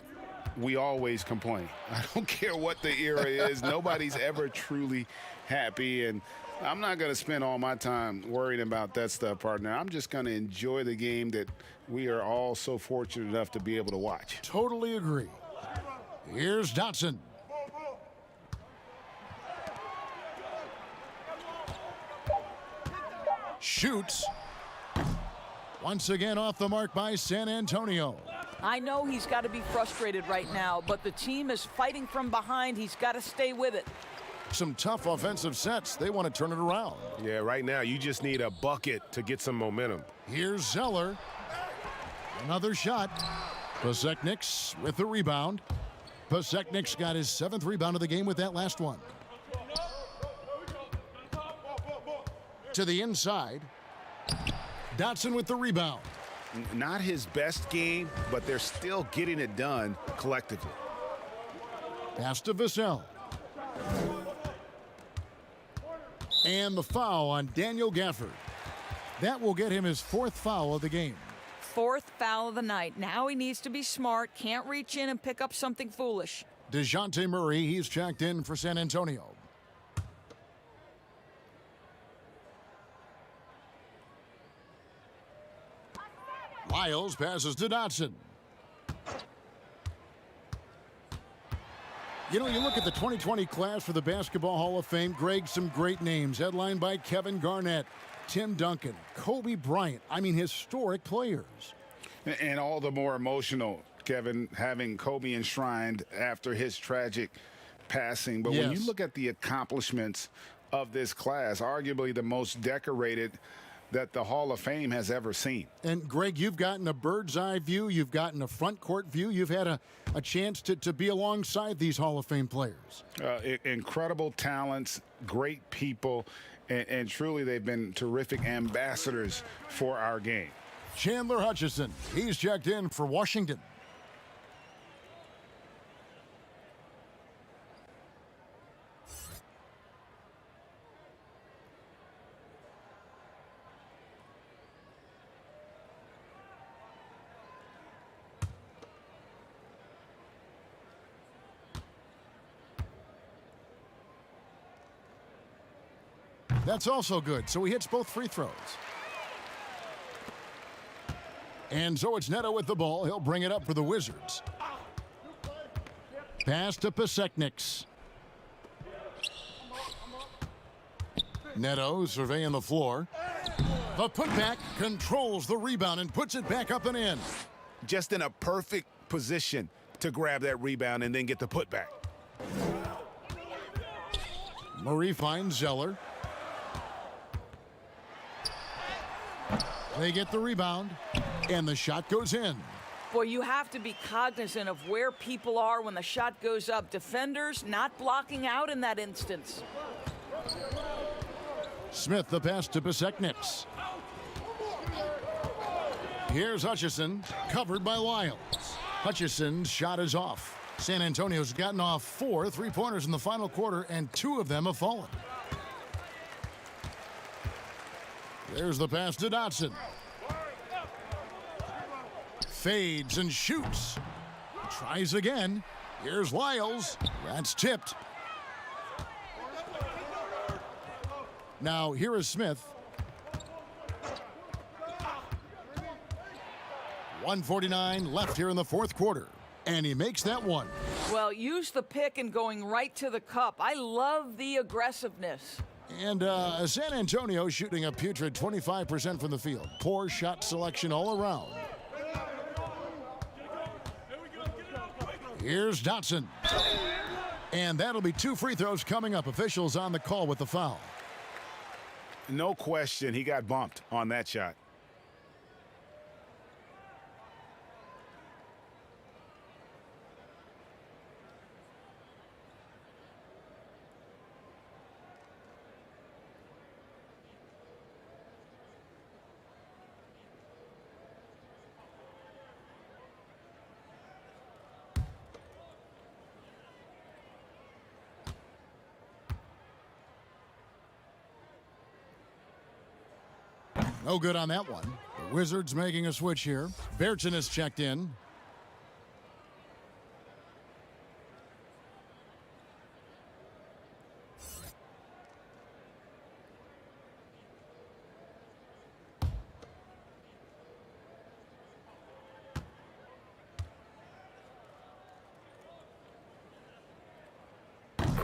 we always complain. I don't care what the era is. Nobody's ever truly happy, and I'm not going to spend all my time worrying about that stuff, partner. I'm just going to enjoy the game that we are all so fortunate enough to be able to watch. Totally agree. Here's Dotson. Shoots. Once again off the mark by San Antonio. I know he's got to be frustrated right now, but the team is fighting from behind. He's got to stay with it. Some tough offensive sets. They want to turn it around. Yeah, right now you just need a bucket to get some momentum. Here's Zeller. Another shot. Pasechnik's with the rebound. Pasechnik's got his 7th rebound of the game with that last one. To the inside. Dotson with the rebound. Not his best game, but they're still getting it done collectively. Pass to Vassell. And the foul on Daniel Gafford. That will get him his 4th foul of the game. 4th foul of the night. Now he needs to be smart. Can't reach in and pick up something foolish. DeJounte Murray, he's checked in for San Antonio. Lyles passes to Dotson. You know, you look at the 2020 class for the Basketball Hall of Fame, Greg, some great names, headlined by Kevin Garnett, Tim Duncan, Kobe Bryant. I mean, historic players. And all the more emotional, Kevin, having Kobe enshrined after his tragic passing. But when you look at the accomplishments of this class, arguably the most decorated that the Hall of Fame has ever seen. And Greg, you've gotten a bird's eye view. You've gotten a front court view. You've had a chance to be alongside these Hall of Fame players. Incredible talents, great people, and truly they've been terrific ambassadors for our game. Chandler Hutchison, he's checked in for Washington. That's also good, so he hits both free throws. And so it's Neto with the ball. He'll bring it up for the Wizards. Pass to Pasechniks. Neto surveying the floor. The putback controls the rebound and puts it back up and in. Just in a perfect position to grab that rebound and then get the putback. Murray finds Zeller. They get the rebound, and the shot goes in. Boy, you have to be cognizant of where people are when the shot goes up. Defenders not blocking out in that instance. Smith the pass to Pasechniks. Here's Hutchison, covered by Lyles. Hutchison's shot is off. San Antonio's gotten off 4 3-pointers in the final quarter, and 2 of them have fallen. There's the pass to Dotson. Fades and shoots. Tries again. Here's Lyles. That's tipped. Now here is Smith. 1:49 left here in the fourth quarter. And he makes that one. Well, use the pick and going right to the cup. I love the aggressiveness. And San Antonio shooting a putrid 25% from the field. Poor shot selection all around. Here's Dotson. And that'll be 2 free throws coming up. Officials on the call with the foul. No question, he got bumped on that shot. No good on that one. The Wizards making a switch here. Bertson is checked in.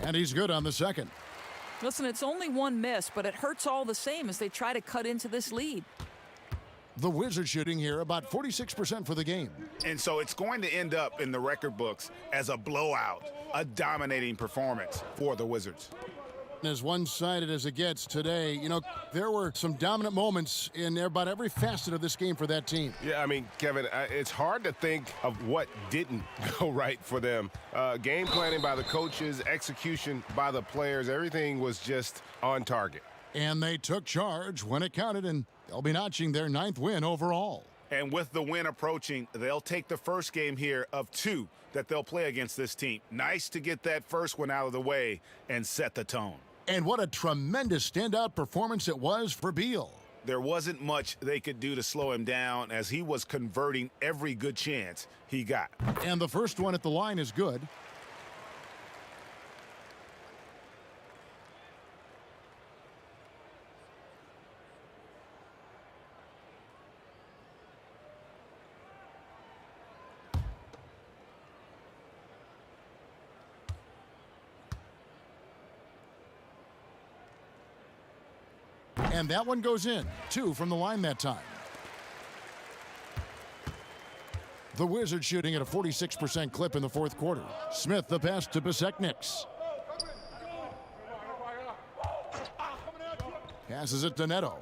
And he's good on the second. Listen, it's only one miss, but it hurts all the same as they try to cut into this lead. The Wizards shooting here about 46% for the game. And so it's going to end up in the record books as a blowout, a dominating performance for the Wizards. As one-sided as it gets today, you know, there were some dominant moments in about every facet of this game for that team. Yeah, I mean, Kevin, it's hard to think of what didn't go right for them. Game planning by the coaches, execution by the players, everything was just on target. And they took charge when it counted, and they'll be notching their 9th win overall. And with the win approaching, they'll take the first game here of 2 that they'll play against this team. Nice to get that first one out of the way and set the tone. And what a tremendous standout performance it was for Beal. There wasn't much they could do to slow him down as he was converting every good chance he got. And the first one at the line is good. And that one goes in. 2 from the line that time. The Wizards shooting at a 46% clip in the fourth quarter. Smith the pass to XboxOneSeriesX. Passes it to Neto.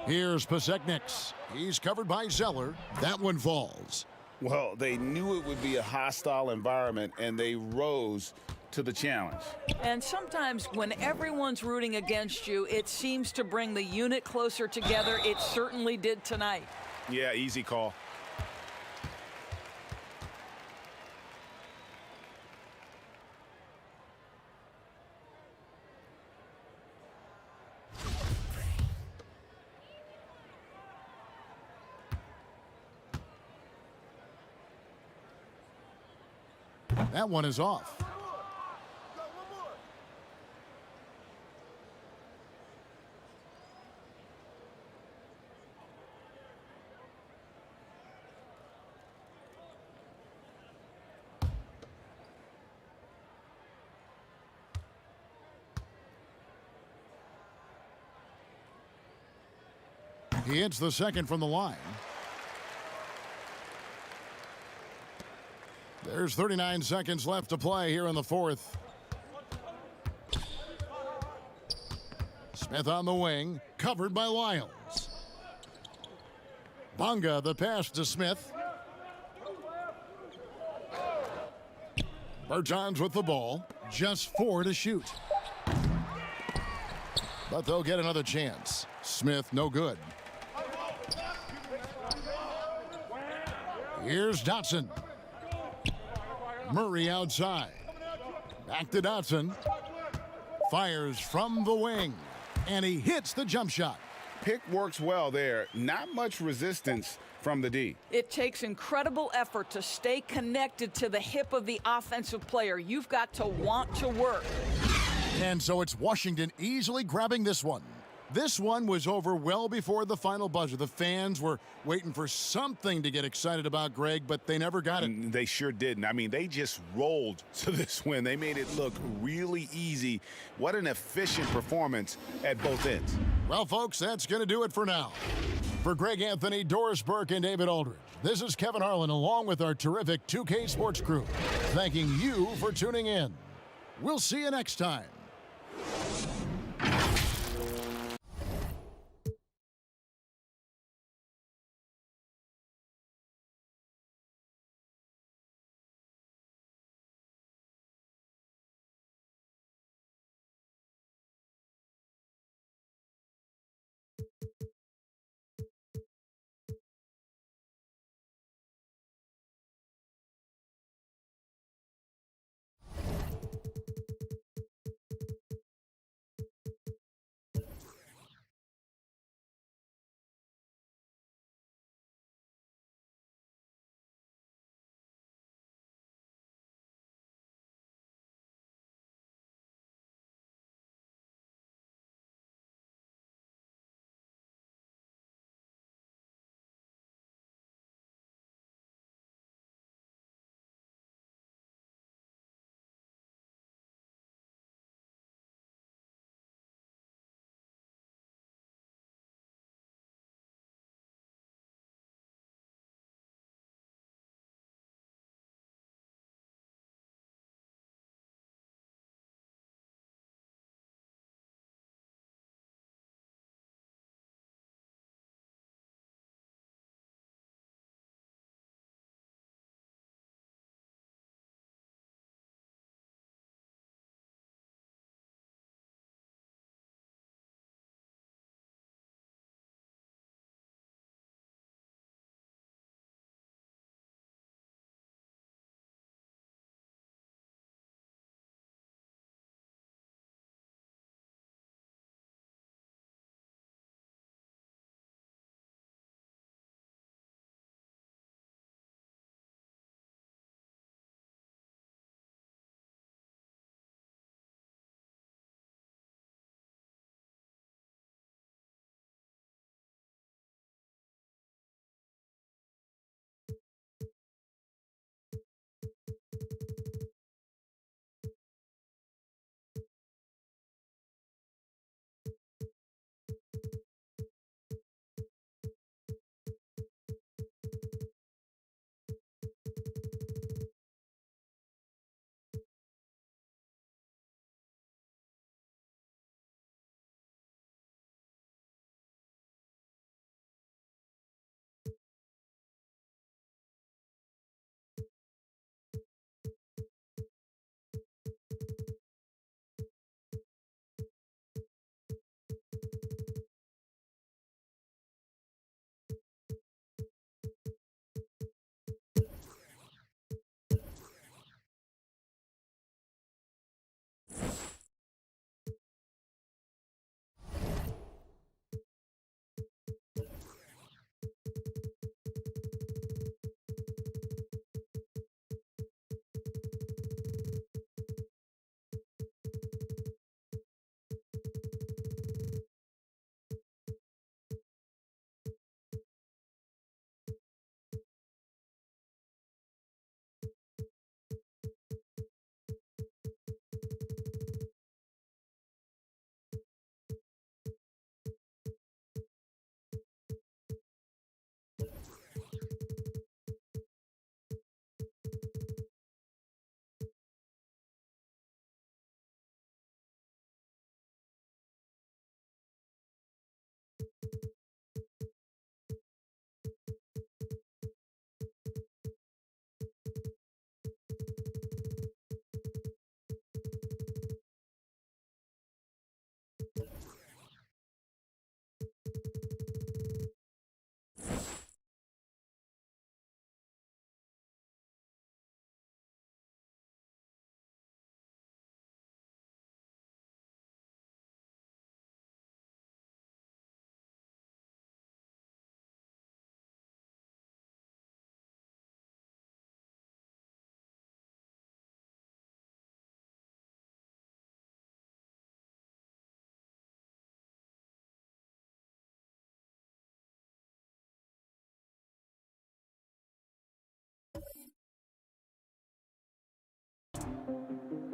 Here's XboxOneSeriesX. He's covered by Zeller. That one falls. Well, they knew it would be a hostile environment, and they rose to the challenge. And sometimes when everyone's rooting against you, it seems to bring the unit closer together. It certainly did tonight. Yeah, easy call. That one is off. He hits the second from the line. There's 39 seconds left to play here in the fourth. Smith on the wing, covered by Lyles. Bonga the pass to Smith. Bertans with the ball, just 4 to shoot. But they'll get another chance. Smith no good. Here's Dotson. Murray outside. Back to Dotson. Fires from the wing. And he hits the jump shot. Pick works well there. Not much resistance from the D. It takes incredible effort to stay connected to the hip of the offensive player. You've got to want to work. And so it's Washington easily grabbing this one. This one was over well before the final buzzer. The fans were waiting for something to get excited about, Greg, but they never got it. They sure didn't. I mean, they just rolled to this win. They made it look really easy. What an efficient performance at both ends. Well, folks, that's going to do it for now. For Greg Anthony, Doris Burke, and David Aldridge, this is Kevin Harlan along with our terrific 2K Sports crew, thanking you for tuning in. We'll see you next time.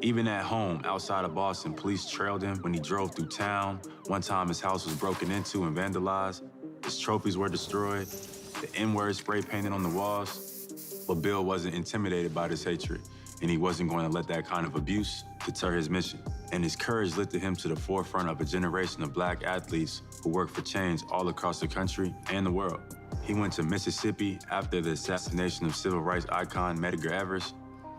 Even at home, outside of Boston, police trailed him when he drove through town. One time his house was broken into and vandalized. His trophies were destroyed. The N-word spray painted on the walls. But Bill wasn't intimidated by this hatred, and he wasn't going to let that kind of abuse deter his mission. And his courage lifted him to the forefront of a generation of black athletes who work for change all across the country and the world. He went to Mississippi after the assassination of civil rights icon Medgar Evers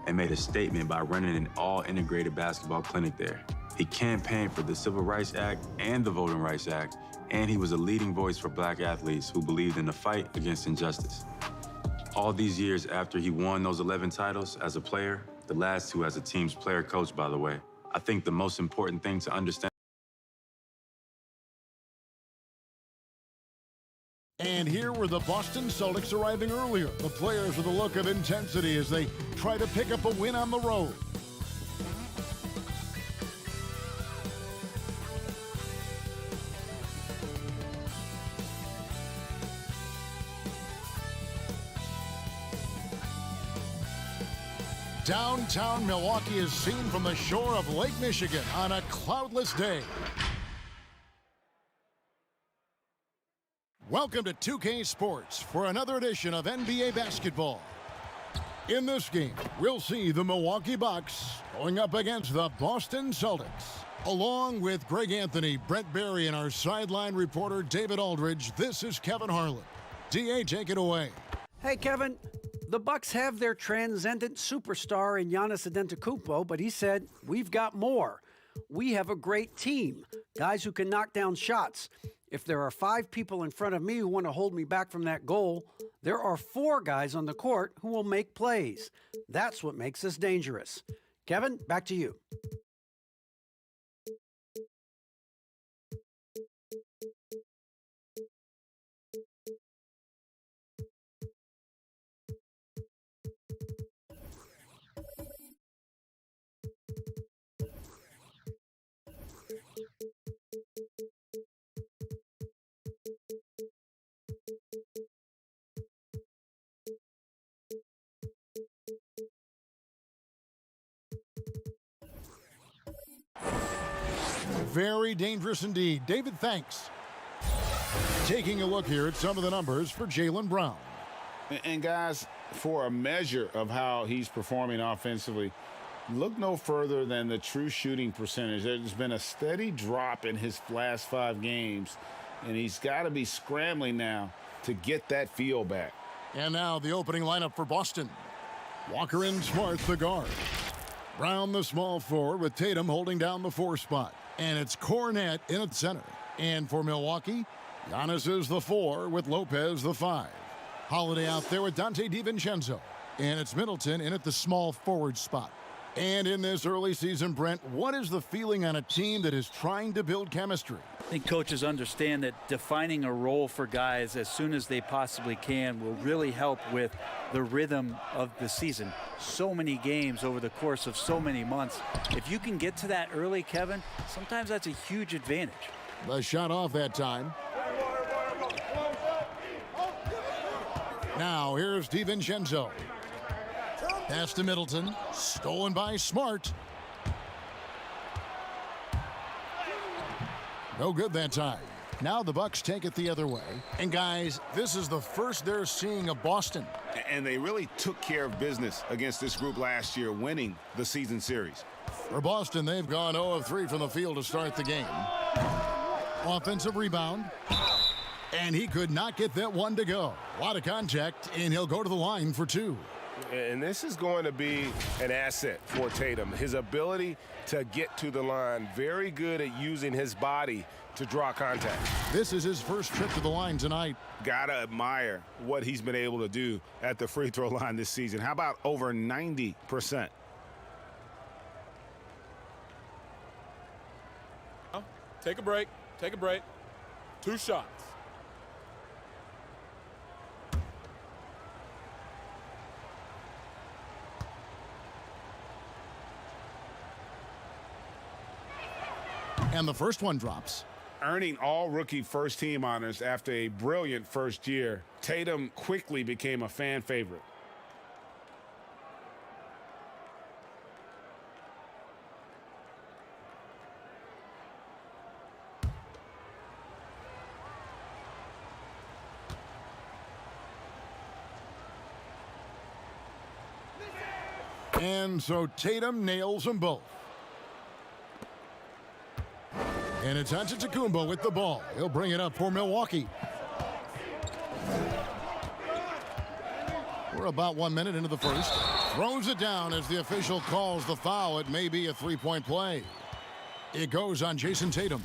and made a statement by running an all-integrated basketball clinic there. He campaigned for the Civil Rights Act and the Voting Rights Act, and he was a leading voice for black athletes who believed in the fight against injustice. All these years after he won those 11 titles as a player, the last 2 as a team's player coach, by the way, I think the most important thing to understand. And here were the Boston Celtics arriving earlier. The players with a look of intensity as they try to pick up a win on the road. Downtown Milwaukee is seen from the shore of Lake Michigan on a cloudless day. Welcome to 2K Sports for another edition of NBA basketball. In this game, we'll see the Milwaukee Bucks going up against the Boston Celtics. Along with Greg Anthony, Brett Barry, and our sideline reporter David Aldridge, this is Kevin Harlan. DA, take it away. Hey, Kevin. The Bucks have their transcendent superstar in Giannis Antetokounmpo, but he said, we've got more. We have a great team, guys who can knock down shots. If there are 5 people in front of me who want to hold me back from that goal, there are 4 guys on the court who will make plays. That's what makes us dangerous. Kevin, back to you. Very dangerous indeed. David, thanks. Taking a look here at some of the numbers for Jaylen Brown. And guys, for a measure of how he's performing offensively, look no further than the true shooting percentage. There's been a steady drop in his last 5 games, and he's got to be scrambling now to get that feel back. And now the opening lineup for Boston. Walker and Smart, the guard. Brown, the small forward, with Tatum holding down the 4 spot. And it's Cornette in at center. And for Milwaukee, Giannis is the 4 with Lopez the 5. Holiday out there with Dante DiVincenzo. And it's Middleton in at the small forward spot. And in this early season, Brent, what is the feeling on a team that is trying to build chemistry? I think coaches understand that defining a role for guys as soon as they possibly can will really help with the rhythm of the season. So many games over the course of so many months. If you can get to that early, Kevin, sometimes that's a huge advantage. The shot off that time. Now here's DiVincenzo. Pass to Middleton. Stolen by Smart. No good that time. Now the Bucks take it the other way. And guys, this is the first they're seeing of Boston. And they really took care of business against this group last year, winning the season series. For Boston, they've gone 0 of 3 from the field to start the game. Offensive rebound. And he could not get that one to go. A lot of contact, and he'll go to the line for 2. And this is going to be an asset for Tatum. His ability to get to the line, very good at using his body to draw contact. This is his first trip to the line tonight. Gotta admire what he's been able to do at the free throw line this season. How about over 90%? Take a break. Take a break. 2 shots. And the first one drops. Earning all rookie first team honors after a brilliant first year, Tatum quickly became a fan favorite. And so Tatum nails them both. And it's Antetokounmpo with the ball. He'll bring it up for Milwaukee. We're about 1 minute into the first. Throws it down as the official calls the foul. It may be a three-point play. It goes on Jason Tatum.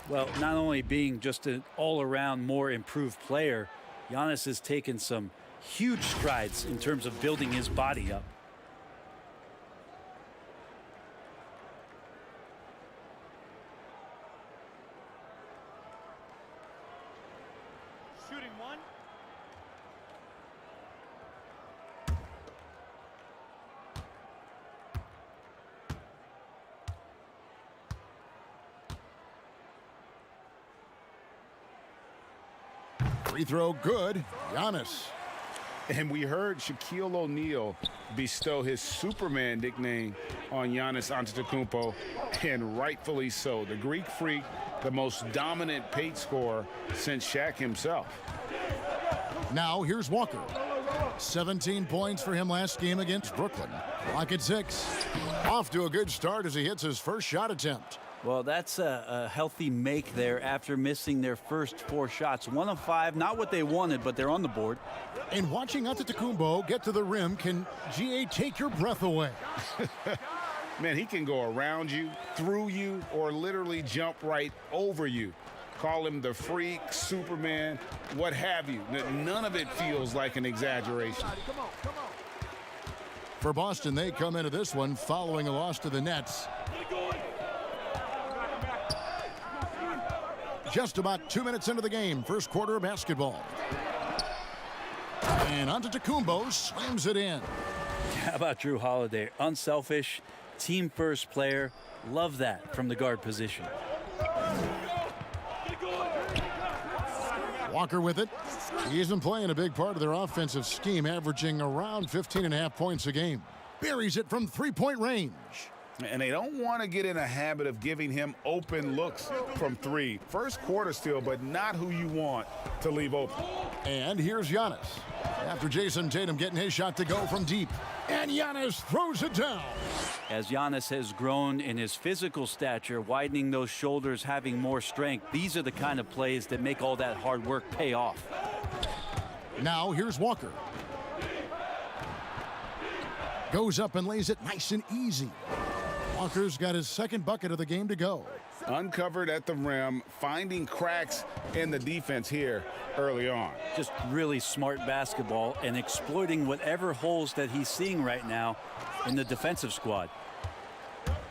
Well, not only being just an all-around more improved player, Giannis has taken some huge strides in terms of building his body up. Shooting one. Free throw good. Giannis. And we heard Shaquille O'Neal bestow his Superman nickname on Giannis Antetokounmpo, and rightfully so. The Greek Freak, the most dominant paint scorer since Shaq himself. Now here's Walker. 17 points for him last game against Brooklyn. Clock at 6. Off to a good start as he hits his first shot attempt. Well, that's a healthy make there after missing their first 4 shots. 1 of 5, not what they wanted, but they're on the board. And watching Antetokounmpo get to the rim can, GA, take your breath away. Man, he can go around you, through you, or literally jump right over you. Call him the Freak, Superman, what have you. None of it feels like an exaggeration. For Boston, they come into this one following a loss to the Nets. Just about 2 minutes into the game, first quarter of basketball. And Antetokounmpo slams it in. How about Drew Holiday? Unselfish, team-first player. Love that from the guard position. Walker with it. He isn't playing a big part of their offensive scheme, averaging around 15.5 points a game. Buries it from three-point range. And they don't want to get in a habit of giving him open looks from 3. First quarter still, but not who you want to leave open. And here's Giannis. After Jason Tatum getting his shot to go from deep. And Giannis throws it down. As Giannis has grown in his physical stature, widening those shoulders, having more strength, these are the kind of plays that make all that hard work pay off. Now here's Walker. Goes up and lays it nice and easy. Walker's got his second bucket of the game to go. Uncovered at the rim, finding cracks in the defense here early on. Just really smart basketball and exploiting whatever holes that he's seeing right now in the defensive squad.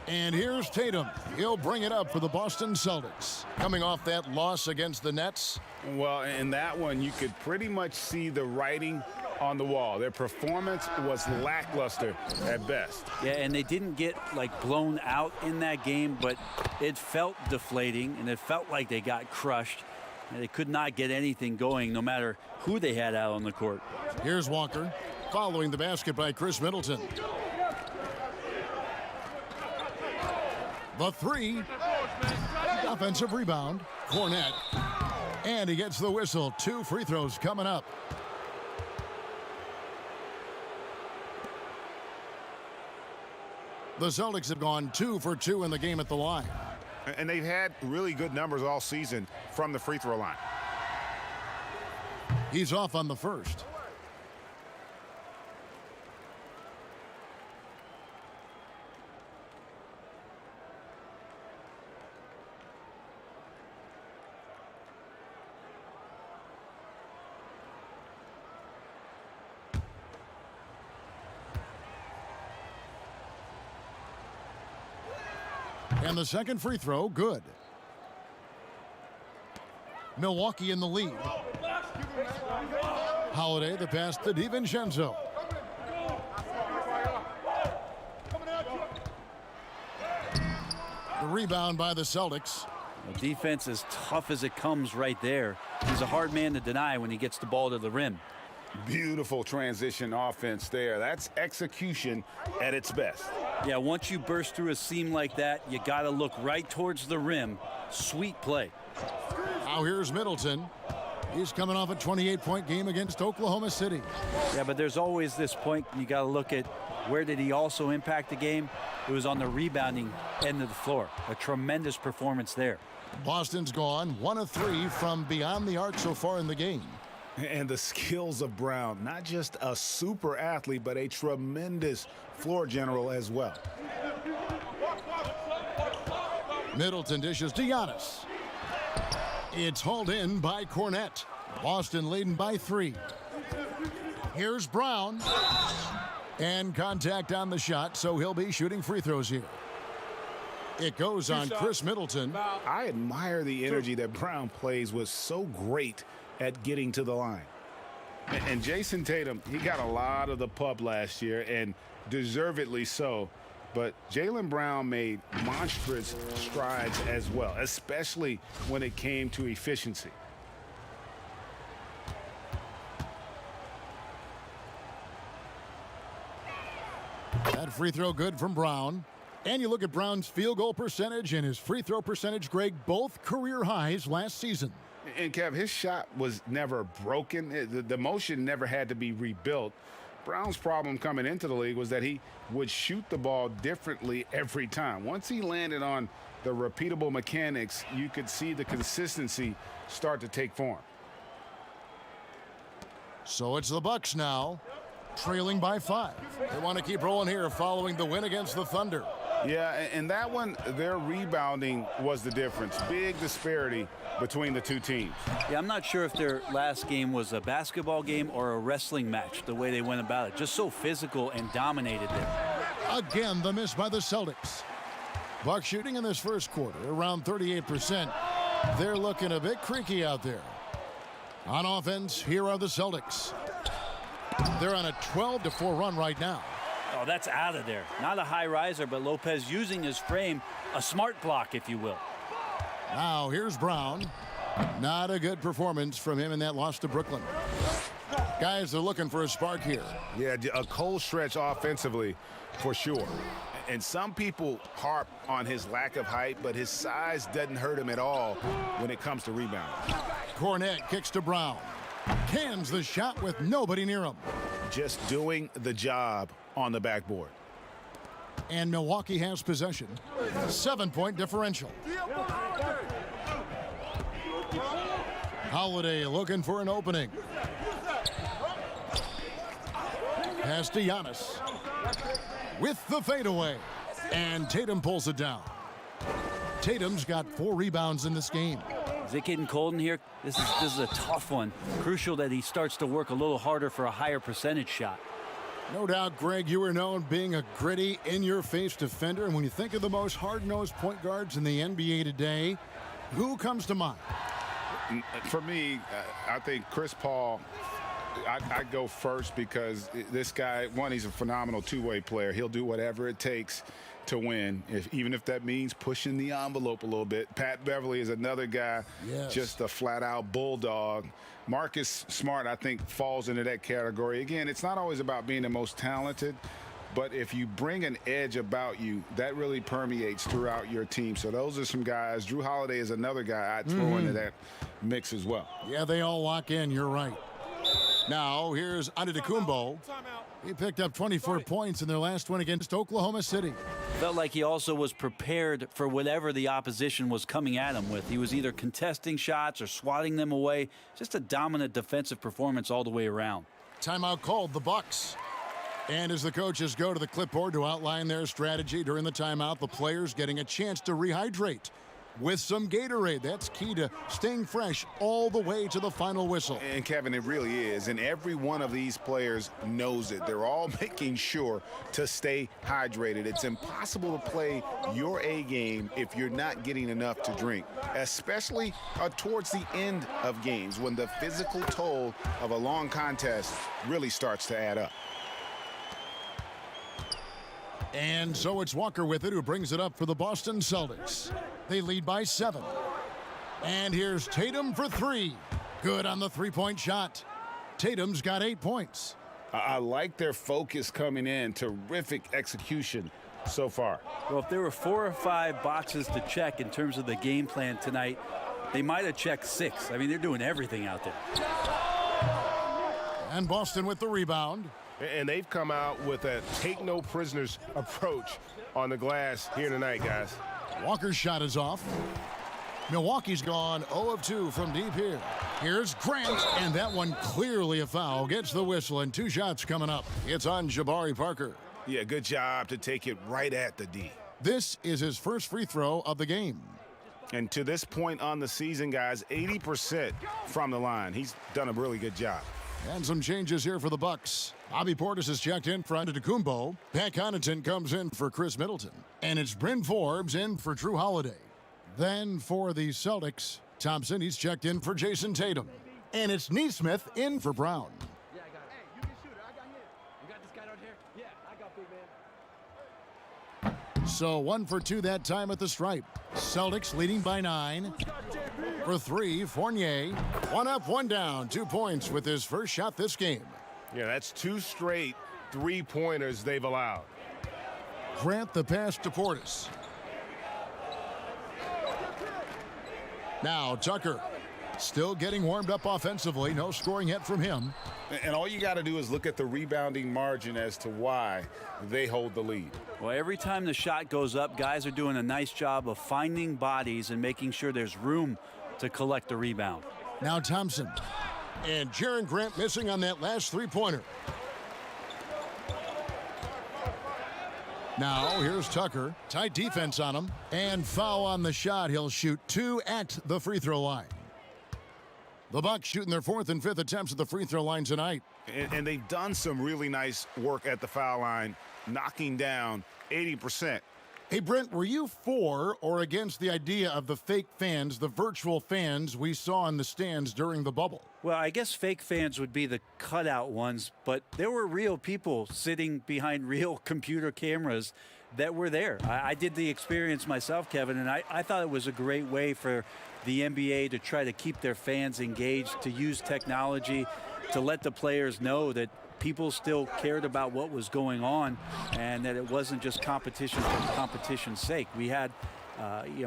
And here's Tatum. He'll bring it up for the Boston Celtics. Coming off that loss against the Nets. Well, in that one, you could pretty much see the writing on the wall. Their performance was lackluster at best. Yeah, and they didn't get like blown out in that game, but it felt deflating and it felt like they got crushed. And they could not get anything going no matter who they had out on the court. Here's Walker following the basket by Chris Middleton. The 3. Offensive rebound. Cornette. And he gets the whistle. 2 free throws coming up. The Celtics have gone 2 for 2 in the game at the line. And they've had really good numbers all season from the free throw line. He's off on the first. And the second free throw, good. Milwaukee in the lead. Holiday, the pass to DiVincenzo. The rebound by the Celtics. Well, defense as tough as it comes right there. He's a hard man to deny when he gets the ball to the rim. Beautiful transition offense there. That's execution at its best. Yeah, once you burst through a seam like that, you got to look right towards the rim. Sweet play. Now here's Middleton. He's coming off a 28-point game against Oklahoma City. Yeah, but there's always this point you got to look at where did he also impact the game? It was on the rebounding end of the floor. A tremendous performance there. Boston's gone 1 of 3 from beyond the arc so far in the game. And the skills of Brown, not just a super athlete, but a tremendous floor general as well. Middleton dishes to Giannis. It's hauled in by Cornette. Boston leading by 3. Here's Brown. And contact on the shot, so he'll be shooting free throws here. It goes on Chris Middleton. I admire the energy that Brown plays with, so great at getting to the line. And Jason Tatum, he got a lot of the pub last year, and deservedly so. But Jaylen Brown made monstrous strides as well, especially when it came to efficiency. That free throw good from Brown. And you look at Brown's field goal percentage and his free throw percentage, Greg, both career highs last season. And, Kev, his shot was never broken. The motion never had to be rebuilt. Brown's problem coming into the league was that he would shoot the ball differently every time. Once he landed on the repeatable mechanics, you could see the consistency start to take form. So it's the Bucks now, trailing by 5. They want to keep rolling here following the win against the Thunder. Yeah, and that one, their rebounding was the difference. Big disparity between the two teams. Yeah, I'm not sure if their last game was a basketball game or a wrestling match, the way they went about it. Just so physical and dominated there. Again, the miss by the Celtics. Bucks shooting in this first quarter, around 38%. They're looking a bit creaky out there. On offense, here are the Celtics. They're on a 12-4 run right now. Oh, that's out of there. Not a high riser, but Lopez using his frame, a smart block, if you will. Now here's Brown. Not a good performance from him in that loss to Brooklyn. Guys are looking for a spark here. Yeah, a cold stretch offensively for sure. And some people harp on his lack of height, but his size doesn't hurt him at all when it comes to rebounding. Cornette kicks to Brown. Cans the shot with nobody near him. Just doing the job on the backboard. And Milwaukee has possession. 7-point differential. Holiday looking for an opening. Pass to Giannis. With the fadeaway. And Tatum pulls it down. Tatum's got 4 rebounds in this game. Is it getting cold in here? This is a tough one. Crucial that he starts to work a little harder for a higher percentage shot. No doubt, Greg, you were known being a gritty, in-your-face defender. And when you think of the most hard-nosed point guards in the NBA today, who comes to mind? For me, I think Chris Paul, I'd go first because this guy, one, he's a phenomenal two-way player. He'll do whatever it takes to win, even if that means pushing the envelope a little bit. Pat Beverly is another guy, just a flat-out bulldog. Marcus Smart, I think, falls into that category. Again, it's not always about being the most talented, but if you bring an edge about you, that really permeates throughout your team. So those are some guys. Drew Holiday is another guy I'd throw into that mix as well. Yeah, they all lock in. You're right. Now, here's Antetokounmpo. He picked up 24 points in their last win against Oklahoma City. Felt like he also was prepared for whatever the opposition was coming at him with. He was either contesting shots or swatting them away. Just a dominant defensive performance all the way around. Timeout called, the Bucks. And as the coaches go to the clipboard to outline their strategy during the timeout, the players getting a chance to rehydrate with some Gatorade. That's key to staying fresh all the way to the final whistle. And Kevin, it really is. And every one of these players knows it. They're all making sure to stay hydrated. It's impossible to play your A game if you're not getting enough to drink, especially towards the end of games when the physical toll of a long contest really starts to add up. And so it's Walker with it, who brings it up for the Boston Celtics. They lead by 7. And here's Tatum for 3. Good on the three-point shot. Tatum's got 8 points. I like their focus coming in. Terrific execution so far. Well, if there were 4 or 5 boxes to check in terms of the game plan tonight, they might have checked 6. I mean, they're doing everything out there. And Boston with the rebound. And they've come out with a take-no-prisoners approach on the glass here tonight, guys. Walker's shot is off. Milwaukee's gone 0 of 2 from deep here. Here's Grant, and that one clearly a foul. Gets the whistle, and 2 shots coming up. It's on Jabari Parker. Yeah, good job to take it right at the D. This is his first free throw of the game. And to this point on the season, guys, 80% from the line. He's done a really good job. And some changes here for the Bucks. Bobby Portis is checked in for Antetokounmpo. Pat Connaughton comes in for Chris Middleton. And it's Bryn Forbes in for Drew Holiday. Then for the Celtics, Thompson, he's checked in for Jason Tatum. And it's Neesmith in for Brown. Yeah, I got it. Hey, you can shoot it. I got him. You got this guy out here? Yeah, I got big man. So 1 for 2 that time at the stripe. Celtics leading by 9. For 3, Fournier. 1 up, 1 down. 2 points with his first shot this game. Yeah, that's 2 straight three-pointers they've allowed. Grant the pass to Portis. Now Tucker still getting warmed up offensively. No scoring yet from him. And all you got to do is look at the rebounding margin as to why they hold the lead. Well, every time the shot goes up, guys are doing a nice job of finding bodies and making sure there's room to collect the rebound. Now Thompson. And Jaren Grant missing on that last three-pointer. Now here's Tucker. Tight defense on him. And foul on the shot. He'll shoot 2 at the free throw line. The Bucks shooting their 4th and 5th attempts at the free throw line tonight. And they've done some really nice work at the foul line, knocking down 80%. Hey, Brent, were you for or against the idea of the fake fans, the virtual fans we saw in the stands during the bubble? Well, I guess fake fans would be the cutout ones, but there were real people sitting behind real computer cameras that were there. I did the experience myself, Kevin, and I thought it was a great way for the NBA to try to keep their fans engaged, to use technology to let the players know that people still cared about what was going on and that it wasn't just competition for competition's sake. We had,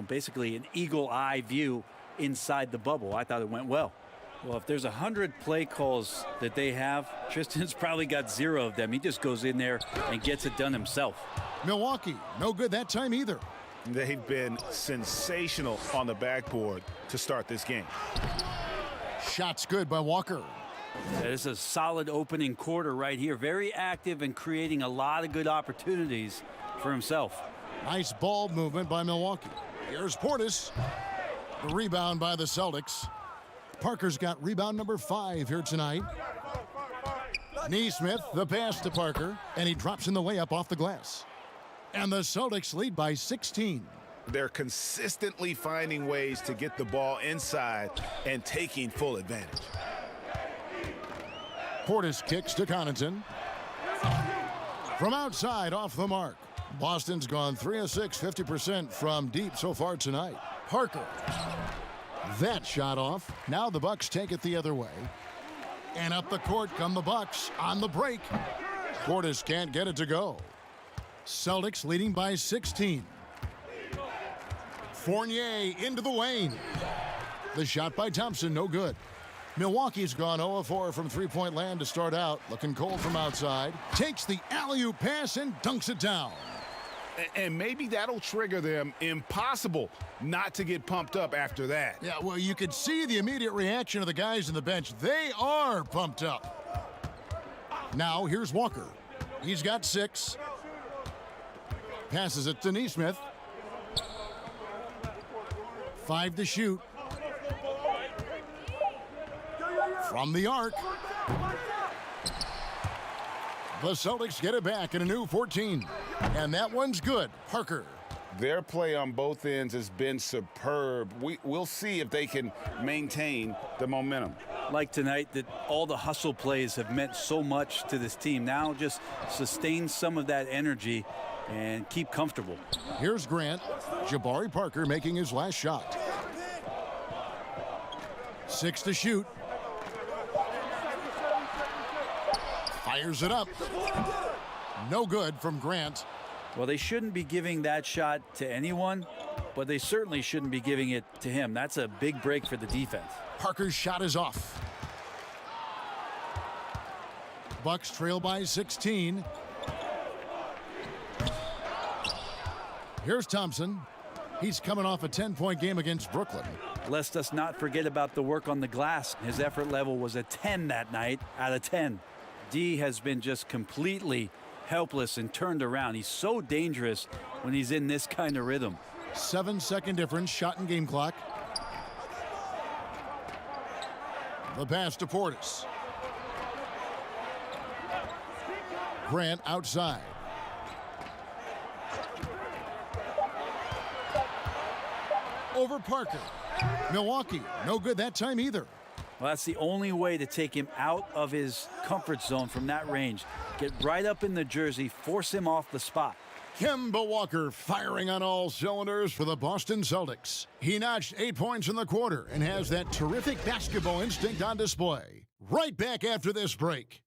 basically an eagle eye view inside the bubble. I thought it went well. Well, if there's 100 play calls that they have, Tristan's probably got 0 of them. He just goes in there and gets it done himself. Milwaukee, no good that time either. They've been sensational on the backboard to start this game. Shots good by Walker. This is a solid opening quarter right here. Very active and creating a lot of good opportunities for himself. Nice ball movement by Milwaukee. Here's Portis. The rebound by the Celtics. Parker's got rebound number 5 here tonight. Neesmith, the pass to Parker, and he drops in the layup off the glass. And the Celtics lead by 16. They're consistently finding ways to get the ball inside and taking full advantage. Portis kicks to Connaughton. From outside, off the mark. Boston's gone 3 of 6, 50% from deep so far tonight. Parker. That shot off. Now the Bucks take it the other way. And up the court come the Bucks on the break. Portis can't get it to go. Celtics leading by 16. Fournier into the lane. The shot by Thompson, no good. Milwaukee's gone 0 of 4 from three-point land to start out. Looking cold from outside. Takes the alley-oop pass and dunks it down. And maybe that'll trigger them. Impossible not to get pumped up after that. Yeah, well, you could see the immediate reaction of the guys on the bench. They are pumped up. Now, here's Walker. He's got 6. Passes it to Neesmith. 5 to shoot. From the arc. The Celtics get it back in a new 14. And that one's good. Parker. Their play on both ends has been superb. We'll see if they can maintain the momentum. Like tonight, that all the hustle plays have meant so much to this team. Now just sustain some of that energy and keep comfortable. Here's Grant. Jabari Parker making his last shot. 6 to shoot. Fires it up. No good from Grant. Well, they shouldn't be giving that shot to anyone, but they certainly shouldn't be giving it to him. That's a big break for the defense. Parker's shot is off. Bucks trail by 16. Here's Thompson. He's coming off a 10-point game against Brooklyn. Let us not forget about the work on the glass. His effort level was a 10 that night out of 10. D has been just completely helpless and turned around. He's so dangerous when he's in this kind of rhythm. 7-second difference, shot and game clock. The pass to Portis. Grant outside. Over Parker. Milwaukee, no good that time either. Well, that's the only way to take him out of his comfort zone from that range. Get right up in the jersey, force him off the spot. Kemba Walker firing on all cylinders for the Boston Celtics. He notched 8 points in the quarter and has that terrific basketball instinct on display. Right back after this break.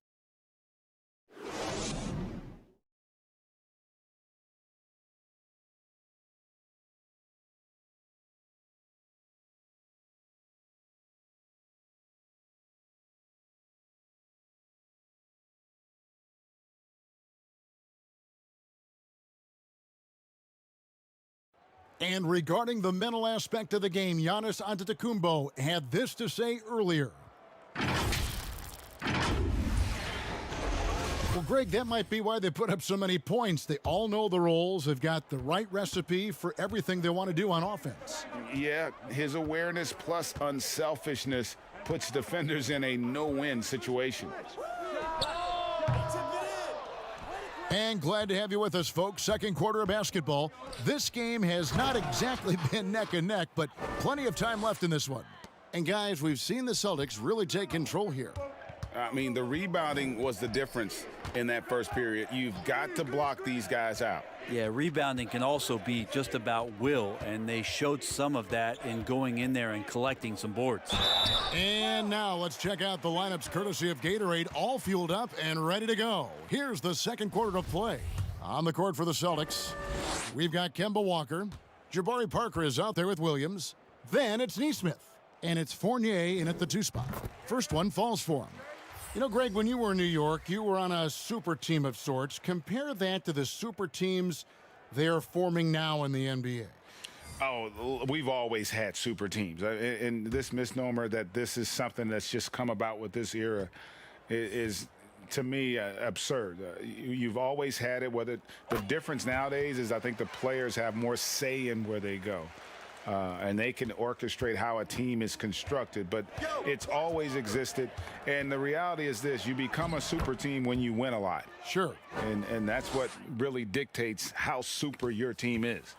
And regarding the mental aspect of the game, Giannis Antetokounmpo had this to say earlier. Well, Greg, that might be why they put up so many points. They all know the roles. They've got the right recipe for everything they want to do on offense. Yeah, his awareness plus unselfishness puts defenders in a no-win situation. And glad to have you with us, folks. Second quarter of basketball. This game has not exactly been neck and neck, but plenty of time left in this one. And guys, we've seen the Celtics really take control here. I mean, the rebounding was the difference in that first period. You've got to block these guys out. Yeah, rebounding can also be just about will, and they showed some of that in going in there and collecting some boards. And now let's check out the lineups courtesy of Gatorade, all fueled up and ready to go. Here's the second quarter of play. On the court for the Celtics, we've got Kemba Walker. Jabari Parker is out there with Williams. Then it's Nesmith, and it's Fournier in at the 2 spot. First one falls for him. You know, Greg, when you were in New York, you were on a super team of sorts. Compare that to the super teams they are forming now in the NBA. Oh, we've always had super teams. And this misnomer that this is something that's just come about with this era is to me, absurd. You've always had it. Whether the difference nowadays is I think the players have more say in where they go. And they can orchestrate how a team is constructed, but it's always existed. And the reality is this: you become a super team when you win a lot. Sure. And that's what really dictates how super your team is.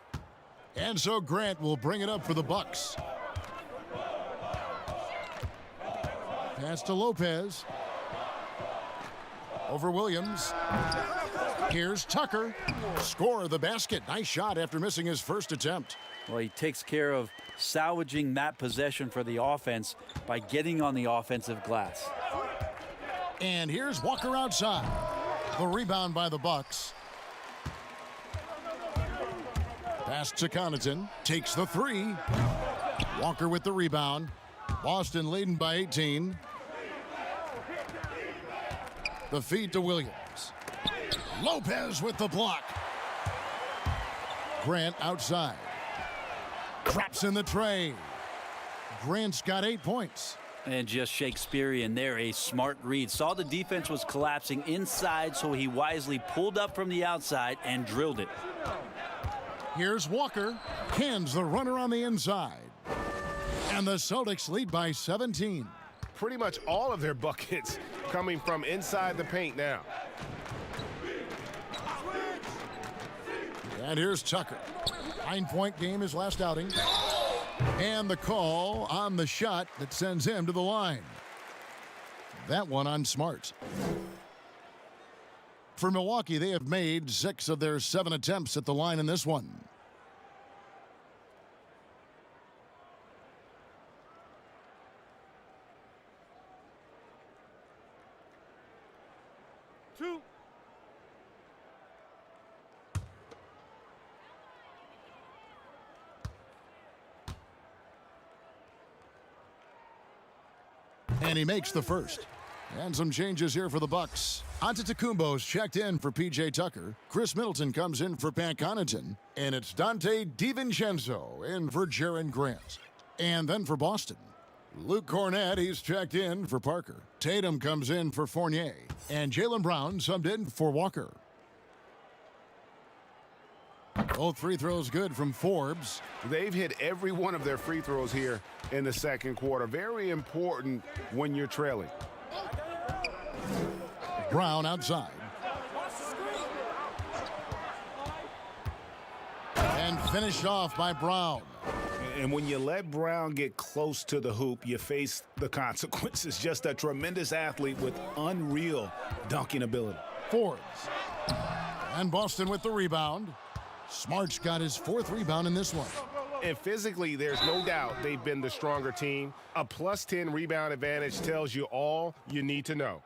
And so Grant will bring it up for the Bucks. Pass to Lopez. Over Williams. Here's Tucker. Score the basket. Nice shot after missing his first attempt. Well, he takes care of salvaging that possession for the offense by getting on the offensive glass. And here's Walker outside. The rebound by the Bucks. Pass to Connaughton. Takes the 3. Walker with the rebound. Boston leading by 18. The feed to Williams. Lopez with the block. Grant outside. Drops in the tray. Grant's got 8 points. And just Shakespearean there, a smart read. Saw the defense was collapsing inside, so he wisely pulled up from the outside and drilled it. Here's Walker. Hands the runner on the inside. And the Celtics lead by 17. Pretty much all of their buckets coming from inside the paint now. And here's Tucker. 9-point game his last outing. And the call on the shot that sends him to the line. That one on Smart. For Milwaukee, they have made 6 of their 7 attempts at the line in this one. And he makes the first. And some changes here for the Bucks. Antetokounmpo's checked in for P.J. Tucker. Chris Middleton comes in for Pat Connaughton. And it's Dante DiVincenzo in for Jaren Grant. And then for Boston, Luke Cornett, he's checked in for Parker. Tatum comes in for Fournier. And Jaylen Brown subbed in for Walker. Both free throws good from Forbes. They've hit every one of their free throws here in the second quarter. Very important when you're trailing. Brown outside. And finished off by Brown. And when you let Brown get close to the hoop, you face the consequences. Just a tremendous athlete with unreal dunking ability. Forbes. And Boston with the rebound. Smart's got his 4th rebound in this one. And physically, there's no doubt they've been the stronger team. A plus 10 rebound advantage tells you all you need to know.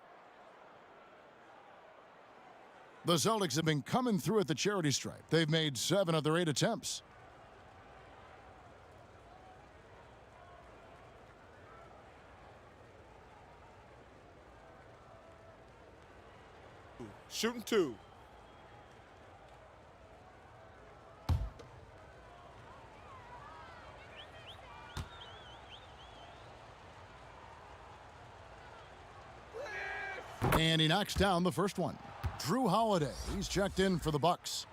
The Celtics have been coming through at the charity stripe. They've made 7 of their 8 attempts. Shooting 2. And he knocks down the first one. Drew Holiday, he's checked in for the Bucks.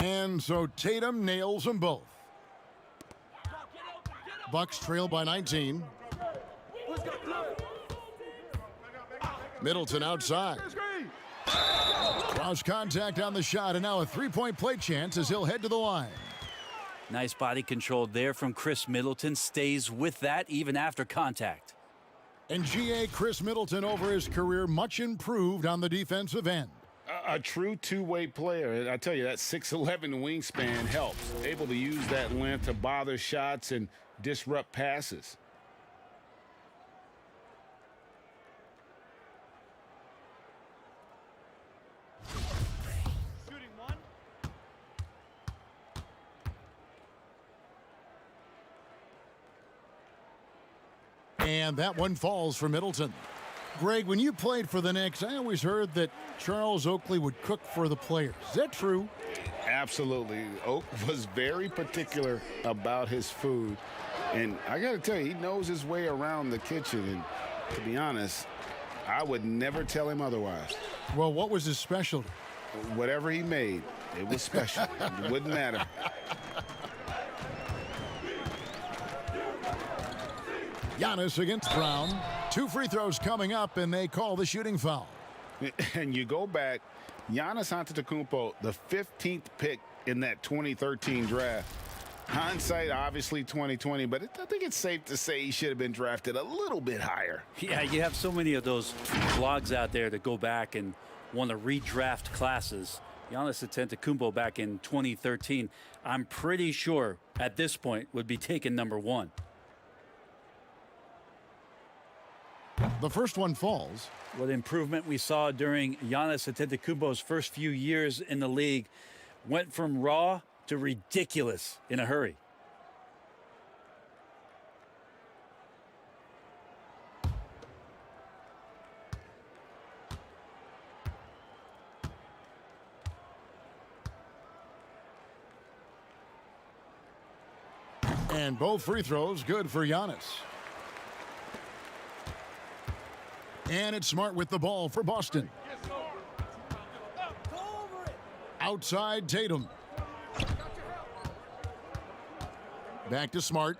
And so Tatum nails them both. Bucks trail by 19. Middleton outside. Cross contact on the shot, and now a three-point play chance as he'll head to the line. Nice body control there from Chris Middleton. Stays with that even after contact. And GA Chris Middleton over his career, much improved on the defensive end. A true two-way player. And I tell you, that 6'11" wingspan helps. Able to use that length to bother shots and disrupt passes. Shooting 1. And that one falls for Middleton. Greg, when you played for the Knicks, I always heard that Charles Oakley would cook for the players. Is that true? Absolutely. Oak was very particular about his food. And I got to tell you, he knows his way around the kitchen. And to be honest, I would never tell him otherwise. Well, what was his specialty? Whatever he made, it was special. It wouldn't matter. Giannis against Brown. 2 free throws coming up, and they call the shooting foul. And you go back, Giannis Antetokounmpo, the 15th pick in that 2013 draft. Hindsight, obviously 2020, but I think it's safe to say he should have been drafted a little bit higher. Yeah, you have so many of those blogs out there that go back and want to redraft classes. Giannis Antetokounmpo back in 2013, I'm pretty sure at this point would be taken #1. The first one falls. What improvement we saw during Giannis Antetokounmpo's first few years in the league. Went from raw to ridiculous in a hurry. And both free throws good for Giannis. And it's Smart with the ball for Boston. Outside Tatum. Back to Smart.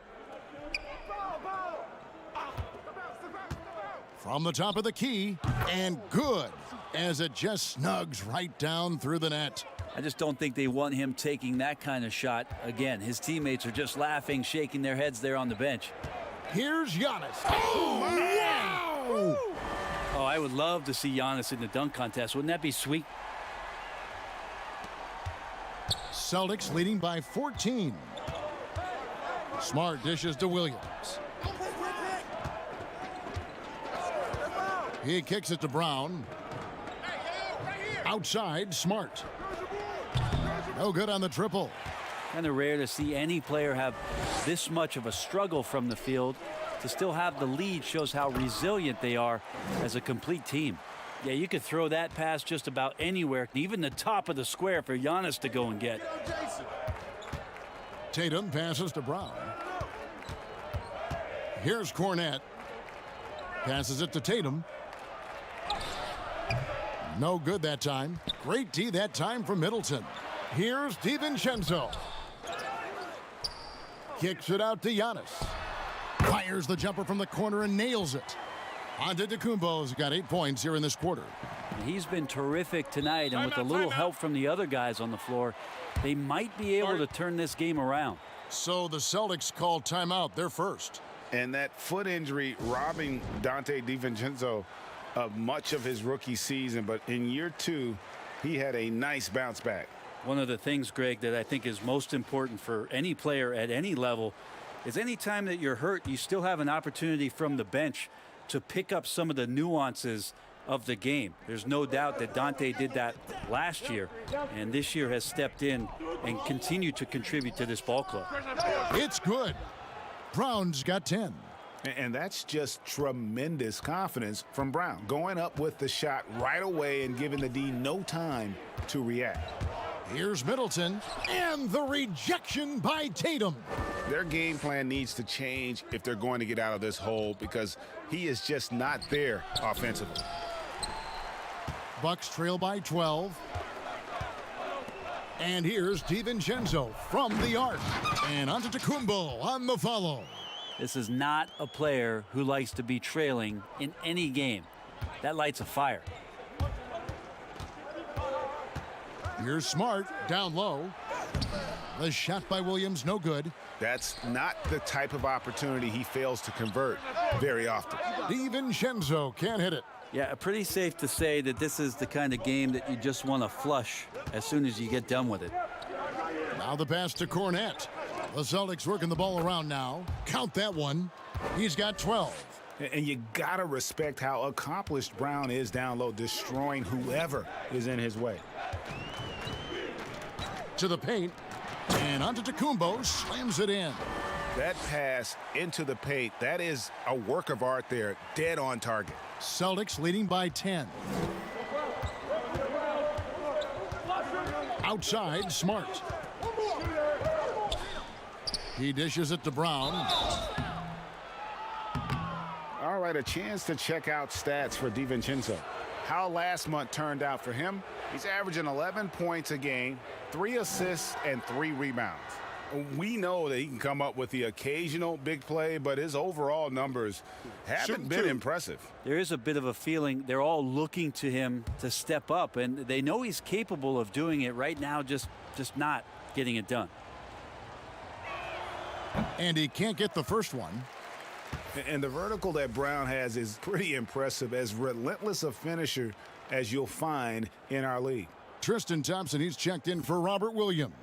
From the top of the key, and good, as it just snugs right down through the net. I just don't think they want him taking that kind of shot again. His teammates are just laughing, shaking their heads there on the bench. Here's Giannis. Oh, wow! Oh, I would love to see Giannis in the dunk contest. Wouldn't that be sweet? Celtics leading by 14. Smart dishes to Williams. He kicks it to Brown. Outside, Smart. No good on the triple. Kind of rare to see any player have this much of a struggle from the field. To still have the lead shows how resilient they are as a complete team. Yeah, you could throw that pass just about anywhere, even the top of the square for Giannis to go and get. Tatum passes to Brown. Here's Cornette. Passes it to Tatum. No good that time. Great D that time from Middleton. Here's DiVincenzo. Kicks it out to Giannis. Fires the jumper from the corner and nails it. Antetokounmpo's got 8 points here in this quarter. He's been terrific tonight, and with a little help from the other guys on the floor, they might be able to turn this game around. So the Celtics call timeout, their first. And that foot injury robbing Dante DiVincenzo of much of his rookie season, but in year 2, he had a nice bounce back. One of the things, Greg, that I think is most important for any player at any level is any time that you're hurt, you still have an opportunity from the bench to pick up some of the nuances of the game. There's no doubt that Dante did that last year, and this year has stepped in and continued to contribute to this ball club. It's good. Brown's got 10. And that's just tremendous confidence from Brown, going up with the shot right away and giving the D no time to react. Here's Middleton, and the rejection by Tatum. Their game plan needs to change if they're going to get out of this hole, because he is just not there offensively. Bucks trail by 12. And here's DiVincenzo from the arc. And Antetokounmpo on the follow. This is not a player who likes to be trailing in any game. That lights a fire. Here's Smart, down low. The shot by Williams, no good. That's not the type of opportunity he fails to convert very often. DiVincenzo can't hit it. Yeah, pretty safe to say that this is the kind of game that you just want to flush as soon as you get done with it. Now the pass to Cornette. The Celtics working the ball around now. Count that one. He's got 12. And you got to respect how accomplished Brown is down low, destroying whoever is in his way. To the paint, and Antetokounmpo slams it in. That pass into the paint, that is a work of art there, dead on target. Celtics leading by 10. Outside, Smart. He dishes it to Brown. All right, a chance to check out stats for DiVincenzo. How last month turned out for him. He's averaging 11 points a game, 3 assists, and 3 rebounds. We know that he can come up with the occasional big play, but his overall numbers haven't been impressive. There is a bit of a feeling they're all looking to him to step up, and they know he's capable of doing it right now, just not getting it done. And he can't get the first one. And the vertical that Brown has is pretty impressive, as relentless a finisher as you'll find in our league. Tristan Thompson, he's checked in for Robert Williams.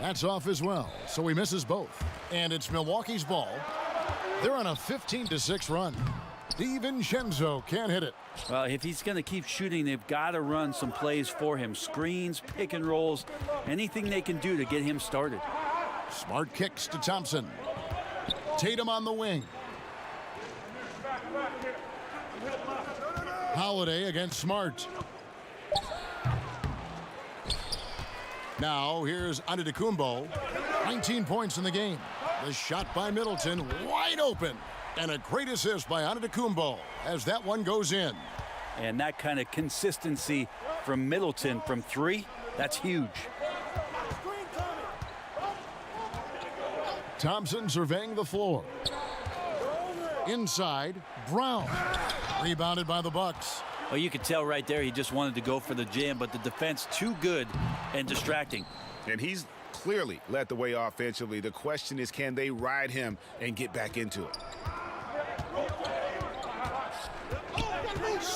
That's off as well, so he misses both. And it's Milwaukee's ball. They're on a 15-6 run. DiVincenzo can't hit it. Well, if he's going to keep shooting, they've got to run some plays for him. Screens, pick and rolls, anything they can do to get him started. Smart kicks to Thompson. Tatum on the wing. Holiday against Smart. Now here's Antetokounmpo. 19 points in the game. The shot by Middleton, wide open. And a great assist by Antetokounmpo as that one goes in. And that kind of consistency from Middleton from 3, that's huge. Thompson surveying the floor. Inside, Brown. Rebounded by the Bucks. Well, you could tell right there he just wanted to go for the jam, but the defense too good and distracting. And he's clearly led the way offensively. The question is, can they ride him and get back into it?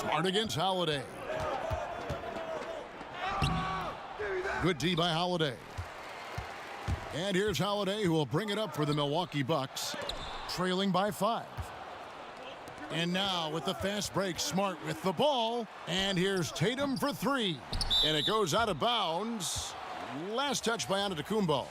Smart against Holiday. Good D by Holiday. And here's Holiday, who will bring it up for the Milwaukee Bucks, trailing by 5. And now with the fast break, Smart with the ball. And here's Tatum for 3. And it goes out of bounds. Last touch by Antetokounmpo.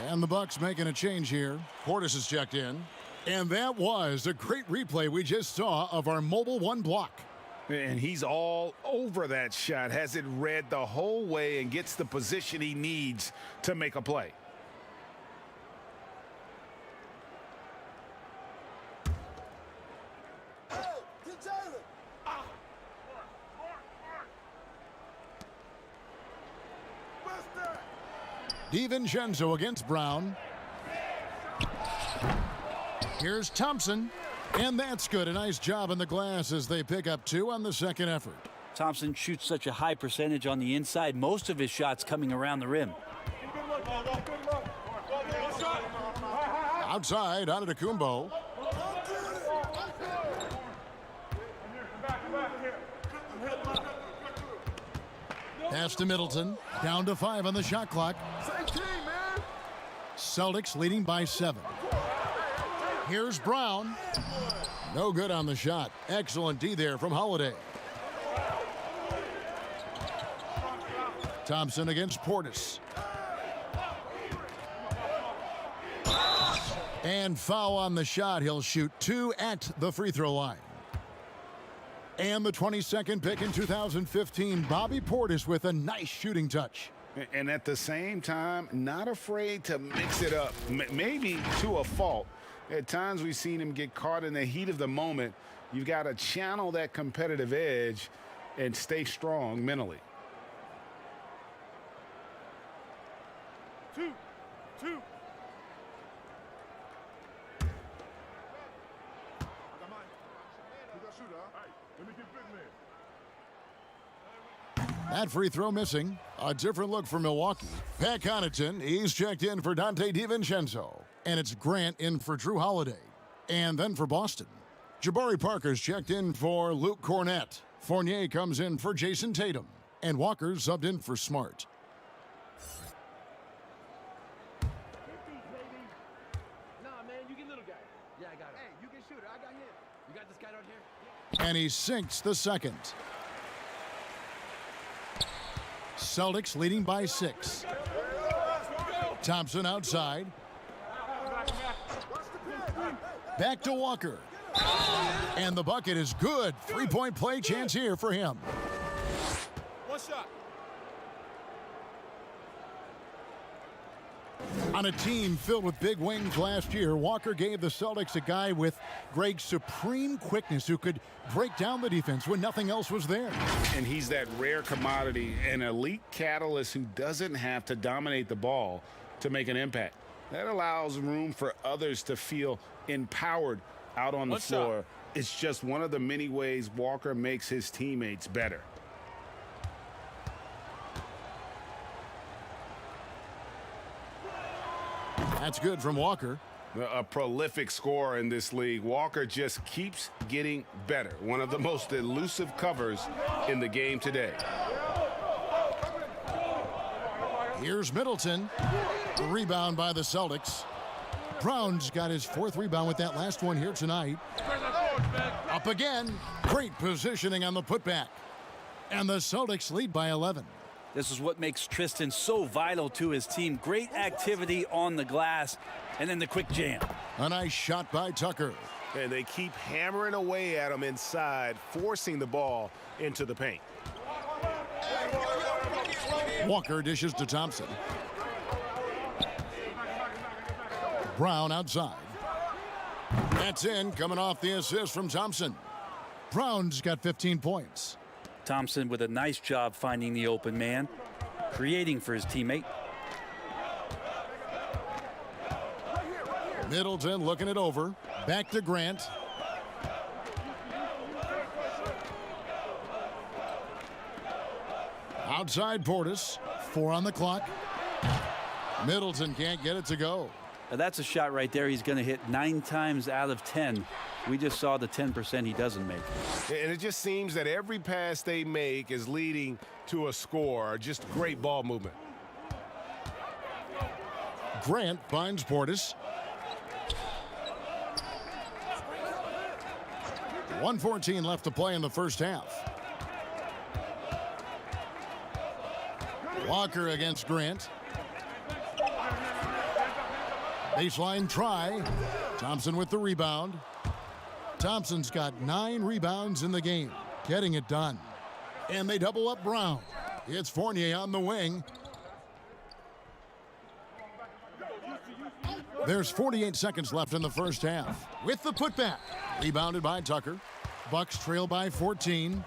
And the Bucks making a change here. Portis is checked in. And that was a great replay we just saw of our Mobile One block. And he's all over that shot, has it read the whole way and gets the position he needs to make a play. DiVincenzo against Brown. Here's Thompson. And that's good. A nice job in the glass as they pick up 2 on the second effort. Thompson shoots such a high percentage on the inside. Most of his shots coming around the rim. Outside, Antetokounmpo. Pass to Middleton. Down to 5 on the shot clock. Celtics leading by 7. Here's Brown. No good on the shot. Excellent D there from Holiday. Thompson against Portis. And foul on the shot. He'll shoot 2 at the free throw line. And the 22nd pick in 2015, Bobby Portis with a nice shooting touch. And at the same time, not afraid to mix it up, maybe to a fault. At times we've seen him get caught in the heat of the moment. You've got to channel that competitive edge and stay strong mentally. 2. That free throw missing. A different look for Milwaukee. Pat Connaughton, he's checked in for Dante DiVincenzo. And it's Grant in for Drew Holiday. And then for Boston, Jabari Parker's checked in for Luke Cornett. Fournier comes in for Jason Tatum. And Walker subbed in for Smart. Nah, man, you get little guy. Yeah, I got it. Hey, you get shooter. I got him. You got this guy out here? And he sinks the second. Celtics leading by 6. Thompson outside. Back to Walker. And the bucket is good. 3-point play chance here for him. One shot. On a team filled with big wings last year, Walker gave the Celtics a guy with Greg's supreme quickness who could break down the defense when nothing else was there. And he's that rare commodity, an elite catalyst who doesn't have to dominate the ball to make an impact. That allows room for others to feel empowered out on the floor. It's just one of the many ways Walker makes his teammates better. That's good from Walker. A prolific scorer in this league. Walker just keeps getting better. One of the most elusive covers in the game today. Here's Middleton. The rebound by the Celtics. Brown's got his 4th rebound with that last one here tonight. Up again. Great positioning on the putback. And the Celtics lead by 11. This is what makes Tristan so vital to his team. Great activity on the glass, and then the quick jam. A nice shot by Tucker. And they keep hammering away at him inside, forcing the ball into the paint. Walker dishes to Thompson. Brown outside. That's in, coming off the assist from Thompson. Brown's got 15 points. Thompson with a nice job finding the open man, creating for his teammate. Middleton looking it over. Back to Grant. Outside Portis. 4 on the clock. Middleton can't get it to go. Now that's a shot right there he's going to hit 9 times out of 10 We just saw the 10% he doesn't make. And it just seems that every pass they make is leading to a score. Just great ball movement. Grant finds Portis. 1:14 left to play in the first half. Walker against Grant. Baseline try. Thompson with the rebound. Thompson's got 9 rebounds in the game, getting it done. And they double up Brown. It's Fournier on the wing. There's 48 seconds left in the first half. With the putback. Rebounded by Tucker. Bucks trail by 14.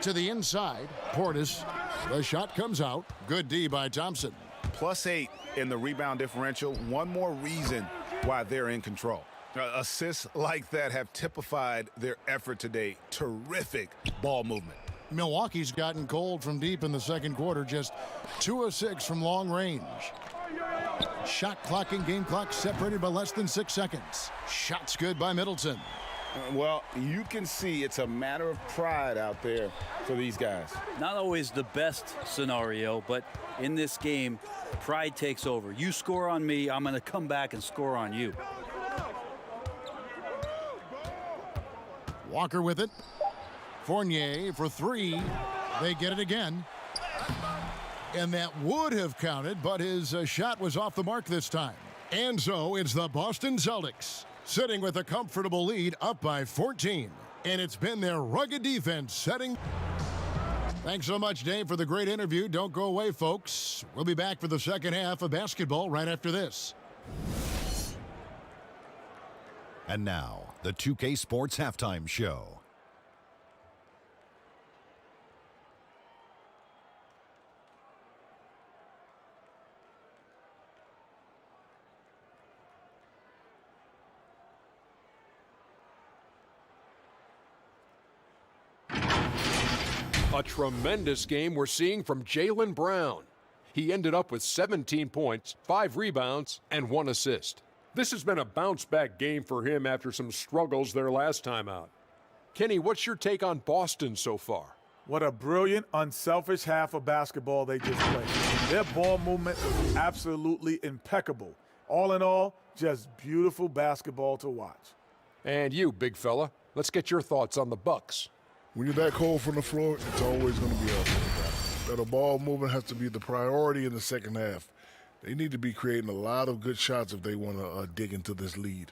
To the inside. Portis. The shot comes out. Good D by Thompson. +8 in the rebound differential. One more reason why they're in control. Assists like that have typified their effort today. Terrific ball movement. Milwaukee's gotten cold from deep in the second quarter. Just 2 of 6 from long range. Shot clock and game clock separated by less than 6 seconds. Shots good by Middleton. Well, you can see it's a matter of pride out there for these guys. Not always the best scenario, but in this game, pride takes over. You score on me, I'm going to come back and score on you. Walker with it. Fournier for 3. They get it again. And that would have counted, but his shot was off the mark this time. And so it's the Boston Celtics sitting with a comfortable lead, up by 14. And it's been their rugged defense setting. Thanks so much, Dave, for the great interview. Don't go away, folks. We'll be back for the second half of basketball right after this. And now, the 2K Sports Halftime Show. A tremendous game we're seeing from Jaylen Brown. He ended up with 17 points, 5 rebounds, and 1 assist. This has been a bounce-back game for him after some struggles their last time out. Kenny, what's your take on Boston so far? What a brilliant, unselfish half of basketball they just played. Their ball movement was absolutely impeccable. All in all, just beautiful basketball to watch. And you, big fella, let's get your thoughts on the Bucks. When you're that cold from the floor, it's always going to be up. That the ball movement has to be the priority in the second half. They need to be creating a lot of good shots if they want to dig into this lead.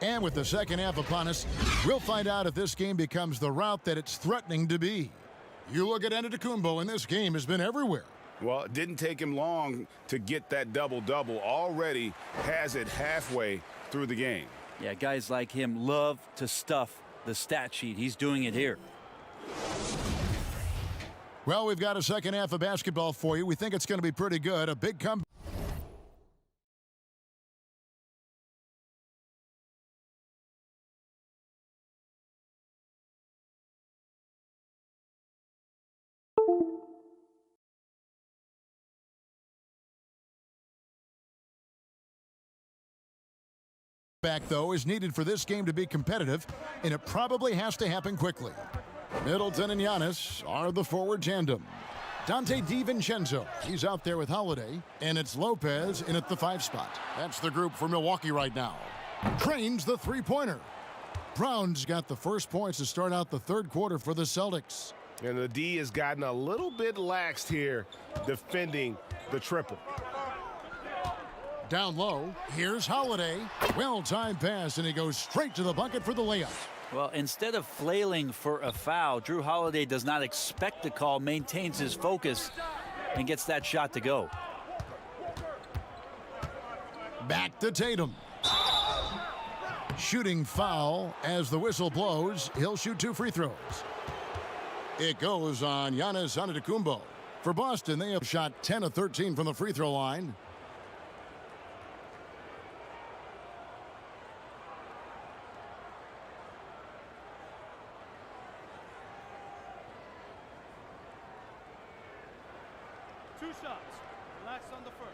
And with the second half upon us, we'll find out if this game becomes the route that it's threatening to be. You look at Antetokounmpo, and this game has been everywhere. Well, it didn't take him long to get that double-double. Already has it halfway through the game. Yeah, guys like him love to stuff the stat sheet. He's doing it here. Well, we've got a second half of basketball for you. We think it's going to be pretty good. A big comeback. Back, though, is needed for this game to be competitive, and it probably has to happen quickly. Middleton and Giannis are the forward tandem. Dante DiVincenzo, he's out there with Holiday, and it's Lopez in at the 5 spot. That's the group for Milwaukee right now. Trains the three-pointer. Brown's got the first points to start out the third quarter for the Celtics. And the D has gotten a little bit laxed here defending the triple. Down low, here's Holiday. Well-timed pass, and he goes straight to the bucket for the layup. Well, instead of flailing for a foul, Drew Holiday does not expect the call, maintains his focus, and gets that shot to go. Back to Tatum. Shooting foul as the whistle blows. He'll shoot 2 free throws. It goes on Giannis Antetokounmpo. For Boston, they have shot 10 of 13 from the free throw line. 2 shots. Relax on the first.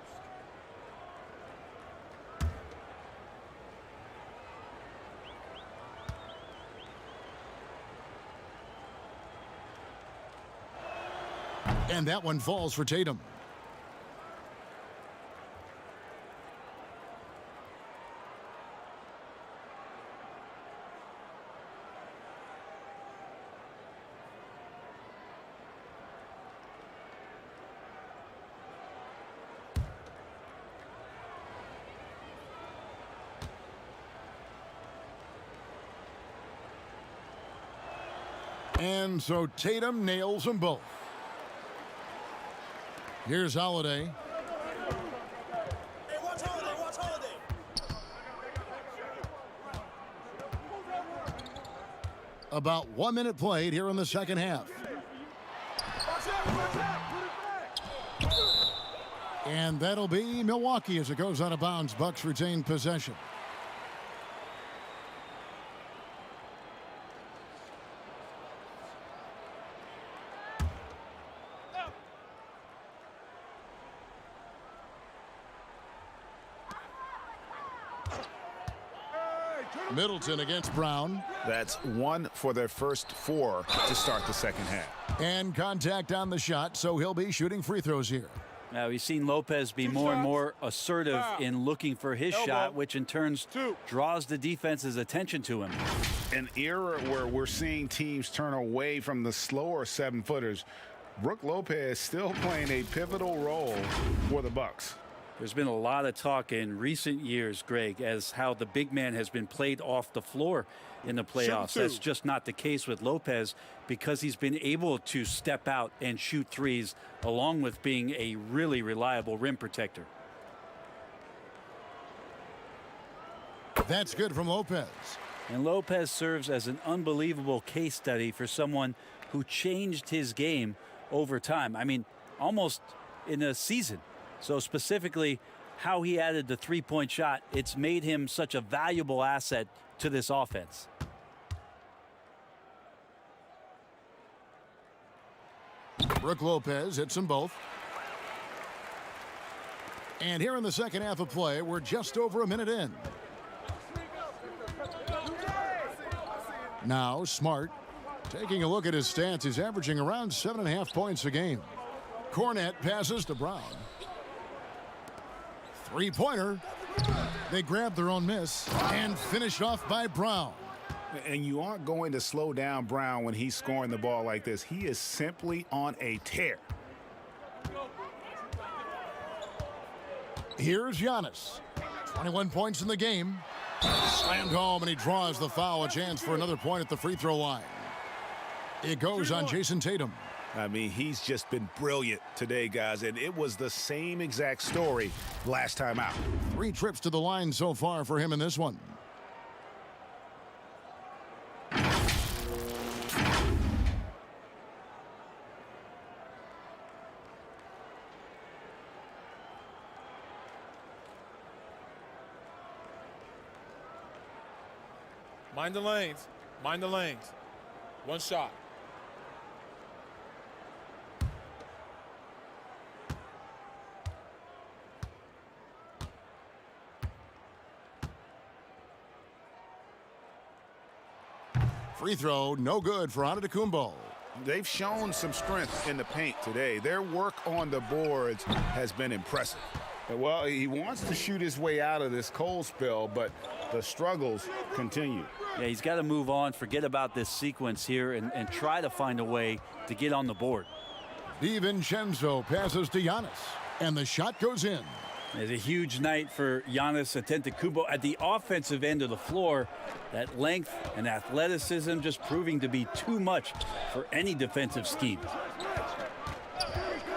And that one falls for Tatum. And so Tatum nails them both. Here's Holiday. Hey, watch Holiday, watch Holiday. About 1 minute played here in the second half. And that'll be Milwaukee as it goes out of bounds. Bucks retain possession. Middleton against Brown. That's 1 for their first 4 to start the second half. And contact on the shot, so he'll be shooting free throws here. Now, we've seen Lopez be more and more assertive in looking for his shot, which in turn draws the defense's attention to him. An era where we're seeing teams turn away from the slower 7-footers. Brook Lopez still playing a pivotal role for the Bucks. There's been a lot of talk in recent years, Greg, as how the big man has been played off the floor in the playoffs. That's just not the case with Lopez because he's been able to step out and shoot threes along with being a really reliable rim protector. That's good from Lopez. And Lopez serves as an unbelievable case study for someone who changed his game over time. I mean, almost in a season. So specifically, how he added the three-point shot, it's made him such a valuable asset to this offense. Brook Lopez hits them both. And here in the second half of play, we're just over a minute in. Now, Smart, taking a look at his stats, he's averaging around 7.5 points a game. Cornette passes to Brown. Three-pointer. They grab their own miss and finish off by Brown. And you aren't going to slow down Brown when he's scoring the ball like this. He is simply on a tear. Here's Giannis. 21 points in the game. Slammed home, and he draws the foul. A chance for another point at the free throw line. It goes on Jason Tatum. I mean, he's just been brilliant today, guys, and it was the same exact story last time out. 3 trips to the line so far for him in this one. Mind the lanes. Mind the lanes. One shot. Free throw, no good for Antetokounmpo. They've shown some strength in the paint today. Their work on the boards has been impressive. Well, he wants to shoot his way out of this cold spell, but the struggles continue. Yeah, he's got to move on, forget about this sequence here, and try to find a way to get on the board. DiVincenzo passes to Giannis, and the shot goes in. It's a huge night for Giannis Antetokounmpo at the offensive end of the floor. That length and athleticism just proving to be too much for any defensive scheme.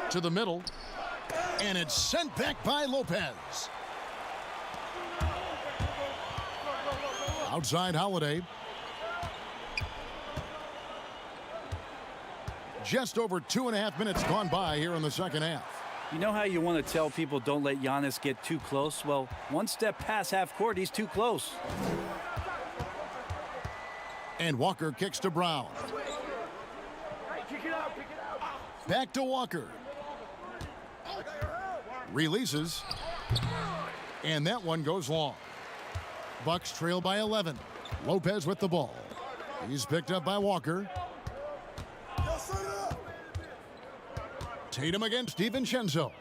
To the middle, and it's sent back by Lopez. Outside Holiday. Just over 2.5 minutes gone by here in the second half. You know how you want to tell people don't let Giannis get too close? Well, one step past half court, he's too close. And Walker kicks to Brown. Back to Walker. Releases. And that one goes long. Bucks trail by 11. Lopez with the ball. He's picked up by Walker. Tatum against DiVincenzo.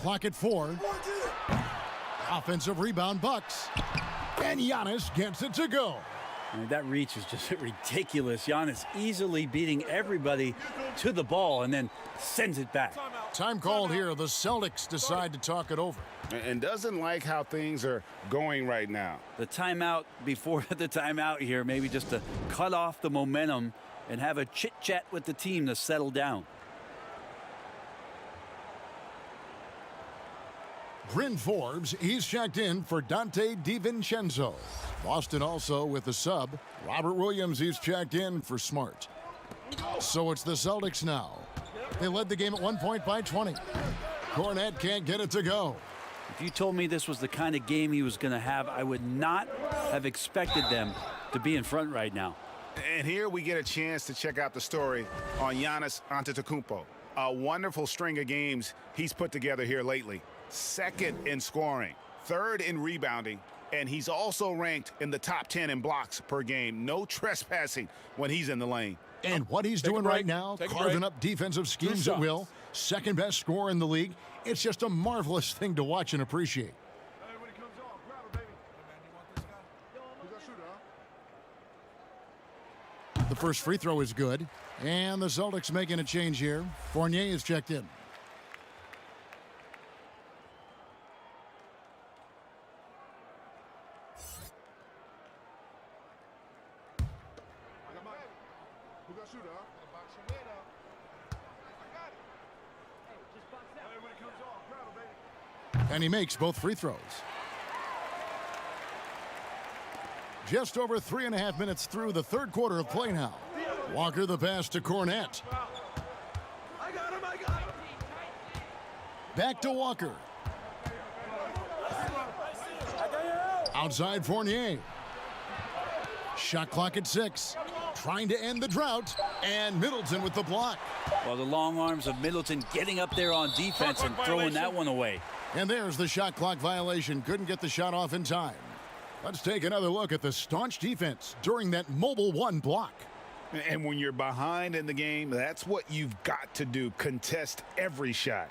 Clock at 4. Offensive rebound, Bucks. And Giannis gets it to go. And that reach is just ridiculous. Giannis easily beating everybody to the ball and then sends it back. Time called here. The Celtics decide to talk it over. And doesn't like how things are going right now. The timeout before the timeout here, maybe just to cut off the momentum and have a chit-chat with the team to settle down. Bryn Forbes, he's checked in for Dante DiVincenzo. Boston also with the sub. Robert Williams, he's checked in for Smart. So it's the Celtics now. They led the game at 1 point by 20. Cornette can't get it to go. If you told me this was the kind of game he was going to have, I would not have expected them to be in front right now. And here we get a chance to check out the story on Giannis Antetokounmpo. A wonderful string of games he's put together here lately. Second in scoring, third in rebounding, and he's also ranked in the top 10 in blocks per game. No trespassing when he's in the lane. And what he's doing right now, carving up defensive schemes at will. Second best scorer in the league. It's just a marvelous thing to watch and appreciate. The first free throw is good. And the Celtics making a change here. Fournier is checked in. And he makes both free throws. Just over 3.5 minutes through the third quarter of play now. Walker the pass to Cornette. Back to Walker. Outside Fournier. Shot clock at 6. Trying to end the drought. And Middleton with the block. Well, the long arms of Middleton getting up there on defense and throwing that one away. And there's the shot clock violation. Couldn't get the shot off in time. Let's take another look at the staunch defense during that mobile 1 block. And when you're behind in the game, that's what you've got to do. Contest every shot.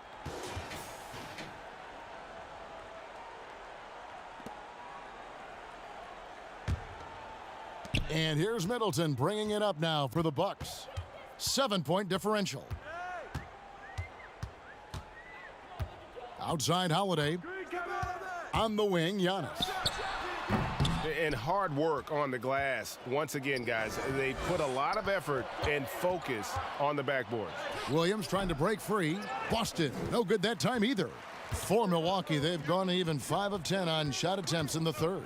And here's Middleton bringing it up now for the Bucks. 7-point differential. Outside Holiday. On the wing, Giannis. And hard work on the glass. Once again, guys, they put a lot of effort and focus on the backboard. Williams trying to break free. Boston, no good that time either. For Milwaukee, they've gone even 5 of 10 on shot attempts in the third.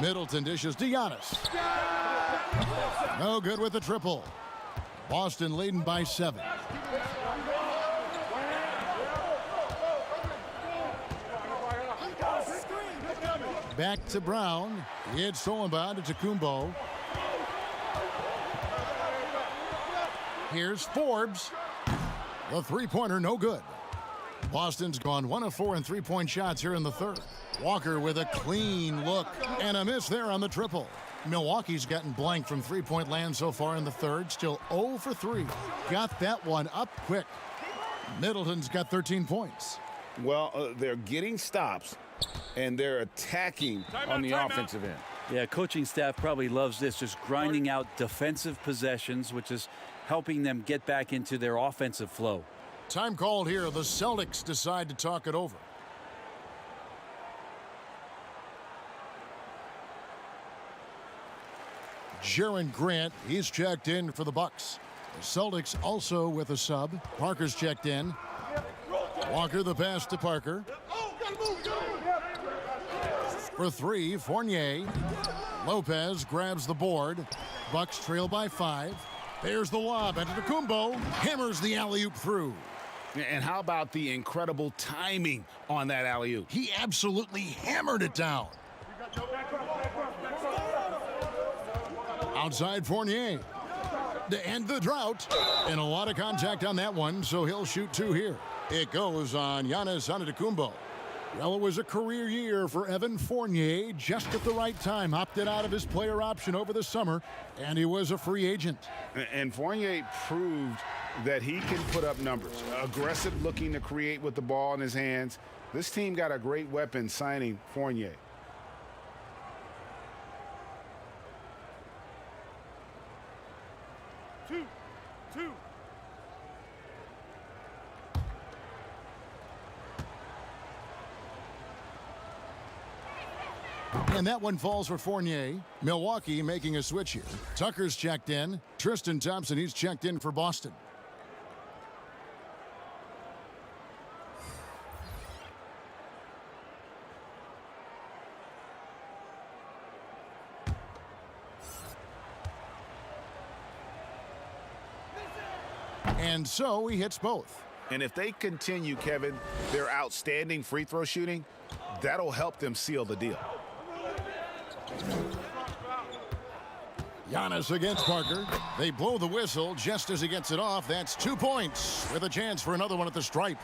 Middleton dishes to Giannis. No good with the triple. Boston leading by 7. Back to Brown. It's stolen by Antetokounmpo. Here's Forbes. The three-pointer, no good. Boston's gone 1 of 4 in three-point shots here in the third. Walker with a clean look and a miss there on the triple. Milwaukee's gotten blank from three-point land so far in the third. Still 0 for 3. Got that one up quick. Middleton's got 13 points. Well, they're getting stops, and they're attacking on the offensive end. Yeah, coaching staff probably loves this, just grinding out defensive possessions, which is helping them get back into their offensive flow. Time called here. The Celtics decide to talk it over. Jaren Grant, he's checked in for the Bucks. The Celtics also with a sub. Parker's checked in. Walker the pass to Parker. For 3, Fournier. Lopez grabs the board. Bucks trail by 5. There's the lob. Antetokounmpo hammers the alley-oop through. And how about the incredible timing on that alley-oop? He absolutely hammered it down. Outside Fournier. to end the drought. And a lot of contact on that one, so he'll shoot 2 here. It goes on Giannis Antetokounmpo. Well, it was a career year for Evan Fournier. Just at the right time, opted out of his player option over the summer, and he was a free agent. And Fournier proved that he can put up numbers. Aggressive looking to create with the ball in his hands. This team got a great weapon signing Fournier. Two. And that one falls for Fournier. Milwaukee making a switch here. Tucker's checked in. Tristan Thompson, he's checked in for Boston. And so he hits both. And if they continue, Kevin, their outstanding free throw shooting, that'll help them seal the deal. Giannis against Parker. They blow the whistle just as he gets it off. That's 2 points with a chance for another one at the stripe.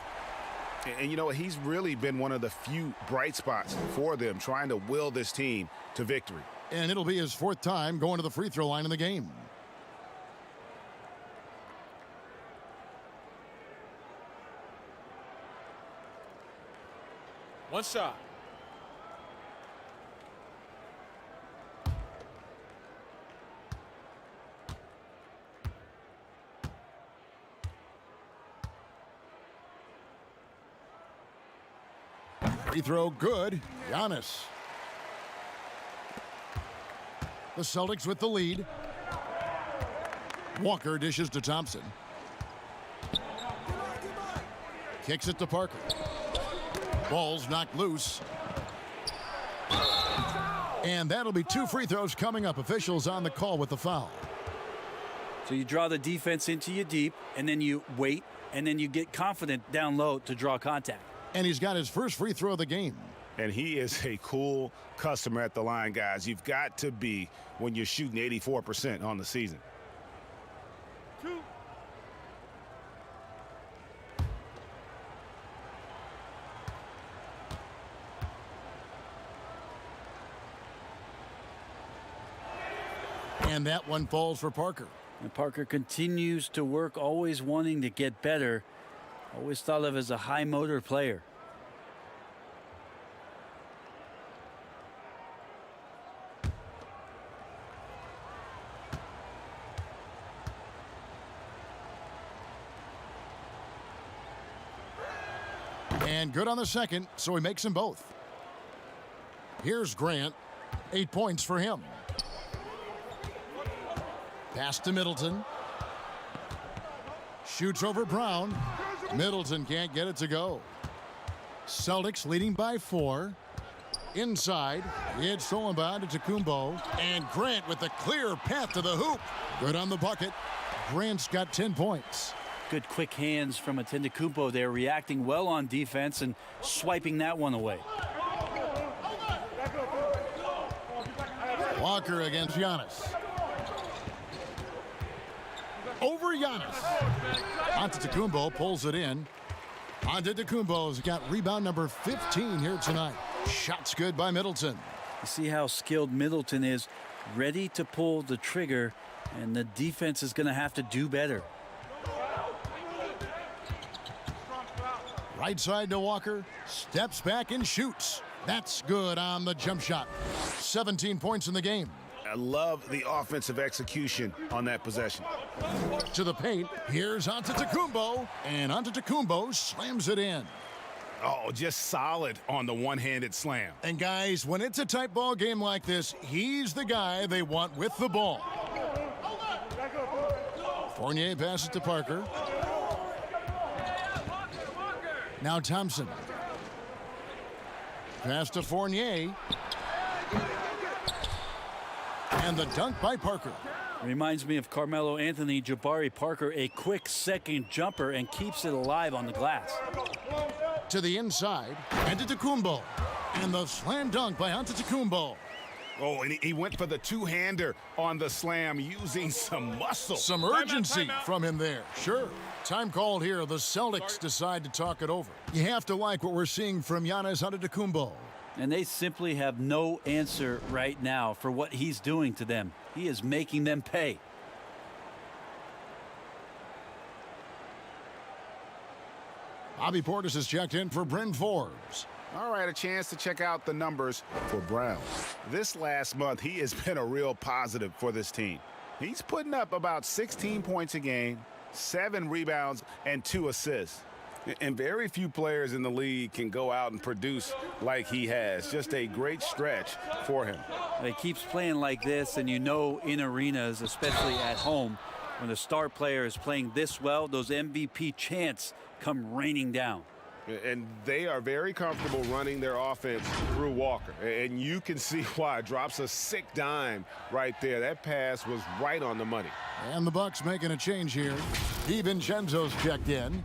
And you know what? He's really been one of the few bright spots for them, trying to will this team to victory. And it'll be his 4th time going to the free throw line in the game. One shot. Free throw good. Giannis. The Celtics with the lead. Walker dishes to Thompson. Kicks it to Parker. Ball's knocked loose. And that'll be 2 free throws coming up. Officials on the call with the foul. So you draw the defense into you deep, and then you wait, and then you get confident down low to draw contact. And he's got his first free throw of the game. And he is a cool customer at the line, guys. You've got to be when you're shooting 84% on the season. Two. And that one falls for Parker. And Parker continues to work, always wanting to get better. Always thought of as a high motor player. And good on the second, so he makes them both. Here's Grant. 8 points for him. Pass to Middleton. Shoots over Brown. Middleton can't get it to go. Celtics leading by 4. Inside, it's stolen by Antetokounmpo. And Grant with the clear path to the hoop. Good on the bucket. Grant's got 10 points. Good quick hands from Antetokounmpo there, reacting well on defense and swiping that one away. Walker against Giannis. Over Giannis. Antetokounmpo pulls it in. Antetokounmpo's got rebound number 15 here tonight. Shots good by Middleton. You see how skilled Middleton is, ready to pull the trigger, and the defense is going to have to do better. Right side to Walker. Steps back and shoots. That's good on the jump shot. 17 points in the game. I love the offensive execution on that possession. To the paint. Here's Antetokounmpo. And Antetokounmpo slams it in. Oh, just solid on the one-handed slam. And guys, when it's a tight ball game like this, he's the guy they want with the ball. Fournier passes to Parker. Now Thompson. Pass to Fournier. And the dunk by Parker. Reminds me of Carmelo Anthony, Jabari Parker, a quick second jumper and keeps it alive on the glass. To the inside, Antetokounmpo. And the slam dunk by Antetokounmpo. Oh, and he went for the two-hander on the slam using some muscle. Some urgency from him there. Sure. Time called here. The Celtics decide to talk it over. You have to like what we're seeing from Giannis Antetokounmpo. And they simply have no answer right now for what he's doing to them. He is making them pay. Bobby Portis is checked in for Bryn Forbes. All right, a chance to check out the numbers for Brown. This last month, he has been a real positive for this team. He's putting up about 16 points a game, 7 rebounds, and 2 assists. And very few players in the league can go out and produce like he has. Just a great stretch for him. He keeps playing like this, and you know in arenas, especially at home, when the star player is playing this well, those MVP chants come raining down. And they are very comfortable running their offense through Walker. And you can see why. Drops a sick dime right there. That pass was right on the money. And the Bucks making a change here. DiVincenzo's checked in.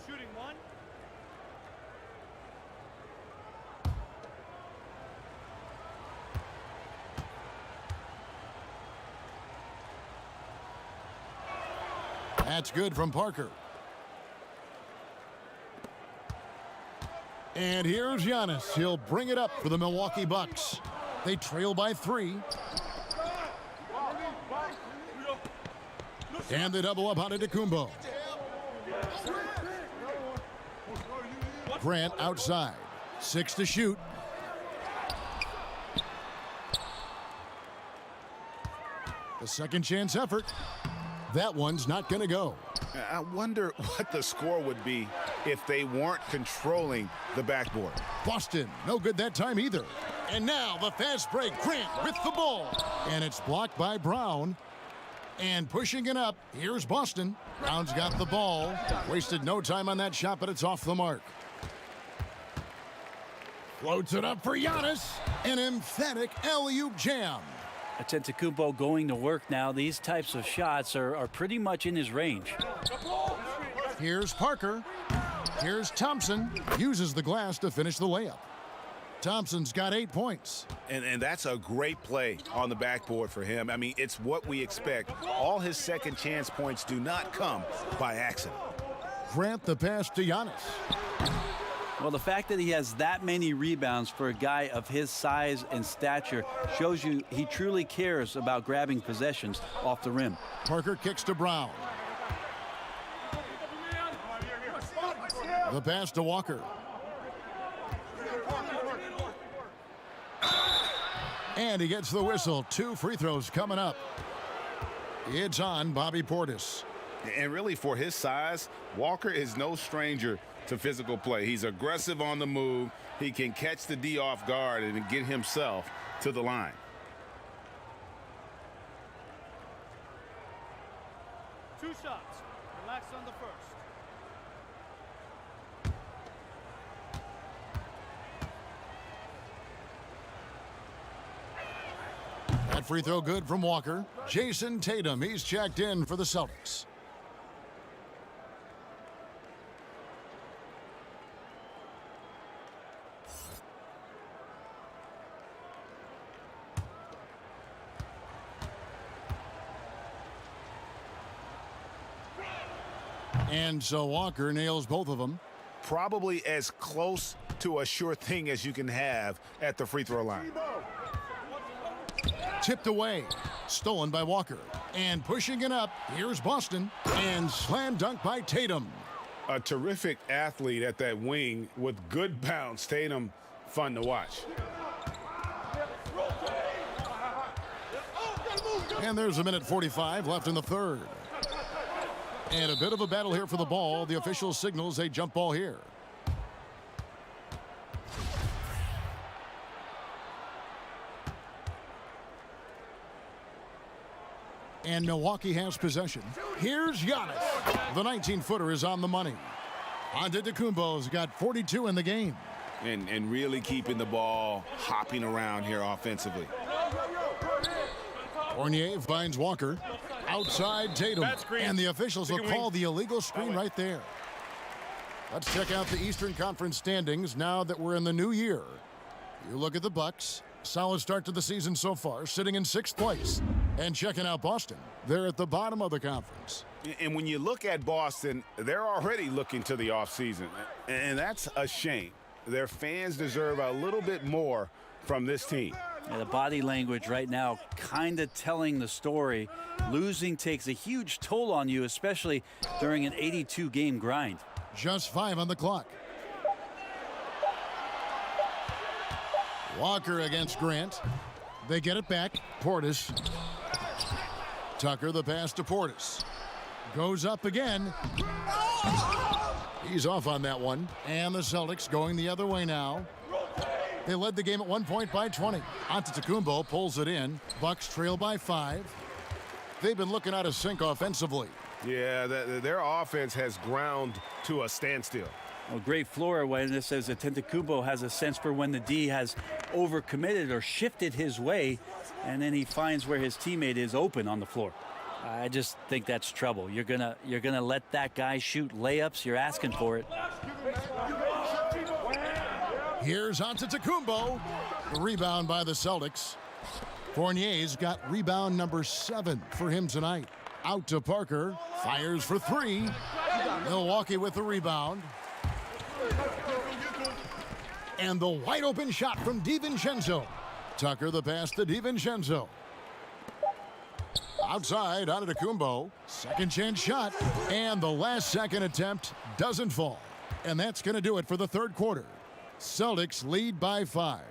Shooting one. That's good from Parker. And here's Giannis. He'll bring it up for the Milwaukee Bucks. They trail by 3. And they double up on Antetokounmpo. Grant outside. 6 to shoot. The second chance effort. That one's not going to go. I wonder what the score would be if they weren't controlling the backboard. Boston, no good that time either. And now the fast break. Grant with the ball. And it's blocked by Brown. And pushing it up, here's Boston. Brown's got the ball. Wasted no time on that shot, but it's off the mark. Floats it up for Giannis. An emphatic alley-oop jam. Antetokounmpo going to work now. These types of shots are pretty much in his range. Here's Parker. Here's Thompson. Uses the glass to finish the layup. Thompson's got 8 points. And that's a great play on the backboard for him. I mean, it's what we expect. All his second chance points do not come by accident. Grant the pass to Giannis. Well, the fact that he has that many rebounds for a guy of his size and stature shows you he truly cares about grabbing possessions off the rim. Parker kicks to Brown. The pass to Walker. And he gets the whistle. 2 free throws coming up. It's on Bobby Portis. And really, for his size, Walker is no stranger to physical play. He's aggressive on the move. He can catch the D off guard and get himself to the line. Two shots. Relax on the first. That free throw good from Walker. Jason Tatum, he's checked in for the Celtics. And so Walker nails both of them. Probably as close to a sure thing as you can have at the free throw line. Tipped away. Stolen by Walker. And pushing it up, here's Boston. And slam dunk by Tatum. A terrific athlete at that wing with good bounce. Tatum, fun to watch. And there's 1:45 left in the third. And a bit of a battle here for the ball. The official signals a jump ball here. And Milwaukee has possession. Here's Giannis. The 19-footer is on the money. Antetokounmpo's got 42 in the game. And really keeping the ball hopping around here offensively. Fournier finds Walker. Outside Tatum. And the officials will call the illegal screen right there. Let's check out the Eastern Conference standings now that we're in the new year. You look at the Bucks. Solid start to the season so far, sitting in 6th place. And checking out Boston. They're at the bottom of the conference. And when you look at Boston, they're already looking to the offseason. And that's a shame. Their fans deserve a little bit more from this team. Yeah, the body language right now kind of telling the story. Losing takes a huge toll on you, especially during an 82-game grind. Just 5 on the clock. Walker against Grant. They get it back. Portis. Tucker, the pass to Portis. Goes up again. He's off on that one. And the Celtics going the other way now. They led the game at 1 point by 20. Antetokounmpo pulls it in. Bucks trail by 5. They've been looking out of sync offensively. Yeah, their offense has ground to a standstill. Well, great floor awareness as Antetokounmpo has a sense for when the D has overcommitted or shifted his way, and then he finds where his teammate is open on the floor. I just think that's trouble. You're gonna let that guy shoot layups. You're asking for it. Here's Antetokounmpo. The rebound by the Celtics. Fournier's got rebound number 7 for him tonight. Out to Parker. Fires for 3. Milwaukee with the rebound. And the wide open shot from DiVincenzo. Tucker the pass to DiVincenzo. Outside, Antetokounmpo. Second chance shot. And the last second attempt doesn't fall. And that's going to do it for the third quarter. Celtics lead by 5.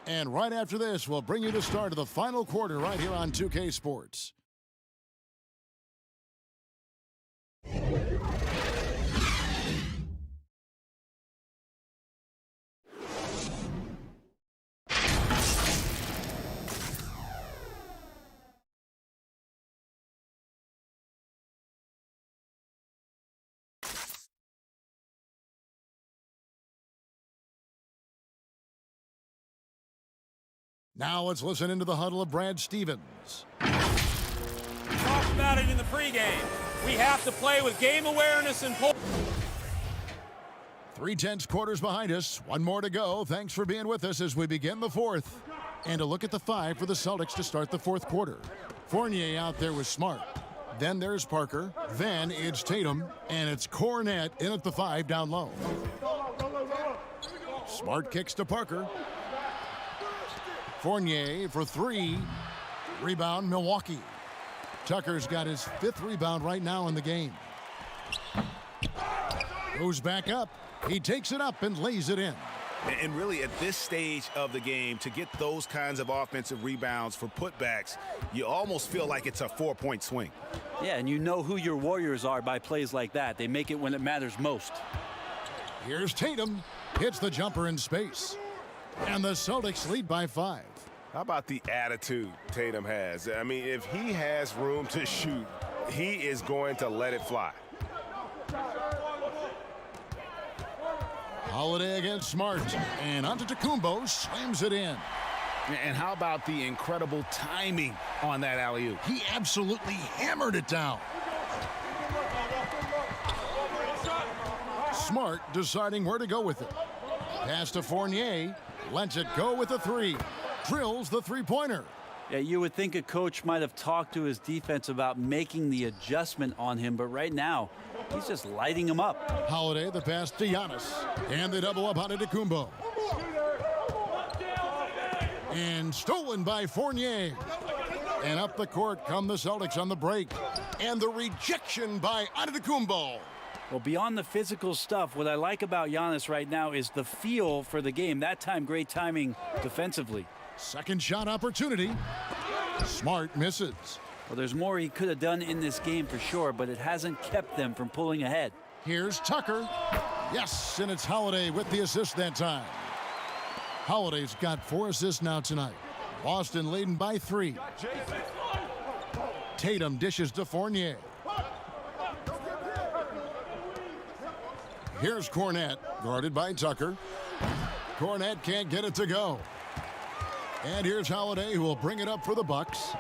And right after this, we'll bring you the start of the final quarter right here on 2K Sports. Now let's listen into the huddle of Brad Stevens. Talked about it in the pregame. We have to play with game awareness and pull. 3/10 quarters behind us. One more to go. Thanks for being with us as we begin the fourth. And a look at the 5 for the Celtics to start the fourth quarter. Fournier out there with Smart. Then there's Parker. Then it's Tatum. And it's Cornette in at the 5 down low. Smart kicks to Parker. Fournier for 3. Rebound, Milwaukee. Tucker's got his 5th rebound right now in the game. Goes back up. He takes it up and lays it in. And really, at this stage of the game, to get those kinds of offensive rebounds for putbacks, you almost feel like it's a 4-point swing. Yeah, and you know who your Warriors are by plays like that. They make it when it matters most. Here's Tatum. Hits the jumper in space. And the Celtics lead by 5. How about the attitude Tatum has? I mean, if he has room to shoot, he is going to let it fly. Holiday against Smart. And Antetokounmpo slams it in. And how about the incredible timing on that alley-oop? He absolutely hammered it down. Smart deciding where to go with it. Pass to Fournier. Lets it go with a 3. Drills the three-pointer. Yeah, you would think a coach might have talked to his defense about making the adjustment on him, but right now, he's just lighting him up. Holiday, the pass to Giannis. And they double up on Antetokounmpo. And stolen by Fournier. And up the court come the Celtics on the break. And the rejection by Antetokounmpo. Well, beyond the physical stuff, what I like about Giannis right now is the feel for the game. That time, great timing defensively. Second shot opportunity. Smart misses. Well, there's more he could have done in this game for sure, but it hasn't kept them from pulling ahead. Here's Tucker. Yes, and it's Holiday with the assist that time. Holiday's got 4 assists now tonight. Boston leading by 3. Tatum dishes to Fournier. Here's Cornette, guarded by Tucker. Cornette can't get it to go. And here's Holiday, who will bring it up for the Bucks.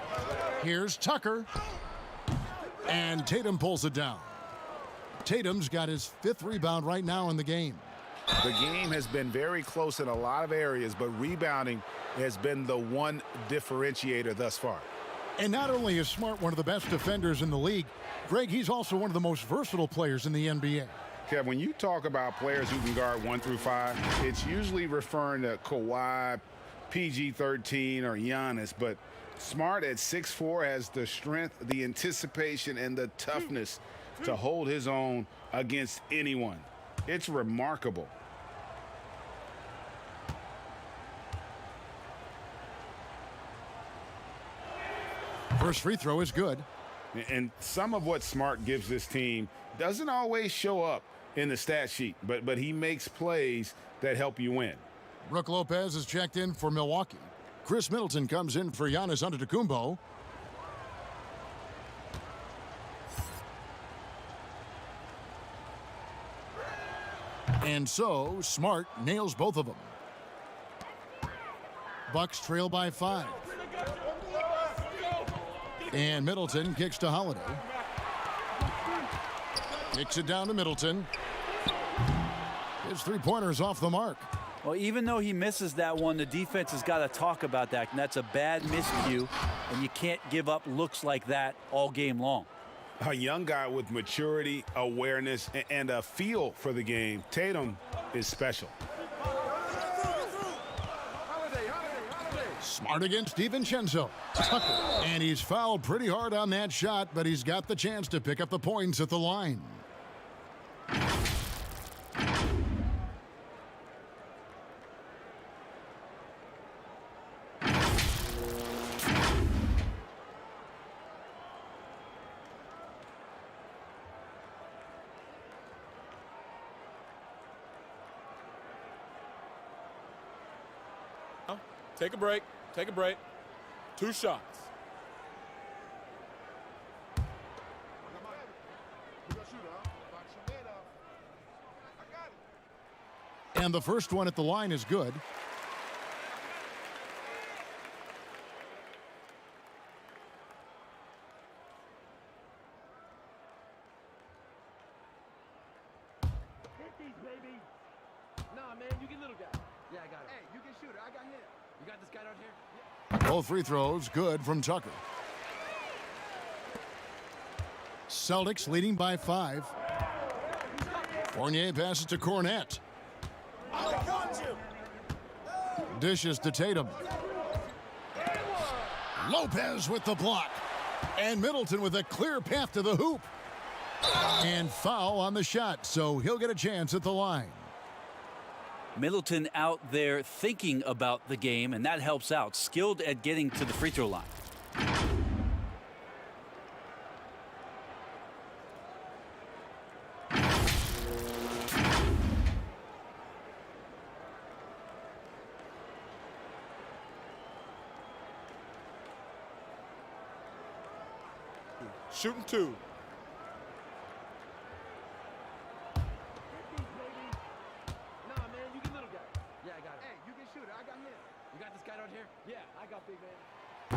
Here's Tucker. And Tatum pulls it down. Tatum's got his 5th rebound right now in the game. The game has been very close in a lot of areas, but rebounding has been the one differentiator thus far. And not only is Smart one of the best defenders in the league, Greg, he's also one of the most versatile players in the NBA. Kev, when you talk about players who can guard 1 through 5, it's usually referring to Kawhi, PG-13, or Giannis, but Smart at 6'4" has the strength, the anticipation, and the toughness to hold his own against anyone. It's remarkable. First free throw is good. And some of what Smart gives this team doesn't always show up in the stat sheet, but he makes plays that help you win. Brook Lopez is checked in for Milwaukee. Chris Middleton comes in for Giannis Antetokounmpo. And so, Smart nails both of them. Bucks trail by 5. And Middleton kicks to Holiday. Kicks it down to Middleton. His 3-pointer's off the mark. Well, even though he misses that one, the defense has got to talk about that, and that's a bad miscue, and you can't give up looks like that all game long. A young guy with maturity, awareness, and a feel for the game. Tatum is special. Smart against DiVincenzo. Tucker. And he's fouled pretty hard on that shot, but he's got the chance to pick up the points at the line. Take a break. Take a break. 2 shots. And the first one at the line is good. Nah, man, you get little guy. Yeah, I got it. Hey, you can shoot it. I got him. You got this guy out here? Both free throws good from Tucker. Celtics leading by 5. Fournier passes to Cornette. Dishes to Tatum. Lopez with the block. And Middleton with a clear path to the hoop. And foul on the shot, so he'll get a chance at the line. Middleton out there thinking about the game, and that helps out. Skilled at getting to the free throw line. Shooting 2.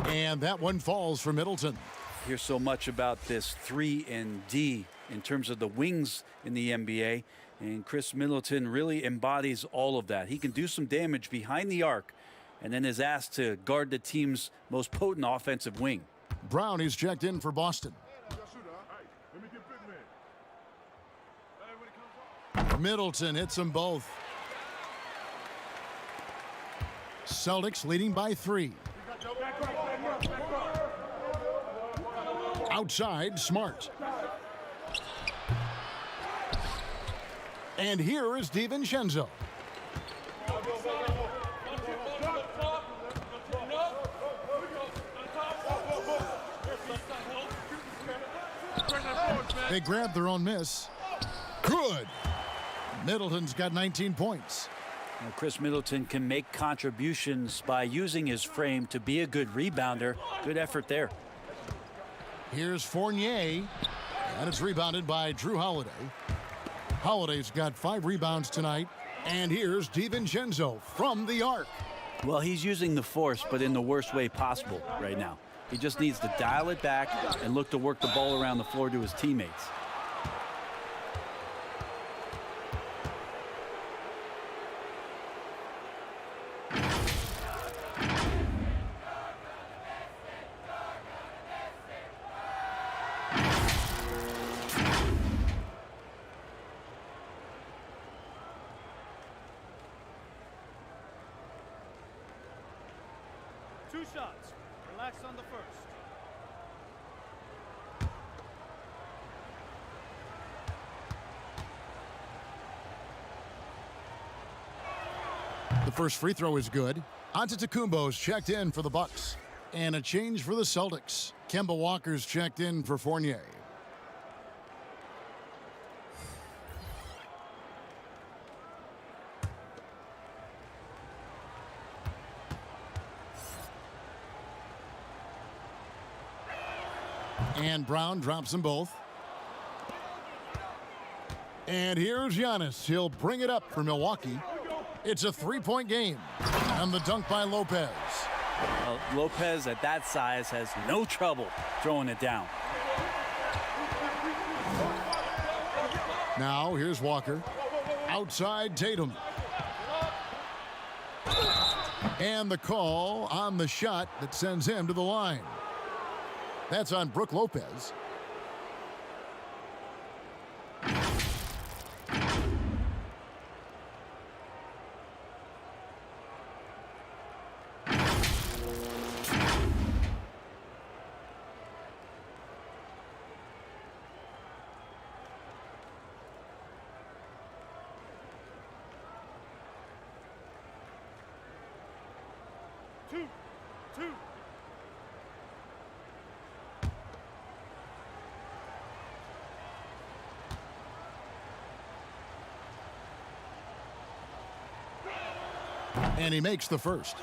And that one falls for Middleton. Here's so much about this 3 and D in terms of the wings in the NBA. And Chris Middleton really embodies all of that. He can do some damage behind the arc and then is asked to guard the team's most potent offensive wing. Brown is checked in for Boston. Middleton hits them both. Celtics leading by 3. Outside, Smart. And here is DiVincenzo. They grab their own miss. Good. Middleton's got 19 points. Now, Chris Middleton can make contributions by using his frame to be a good rebounder. Good effort there. Here's Fournier, and it's rebounded by Drew Holiday. Holiday's got 5 rebounds tonight, and here's DiVincenzo from the arc. Well, he's using the force, but in the worst way possible right now. He just needs to dial it back and look to work the ball around the floor to his teammates. Two shots. Relax on the first. The first free throw is good. Antetokounmpo's checked in for the Bucks. And a change for the Celtics. Kemba Walker's checked in for Fournier. And Brown drops them both. And here's Giannis. He'll bring it up for Milwaukee. It's a three-point game. And the dunk by Lopez. Lopez at that size has no trouble throwing it down. Now here's Walker. Outside Tatum. And the call on the shot that sends him to the line. That's on Brook Lopez. Two. And he makes the first.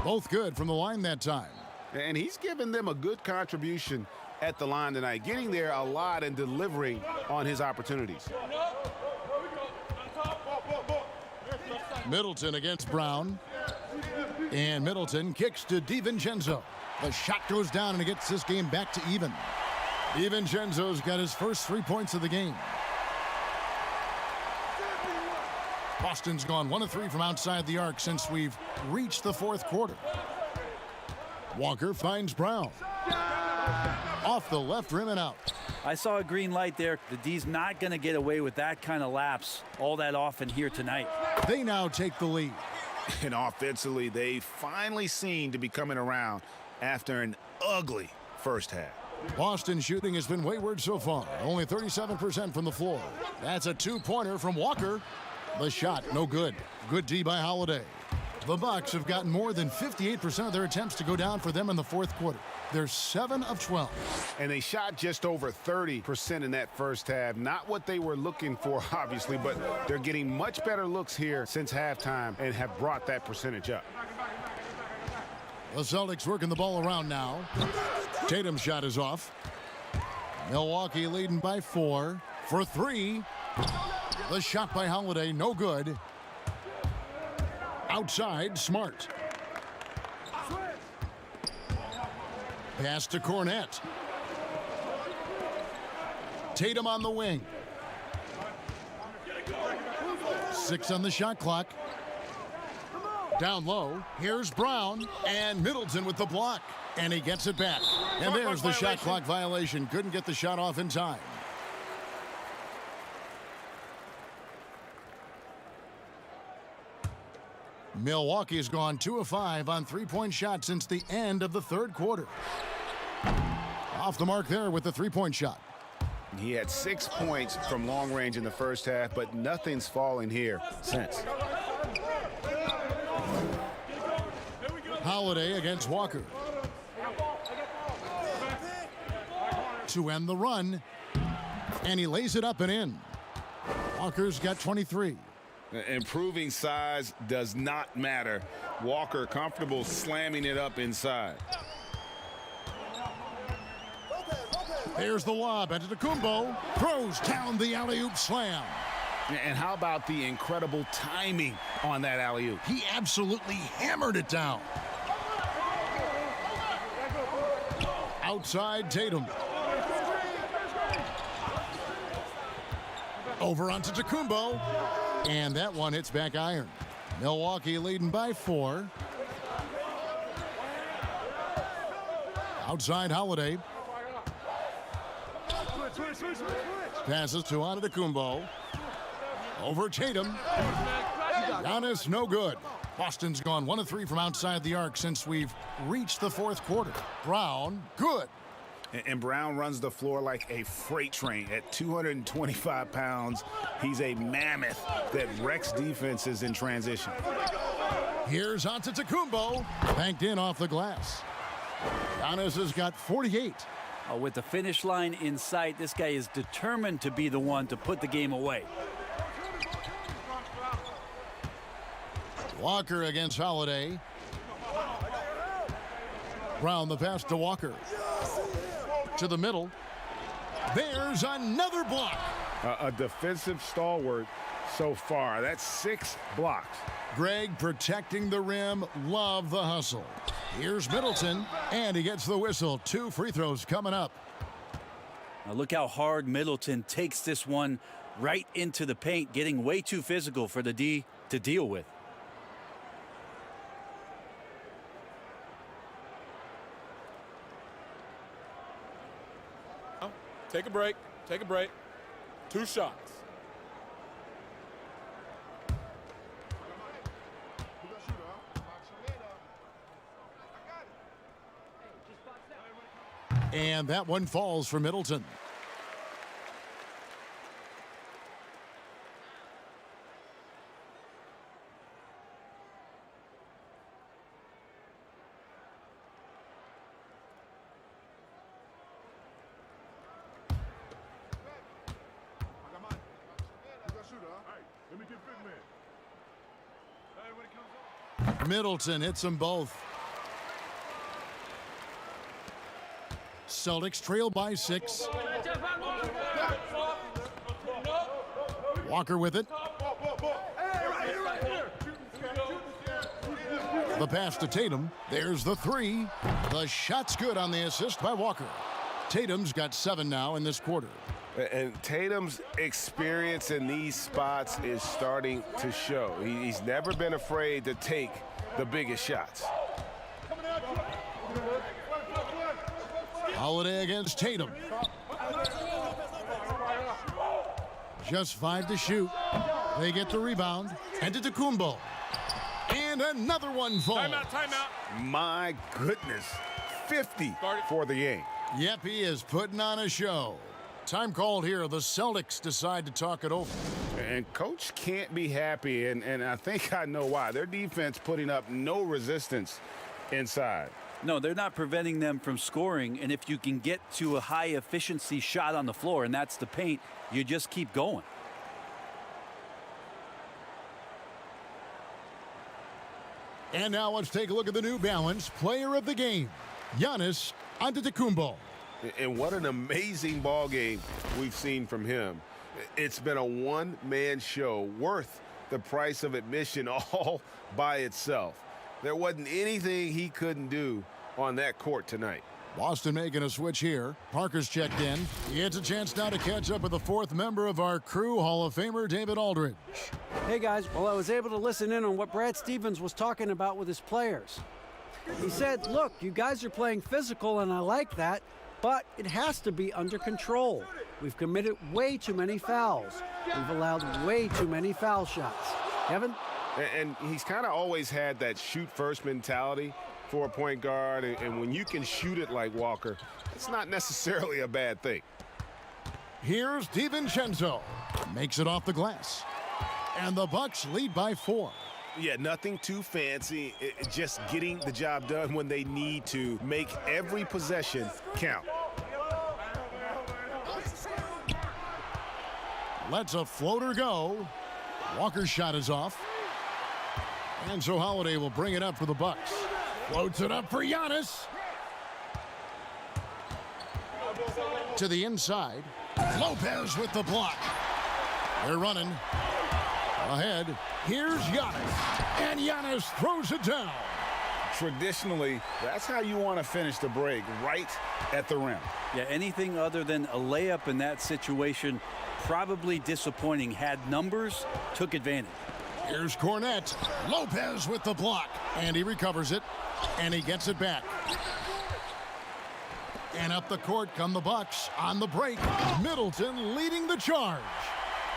Both good from the line that time. And he's given them a good contribution at the line tonight, getting there a lot and delivering on his opportunities. Middleton against Brown. And Middleton kicks to DiVincenzo. The shot goes down and it gets this game back to even. DiVincenzo's got his first 3 points of the game. Boston's gone 1 of 3 from outside the arc since we've reached the fourth quarter. Walker finds Brown. Off the left rim and out. I saw a green light there. The D's not going to get away with that kind of lapse all that often here tonight. They now take the lead. And offensively, they finally seem to be coming around after an ugly first half. Boston shooting has been wayward so far. Only 37% from the floor. That's a two-pointer from Walker. The shot, no good. Good D by Holiday. The Bucks have gotten more than 58% of their attempts to go down for them in the fourth quarter. They're 7 of 12. And they shot just over 30% in that first half. Not what they were looking for, obviously, but they're getting much better looks here since halftime and have brought that percentage up. The Celtics working the ball around now. Tatum's shot is off. Milwaukee leading by 4 for 3. The shot by Holiday, no good. Outside, Smart. Pass to Cornette. Tatum on the wing. 6 on the shot clock. Down low, here's Brown, and Middleton with the block. And he gets it back. And there's the shot clock violation. Couldn't get the shot off in time. Milwaukee's gone 2 of 5 on three-point shots since the end of the third quarter. Off the mark there with the three-point shot. He had 6 points from long range in the first half, but nothing's fallen here since. Holiday against Walker. To end the run. And he lays it up and in. Walker's got 23. Improving size does not matter. Walker comfortable slamming it up inside. There's the lob. Antetokounmpo throws down the alley-oop slam. And how about the incredible timing on that alley-oop? He absolutely hammered it down. Outside Tatum. Over onto Antetokounmpo. And that one hits back iron. Milwaukee leading by 4. Outside Holiday. Passes to Antetokounmpo. Over Tatum. Giannis no good. Boston's gone 1 of 3 from outside the arc since we've reached the 4th quarter. Brown, good. And Brown runs the floor like a freight train. At 225 pounds, he's a mammoth that wrecks defenses in transition. Here's Antetokounmpo. Banked in off the glass. Giannis has got 48. With the finish line in sight, this guy is determined to be the one to put the game away. Walker against Holiday. Brown the pass to Walker. To the middle. There's another block. A defensive stalwart so far. That's 6 blocks. Greg protecting the rim. Love the hustle. Here's Middleton, and he gets the whistle. 2 free throws coming up. Now look how hard Middleton takes this one right into the paint, getting way too physical for the D to deal with. Take a break. Take a break. 2 shots. And that one falls for Middleton. Middleton hits them both. Celtics trail by 6. Walker with it. The pass to Tatum. There's the 3. The shot's good on the assist by Walker. Tatum's got 7 now in this quarter. And Tatum's experience in these spots is starting to show. He's never been afraid to take the biggest shots. Holiday against Tatum. Just 5 to shoot. They get the rebound. Antetokounmpo. And another one falls. Timeout. My goodness. 50 for the game. Yep, he is putting on a show. Time called here. The Celtics decide to talk it over. And Coach can't be happy, and I think I know why. Their defense putting up no resistance inside. No, they're not preventing them from scoring, and if you can get to a high-efficiency shot on the floor, and that's the paint, you just keep going. And now let's take a look at the New Balance player of the game, Giannis Antetokounmpo. And what an amazing ball game we've seen from him. It's been a one-man show worth the price of admission all by itself. There wasn't anything he couldn't do on that court tonight. Boston making a switch here. Parker's checked in. He gets a chance now to catch up with the 4th member of our crew, Hall of Famer David Aldridge. Hey guys, well, I was able to listen in on what Brad Stevens was talking about with his players. He said, look, you guys are playing physical and I like that, but it has to be under control. We've committed way too many fouls. We've allowed way too many foul shots. Kevin? And he's kind of always had that shoot-first mentality for a point guard, and when you can shoot it like Walker, it's not necessarily a bad thing. Here's DiVincenzo. Makes it off the glass. And the Bucks lead by 4. Yeah, nothing too fancy, just getting the job done when they need to. Make every possession count. Lets a floater go. Walker's shot is off. And so Holiday will bring it up for the Bucks. Floats it up for Giannis. To the inside. Lopez with the block. They're running. Ahead. Here's Giannis. And Giannis throws it down. Traditionally, that's how you want to finish the break, right at the rim. Yeah, anything other than a layup in that situation, probably disappointing. Had numbers, took advantage. Here's Cornette. Lopez with the block. And he recovers it. And he gets it back. And up the court come the Bucks on the break. Middleton leading the charge.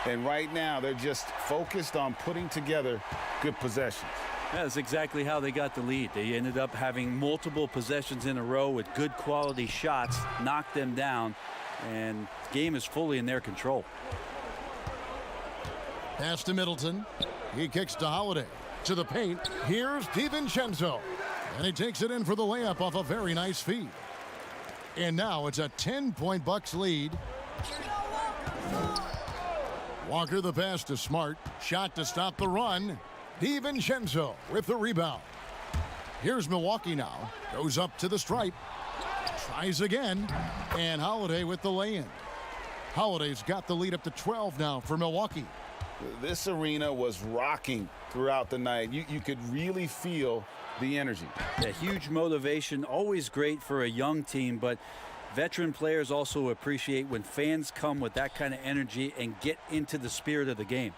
And right now, they're just focused on putting together good possessions. That's exactly how they got the lead. They ended up having multiple possessions in a row with good quality shots, knocked them down, and the game is fully in their control. Pass to Middleton. He kicks to Holiday. To the paint. Here's DiVincenzo. And he takes it in for the layup off a very nice feed. And now it's a 10-point Bucks lead. Walker the pass to Smart. Shot to stop the run. DiVincenzo with the rebound. Here's Milwaukee now. Goes up to the stripe. Tries again. And Holiday with the lay-in. Holiday's got the lead up to 12 now for Milwaukee. This arena was rocking throughout the night. You could really feel the energy. A huge motivation, always great for a young team, but veteran players also appreciate when fans come with that kind of energy and get into the spirit of the game.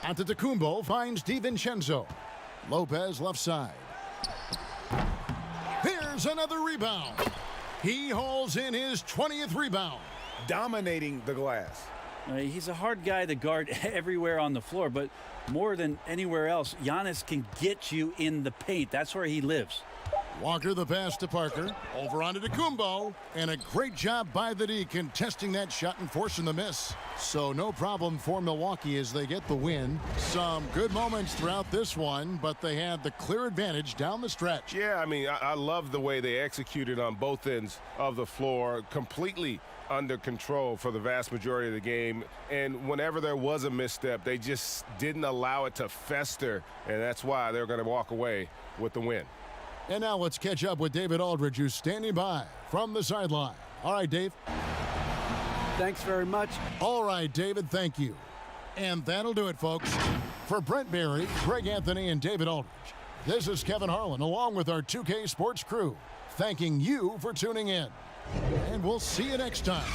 Antetokounmpo finds DiVincenzo. Lopez left side. Here's another rebound. He hauls in his 20th rebound. Dominating the glass. He's a hard guy to guard everywhere on the floor, but more than anywhere else, Giannis can get you in the paint. That's where he lives. Walker the pass to Parker. Over onto Antetokounmpo. And a great job by the D contesting that shot and forcing the miss. So no problem for Milwaukee as they get the win. Some good moments throughout this one, but they had the clear advantage down the stretch. Yeah, I mean, I love the way they executed on both ends of the floor. Completely under control for the vast majority of the game. And whenever there was a misstep, they just didn't allow it to fester. And that's why they're going to walk away with the win. And now let's catch up with David Aldridge, who's standing by from the sideline. All right, Dave. Thanks very much. All right, David, thank you. And that'll do it, folks. For Brent Barry, Greg Anthony, and David Aldridge, this is Kevin Harlan, along with our 2K Sports crew, thanking you for tuning in. And we'll see you next time.